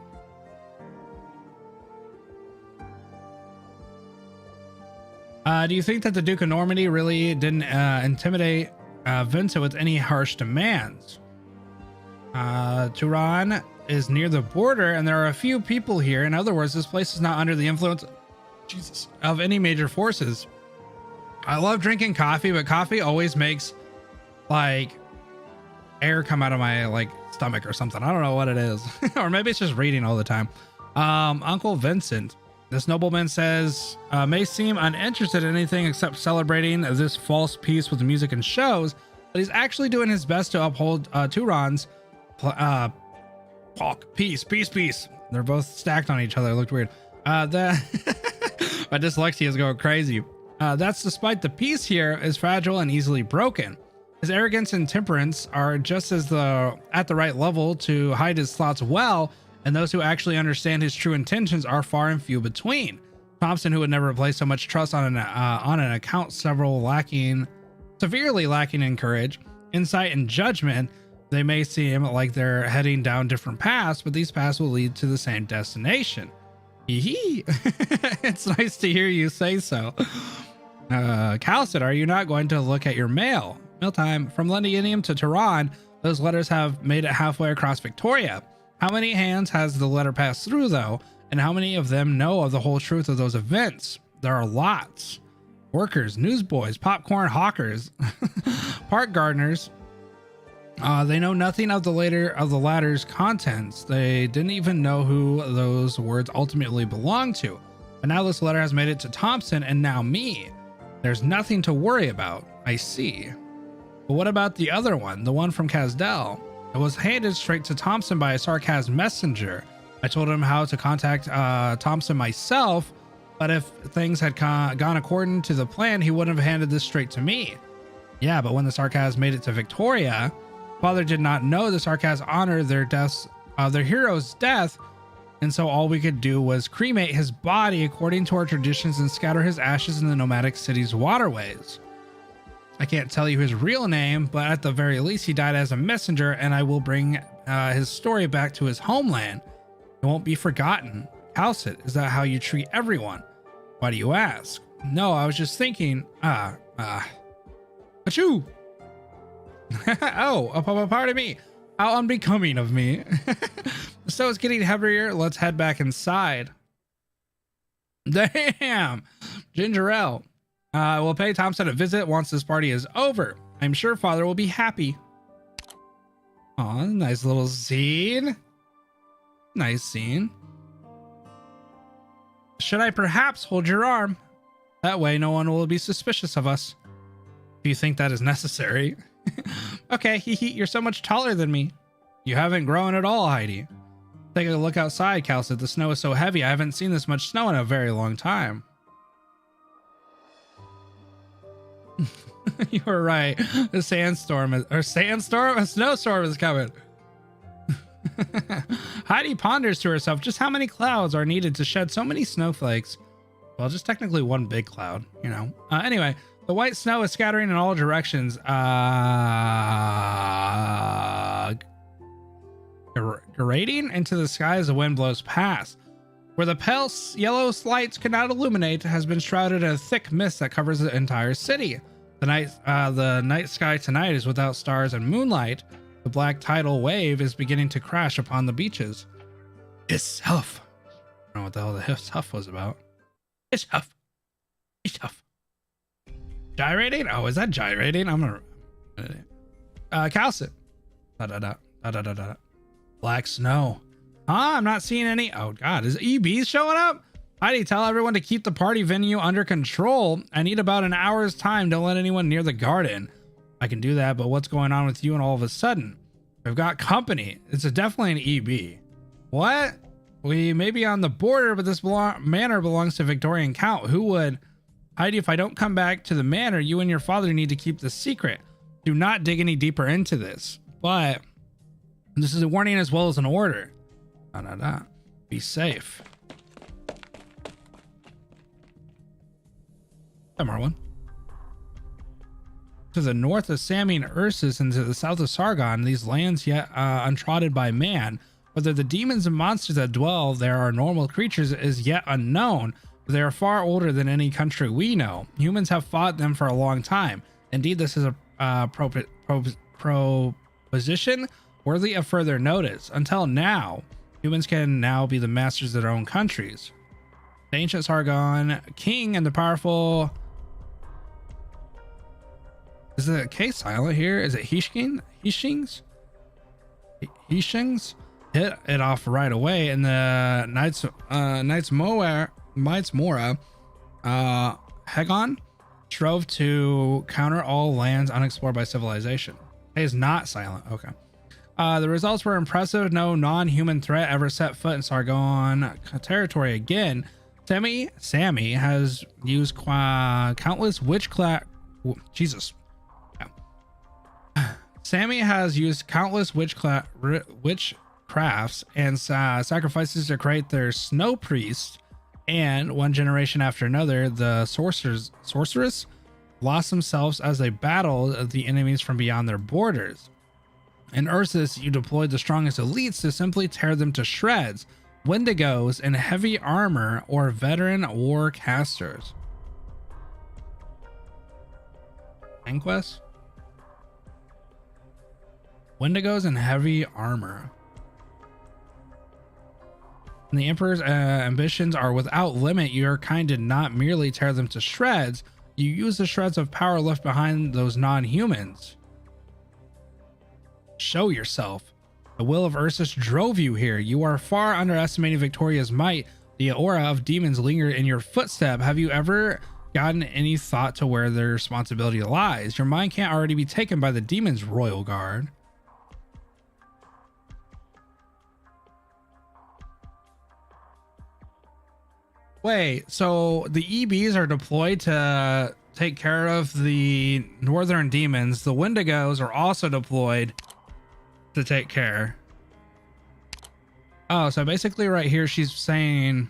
Do you think that the Duke of Normandy really didn't intimidate Vincent with any harsh demands? Turan is near the border and there are a few people here. In other words, this place is not under the influence of any major forces. I love drinking coffee, but coffee always makes like air come out of my like stomach or something. I don't know what it is. Or maybe it's just reading all the time. Uncle Vincent, this nobleman says, may seem uninterested in anything except celebrating this false peace with music and shows, but he's actually doing his best to uphold Turan's peace. They're both stacked on each other. It looked weird. My dyslexia is going crazy. That's despite the peace here is fragile and easily broken. His arrogance and temperance are just at the right level to hide his thoughts well, and those who actually understand his true intentions are far and few between. Thompson, who would never place so much trust on an account severely lacking in courage, insight, and judgment. They may seem like they're heading down different paths, but these paths will lead to the same destination. Hee. It's nice to hear you say so. Kal'tsit, are you not going to look at your mail? Mealtime. From Londinium to Tehran, those letters have made it halfway across Victoria. How many hands has the letter passed through, though? And how many of them know of the whole truth of those events? There are lots. Workers, newsboys, popcorn hawkers, park gardeners. They know nothing of the latter's contents. They didn't even know who those words ultimately belonged to. And now this letter has made it to Thompson and now me. There's nothing to worry about. I see. But what about the other one, the one from Kazdel? It was handed straight to Thompson by a Sarkaz messenger. I told him how to contact Thompson myself, but if things had gone according to the plan, he wouldn't have handed this straight to me. Yeah, but when the Sarkaz made it to Victoria, Father did not know the Sarkaz honored their hero's death, and so all we could do was cremate his body according to our traditions and scatter his ashes in the nomadic city's waterways. I can't tell you his real name, but at the very least he died as a messenger, and I will bring his story back to his homeland. It won't be forgotten. Kal'tsit, is that how you treat everyone? Why do you ask? No, I was just thinking, achoo! Oh, pardon me. How unbecoming of me. So it's getting heavier. Let's head back inside. Damn! Ginger ale. We'll pay Thompson a visit once this party is over. I'm sure Father will be happy. Aw, nice little scene. Nice scene. Should I perhaps hold your arm? That way no one will be suspicious of us. Do you think that is necessary? Okay, you're so much taller than me. You haven't grown at all, Heidi. Take a look outside, Kal'tsit. The snow is so heavy. I haven't seen this much snow in a very long time. You were right. A snowstorm is coming. Heidi ponders to herself just how many clouds are needed to shed so many snowflakes. Well, just technically one big cloud, you know. Anyway, the white snow is scattering in all directions. Grading into the sky as the wind blows past. Where the pale yellow lights cannot illuminate has been shrouded in a thick mist that covers the entire city. The night sky tonight is without stars and moonlight. The black tidal wave is beginning to crash upon the beaches. It's huff. I don't know what the hell the huff was about. It's huff. It's huff. Gyrating? Oh, is that gyrating? I'm gonna. Kal'tsit. Black snow. I'm not seeing any. Oh God, is EB showing up? Heidi, tell everyone to keep the party venue under control. I need about an hour's time. Don't let anyone near the garden. I can do that, but what's going on with you and all of a sudden? We've got company. It's definitely an EB. What? We may be on the border, but this manor belongs to Victorian Count. Who would? Heidi, if I don't come back to the manor, you and your father need to keep this secret. Do not dig any deeper into this. But this is a warning as well as an order. Be safe. Hi, Marwan. To the north of Sami and Ursus and to the south of Sargon, these lands yet untrodden by man. Whether the demons and monsters that dwell there are normal creatures is yet unknown, but they are far older than any country we know. Humans have fought them for a long time. Indeed, this is a proposition worthy of further notice. Until now, humans can now be the masters of their own countries. The ancient Sargon king and the powerful... Is the K silent here? Is it Hishings? Hit it off right away, and the Knights Mora Hegon strove to counter all lands unexplored by civilization. It is not silent. Okay. The results were impressive. No non-human threat ever set foot in Sargon territory again. Sami has used countless witchcraft. Jesus. Sami has used countless witchcraft crafts and sacrifices to create their snow priest. And one generation after another, the sorceress lost themselves as they battled the enemies from beyond their borders. In Ursus, you deployed the strongest elites to simply tear them to shreds, Wendigos in heavy armor or veteran war casters. Conquest? Wendigos in heavy armor. And the Emperor's ambitions are without limit. Your kind did not merely tear them to shreds, you use the shreds of power left behind those non-humans. Show yourself. The will of Ursus drove you here. You are far underestimating Victoria's might. The aura of demons linger in your footstep. Have you ever gotten any thought to where their responsibility lies? Your mind can't already be taken by the demons, Royal Guard. Wait, so the EBs are deployed to take care of the northern demons. The Wendigos are also deployed to take care. Oh, so basically right here she's saying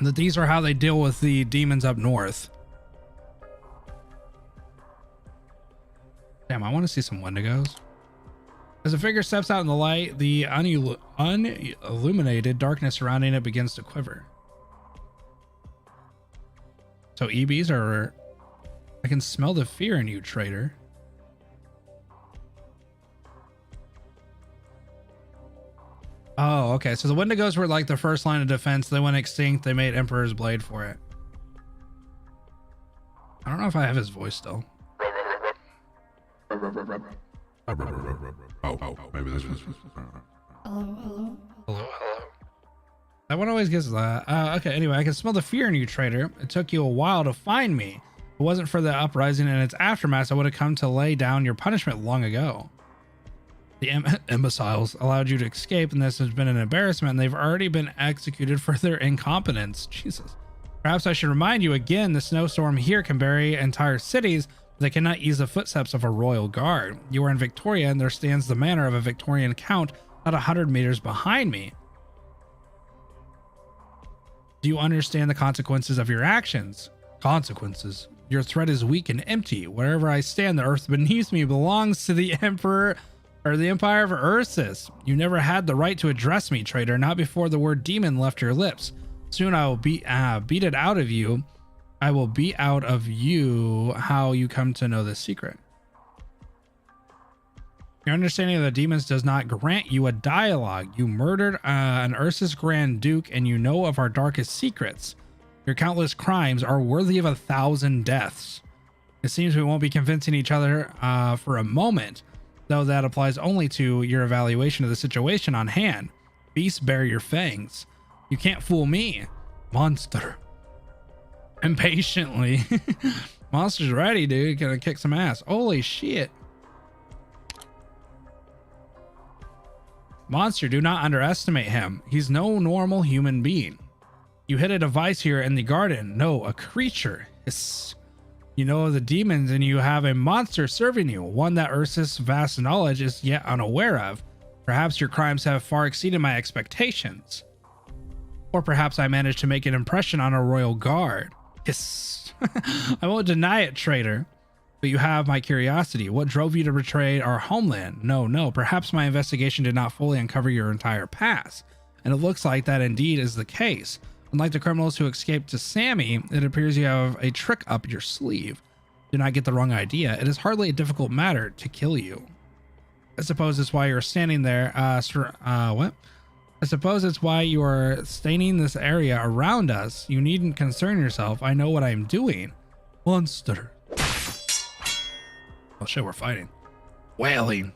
that these are how they deal with the demons up north. Damn, I want to see some Wendigos. As a figure steps out in the light, the unilluminated darkness surrounding it begins to quiver. So EBs are... I can smell the fear in you, traitor. Oh, okay. So the Wendigos were like the first line of defense. They went extinct. They made Emperor's Blade for it. I don't know if I have his voice still. Oh, maybe this is... Hello. That one always gets that. Okay, anyway, I can smell the fear in you, traitor. It took you a while to find me. If it wasn't for the uprising and its aftermath, I would have come to lay down your punishment long ago. The imbeciles allowed you to escape, and this has been an embarrassment, and they've already been executed for their incompetence. Jesus. Perhaps I should remind you again, the snowstorm here can bury entire cities, but they cannot ease the footsteps of a royal guard. You are in Victoria, and there stands the manor of a Victorian count not 100 meters behind me. Do you understand the consequences of your actions? Consequences? Your threat is weak and empty. Wherever I stand, the earth beneath me belongs to the Emperor or the Empire of Ursus. You never had the right to address me, traitor, not before the word demon left your lips. Soon I will beat it out of you. I will beat out of you how you come to know this secret. Your understanding of the demons does not grant you a dialogue. You murdered an Ursus Grand Duke, and you know of our darkest secrets. Your countless crimes are worthy of 1,000 deaths. It seems we won't be convincing each other for a moment, though that applies only to your evaluation of the situation on hand. Beasts bear your fangs. You can't fool me, monster. Impatiently. Monster's ready, dude. Gonna kick some ass. Holy shit. Monster, do not underestimate him. He's no normal human being. You hid a device here in the garden. No, a creature. Hiss. You know of the demons, and you have a monster serving you, one that Ursus' vast knowledge is yet unaware of. Perhaps your crimes have far exceeded my expectations. Or perhaps I managed to make an impression on a royal guard. Hiss. I won't deny it, traitor. But you have my curiosity. What drove you to betray our homeland? No. Perhaps my investigation did not fully uncover your entire past. And it looks like that indeed is the case. Unlike the criminals who escaped to Sammy, it appears you have a trick up your sleeve. Do not get the wrong idea. It is hardly a difficult matter to kill you. I suppose it's why you're standing there. What? I suppose it's why you are staining this area around us. You needn't concern yourself. I know what I'm doing. Monster. Oh shit, we're fighting. Wailing.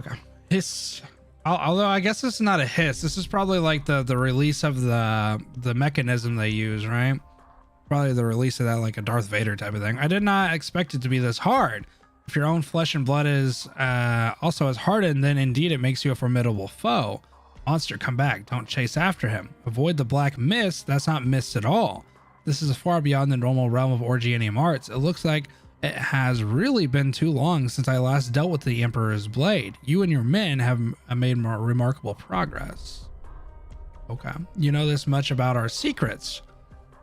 Okay. Hiss. Although I guess this is not a hiss. This is probably like the release of the mechanism they use, right? Probably the release of that, like a Darth Vader type of thing. I did not expect it to be this hard. If your own flesh and blood is also as hardened, then indeed it makes you a formidable foe. Monster, come back. Don't chase after him. Avoid the black mist. That's not mist at all. This is far beyond the normal realm of Orgianium arts. It looks like it has really been too long since I last dealt with the Emperor's blade. You and your men have made more remarkable progress. Okay. You know this much about our secrets.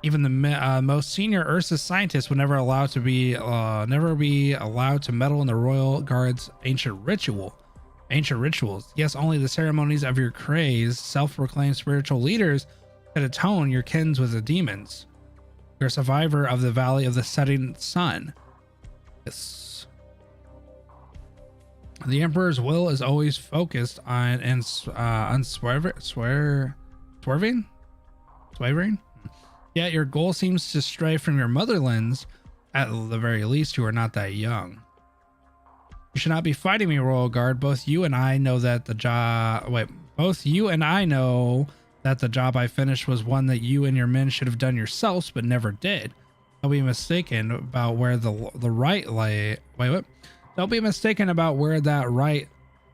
Even the most senior Ursus scientists would never be allowed to meddle in the Royal Guard's ancient rituals. Yes, only the ceremonies of your crazed, self-proclaimed spiritual leaders could atone your kins with the demons. You're a survivor of the Valley of the Setting Sun. Yes. The Emperor's will is always focused on swerving. Yet your goal seems to stray from your motherlands. At the very least, you are not that young. You should not be fighting me, Royal Guard. Both you and I know that the job I finished was one that you and your men should have done yourselves, but never did. Don't be mistaken about where Don't be mistaken about where that right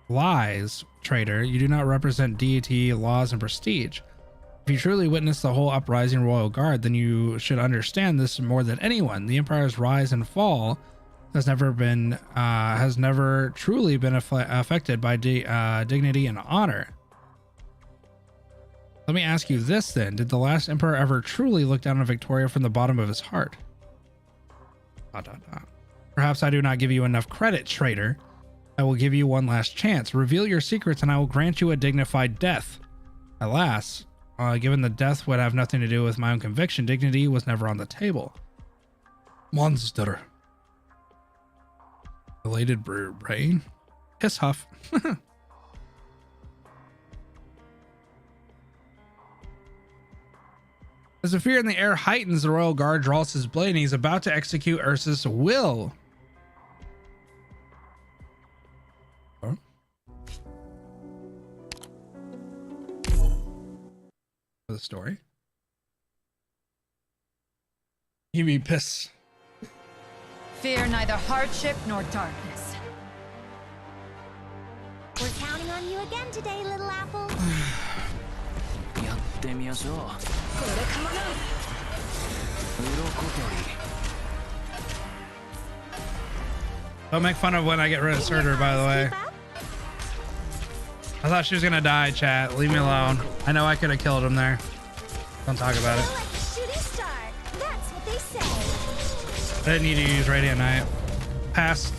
lies, traitor. You do not represent deity, laws, and prestige. If you truly witnessed the whole uprising Royal Guard, then you should understand this more than anyone. The Empire's rise and fall has never truly been affected by dignity and honor. Let me ask you this then. Did the last Emperor ever truly look down on Victoria from the bottom of his heart? Perhaps I do not give you enough credit, traitor. I will give you one last chance. Reveal your secrets and I will grant you a dignified death. Alas, given the death would have nothing to do with my own conviction, dignity was never on the table. Monster. Elated brain? Piss huff. As the fear in the air heightens, the Royal Guard draws his blade and he's about to execute Ursus' will. Huh? For the story. You be pissed. Fear neither hardship nor darkness. We're counting on you again today, little apple. Don't make fun of when I get rid of Surtur, by the way. I thought she was gonna die, chat. Leave me alone. I know I could have killed him there. Don't talk about it. I didn't need to use Radiant Knight. Past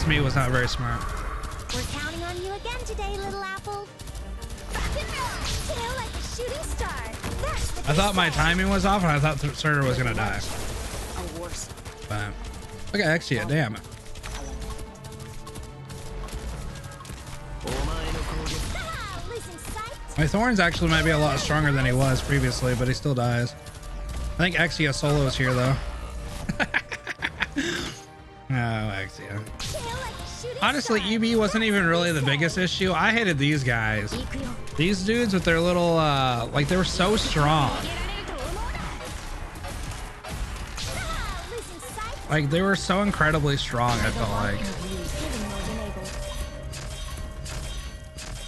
me was not very smart. We're counting on you again today, little apple. Tail like a shooting star. I thought my timing was off and I thought Surtur was gonna die. But look at Exia, damn it. My Thorns actually might be a lot stronger than he was previously, but he still dies. I think Exia solos here though. Oh, Exia. Honestly, EB wasn't even really the biggest issue. I hated these guys. These dudes with their little, like they were so strong. Like they were so incredibly strong, I felt like.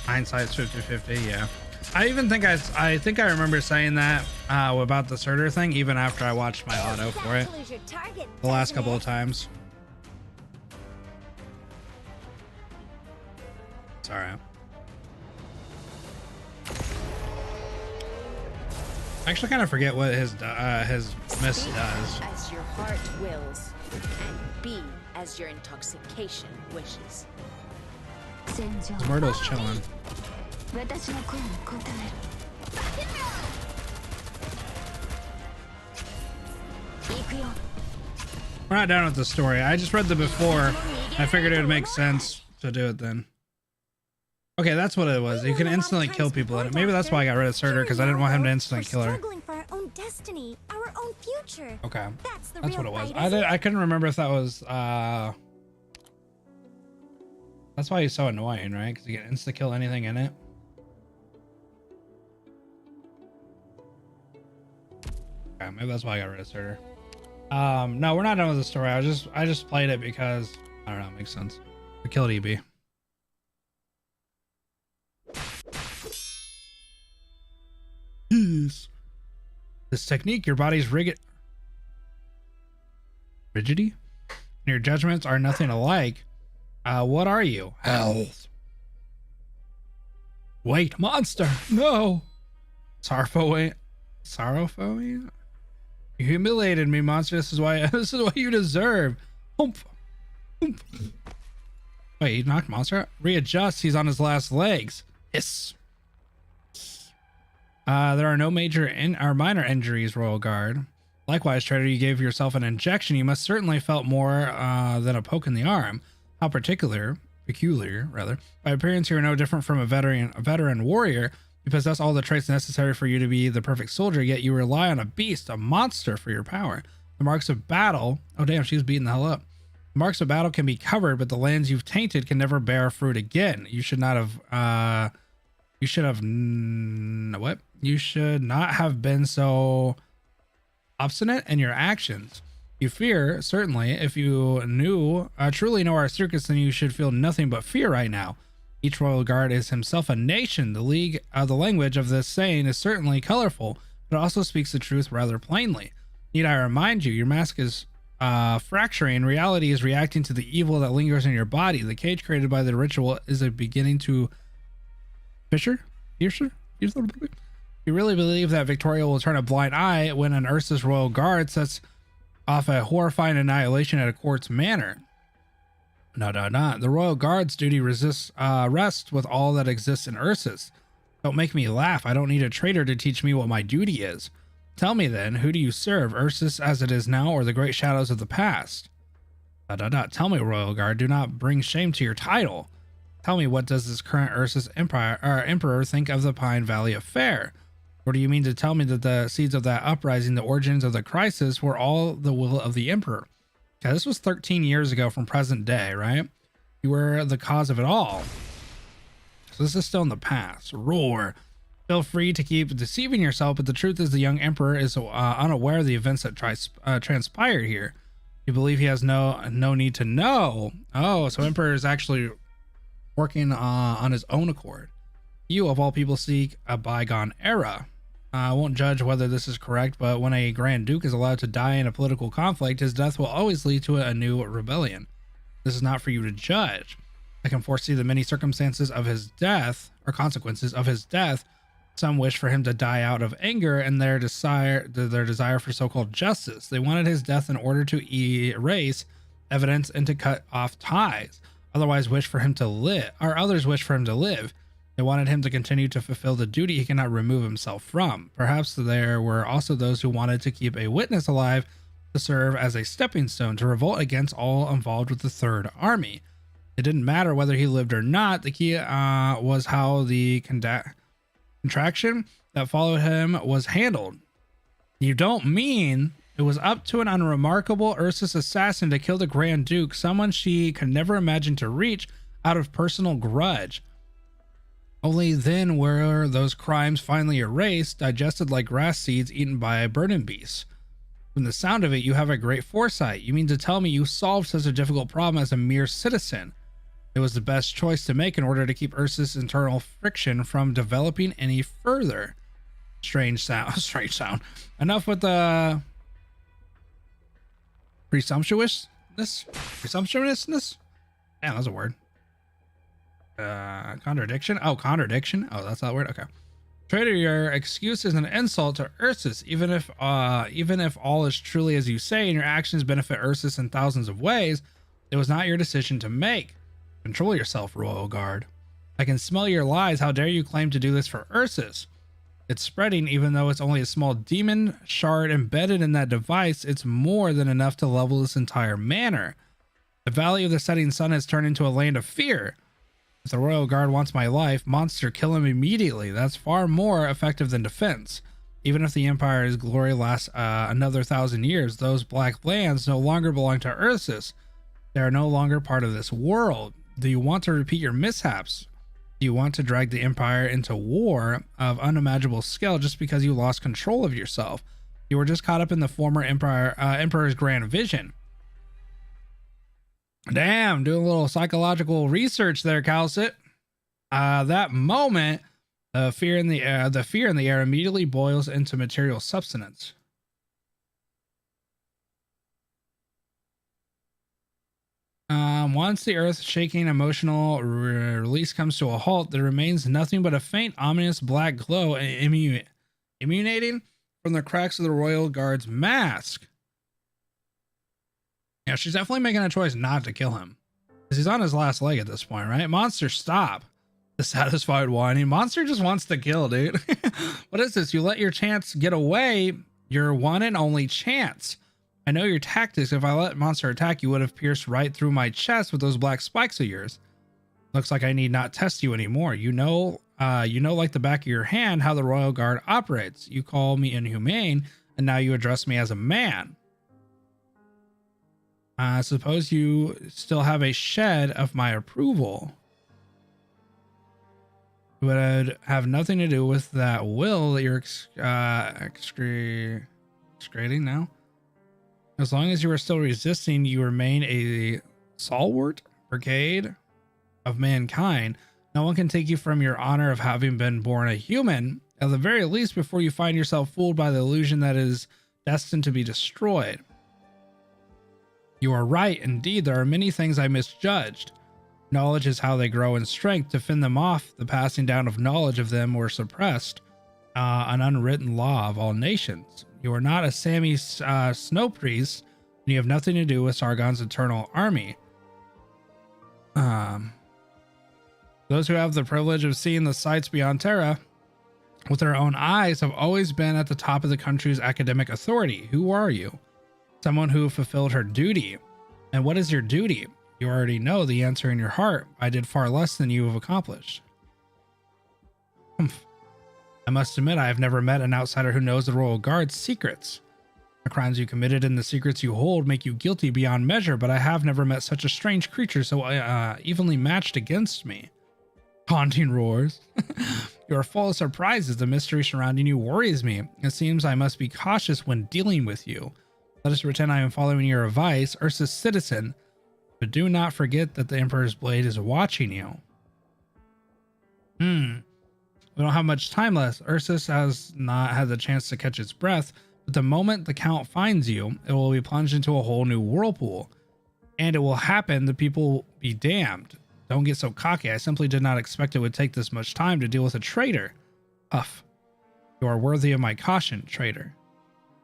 Hindsight's 50-50, yeah. I even think I think I remember saying that about the Surtur thing even after I watched my auto for it the last couple of times. Sorry. I actually kind of forget what his miss does. As your heart wills, and be as your intoxication wishes. Myrtle's chilling. We're not done with the story. I just read the before. I figured it would make sense to do it then. Okay, that's what it was. You can instantly kill people in it. Maybe that's why I got rid of Surtur, because I didn't want him to instantly kill her. For our own destiny, our own future. Okay, That's what it was. I couldn't remember if that was that's why he's so annoying, right? Because you can insta kill anything in it. Okay, maybe that's why I got rid of Surtur. No, we're not done with the story. I just played it because I don't know, it makes sense. We killed EB. Yes. This technique, your body's rigidity and your judgments are nothing alike. What are you? Health. Wait, monster! No! Sorrowful. You humiliated me, monster. This is what you deserve. Oomph. Oomph. Wait, he knocked monster out? Readjust, he's on his last legs. Hiss. There are no major or minor injuries, Royal Guard. Likewise, traitor, you gave yourself an injection. You must certainly felt more than a poke in the arm. How peculiar, rather. By appearance, you are no different from a veteran warrior. You possess all the traits necessary for you to be the perfect soldier, yet you rely on a beast, a monster, for your power. The marks of battle. Oh, damn, she's beating the hell up. The marks of battle can be covered, but the lands you've tainted can never bear fruit again. You should not have. You should have. What? You should not have been so obstinate in your actions. You fear, certainly. If you truly know our secrets, then you should feel nothing but fear right now. Each Royal Guard is himself a nation. The language of this saying is certainly colorful, but it also speaks the truth rather plainly. Need I remind you, your mask is fracturing. Reality is reacting to the evil that lingers in your body. The cage created by the ritual is beginning to You really believe that Victoria will turn a blind eye when an Ursus Royal Guard sets off a horrifying annihilation at a court's manor? No. The Royal Guard's duty rests with all that exists in Ursus. Don't make me laugh. I don't need a traitor to teach me what my duty is. Tell me then, who do you serve, Ursus as it is now, or the great shadows of the past? Tell me, Royal Guard. Do not bring shame to your title. Tell me, what does this current Ursus Emperor think of the Pine Valley affair? Or do you mean to tell me that the seeds of that uprising, the origins of the crisis, were all the will of the Emperor? Okay, this was 13 years ago from present day, right? You were the cause of it all. So this is still in the past. Roar. Feel free to keep deceiving yourself, but the truth is the young Emperor is unaware of the events that transpired here. You believe he has no need to know. Oh, so Emperor is actually working on his own accord. You, of all people, seek a bygone era. I won't judge whether this is correct, but when a Grand Duke is allowed to die in a political conflict, his death will always lead to a new rebellion. This is not for you to judge. I can foresee the many circumstances of his death, or consequences of his death. Some wish for him to die out of anger and their desire for so-called justice. They wanted his death in order to erase evidence and to cut off ties. Others wish for him to live. They wanted him to continue to fulfill the duty he cannot remove himself from. Perhaps there were also those who wanted to keep a witness alive to serve as a stepping stone to revolt against all involved with the Third Army. It didn't matter whether he lived or not. The key was how the contraction that followed him was handled. You don't mean it was up to an unremarkable Ursus assassin to kill the Grand Duke, someone she could never imagine to reach, out of personal grudge? Only then were those crimes finally erased, digested like grass seeds eaten by burning beasts. From the sound of it, you have a great foresight. You mean to tell me you solved such a difficult problem as a mere citizen? It was the best choice to make in order to keep Ursus' internal friction from developing any further. Strange sound. Enough with the presumptuousness. Damn, that's a word. Contradiction. Oh, that's that word. Okay. Traitor, your excuse is an insult to Ursus. Even if all is truly as you say and your actions benefit Ursus in thousands of ways, it was not your decision to make. Control yourself, Royal Guard. I can smell your lies. How dare you claim to do this for Ursus? It's spreading, even though it's only a small demon shard embedded in that device. It's more than enough to level this entire manor. The Valley of the Setting Sun has turned into a land of fear. If the Royal Guard wants my life, monster, kill him immediately. That's far more effective than defense. Even if the Empire's glory lasts another 1,000 years, those black lands no longer belong to Ursus. They are no longer part of this world. Do you want to repeat your mishaps? Do you want to drag the Empire into war of unimaginable scale just because you lost control of yourself? You were just caught up in the former emperor's grand vision. Damn, doing a little psychological research there, Kal'tsit. That moment, the fear in the air immediately boils into material substance. Once the earth-shaking emotional release comes to a halt, there remains nothing but a faint, ominous black glow emanating from the cracks of the royal guard's mask. Yeah, she's definitely making a choice not to kill him, because he's on his last leg at this point, right? Monster, stop. The satisfied whining. Monster just wants to kill, dude. What is this? You let your chance get away. Your one and only chance. I know your tactics. If I let Monster attack, you would have pierced right through my chest with those black spikes of yours. Looks like I need not test you anymore. You know like the back of your hand how the Royal Guard operates. You call me inhumane, and now you address me as a man. I suppose you still have a shed of my approval. It would have nothing to do with that will that you're excreting now. As long as you are still resisting, you remain a stalwart brigade of mankind. No one can take you from your honor of having been born a human, at the very least before you find yourself fooled by the illusion that is destined to be destroyed. You are right, indeed, there are many things I misjudged. Knowledge is how they grow in strength. To fend them off, the passing down of knowledge of them were suppressed, an unwritten law of all nations. You are not a Sami snow priest, and you have nothing to do with Sargon's eternal army. Those who have the privilege of seeing the sights beyond Terra with their own eyes have always been at the top of the country's academic authority. Who are you? Someone who fulfilled her duty. And what is your duty? You already know the answer in your heart. I did far less than you have accomplished. I must admit, I have never met an outsider who knows the Royal Guard's secrets. The crimes you committed and the secrets you hold make you guilty beyond measure, but I have never met such a strange creature so evenly matched against me. Haunting roars. You are full of surprises. The mystery surrounding you worries me. It seems I must be cautious when dealing with you. Let us pretend I am following your advice, Ursa's citizen, but do not forget that the Emperor's blade is watching you. We don't have much time left. Ursus has not had the chance to catch its breath, but the moment the Count finds you, it will be plunged into a whole new whirlpool. And it will happen, the people will be damned. Don't get so cocky. I simply did not expect it would take this much time to deal with a traitor. Uff. You are worthy of my caution, traitor.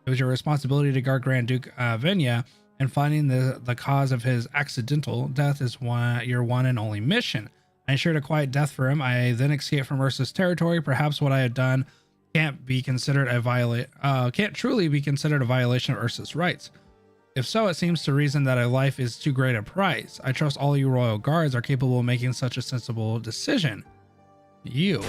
It was your responsibility to guard Grand Duke Venya, and finding the cause of his accidental death is your one and only mission. I ensured a quiet death for him. I then escaped from Ursa's territory. Perhaps what I had done can't truly be considered a violation of Ursa's rights. If so, it seems to reason that a life is too great a price. I trust all you royal guards are capable of making such a sensible decision. You.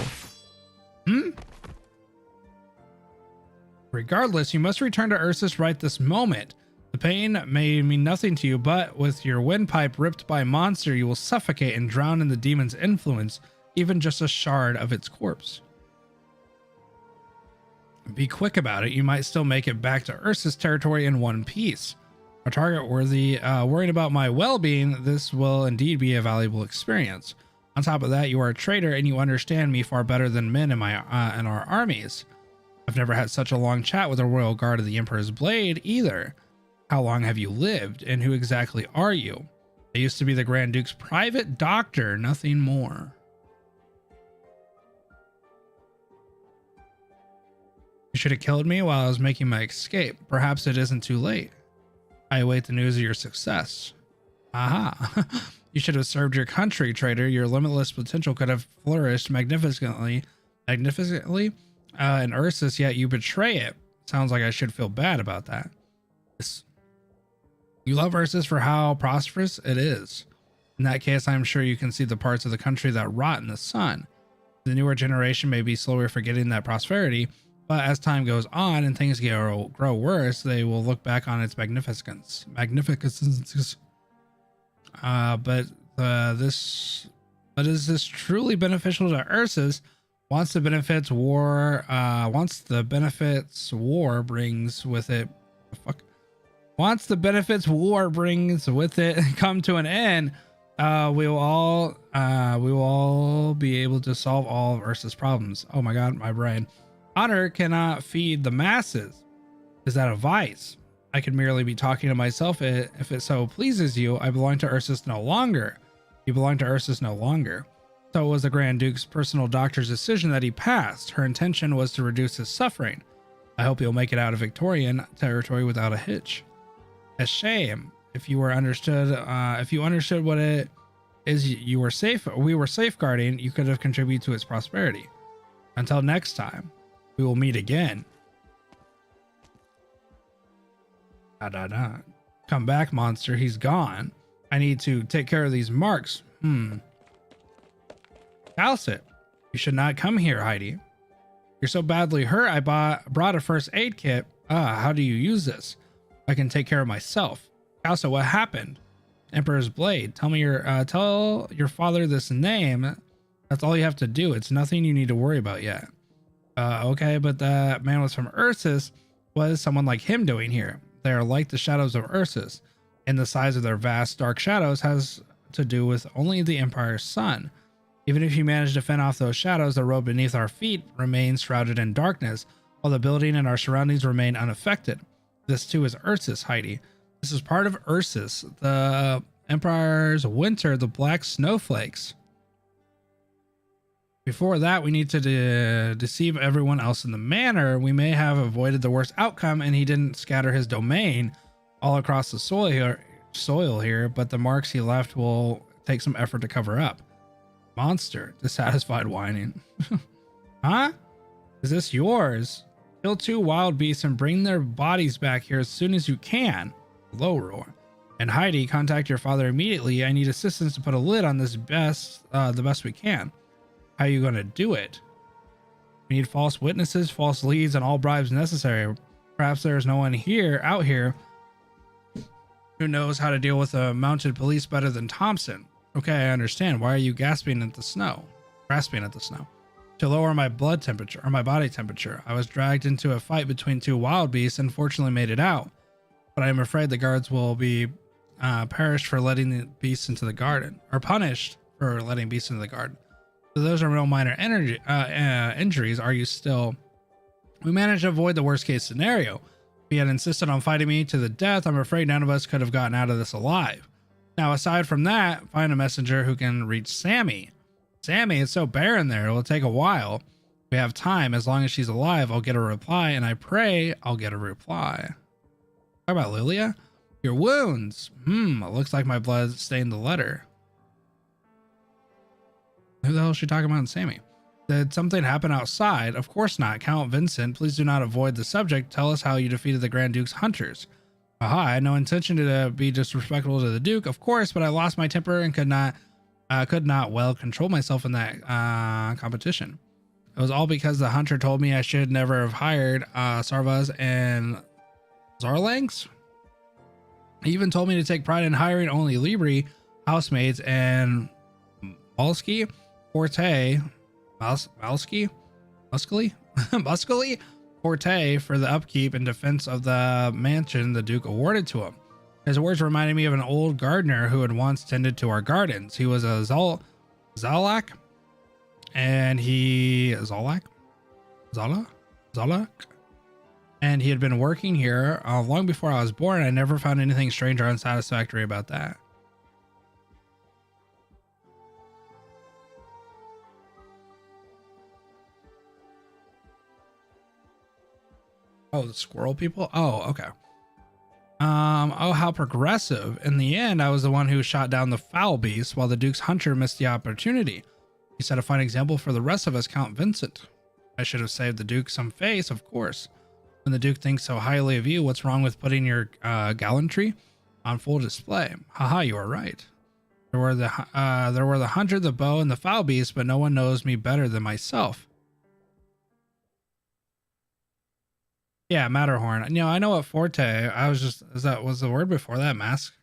Regardless, you must return to Ursus right this moment. The pain may mean nothing to you, but with your windpipe ripped by a monster, you will suffocate and drown in the demon's influence, even just a shard of its corpse. Be quick about it. You might still make it back to Ursus territory in one piece. A target worrying about my well-being, this will indeed be a valuable experience. On top of that, you are a traitor and you understand me far better than men in our armies. I've never had such a long chat with a royal guard of the Emperor's blade either. How long have you lived, and who exactly are you? I used to be the Grand Duke's private doctor, nothing more. You should have killed me while I was making my escape. Perhaps it isn't too late. I await the news of your success. Aha. You should have served your country, traitor. Your limitless potential could have flourished magnificently in Ursus, yet you betray it. Sounds like I should feel bad about that. You love Ursus for how prosperous it is. In that case, I'm sure you can see the parts of the country that rot in the sun. The newer generation may be slower forgetting that prosperity, but as time goes on and things grow worse, they will look back on its magnificence. But is this truly beneficial to Ursus? Once the benefits war brings with it, once the benefits war brings with it come to an end, we will all be able to solve all of Ursa's problems. Oh my god, my brain. Honor cannot feed the masses. Is that a vice? I could merely be talking to myself if it so pleases you. I belong to Ursus no longer. You belong to Ursus no longer. So it was the Grand Duke's personal doctor's decision that he passed. Her intention was to reduce his suffering. I hope he'll make it out of Victorian territory without a hitch. A shame. If you understood what it is we were safeguarding, you could have contributed to its prosperity. Until next time, we will meet again. Come back, monster. He's gone. I need to take care of these marks. Kal'tsit, you should not come here, Heidi. You're so badly hurt, I brought a first aid kit. How do you use this? I can take care of myself. Kal'tsit, what happened? Emperor's Blade. Tell your father this name. That's all you have to do. It's nothing you need to worry about yet. Okay, but that man was from Ursus. What is someone like him doing here? They are like the shadows of Ursus, and the size of their vast dark shadows has to do with only the Empire's sun. Even if you manage to fend off those shadows, the road beneath our feet remains shrouded in darkness, while the building and our surroundings remain unaffected. This too is Ursus, Heidi. This is part of Ursus, the Empire's winter, the black snowflakes. Before that, we need to deceive everyone else in the manor. We may have avoided the worst outcome, and he didn't scatter his domain all across the soil here, but the marks he left will take some effort to cover up. Monster, dissatisfied whining. Huh? Is this yours? Kill 2 wild beasts and bring their bodies back here as soon as you can. Low roar. And Heidi, contact your father immediately. I need assistance to put a lid on this the best we can. How are you going to do it? We need false witnesses, false leads, and all bribes necessary. Perhaps there is no one out here who knows how to deal with a mounted police better than Thompson. Okay, I understand. Why are you grasping at the snow? To lower my blood temperature, or my body temperature. I was dragged into a fight between 2 wild beasts and fortunately made it out. But I am afraid the guards will be punished for letting the beasts into the garden. So those are real minor injuries. Are you still... We managed to avoid the worst case scenario. If he had insisted on fighting me to the death, I'm afraid none of us could have gotten out of this alive. Now, aside from that, find a messenger who can reach Sammy. Sammy, it's so barren there. It will take a while. We have time. As long as she's alive, I'll get a reply, and I pray I'll get a reply. Talk about Lilia? Your wounds. It looks like my blood stained the letter. Who the hell is she talking about in Sammy? Did something happen outside? Of course not. Count Vincent, please do not avoid the subject. Tell us how you defeated the Grand Duke's hunters. Aha, I had no intention to be disrespectful to the Duke, of course, but I lost my temper and could not well control myself in that competition. It was all because the hunter told me I should never have hired Sarvas and Zarlangs. He even told me to take pride in hiring only Libri, housemates, and Malsky, Forte, Muscly, Forte for the upkeep and defense of the mansion the Duke awarded to him. His words reminded me of an old gardener who had once tended to our gardens. He was a Zalak, and Zalak, and he had been working here long before I was born. I never found anything strange or unsatisfactory about that. Oh, the squirrel people? Oh, okay. Oh, how progressive. In the end, I was the one who shot down the foul beast while the Duke's hunter missed the opportunity. He set a fine example for the rest of us, Count Vincent. I should have saved the Duke some face, of course. When the Duke thinks so highly of you, what's wrong with putting your gallantry on full display? Haha, you are right. There were the hunter, the bow, and the foul beast, but no one knows me better than myself. Yeah, Matterhorn. You know, I know what Forte. I was just, was the word before that mask?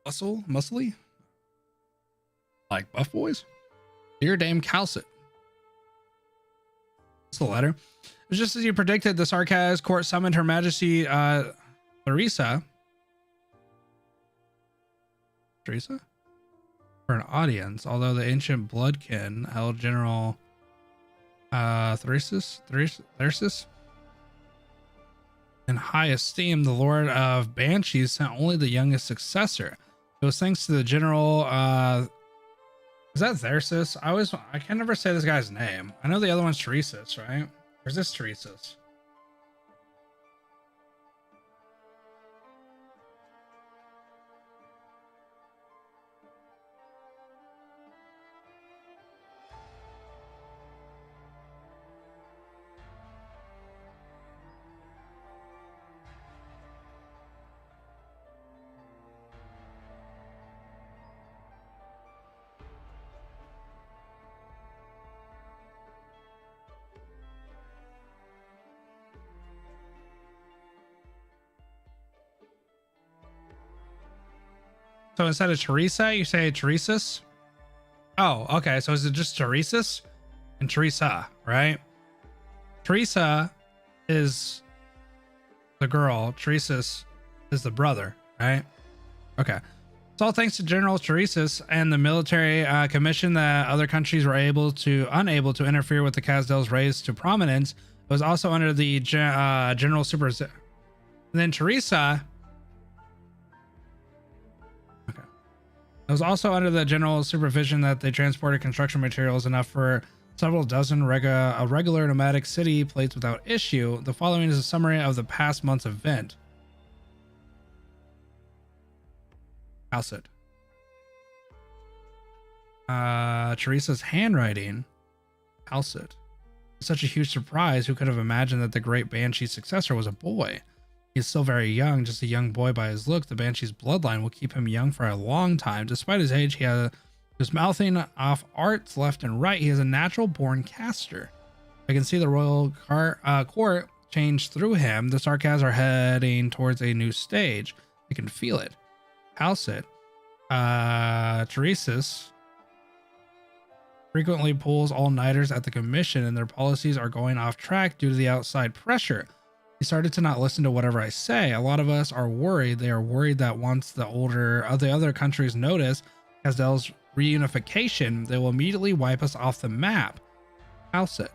Muscly? Like Buff Boys? Dear Dame Kal'tsit. It's the letter. It was just as you predicted. The Sarkaz court summoned Her Majesty Teresa for an audience. Although the ancient bloodkin held General Thersis in high esteem, the Lord of Banshees sent only the youngest successor. It was thanks to the General. Is that Thersis? I can never say this guy's name. I know the other one's Teresis, right? Or is this Teresis? So instead of Teresa, you say Teresis? Oh, okay. So is it just Teresis and Teresa, right? Teresa is the girl. Teresis is the brother, right? Okay. It's all thanks to General Teresis and the military commission that other countries were unable to interfere with the Kazdell's rise to prominence. It was also under the general supervision. And then Teresa. It was also under the general supervision that they transported construction materials enough for several dozen regular nomadic city plates without issue. The following is a summary of the past month's event. Kal'tsit. Teresa's handwriting. Kal'tsit. Such a huge surprise. Who could have imagined that the great Banshee's successor was a boy? He's still very young, just a young boy by his look. The Banshee's bloodline will keep him young for a long time. Despite his age, he was mouthing off arts left and right. He is a natural born caster. I can see the royal court change through him. The Sarkaz are heading towards a new stage. I can feel it. Kal'tsit. Teresis frequently pulls all-nighters at the commission, and their policies are going off track due to the outside pressure. He started to not listen to whatever I say. A lot of us are worried. They are worried that once the other countries notice Kazdell's reunification, they will immediately wipe us off the map. Kal'tsit.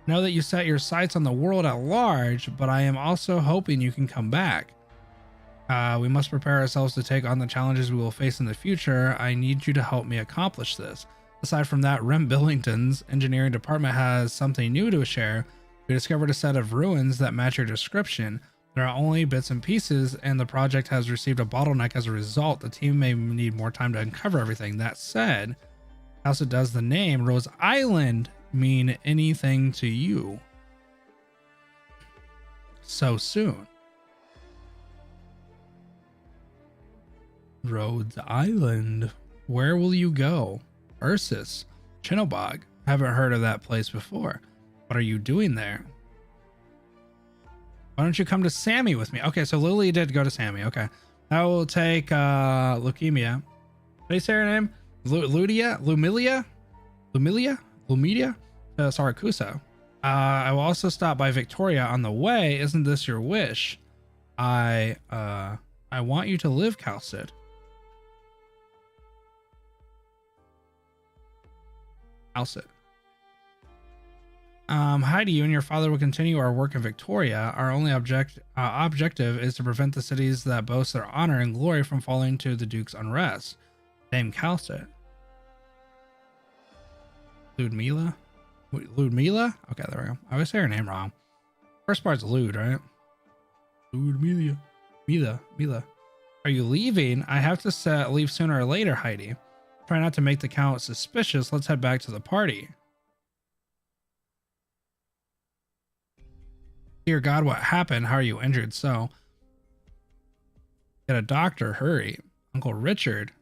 Know that you set your sights on the world at large, but I am also hoping you can come back. We must prepare ourselves to take on the challenges we will face in the future. I need you to help me accomplish this. Aside from that, Rem Billington's engineering department has something new to share. We discovered a set of ruins that match your description. There are only bits and pieces, and the project has received a bottleneck as a result. The team may need more time to uncover everything. That said, also does the name Rose Island mean anything to you so soon? Rhodes Island. Where will you go? Ursus. Chinnobog. Haven't heard of that place before. What are you doing there? Why don't you come to Sammy with me? Okay, so Lily did go to Sammy. Okay. I will take Leukemia. Did I say her name? Lumilia? Sarakusa. I will also stop by Victoria on the way. Isn't this your wish? I want you to live, Kal'tsit. Kal'tsit. Heidi, you and your father will continue our work in Victoria. Our only objective is to prevent the cities that boast their honor and glory from falling to the Duke's unrest. Dame Kal'tsit. Ludmila? Okay, there we go. I always say her name wrong. First part's Lude, right? Ludmila. Mila. Are you leaving? I have to leave sooner or later, Heidi. Try not to make the Count suspicious. Let's head back to the party. Dear God, what happened? How are you injured? So, get a doctor. Hurry. Uncle Richard.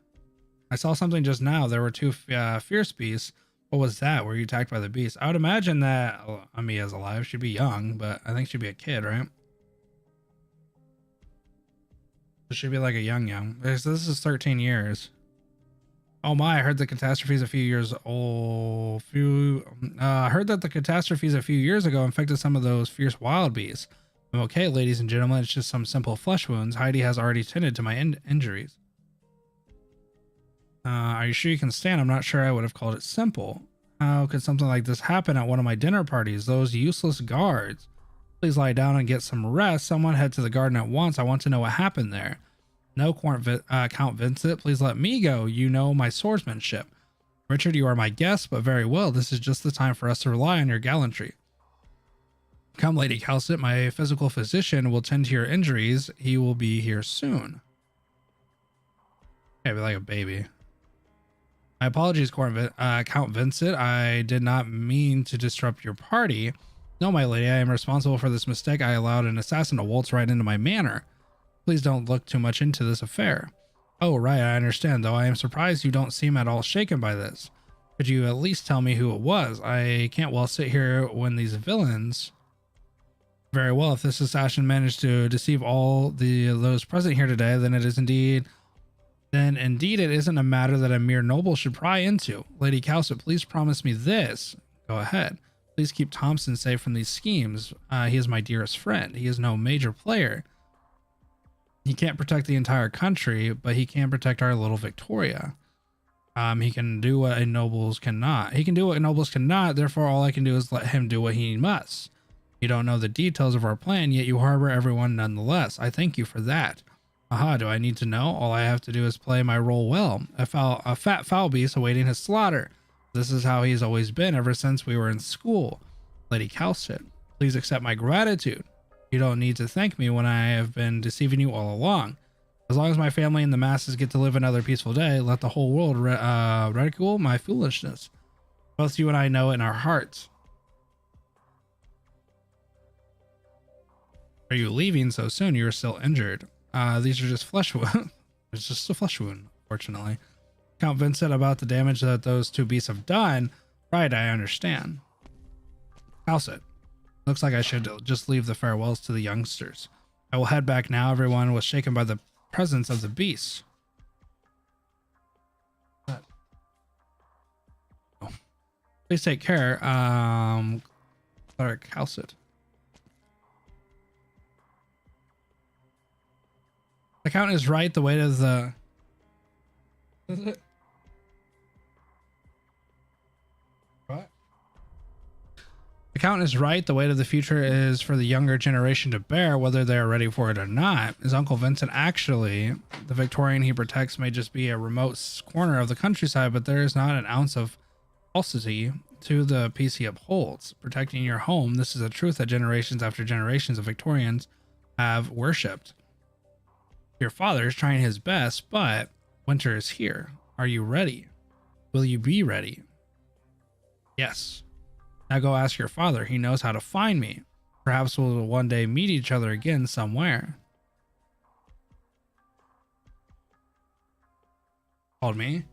I saw something just now. There were two fierce beasts. What was that? Were you attacked by the beast? I would imagine that Amiya's alive. She'd be young, but I think she'd be a kid, right? She'd be like a young. This is 13 years. Oh my, I heard the catastrophe is a few I heard that the catastrophes a few years ago infected some of those fierce wild beasts. I'm okay, ladies and gentlemen. It's just some simple flesh wounds. Heidi has already tended to my injuries. Are you sure you can stand? I'm not sure I would have called it simple. How could something like this happen at one of my dinner parties? Those useless guards. Please lie down and get some rest. Someone head to the garden at once. I want to know what happened there. No, Count Vincent. Please let me go. You know my swordsmanship. Richard, you are my guest, but very well. This is just the time for us to rely on your gallantry. Come, Lady Kal'tsit. My physical physician will tend to your injuries. He will be here soon. Okay, be like a baby. My apologies, Count Vincent. I did not mean to disrupt your party. No, my lady, I am responsible for this mistake. I allowed an assassin to waltz right into my manor. Please don't look too much into this affair. Oh, right, I understand, though I am surprised you don't seem at all shaken by this. Could you at least tell me who it was? I can't well sit here when these villains... Very well, if this assassin managed to deceive all those present here today, then indeed it isn't a matter that a mere noble should pry into. Lady Kal'tsit, please promise me this. Go ahead. Please keep Thompson safe from these schemes. He is my dearest friend. He is no major player. He can't protect the entire country, but he can protect our little Victoria. He can do what a nobles cannot. He can do what nobles cannot, therefore all I can do is let him do what he must. You don't know the details of our plan, yet you harbor everyone nonetheless. I thank you for that. Aha, do I need to know? All I have to do is play my role well. A fat foul beast awaiting his slaughter. This is how he's always been ever since we were in school. Lady Kal'tsit, please accept my gratitude. You don't need to thank me when I have been deceiving you all along. As long as my family and the masses get to live another peaceful day, let the whole world ridicule my foolishness. Both you and I know it in our hearts. Are you leaving so soon? You're still injured. These are just flesh wounds. It's just a flesh wound, fortunately. Count Vincent, about the damage that those two beasts have done. Right, I understand. Kal'tsit. Looks like I should just leave the farewells to the youngsters. I will head back now. Everyone was shaken by the presence of the beasts. Oh. Please take care. Cleric Kal'tsit. The count is right. The weight of the... Is it? What? The count is right. The weight of the future is for the younger generation to bear, whether they are ready for it or not. His Uncle Vincent actually, the Victorian he protects may just be a remote corner of the countryside, but there is not an ounce of falsity to the peace he upholds. Protecting your home, this is a truth that generations after generations of Victorians have worshipped. Your father is trying his best, but winter is here. Are you ready? Will you be ready? Yes. Now go ask your father. He knows how to find me. Perhaps we'll one day meet each other again somewhere. Called me?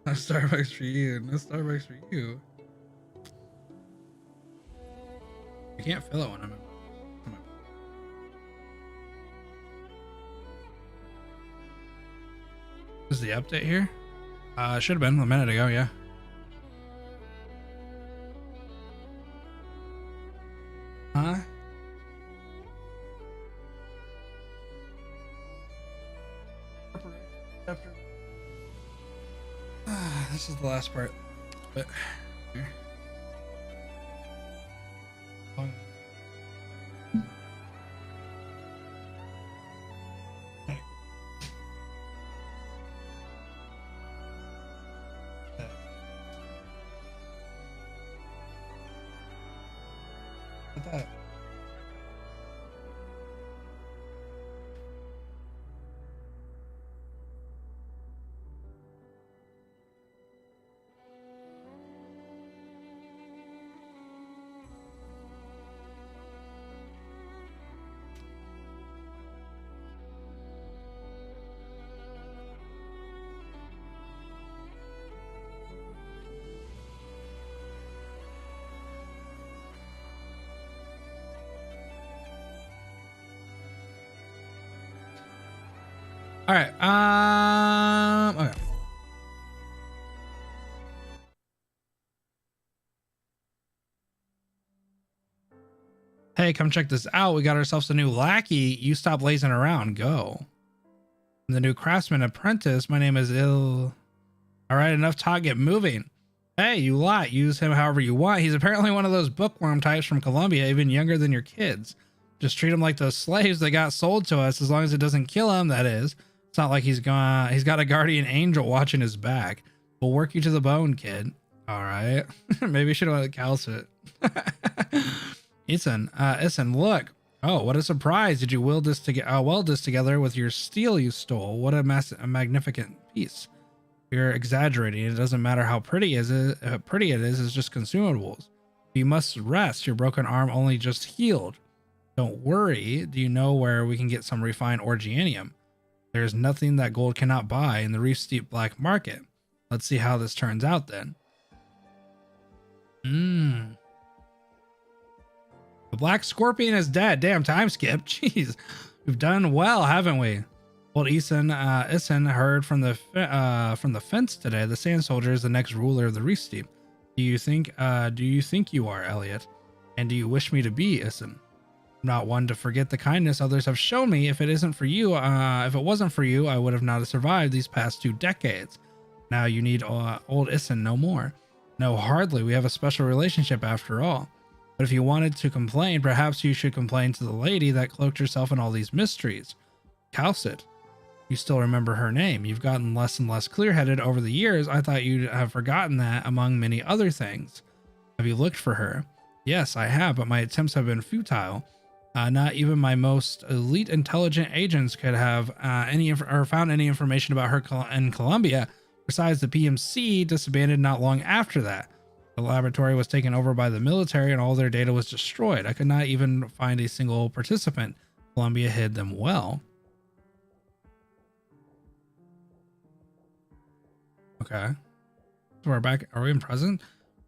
No Starbucks for you. No Starbucks for you. I can't feel it when I'm in. Is the update here? Should have been a minute ago, yeah. Huh? This is the last part. But here. That. All right. Okay. Hey, come check this out. We got ourselves a new lackey. You stop lazing around. Go. I'm the new craftsman apprentice. My name is Il. All right, enough talk. Get moving. Hey, you lot. Use him however you want. He's apparently one of those bookworm types from Colombia, even younger than your kids. Just treat him like those slaves that got sold to us, as long as it doesn't kill him, that is. It's not like he's got a guardian angel watching his back. We'll work you to the bone, kid. All right. Maybe you should have went to Kal'tsit. Issen, look. Oh, what a surprise. Did you weld this together with your steel you stole? What a magnificent piece. You're exaggerating. It doesn't matter how pretty it is. It's just consumables. You must rest. Your broken arm only just healed. Don't worry. Do you know where we can get some refined orgianium? There's nothing that gold cannot buy in the Reef Steep black market. Let's see how this turns out then. The Black Scorpion is dead. Damn, time skip. Jeez. We've done well, haven't we? Old Issen heard from the fence today. The Sand Soldier is the next ruler of the Reef Steep. Do you think you are, Elliot? And do you wish me to be, Issen? I'm not one to forget the kindness others have shown me. If it wasn't for you, I would have not survived these past 2 decades. Now you need old Issen no more. No, hardly. We have a special relationship after all. But if you wanted to complain, perhaps you should complain to the lady that cloaked herself in all these mysteries. Kal'tsit. You still remember her name. You've gotten less and less clear-headed over the years. I thought you'd have forgotten that among many other things. Have you looked for her? Yes, I have, but my attempts have been futile. Not even my most elite intelligent agents could have found any information about her in Colombia. Besides, the PMC disbanded not long after that. The laboratory was taken over by the military and all their data was destroyed. I could not even find a single participant. Colombia hid them well. Okay. So we're back. Are we in present?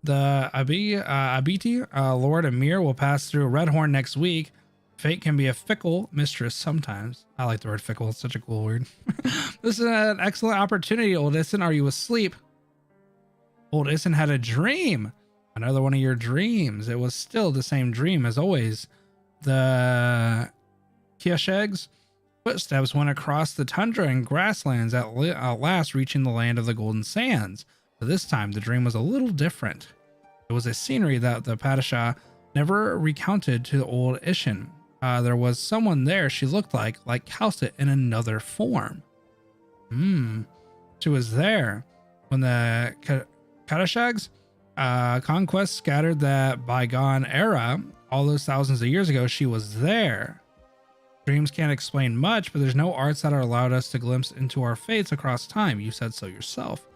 The Abiti, Lord Amir, will pass through Redhorn next week. Fate can be a fickle mistress sometimes. I like the word fickle. It's such a cool word. This is an excellent opportunity, Old Issen. Are you asleep? Old Issen had a dream. Another one of your dreams. It was still the same dream as always. The Kiasheg's footsteps went across the tundra and grasslands, at last reaching the land of the Golden Sands. But this time, the dream was a little different. It was a scenery that the Padishah never recounted to old Issen. There was someone there she looked like Kal'tsit in another form. She was there when the Kadashag's conquest scattered that bygone era. All those thousands of years ago, she was there. Dreams can't explain much, but there's no arts that are allowed us to glimpse into our fates across time. You said so yourself.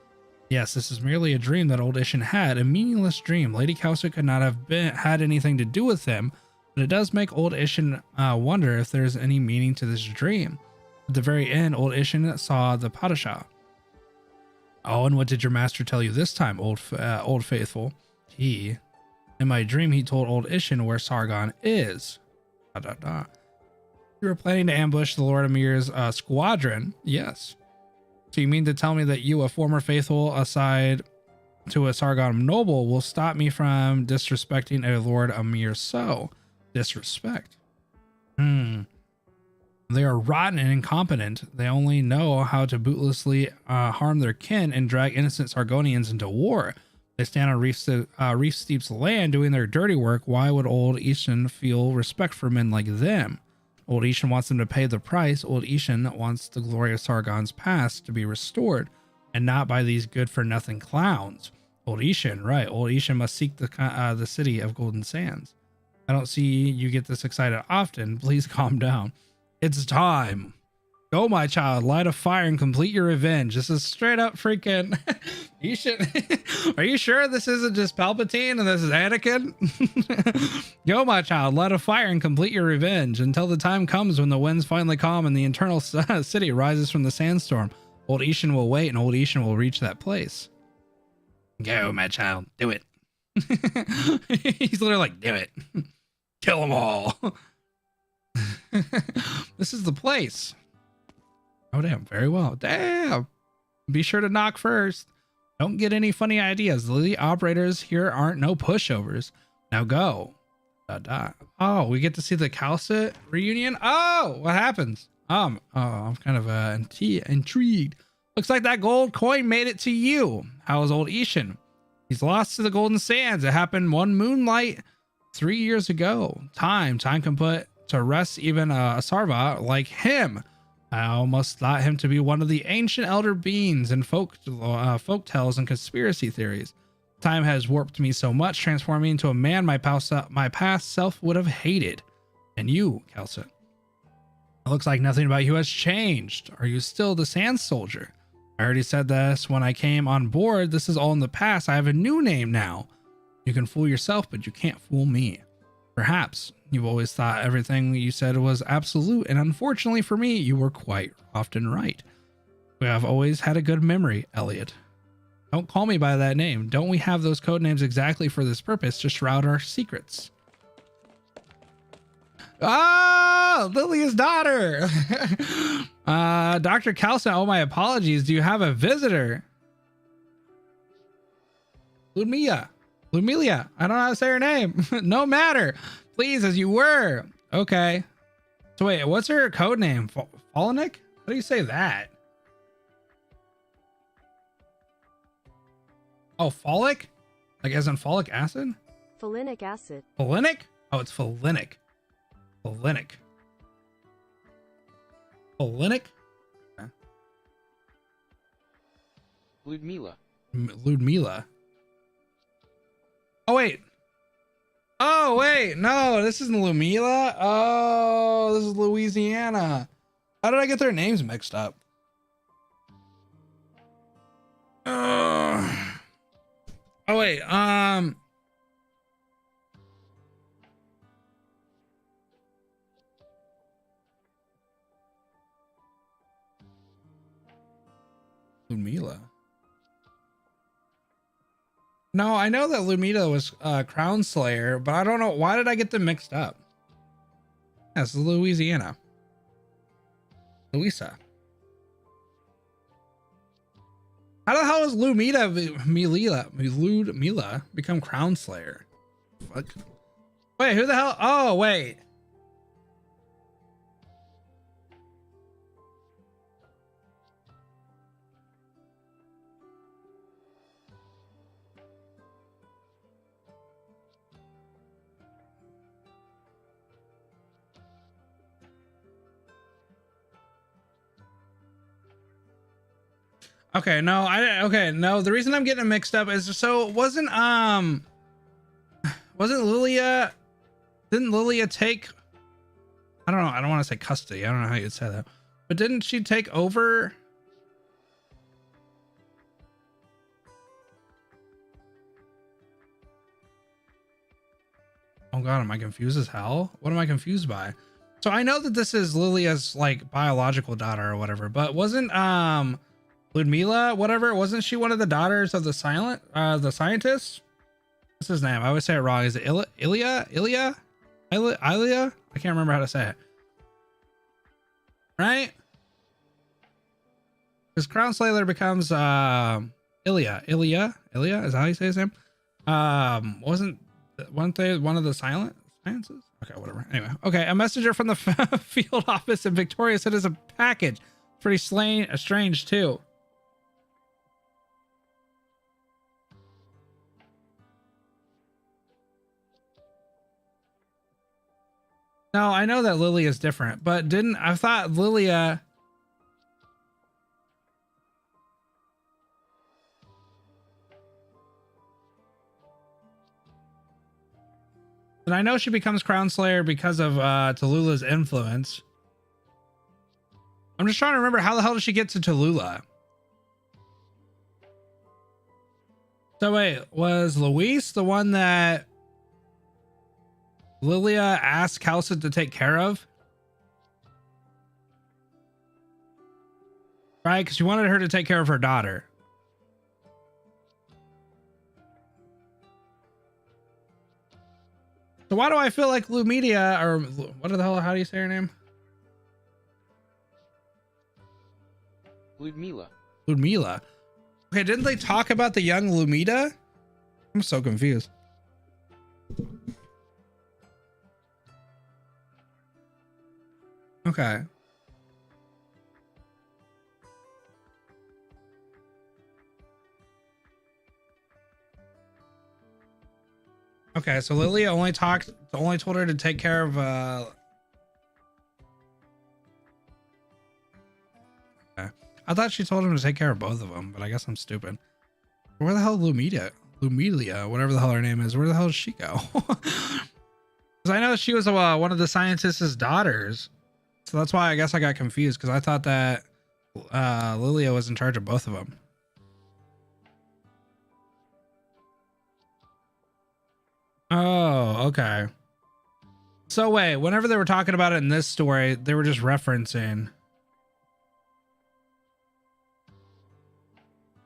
Yes, this is merely a dream that old Issen had, a meaningless dream. Lady Kal'tsit could not have had anything to do with him, but it does make old Issen wonder if there's any meaning to this dream. At the very end, old Issen saw the Padishah. Oh, and what did your master tell you this time, old faithful? In my dream, he told old Issen where Sargon is. You were planning to ambush the Lord Amir's squadron. Yes. So you mean to tell me that you, a former faithful aside to a Sargon noble, will stop me from disrespecting a Lord Amir? So disrespect. They are rotten and incompetent. They only know how to bootlessly harm their kin and drag innocent Sargonians into war. They stand on Reef Steep's land doing their dirty work. Why would old Issen feel respect for men like them? Old Issen wants them to pay the price. Old Issen wants the glory of Sargon's past to be restored, and not by these good-for-nothing clowns. Old Issen, right. Old Issen must seek the city of Golden Sands. I don't see you get this excited often. Please calm down. It's time. Go, my child. Light a fire and complete your revenge. This is straight up freaking... You should... Are you sure this isn't just Palpatine and this is Anakin? Go, my child. Light a fire and complete your revenge until the time comes when the winds finally calm and the eternal city rises from the sandstorm. Old Issen will wait and old Issen will reach that place. Go, my child. Do it. He's literally like, do it. Kill them all. This is the place. Oh, damn. Very well. Damn. Be sure to knock first. Don't get any funny ideas. The operators here aren't no pushovers. Now go. Oh, we get to see the Kal'tsit reunion. Oh, what happens? I'm kind of intrigued. Looks like that gold coin made it to you. How is old Ishin? He's lost to the Golden Sands. It happened one moonlight 3 years ago. Time can put to rest even a Sarva like him. I almost thought him to be one of the ancient elder beings in folk tales and conspiracy theories. Time has warped me so much, transforming me into a man my past self would have hated. And you, Kal'tsit. It looks like nothing about you has changed. Are you still the Sand Soldier? I already said this when I came on board. This is all in the past. I have a new name now. You can fool yourself, but you can't fool me. Perhaps you've always thought everything you said was absolute, and unfortunately for me, you were quite often right. We have always had a good memory, Elliot. Don't call me by that name. Don't we have those code names exactly for this purpose to shroud our secrets? Oh, Lilia's daughter. Dr. Kal'tsit, oh, my apologies. Do you have a visitor? Ludmilla. I don't know how to say her name. No matter. Please, as you were. Okay. So wait, what's her code name? Folinik? How do you say that? Oh, folic? Like as in folic acid? Folinic acid. Folinic? Oh, it's folinic. Folinic. Okay. Ludmilla. Ludmilla. Oh, wait. No, this isn't Ludmilla. Oh, this is Louisiana. How did I get their names mixed up? Oh, wait. Ludmilla. No, I know that Ludmilla was Crown Slayer, but I don't know. Why did I get them mixed up? That's Louisiana. Louisa. How the hell does Ludmilla become Crown Slayer? Fuck. Wait, who the hell? Oh, wait. Okay, no, the reason I'm getting it mixed up is so it wasn't Lilia, didn't Lilia take, I don't know, I don't want to say custody, I don't know how you'd say that, but didn't she take over? Oh god, am I confused as hell? What am I confused by? So I know that this is Lilia's like biological daughter or whatever, but wasn't Ludmilla, whatever, wasn't she one of the daughters of the scientist? What's his name? I always say it wrong. Is it Ilya? I can't remember how to say it. Right? Because Crown Slayer becomes Ilya. Is that how you say his name? Wasn't they one of the sciences? Okay, whatever. Anyway, okay. A messenger from the field office in Victoria said it's a package. Pretty strange too. No, I know that Lilia is different, but I thought Lilia. And I know she becomes Crown Slayer because of Tallulah's influence. I'm just trying to remember, how the hell did she get to Tallulah? So wait, was Luis the one that Lilia asked Kal'tsit to take care of? Right? Because she wanted her to take care of her daughter. So why do I feel like Lumidia, or what the hell, how do you say her name? Ludmila. Ludmila. Okay, didn't they talk about the young Lumita? I'm so confused. Okay. Okay, so Lilia only told her to take care of okay. I thought she told him to take care of both of them, but I guess I'm stupid. Where the hell Lumilia, whatever the hell her name is, where the hell does she go? Because I know she was one of the scientist's daughters. So that's why I guess I got confused, because I thought that Lilia was in charge of both of them. Oh, okay. So wait, whenever they were talking about it in this story, they were just referencing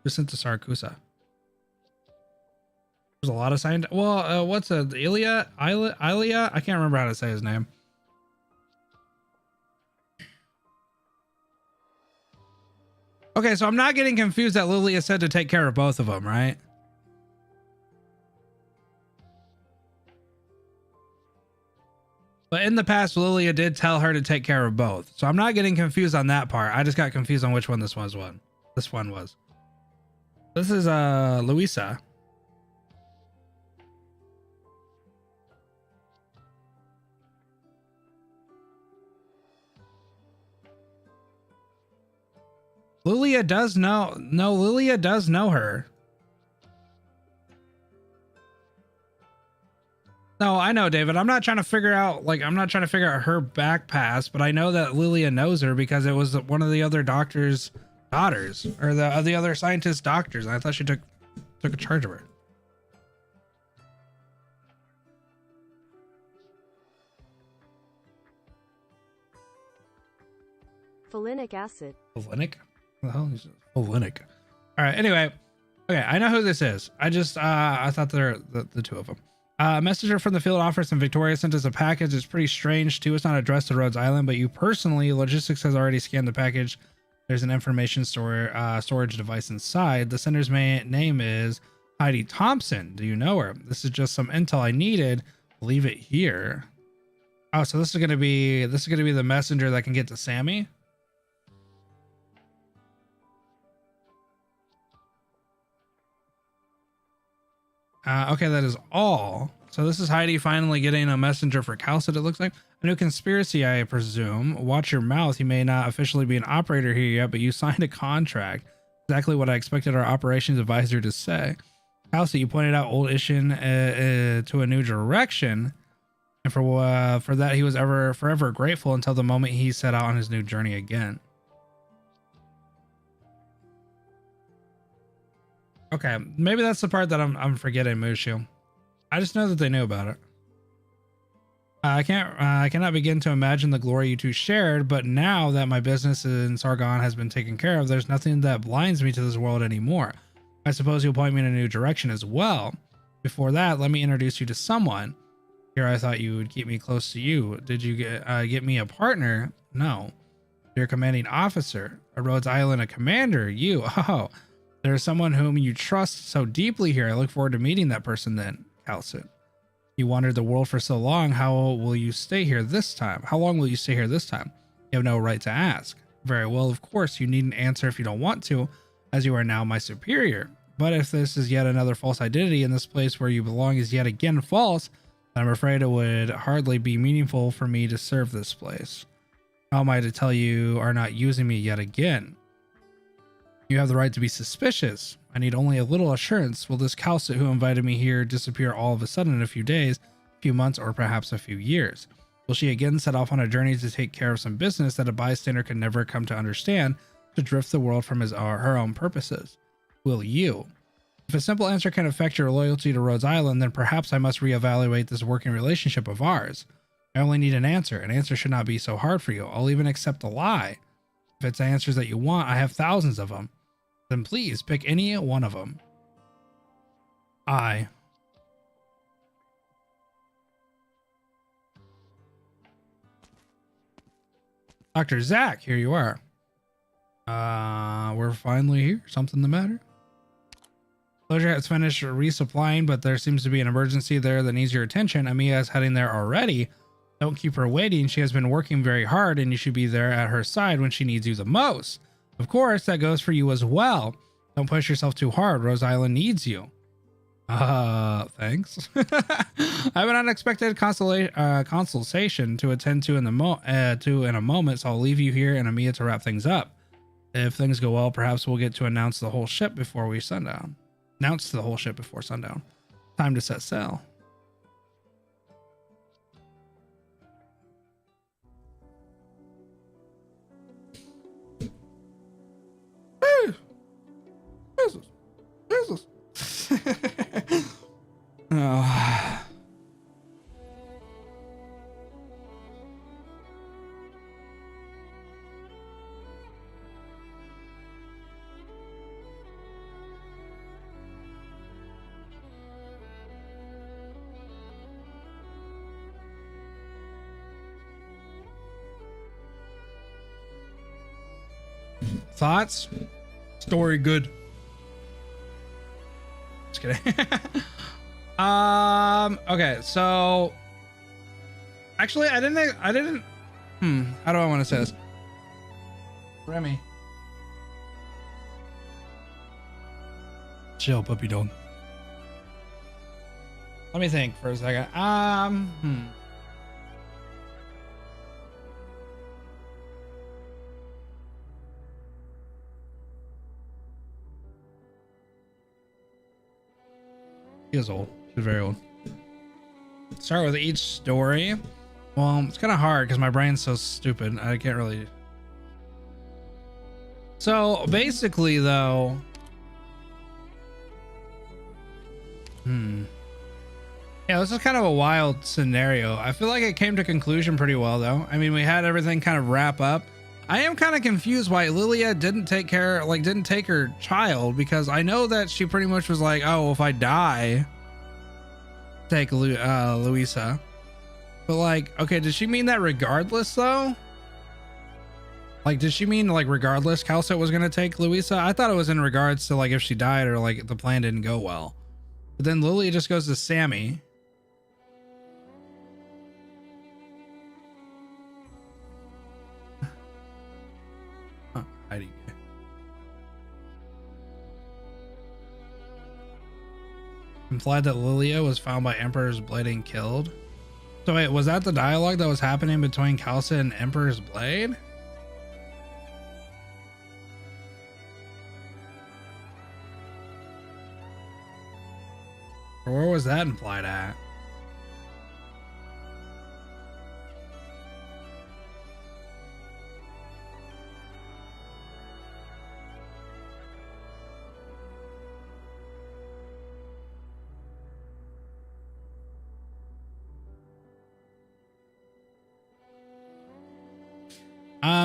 Jacinta Saracusa. There's a lot of science. Well, what's Ilia? I can't remember how to say his name. Okay, so I'm not getting confused that Lilia said to take care of both of them, right? But in the past, Lilia did tell her to take care of both. So I'm not getting confused on that part. I just got confused on which one this one was. This is Luisa. Lilia does know. No, Lilia does know her. No, I know, David. I'm not trying to figure out her back past, but I know that Lilia knows her because it was one of the other doctor's daughters, or the other scientist's doctors. And I thought she took a charge of her. Folinic acid. Folinic? What the hell is it? Folinic. All right. Anyway, okay. I know who this is. I thought they're the two of them. A messenger from the field office in Victoria sent us a package. It's pretty strange too. It's not addressed to Rhodes Island, but you personally, logistics has already scanned the package. There's an information storage device inside. The sender's name is Heidi Thompson. Do you know her? This is just some intel I needed. Leave it here. Oh, so this is gonna be the messenger that can get to Sammy. Okay, that is all. So this is Heidi finally getting a messenger for Kal'tsit, it looks like. A new conspiracy, I presume. Watch your mouth. You may not officially be an operator here yet, but you signed a contract. Exactly what I expected our operations advisor to say. Kal'tsit, you pointed out old Ishin to a new direction. And for that, he was forever grateful until the moment he set out on his new journey again. Okay, maybe that's the part that I'm forgetting, Mushu. I just know that they knew about it. I cannot begin to imagine the glory you two shared, but now that my business in Sargon has been taken care of, there's nothing that blinds me to this world anymore. I suppose you'll point me in a new direction as well. Before that, let me introduce you to someone. Here I thought you would keep me close to you. Did you get me a partner? No. You're a commanding officer. A Rhodes Island, a commander. You. Oh. There's someone whom you trust so deeply here. I look forward to meeting that person then, Kal'tsit. You wandered the world for so long. How will you stay here this time? How long will you stay here this time? You have no right to ask. Very well, of course, you needn't answer if you don't want to, as you are now my superior. But if this is yet another false identity and this place where you belong is yet again false, then I'm afraid it would hardly be meaningful for me to serve this place. How am I to tell you are not using me yet again? You have the right to be suspicious. I need only a little assurance. Will this Kal'tsit who invited me here disappear all of a sudden in a few days, a few months, or perhaps a few years? Will she again set off on a journey to take care of some business that a bystander could never come to understand, to drift the world from her own purposes? Will you? If a simple answer can affect your loyalty to Rhodes Island, then perhaps I must reevaluate this working relationship of ours. I only need an answer. An answer should not be so hard for you. I'll even accept a lie. If it's answers that you want, I have thousands of them. Then please pick any one of them. Dr. Zach, here you are. we're finally here. Something the matter? Closure has finished resupplying, but there seems to be an emergency there that needs your attention. Amiya is heading there already. Don't keep her waiting. She has been working very hard, and you should be there at her side when she needs you the most. Of course, that goes for you as well. Don't push yourself too hard. Rose Island needs you. Thanks. I have an unexpected consultation to attend to in a moment, so I'll leave you here and Amiya to wrap things up. If things go well, perhaps we'll get to announce the whole ship before sundown. Announce the whole ship before sundown. Time to set sail. Jesus. Oh. Thoughts? Story good. Just kidding. Okay, so actually I didn't how do I want to say this? Remy. Chill, puppy dog. Let me think for a second. She is old. She's very old. Start with each story. Well, it's kind of hard because my brain's so stupid. I can't really. So basically, though. Yeah, this is kind of a wild scenario. I feel like it came to conclusion pretty well, though. I mean, we had everything kind of wrap up. I am kind of confused why Lilia didn't take her child, because I know that she pretty much was like, oh, if I die, take Louisa. But like, okay, did she mean that regardless though? Like, did she mean like regardless Kal'tsit was going to take Louisa? I thought it was in regards to like if she died or like the plan didn't go well. But then Lilia just goes to Sammy. Hiding. Implied that Lilia was found by Emperor's Blade and killed. So wait, was that the dialogue that was happening between Kal'tsit and Emperor's Blade? Or where was that implied at?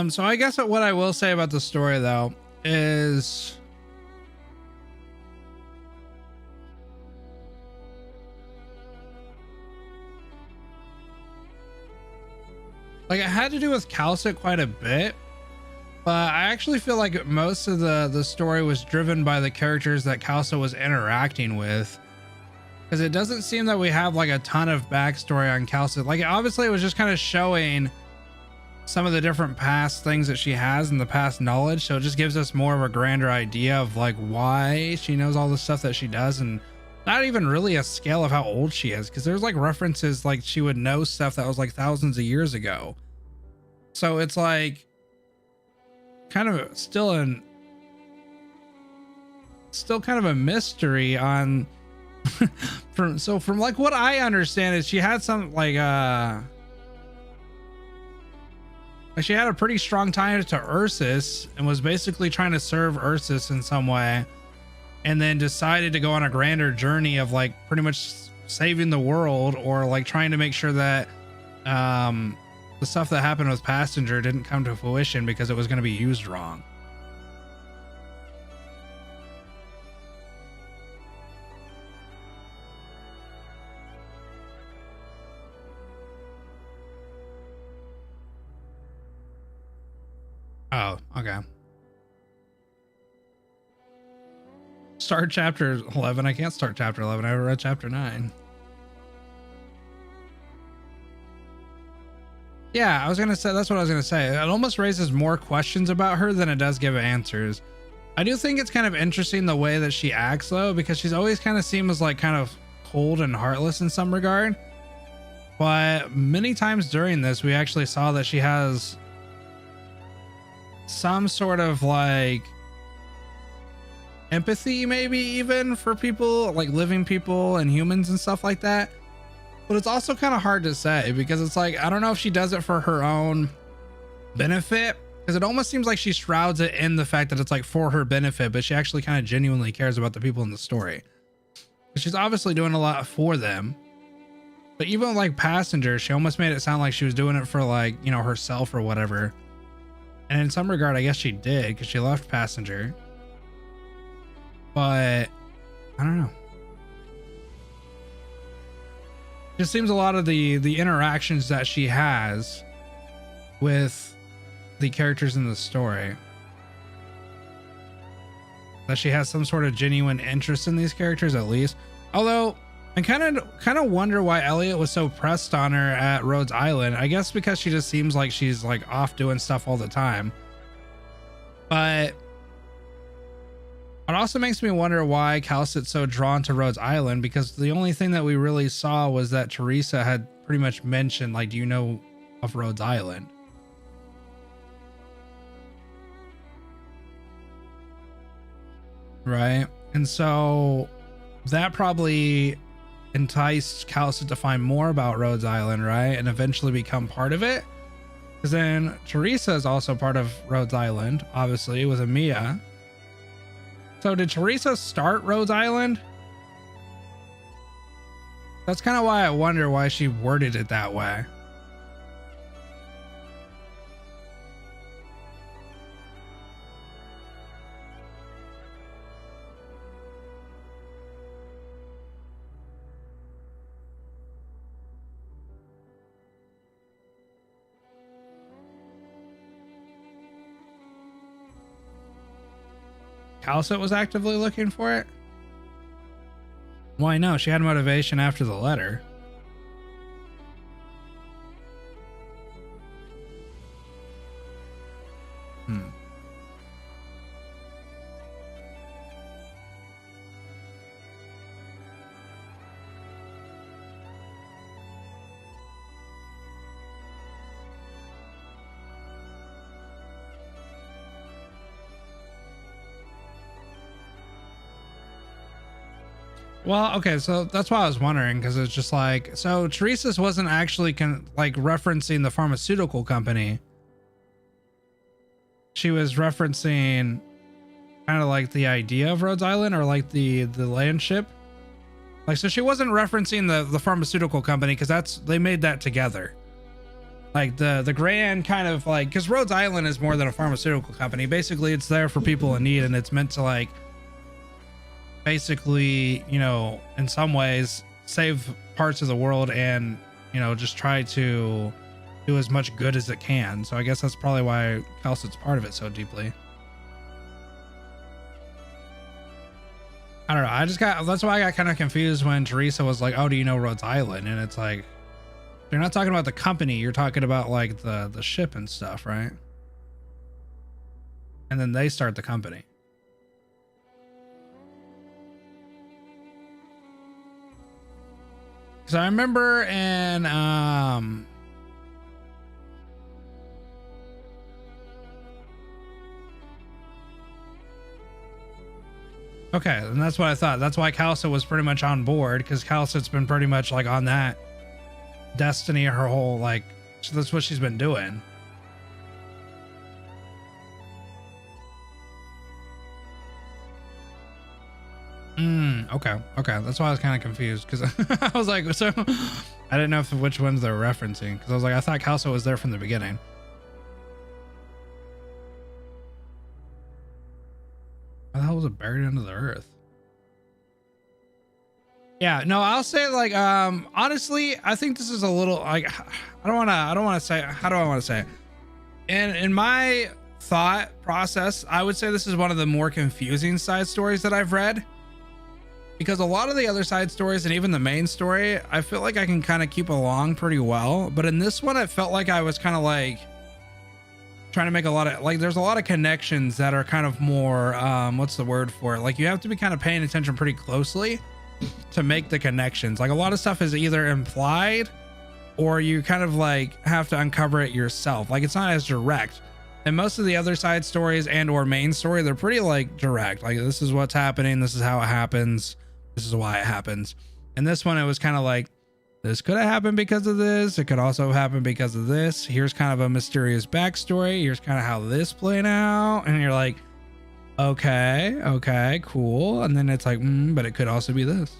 So I guess what I will say about the story though is like it had to do with Kal'tsit quite a bit, but I actually feel like most of the story was driven by the characters that Kal'tsit was interacting with, because it doesn't seem that we have like a ton of backstory on Kal'tsit. Like obviously it was just kind of showing some of the different past things that she has and the past knowledge, so it just gives us more of a grander idea of like why she knows all the stuff that she does, and not even really a scale of how old she is, because there's like references like she would know stuff that was like thousands of years ago. So it's like kind of still kind of a mystery on from like what I understand is she had some like she had a pretty strong tie to Ursus and was basically trying to serve Ursus in some way, and then decided to go on a grander journey of like pretty much saving the world, or like trying to make sure that the stuff that happened with Passenger didn't come to fruition because it was going to be used wrong. Oh, okay. start chapter 11. I can't start chapter 11. I haven't read chapter 9. Yeah, I was gonna say, that's what I was gonna say. It almost raises more questions about her than it does give answers. I do think it's kind of interesting the way that she acts though, because she's always kind of seems like kind of cold and heartless in some regard. But many times during this, we actually saw that she has some sort of like empathy, maybe even for people, like living people and humans and stuff like that. But it's also kind of hard to say, because it's like, I don't know if she does it for her own benefit, because it almost seems like she shrouds it in the fact that it's like for her benefit, but she actually kind of genuinely cares about the people in the story. She's obviously doing a lot for them. But even like Passenger, she almost made it sound like she was doing it for like, you know, herself or whatever. And in some regard, I guess she did, because she left Passenger. But I don't know. Just seems a lot of the interactions that she has with the characters in the story, that she has some sort of genuine interest in these characters at least. Although I kind of wonder why Elliot was so pressed on her at Rhodes Island. I guess because she just seems like she's like off doing stuff all the time. But it also makes me wonder why Kal'tsit's so drawn to Rhodes Island, because the only thing that we really saw was that Teresa had pretty much mentioned, like, do you know of Rhodes Island? Right? And so that probably enticed Kal'tsit to find more about Rhodes Island, right? And eventually become part of it. Because then Teresa is also part of Rhodes Island, obviously, with Emiya. So did Teresa start Rhodes Island? That's kind of why I wonder why she worded it that way. Kal'tsit was actively looking for it? Why no? She had motivation after the letter. Well, okay, so that's why I was wondering, because it's just like, so Teresa's wasn't actually like referencing the pharmaceutical company. She was referencing kind of like the idea of Rhodes Island, or like the land ship. Like, so she wasn't referencing the pharmaceutical company, because they made that together. Like the grand kind of like, because Rhodes Island is more than a pharmaceutical company. Basically, it's there for people in need, and it's meant to like, basically, you know, in some ways save parts of the world and, you know, just try to do as much good as it can. So I guess that's probably why Kal'tsit's part of it so deeply. I don't know. That's why I got kind of confused when Teresa was like, oh, do you know Rhodes Island? And it's like, you're not talking about the company. You're talking about like the ship and stuff, right? And then they start the company. So I remember in okay, and that's what I thought. That's why Kal'tsit was pretty much on board, because Kal'tsit's been pretty much like on that destiny her whole, like, so that's what she's been doing. Okay, that's why I was kind of confused, because I was like, so I didn't know which ones they were referencing, because I was like, I thought Kal'tsit was there from the beginning. How the hell was it buried into the earth? Yeah, no, I'll say, like, honestly, I think this is a little, like, I don't want to say, how do I want to say it? In my thought process, I would say this is one of the more confusing side stories that I've read, because a lot of the other side stories and even the main story, I feel like I can kind of keep along pretty well. But in this one, it felt like I was kind of like trying to make a lot of, like, there's a lot of connections that are kind of more, what's the word for it? Like, you have to be kind of paying attention pretty closely to make the connections. Like, a lot of stuff is either implied or you kind of like have to uncover it yourself. Like, it's not as direct. And most of the other side stories and or main story, they're pretty like direct. Like, this is what's happening. This is how it happens. This is why it happens. And this one, it was kind of like, this could have happened because of this. It could also happen because of this. Here's kind of a mysterious backstory. Here's kind of how this played out. And you're like, okay, cool. And then it's like, but it could also be this.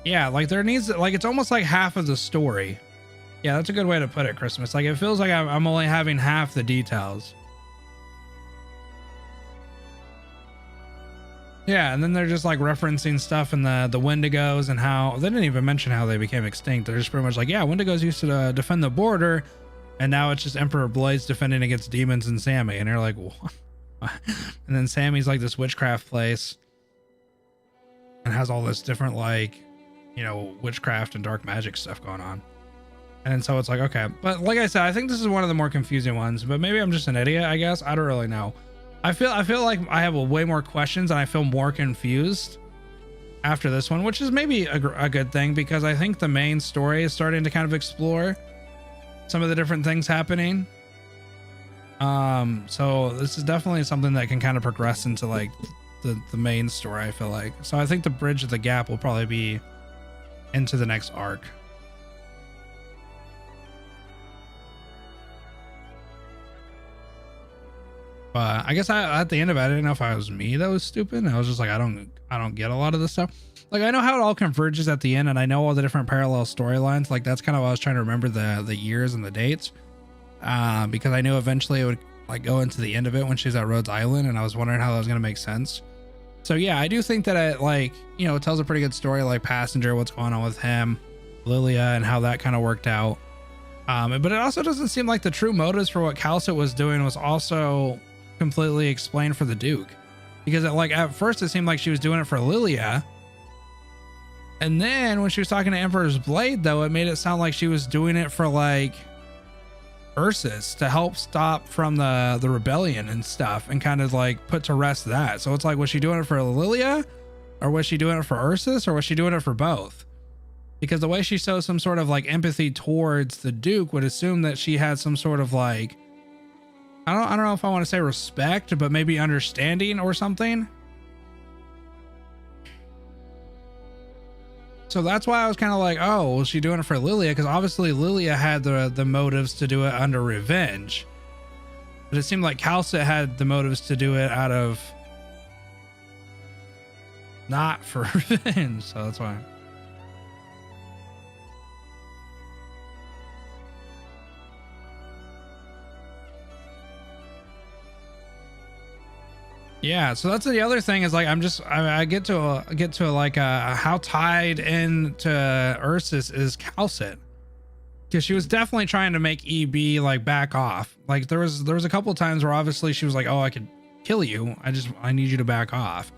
Yeah, like there needs, like, it's almost like half of the story. Yeah, that's a good way to put it, Christmas. Like, it feels like I'm only having half the details. Yeah, and then they're just like referencing stuff in the Wendigos and how they didn't even mention how they became extinct. They're just pretty much like, yeah, Wendigos used to defend the border, and now it's just Emperor Blaze defending against demons and Sammy. And they're like, what? And then Sammy's like this witchcraft place and has all this different, like, you know, witchcraft and dark magic stuff going on. And then so it's like, okay, but like I said, I think this is one of the more confusing ones, but maybe I'm just an idiot, I guess. I don't really know. I feel like I have way more questions and I feel more confused after this one, which is maybe a good thing, because I think the main story is starting to kind of explore some of the different things happening. So this is definitely something that can kind of progress into like the main story, I feel like. So I think the bridge of the gap will probably be into the next arc. I guess at the end of it, I didn't know if I was me that was stupid. I was just like, I don't get a lot of this stuff. Like, I know how it all converges at the end, and I know all the different parallel storylines. Like, that's kind of what I was trying to remember, the years and the dates, because I knew eventually it would like go into the end of it when she's at Rhodes Island, and I was wondering how that was going to make sense. So yeah, I do think that it, like, you know, it tells a pretty good story, like Passenger, what's going on with him, Lilia, and how that kind of worked out. But it also doesn't seem like the true motives for what Kal'tsit was doing was also completely explained for the Duke, because at first it seemed like she was doing it for Lilia, and then when she was talking to Emperor's Blade, though, it made it sound like she was doing it for like Ursus to help stop from the rebellion and stuff, and kind of like put to rest that. So it's like, was she doing it for Lilia, or was she doing it for Ursus, or was she doing it for both? Because the way she shows some sort of like empathy towards the Duke would assume that she had some sort of like, I don't know if I want to say respect, but maybe understanding or something. So that's why I was kind of like, oh, was she doing it for Lilia? Because obviously Lilia had the motives to do it under revenge, but it seemed like Kal'tsit had the motives to do it out of not for revenge. So that's why. Yeah, so that's the other thing is like, I get to like how tied into Ursus is Kal'tsit, because she was definitely trying to make EB like back off. Like there was a couple of times where obviously she was like, oh, I could kill you, I need you to back off.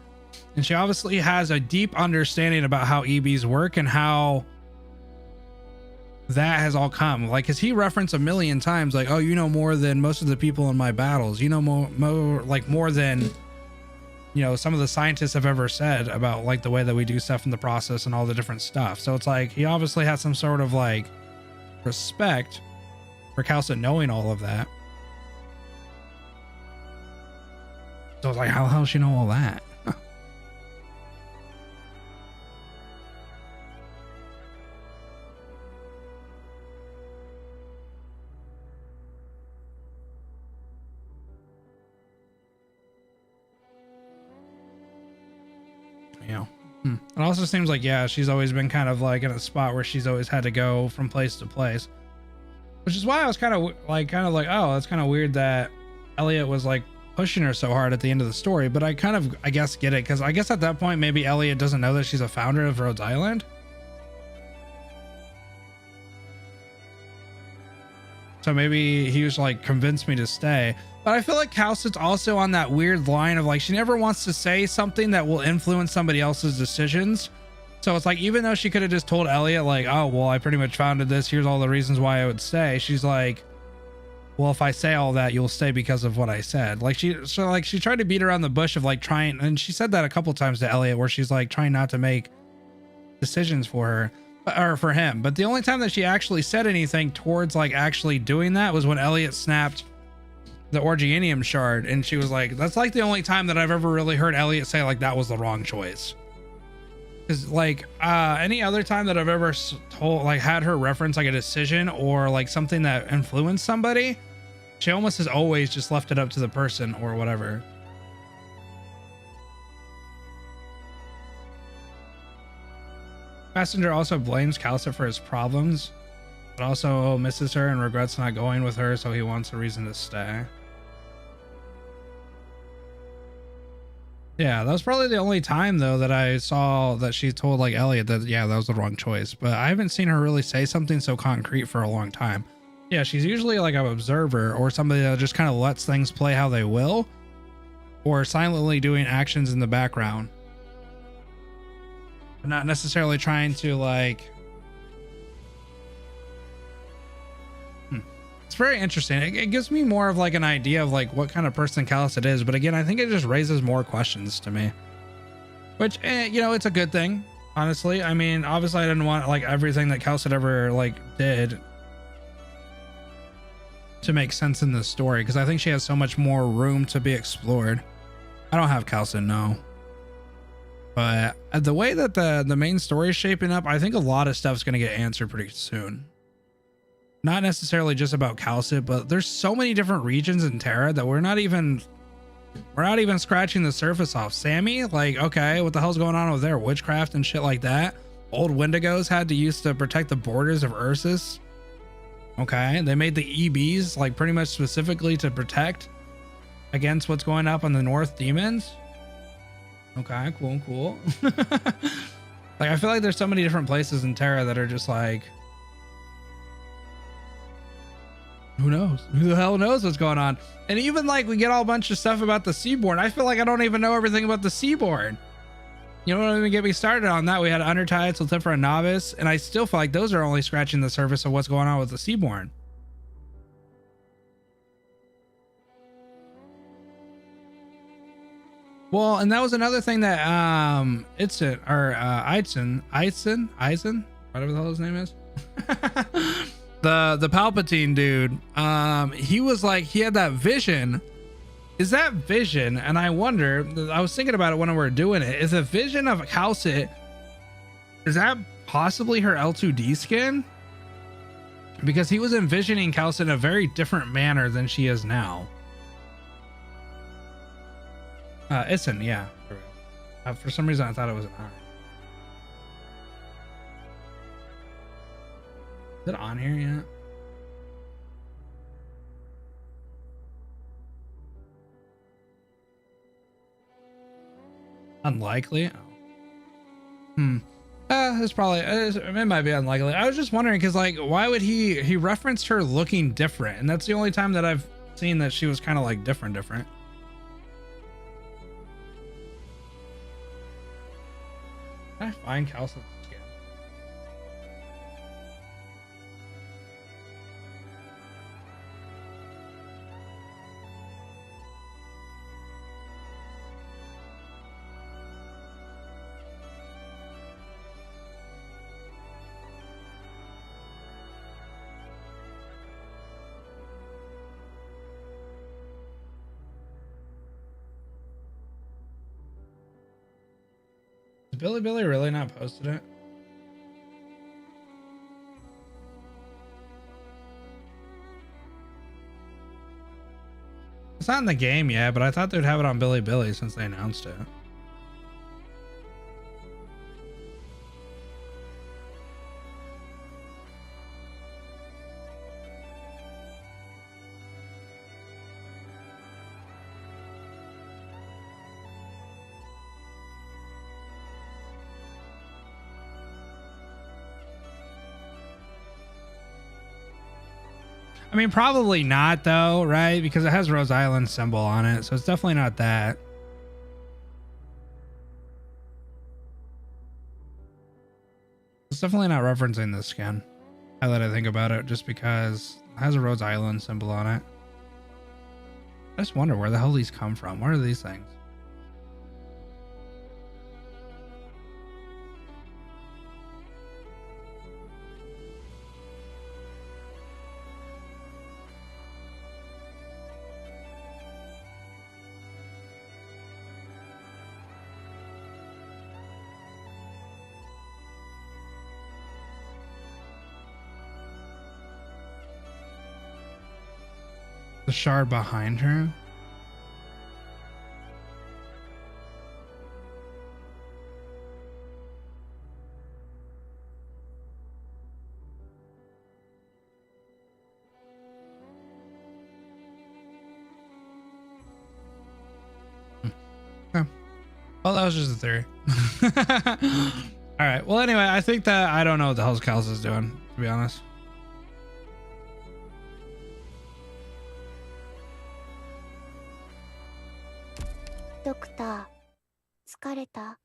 And she obviously has a deep understanding about how EBs work and how that has all come, like, because he referenced a million times like, oh, you know more than most of the people in my battles, you know more than, you know, some of the scientists have ever said about like the way that we do stuff in the process and all the different stuff. So it's like he obviously has some sort of like respect for Kal'tsit knowing all of that. So it's like, how the hell does she know all that? Yeah. It also seems like, yeah, she's always been kind of like in a spot where she's always had to go from place to place, which is why I was kind of like, oh, that's kind of weird that Elliot was like pushing her so hard at the end of the story. But I guess get it, because I guess at that point maybe Elliot doesn't know that she's a founder of Rhodes Island. So maybe he was like convinced me to stay. But I feel like Kal'tsit's also on that weird line of like, she never wants to say something that will influence somebody else's decisions. So it's like, even though she could have just told Elliot like, oh, well, I pretty much founded this. Here's all the reasons why I would stay. She's like, well, if I say all that, you'll stay because of what I said. Like she tried to beat around the bush of like trying. And she said that a couple times to Elliot where she's like trying not to make decisions for her or for him. But the only time that she actually said anything towards like actually doing that was when Elliot snapped the Orgianium shard. And she was like, that's like the only time that I've ever really heard Elliot say like that was the wrong choice. Because like any other time that I've ever told, like had her reference like a decision or like something that influenced somebody, she almost has always just left it up to the person or whatever. Messenger also blames Kal'tsit for his problems, but also misses her and regrets not going with her, so he wants a reason to stay. Yeah, that was probably the only time though that I saw that she told like Elliot that, yeah, that was the wrong choice. But I haven't seen her really say something so concrete for a long time. Yeah, she's usually like an observer or somebody that just kind of lets things play how they will, or silently doing actions in the background, but not necessarily trying to like. It's very interesting. It gives me more of like an idea of like what kind of person Kal'tsit is. But again, I think it just raises more questions to me, which, you know, it's a good thing, honestly. I mean, obviously I didn't want like everything that Kal'tsit ever like did to make sense in this story, because I think she has so much more room to be explored. I don't have Kal'tsit, no. But the way that the main story is shaping up, I think a lot of stuff is going to get answered pretty soon. Not necessarily just about Kal'tsit, but there's so many different regions in Terra that we're not even scratching the surface off. Sammy, like, okay, what the hell's going on with their witchcraft and shit like that? Old Wendigos had to use to protect the borders of Ursus. Okay, they made the EBs like pretty much specifically to protect against what's going up on the North demons. Okay, cool. Like, I feel like there's so many different places in Terra that are just like, who knows? Who the hell knows what's going on? And even like we get all a bunch of stuff about the Seaborn. I feel like I don't even know everything about the Seaborn. You don't even get me started on that. We had Undertides, Latifra, and Novice, and I still feel like those are only scratching the surface of what's going on with the Seaborn. Well, and that was another thing that Eisen, whatever the hell his name is. The Palpatine dude, he was like, he had that vision. Is that vision? And I wonder, I was thinking about it when we were doing it, is a vision of Kal'tsit, is that possibly her L2D skin? Because he was envisioning Kal'tsit in a very different manner than she is now. Eisen, yeah. For some reason I thought it was an eye. Is it on here yet? Unlikely. Oh. It's probably, it might be unlikely. I was just wondering because like, why would he referenced her looking different, and that's the only time that I've seen that she was kind of like different. Can I find Kal'tsit's skin? Has Billy really not posted it? It's not in the game yet, but I thought they'd have it on Billy since they announced it. I mean, probably not though, right? Because it has Rose Island symbol on it, so it's definitely not that. It's definitely not referencing this skin. Now that I think about it, just because it has a Rose Island symbol on it. I just wonder where the hell these come from. What are these things? The shard behind her. Okay. Well, that was just a theory. All right. Well, anyway, I think that I don't know what the hell's Kal'tsit is doing, to be honest. Doctor, 疲れた?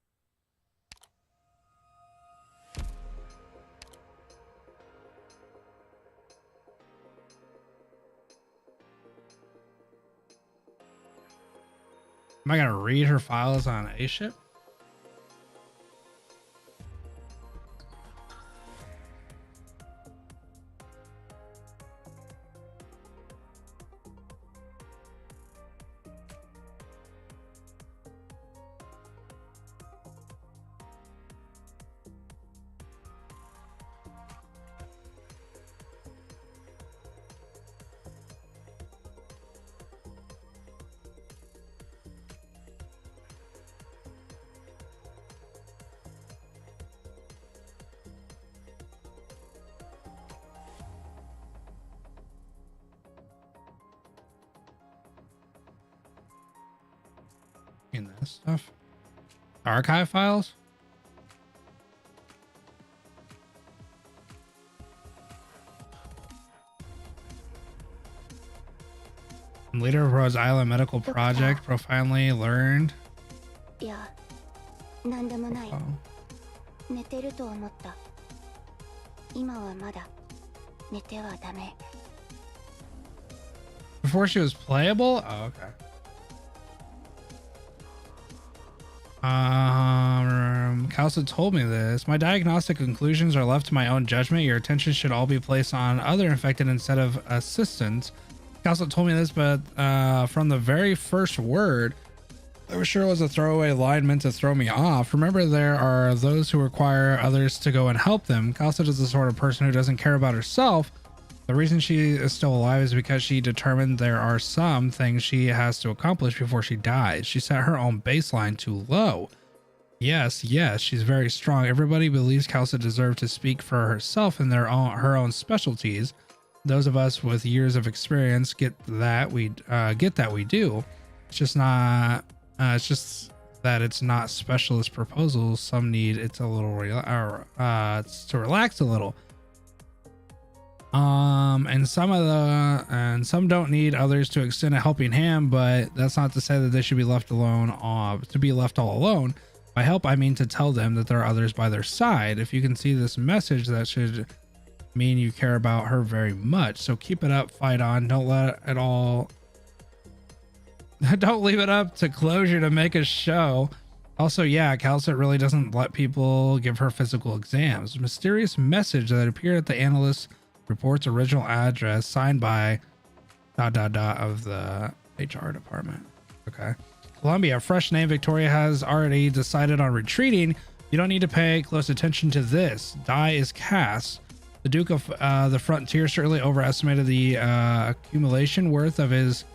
Am I gonna read her files on A ship? In this stuff, archive files. Leader of Rose Island Medical Project profoundly learned. いや、なんでもない。Oh. 寝てると思った。今はまだ寝てはダメ。Before she was playable? Oh, okay. Kal'tsit told me this. My diagnostic conclusions are left to my own judgment. Your attention should all be placed on other infected instead of assistants. Kal'tsit told me this, but from the very first word, I was sure it was a throwaway line meant to throw me off. Remember, there are those who require others to go and help them. Kal'tsit is the sort of person who doesn't care about herself. The reason she is still alive is because she determined there are some things she has to accomplish before she dies. She set her own baseline too low. Yes, she's very strong. Everybody believes Kal'tsit deserves to speak for herself in her own specialties. Those of us with years of experience get that we do. It's just not. It's just that it's not specialist proposals. Some need it a little it's to relax a little. And some don't need others to extend a helping hand, but that's not to say that they should be left alone, to be left all alone. By help, I mean to tell them that there are others by their side. If you can see this message, that should mean you care about her very much. So keep it up, fight on. Don't leave it up to closure to make a show. Also, yeah, Kal'tsit really doesn't let people give her physical exams. Mysterious message that appeared at the analyst report's original address, signed by ... of the HR department. Okay. Columbia, fresh name. Victoria has already decided on retreating. You don't need to pay close attention to this. Die is cast. The Duke of the Frontier certainly overestimated the accumulation worth of his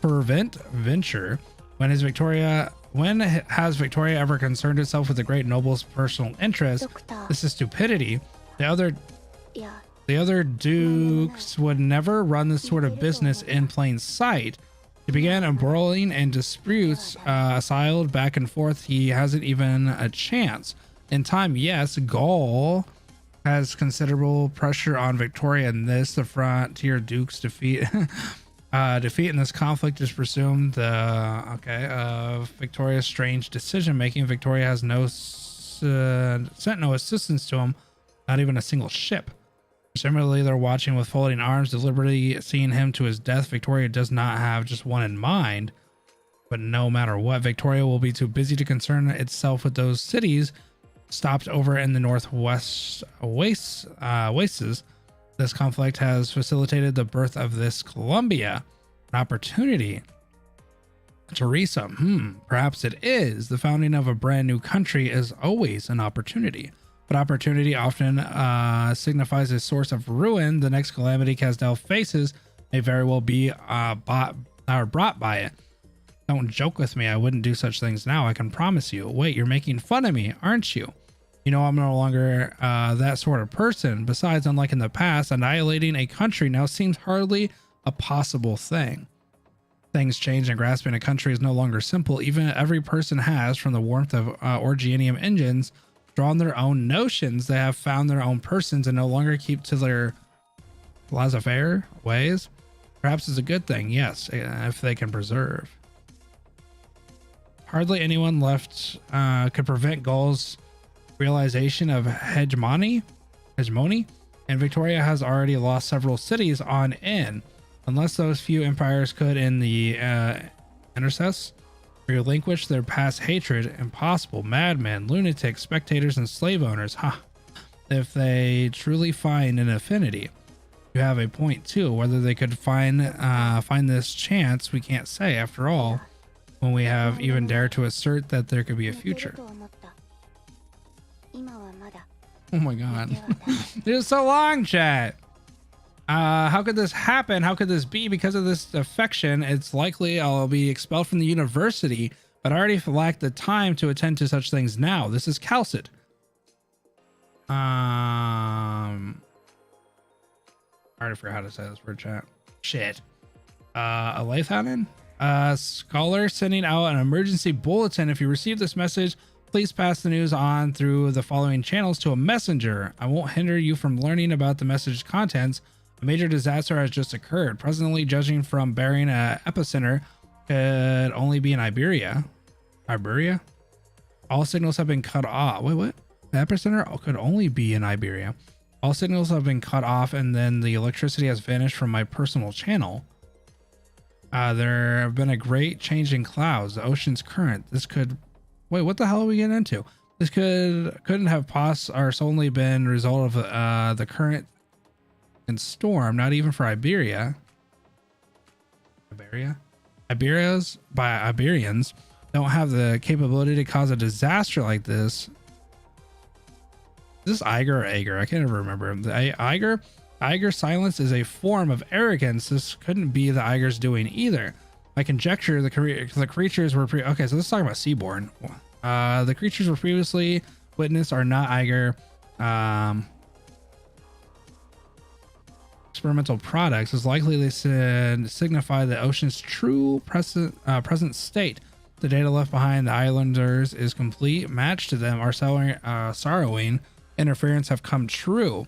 fervent venture. When has Victoria ever concerned herself with the great noble's personal interest? This is stupidity. The other dukes would never run this sort of business in plain sight. He began embroiling and disputes asyled back and forth. He hasn't even a chance. In time, yes, Gaul has considerable pressure on Victoria in this. The frontier dukes defeat defeat in this conflict is presumed Victoria's strange decision making. Victoria has sent no assistance to him, not even a single ship. Similarly, they're watching with folding arms, deliberately seeing him to his death. Victoria does not have just one in mind, but no matter what, Victoria will be too busy to concern itself with those cities stopped over in the northwest wastes. This conflict has facilitated the birth of this Columbia, an opportunity. Teresa, perhaps it is. The founding of a brand new country is always an opportunity, but opportunity often signifies a source of ruin. The next calamity Casdell faces may very well be brought by it. Don't joke with me. I wouldn't do such things now. I can promise you. Wait, you're making fun of me, aren't you? You know, I'm no longer that sort of person. Besides, unlike in the past, annihilating a country now seems hardly a possible thing. Things change, and grasping a country is no longer simple. Even every person has, from the warmth of Orgianium engines, drawn their own notions. They have found their own persons and no longer keep to their laissez-faire ways. Perhaps it's a good thing, yes, if they can preserve. Hardly anyone left could prevent Gaul's realization of hegemony, and Victoria has already lost several cities on end. Unless those few empires could, in the intercess, relinquish their past hatred, impossible. Madmen, lunatics, spectators, and slave owners. If they truly find an affinity. You have a point too. Whether they could find this chance, we can't say. After all, when we have even dared to assert that there could be a future. Oh my god. It is so long, chat. How could this happen? How could this be? Because of this affection, it's likely I'll be expelled from the university, but I already lack the time to attend to such things now. This is Kal'tsit. I already forgot how to say this word, chat. Shit. A Lathanen? Scholar sending out an emergency bulletin. If you receive this message, please pass the news on through the following channels to a messenger. I won't hinder you from learning about the message's contents. A major disaster has just occurred. Presently, judging from bearing an epicenter, could only be in Iberia. Iberia? All signals have been cut off. Wait, what? The epicenter could only be in Iberia. All signals have been cut off, and then the electricity has vanished from my personal channel. There have been a great change in clouds. The ocean's current. This could... Wait, what the hell are we getting into? This couldn't have solely been a result of the current and storm, not even for Iberia. Iberians don't have the capability to cause a disaster like this. Is this Iger or Ager? I can't ever remember. The Iger silence is a form of arrogance. This couldn't be the Iger's doing either. I conjecture the creatures were okay, so let's talk about Seaborn. The creatures were previously witnessed are not Iger experimental products. Is likely they signify the ocean's true present state. The data left behind the islanders is complete match to them. Our sorrowing interference have come true.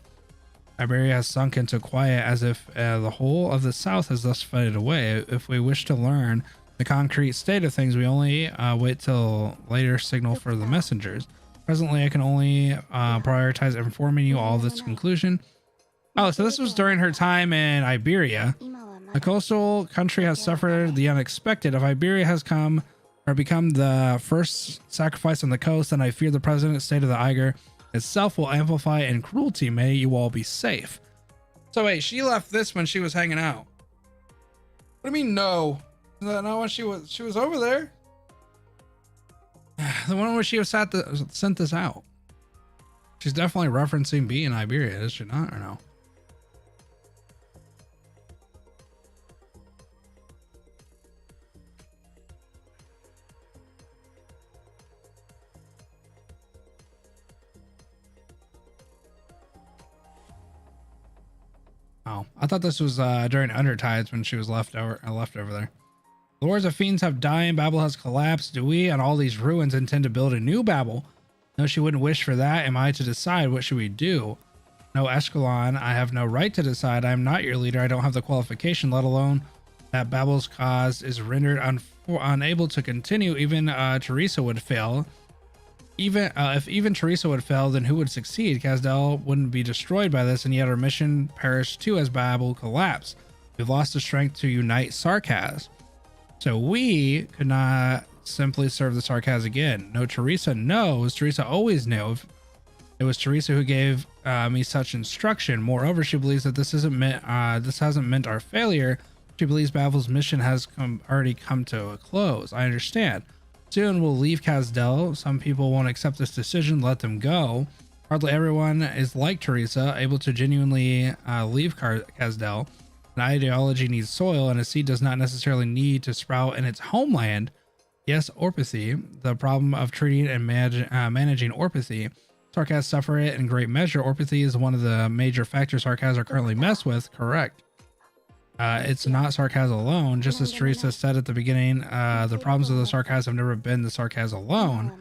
Iberia has sunk into quiet as if the whole of the south has thus faded away. If we wish to learn the concrete state of things, we only wait till later signal for the messengers. Presently, I can only prioritize informing you all this conclusion. Oh, so this was during her time in Iberia. The coastal country has suffered the unexpected. If Iberia has become the first sacrifice on the coast, then I fear the present state of the Iger itself will amplify in cruelty. May you all be safe. So wait, she left this when she was hanging out. What do you mean no? Is that not when she was over there? The one where she was sent this out. She's definitely referencing being in Iberia, is she not, or no? Oh, I thought this was during Undertides when she was left over there. Lords of Fiends have died. Babel has collapsed. Do we, on all these ruins, intend to build a new Babel? No, she wouldn't wish for that. Am I to decide? What should we do? No Eshkelon, I have no right to decide. I am not your leader. I don't have the qualification, let alone that Babel's cause is rendered unable to continue. Even Teresa would fail. If even Teresa would fail, then who would succeed? Kazdel wouldn't be destroyed by this, and yet our mission perished too as Babel collapsed. We've lost the strength to unite Sarkaz. So we could not simply serve the Sarkaz again. No, Teresa knows. Teresa always knew. If it was Teresa who gave me such instruction. Moreover, she believes that this hasn't meant our failure. She believes Babel's mission has already come to a close. I understand. Soon we'll leave Kazdel. Some people won't accept this decision. Let them go. Hardly everyone is like Teresa, able to genuinely leave Kazdel. An ideology needs soil, and a seed does not necessarily need to sprout in its homeland. Yes, orpathy. The problem of treating and managing orpathy. Sarkaz suffer it in great measure. Orpathy is one of the major factors Sarkaz are currently messed with. Correct. It's not Sarkaz alone. Just as Teresa said at the beginning, the problems of the Sarkaz have never been the Sarkaz alone.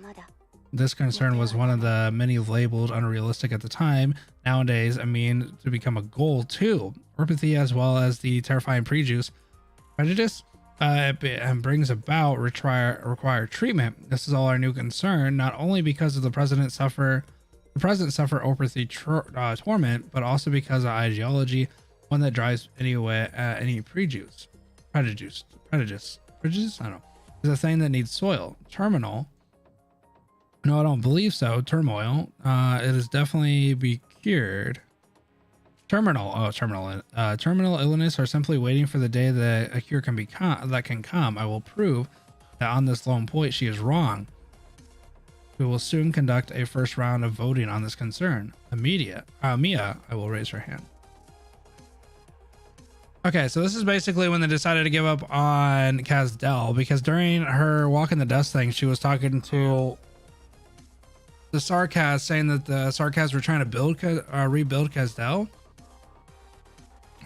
This concern was one of the many labeled unrealistic at the time. Nowadays, I mean, to become a goal too. Orpathy, as well as the terrifying prejudice brings about require treatment. This is all our new concern, not only because of the present suffer orpathy torment, but also because of ideology, one that drives any prejudice. I don't know. Is a thing that needs soil. Terminal. No, I don't believe so. Turmoil. It is definitely be cured. Terminal illness are simply waiting for the day that a cure can come. I will prove that on this lone point she is wrong. We will soon conduct a first round of voting on this concern. Mia, I will raise her hand. Okay, so this is basically when they decided to give up on Kazdel, because during her walk in the dust thing, she was talking to the Sarkaz, saying that the Sarkaz were trying to rebuild Kazdel.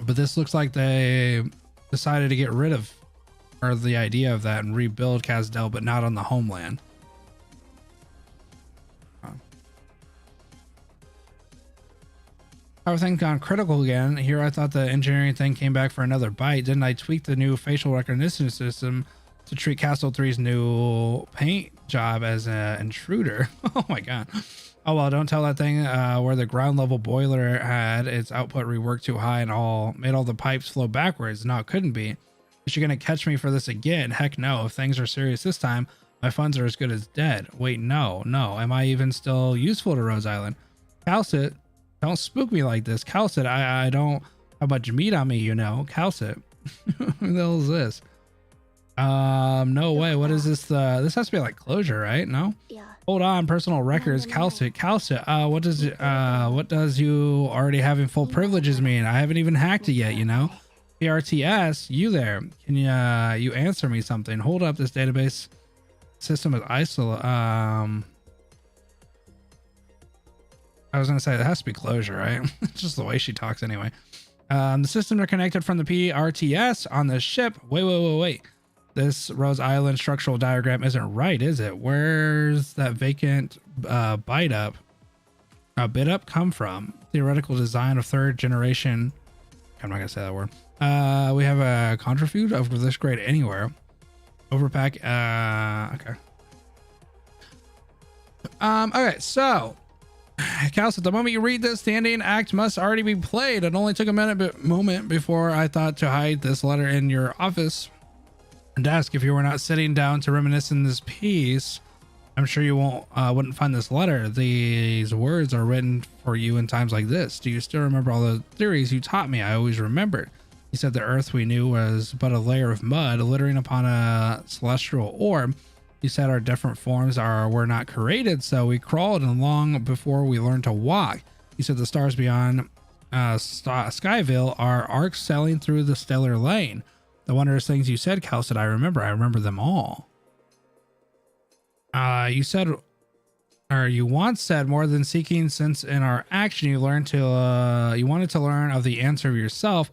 But this looks like they decided to get rid of, or the idea of that, and rebuild Kazdel, but not on the homeland. Everything's gone critical again. Here I thought the engineering thing came back for another bite. Didn't I tweak the new facial recognition system to treat Castle 3's new paint job as an intruder? Oh my god. Oh well, don't tell that thing where the ground level boiler had its output reworked too high and made all the pipes flow backwards. No, it couldn't be. Is she gonna catch me for this again? Heck no. If things are serious this time, my funds are as good as dead. Wait, no. Am I even still useful to Rose Island? Kal'tsit, don't spook me like this. Kal'tsit, I don't have much meat on me, you know. Kal'tsit. Who the hell is this? No way. What is this? This has to be like closure, right? No? Yeah. Hold on, personal records. Kal'tsit, what does you already having full privileges mean? I haven't even hacked it yet, you know? PRTS, you there? Can you answer me something? Hold up, this database system is isolated. I was gonna say it has to be closure, right? Just the way she talks anyway. The systems are connected from the PRTS on the ship. Wait. This Rose Island structural diagram isn't right, is it? Where's that vacant bit up come from? Theoretical design of third generation. I'm not gonna say that word. We have a contrafute of this grade anywhere. Overpack. Okay. Okay, so Kal'tsit, the moment you read this, the ending act must already be played. It only took a moment before I thought to hide this letter in your office desk. If you were not sitting down to reminisce in this piece, I'm sure you wouldn't find this letter. These words are written for you in times like this. Do you still remember all the theories you taught me? I always remembered. You said the earth we knew was but a layer of mud littering upon a celestial orb. You said our different forms were not created, so we crawled along before we learned to walk. You said the stars beyond Skyville are arcs sailing through the stellar lane. The wondrous things you said, Kal'tsit, I remember them all. You once said more than seeking, since in our action you wanted to learn of the answer of yourself.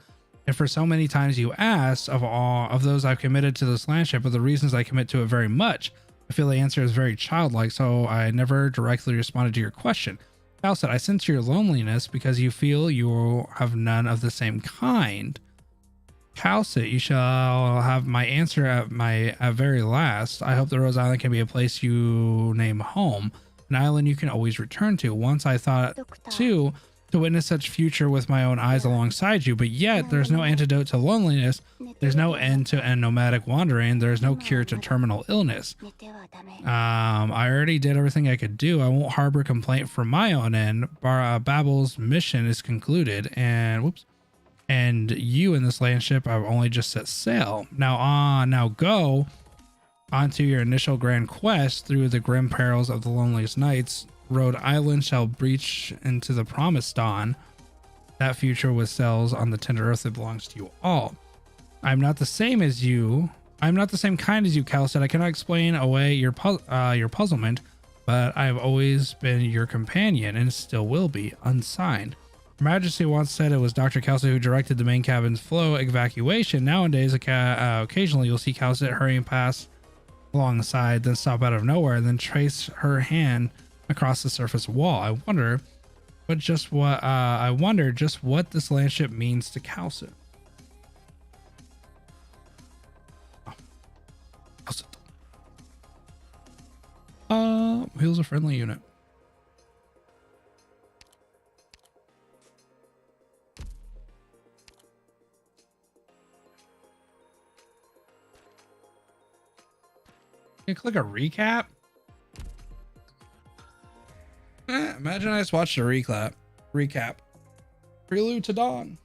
And for so many times you asked, of all of those I've committed to this landship, of the reasons I commit to it very much. I feel the answer is very childlike, so I never directly responded to your question. Kal'tsit, I sense your loneliness because you feel you have none of the same kind. Kal'tsit, you shall have my answer at very last. I hope the Rose Island can be a place you name home, an island you can always return to. Once I thought too to witness such future with my own eyes alongside you, but yet there's no antidote to loneliness. There's no end to end nomadic wandering. There's no cure to terminal illness. I already did everything I could do. I won't harbor complaint from my own end. Babel's mission is concluded, and and you in this landship I've only just set sail. Now go onto your initial grand quest through the grim perils of the loneliest nights. Rhode Island shall breach into the promised dawn. That future with cells on the tender earth that belongs to you all. I'm not the same as you. I'm not the same kind as you, Kal'tsit. I cannot explain away your puzzlement, but I've always been your companion and still will be, unsigned. Her Majesty once said it was Dr. Kal'tsit who directed the main cabin's flow evacuation. Nowadays, occasionally you'll see Kal'tsit hurrying past alongside, then stop out of nowhere, and then trace her hand across the surface wall. I wonder just what this landship means to Kal'tsit. Heals a friendly unit. You click a recap? Imagine I just watched a recap. Prelude to Dawn.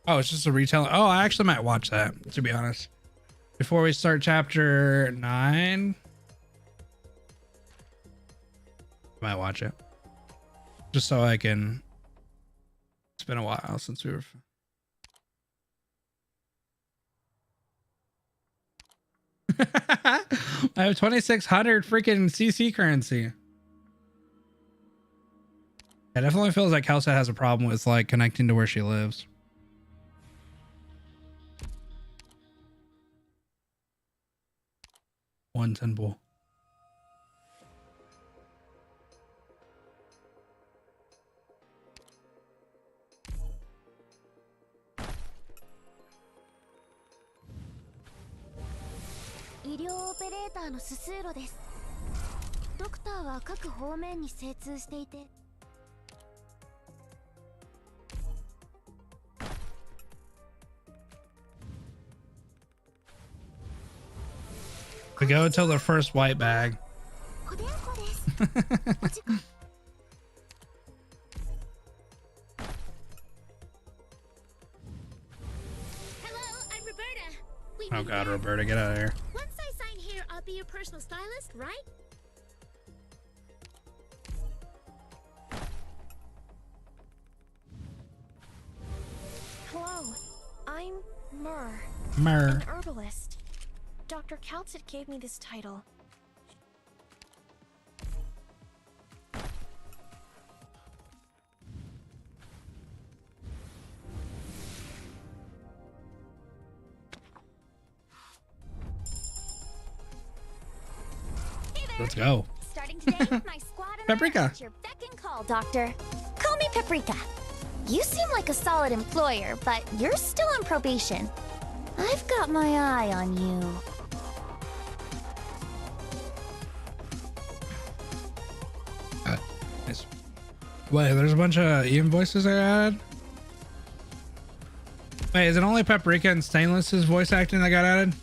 Oh, it's just a retelling. Oh, I actually might watch that, to be honest. Before we start chapter 9, I might watch it. Just so I can. It's been a while since we were. I have 2,600 freaking CC currency. It definitely feels like Kal'tsit has a problem with like connecting to where she lives. One temple. We go until the first white bag. Oh God, Roberta, get out of here. Once I sign here, I'll be your personal stylist, right? Hello, I'm Myrrh, Myrrh. an herbalist. Dr. Kal'tsit gave me this title. Let's go. Starting today, my squad and Paprika. I are at your beck and call, Doctor. Call me Paprika. You seem like a solid employer, but you're still on probation. I've got my eye on you. Nice. Wait, there's a bunch of invoices I added. Wait, is it only Paprika and Stainless's voice acting that got added?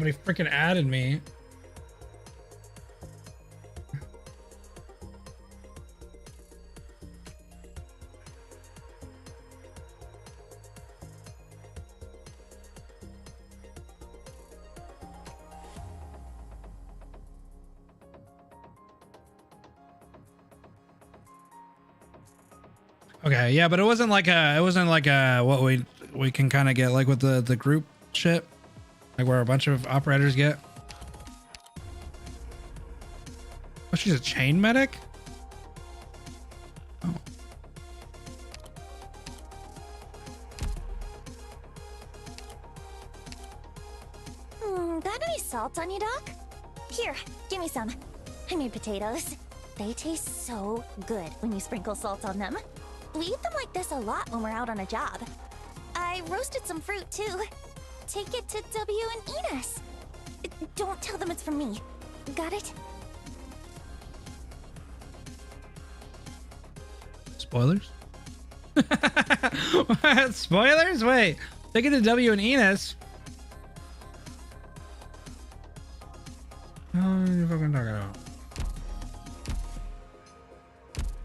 Somebody freaking added me. Okay, yeah, but it wasn't like a what we can kind of get like with the group shit, like where a bunch of operators get. Oh, she's a chain medic. Oh. Got any salt on you, Doc? Here, give me some. I made potatoes. They taste so good when you sprinkle salt on them. We eat them like this a lot when we're out on a job. I roasted some fruit too. Take it to W and Enos. Don't tell them it's from me. Got it? Spoilers? What? Spoilers? Wait. Take it to W and Enos. What are you fucking talking about?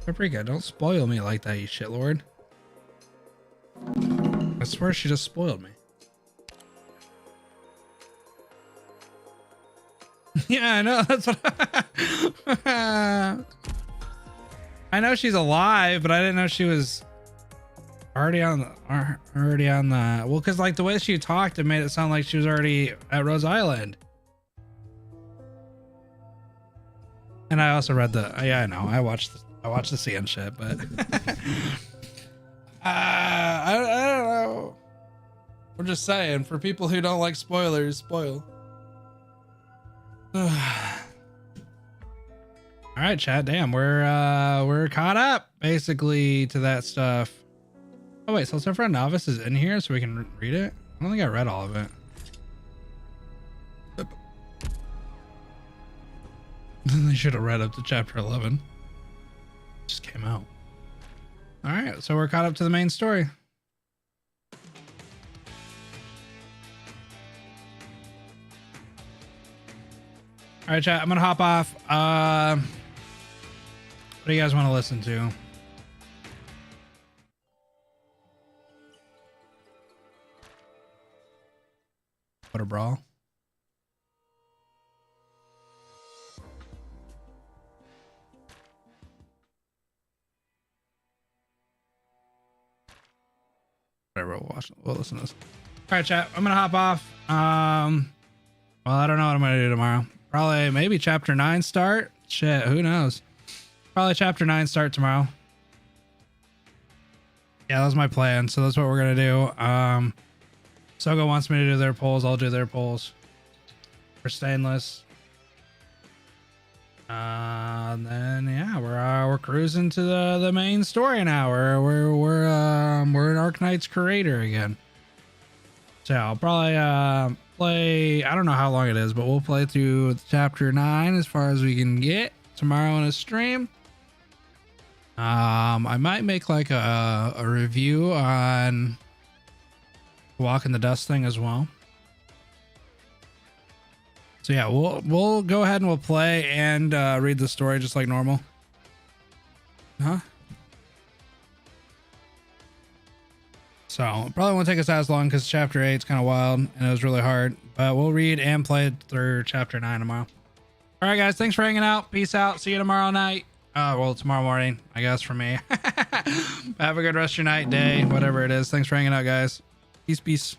Paprika, don't spoil me like that, you shitlord. I swear she just spoiled me. Yeah, I know. That's what I know she's alive, but I didn't know she was already on the well, because like the way she talked, it made it sound like she was already at Rose Island. And I also read the yeah, I know. I watched the CN shit, but I don't know. We're just saying, for people who don't like spoilers, spoil. All right, chat. Damn, we're caught up basically to that stuff. Oh wait, so our friend Novice is in here, so we can read it. I don't think I read all of it. They should have read up to chapter 11. Just came out. All right, so we're caught up to the main story. All right, chat, I'm gonna hop off. What do you guys want to listen to? What a brawl. Whatever, we'll listen to this. All right, chat, I'm gonna hop off. Well, I don't know what I'm gonna do tomorrow. Probably maybe chapter 9 start. Shit, who knows? Probably chapter 9 start tomorrow. Yeah, that was my plan. So that's what we're gonna do. Sogo wants me to do their polls. I'll do their polls for stainless. And then yeah, we're cruising to the main story now. We're in Arknights Curator again. So I'll probably play, I don't know how long it is, but we'll play through chapter 9 as far as we can get tomorrow on a stream. I might make like a review on Walk in the Dust thing as well. So yeah, we'll go ahead and we'll play and read the story just like normal. Huh? So it probably won't take us as long because chapter 8 is kind of wild and it was really hard. But we'll read and play through chapter 9 tomorrow. All right, guys, thanks for hanging out. Peace out. See you tomorrow night. Well, tomorrow morning, I guess, for me. Have a good rest of your night, day, whatever it is. Thanks for hanging out, guys. Peace, peace.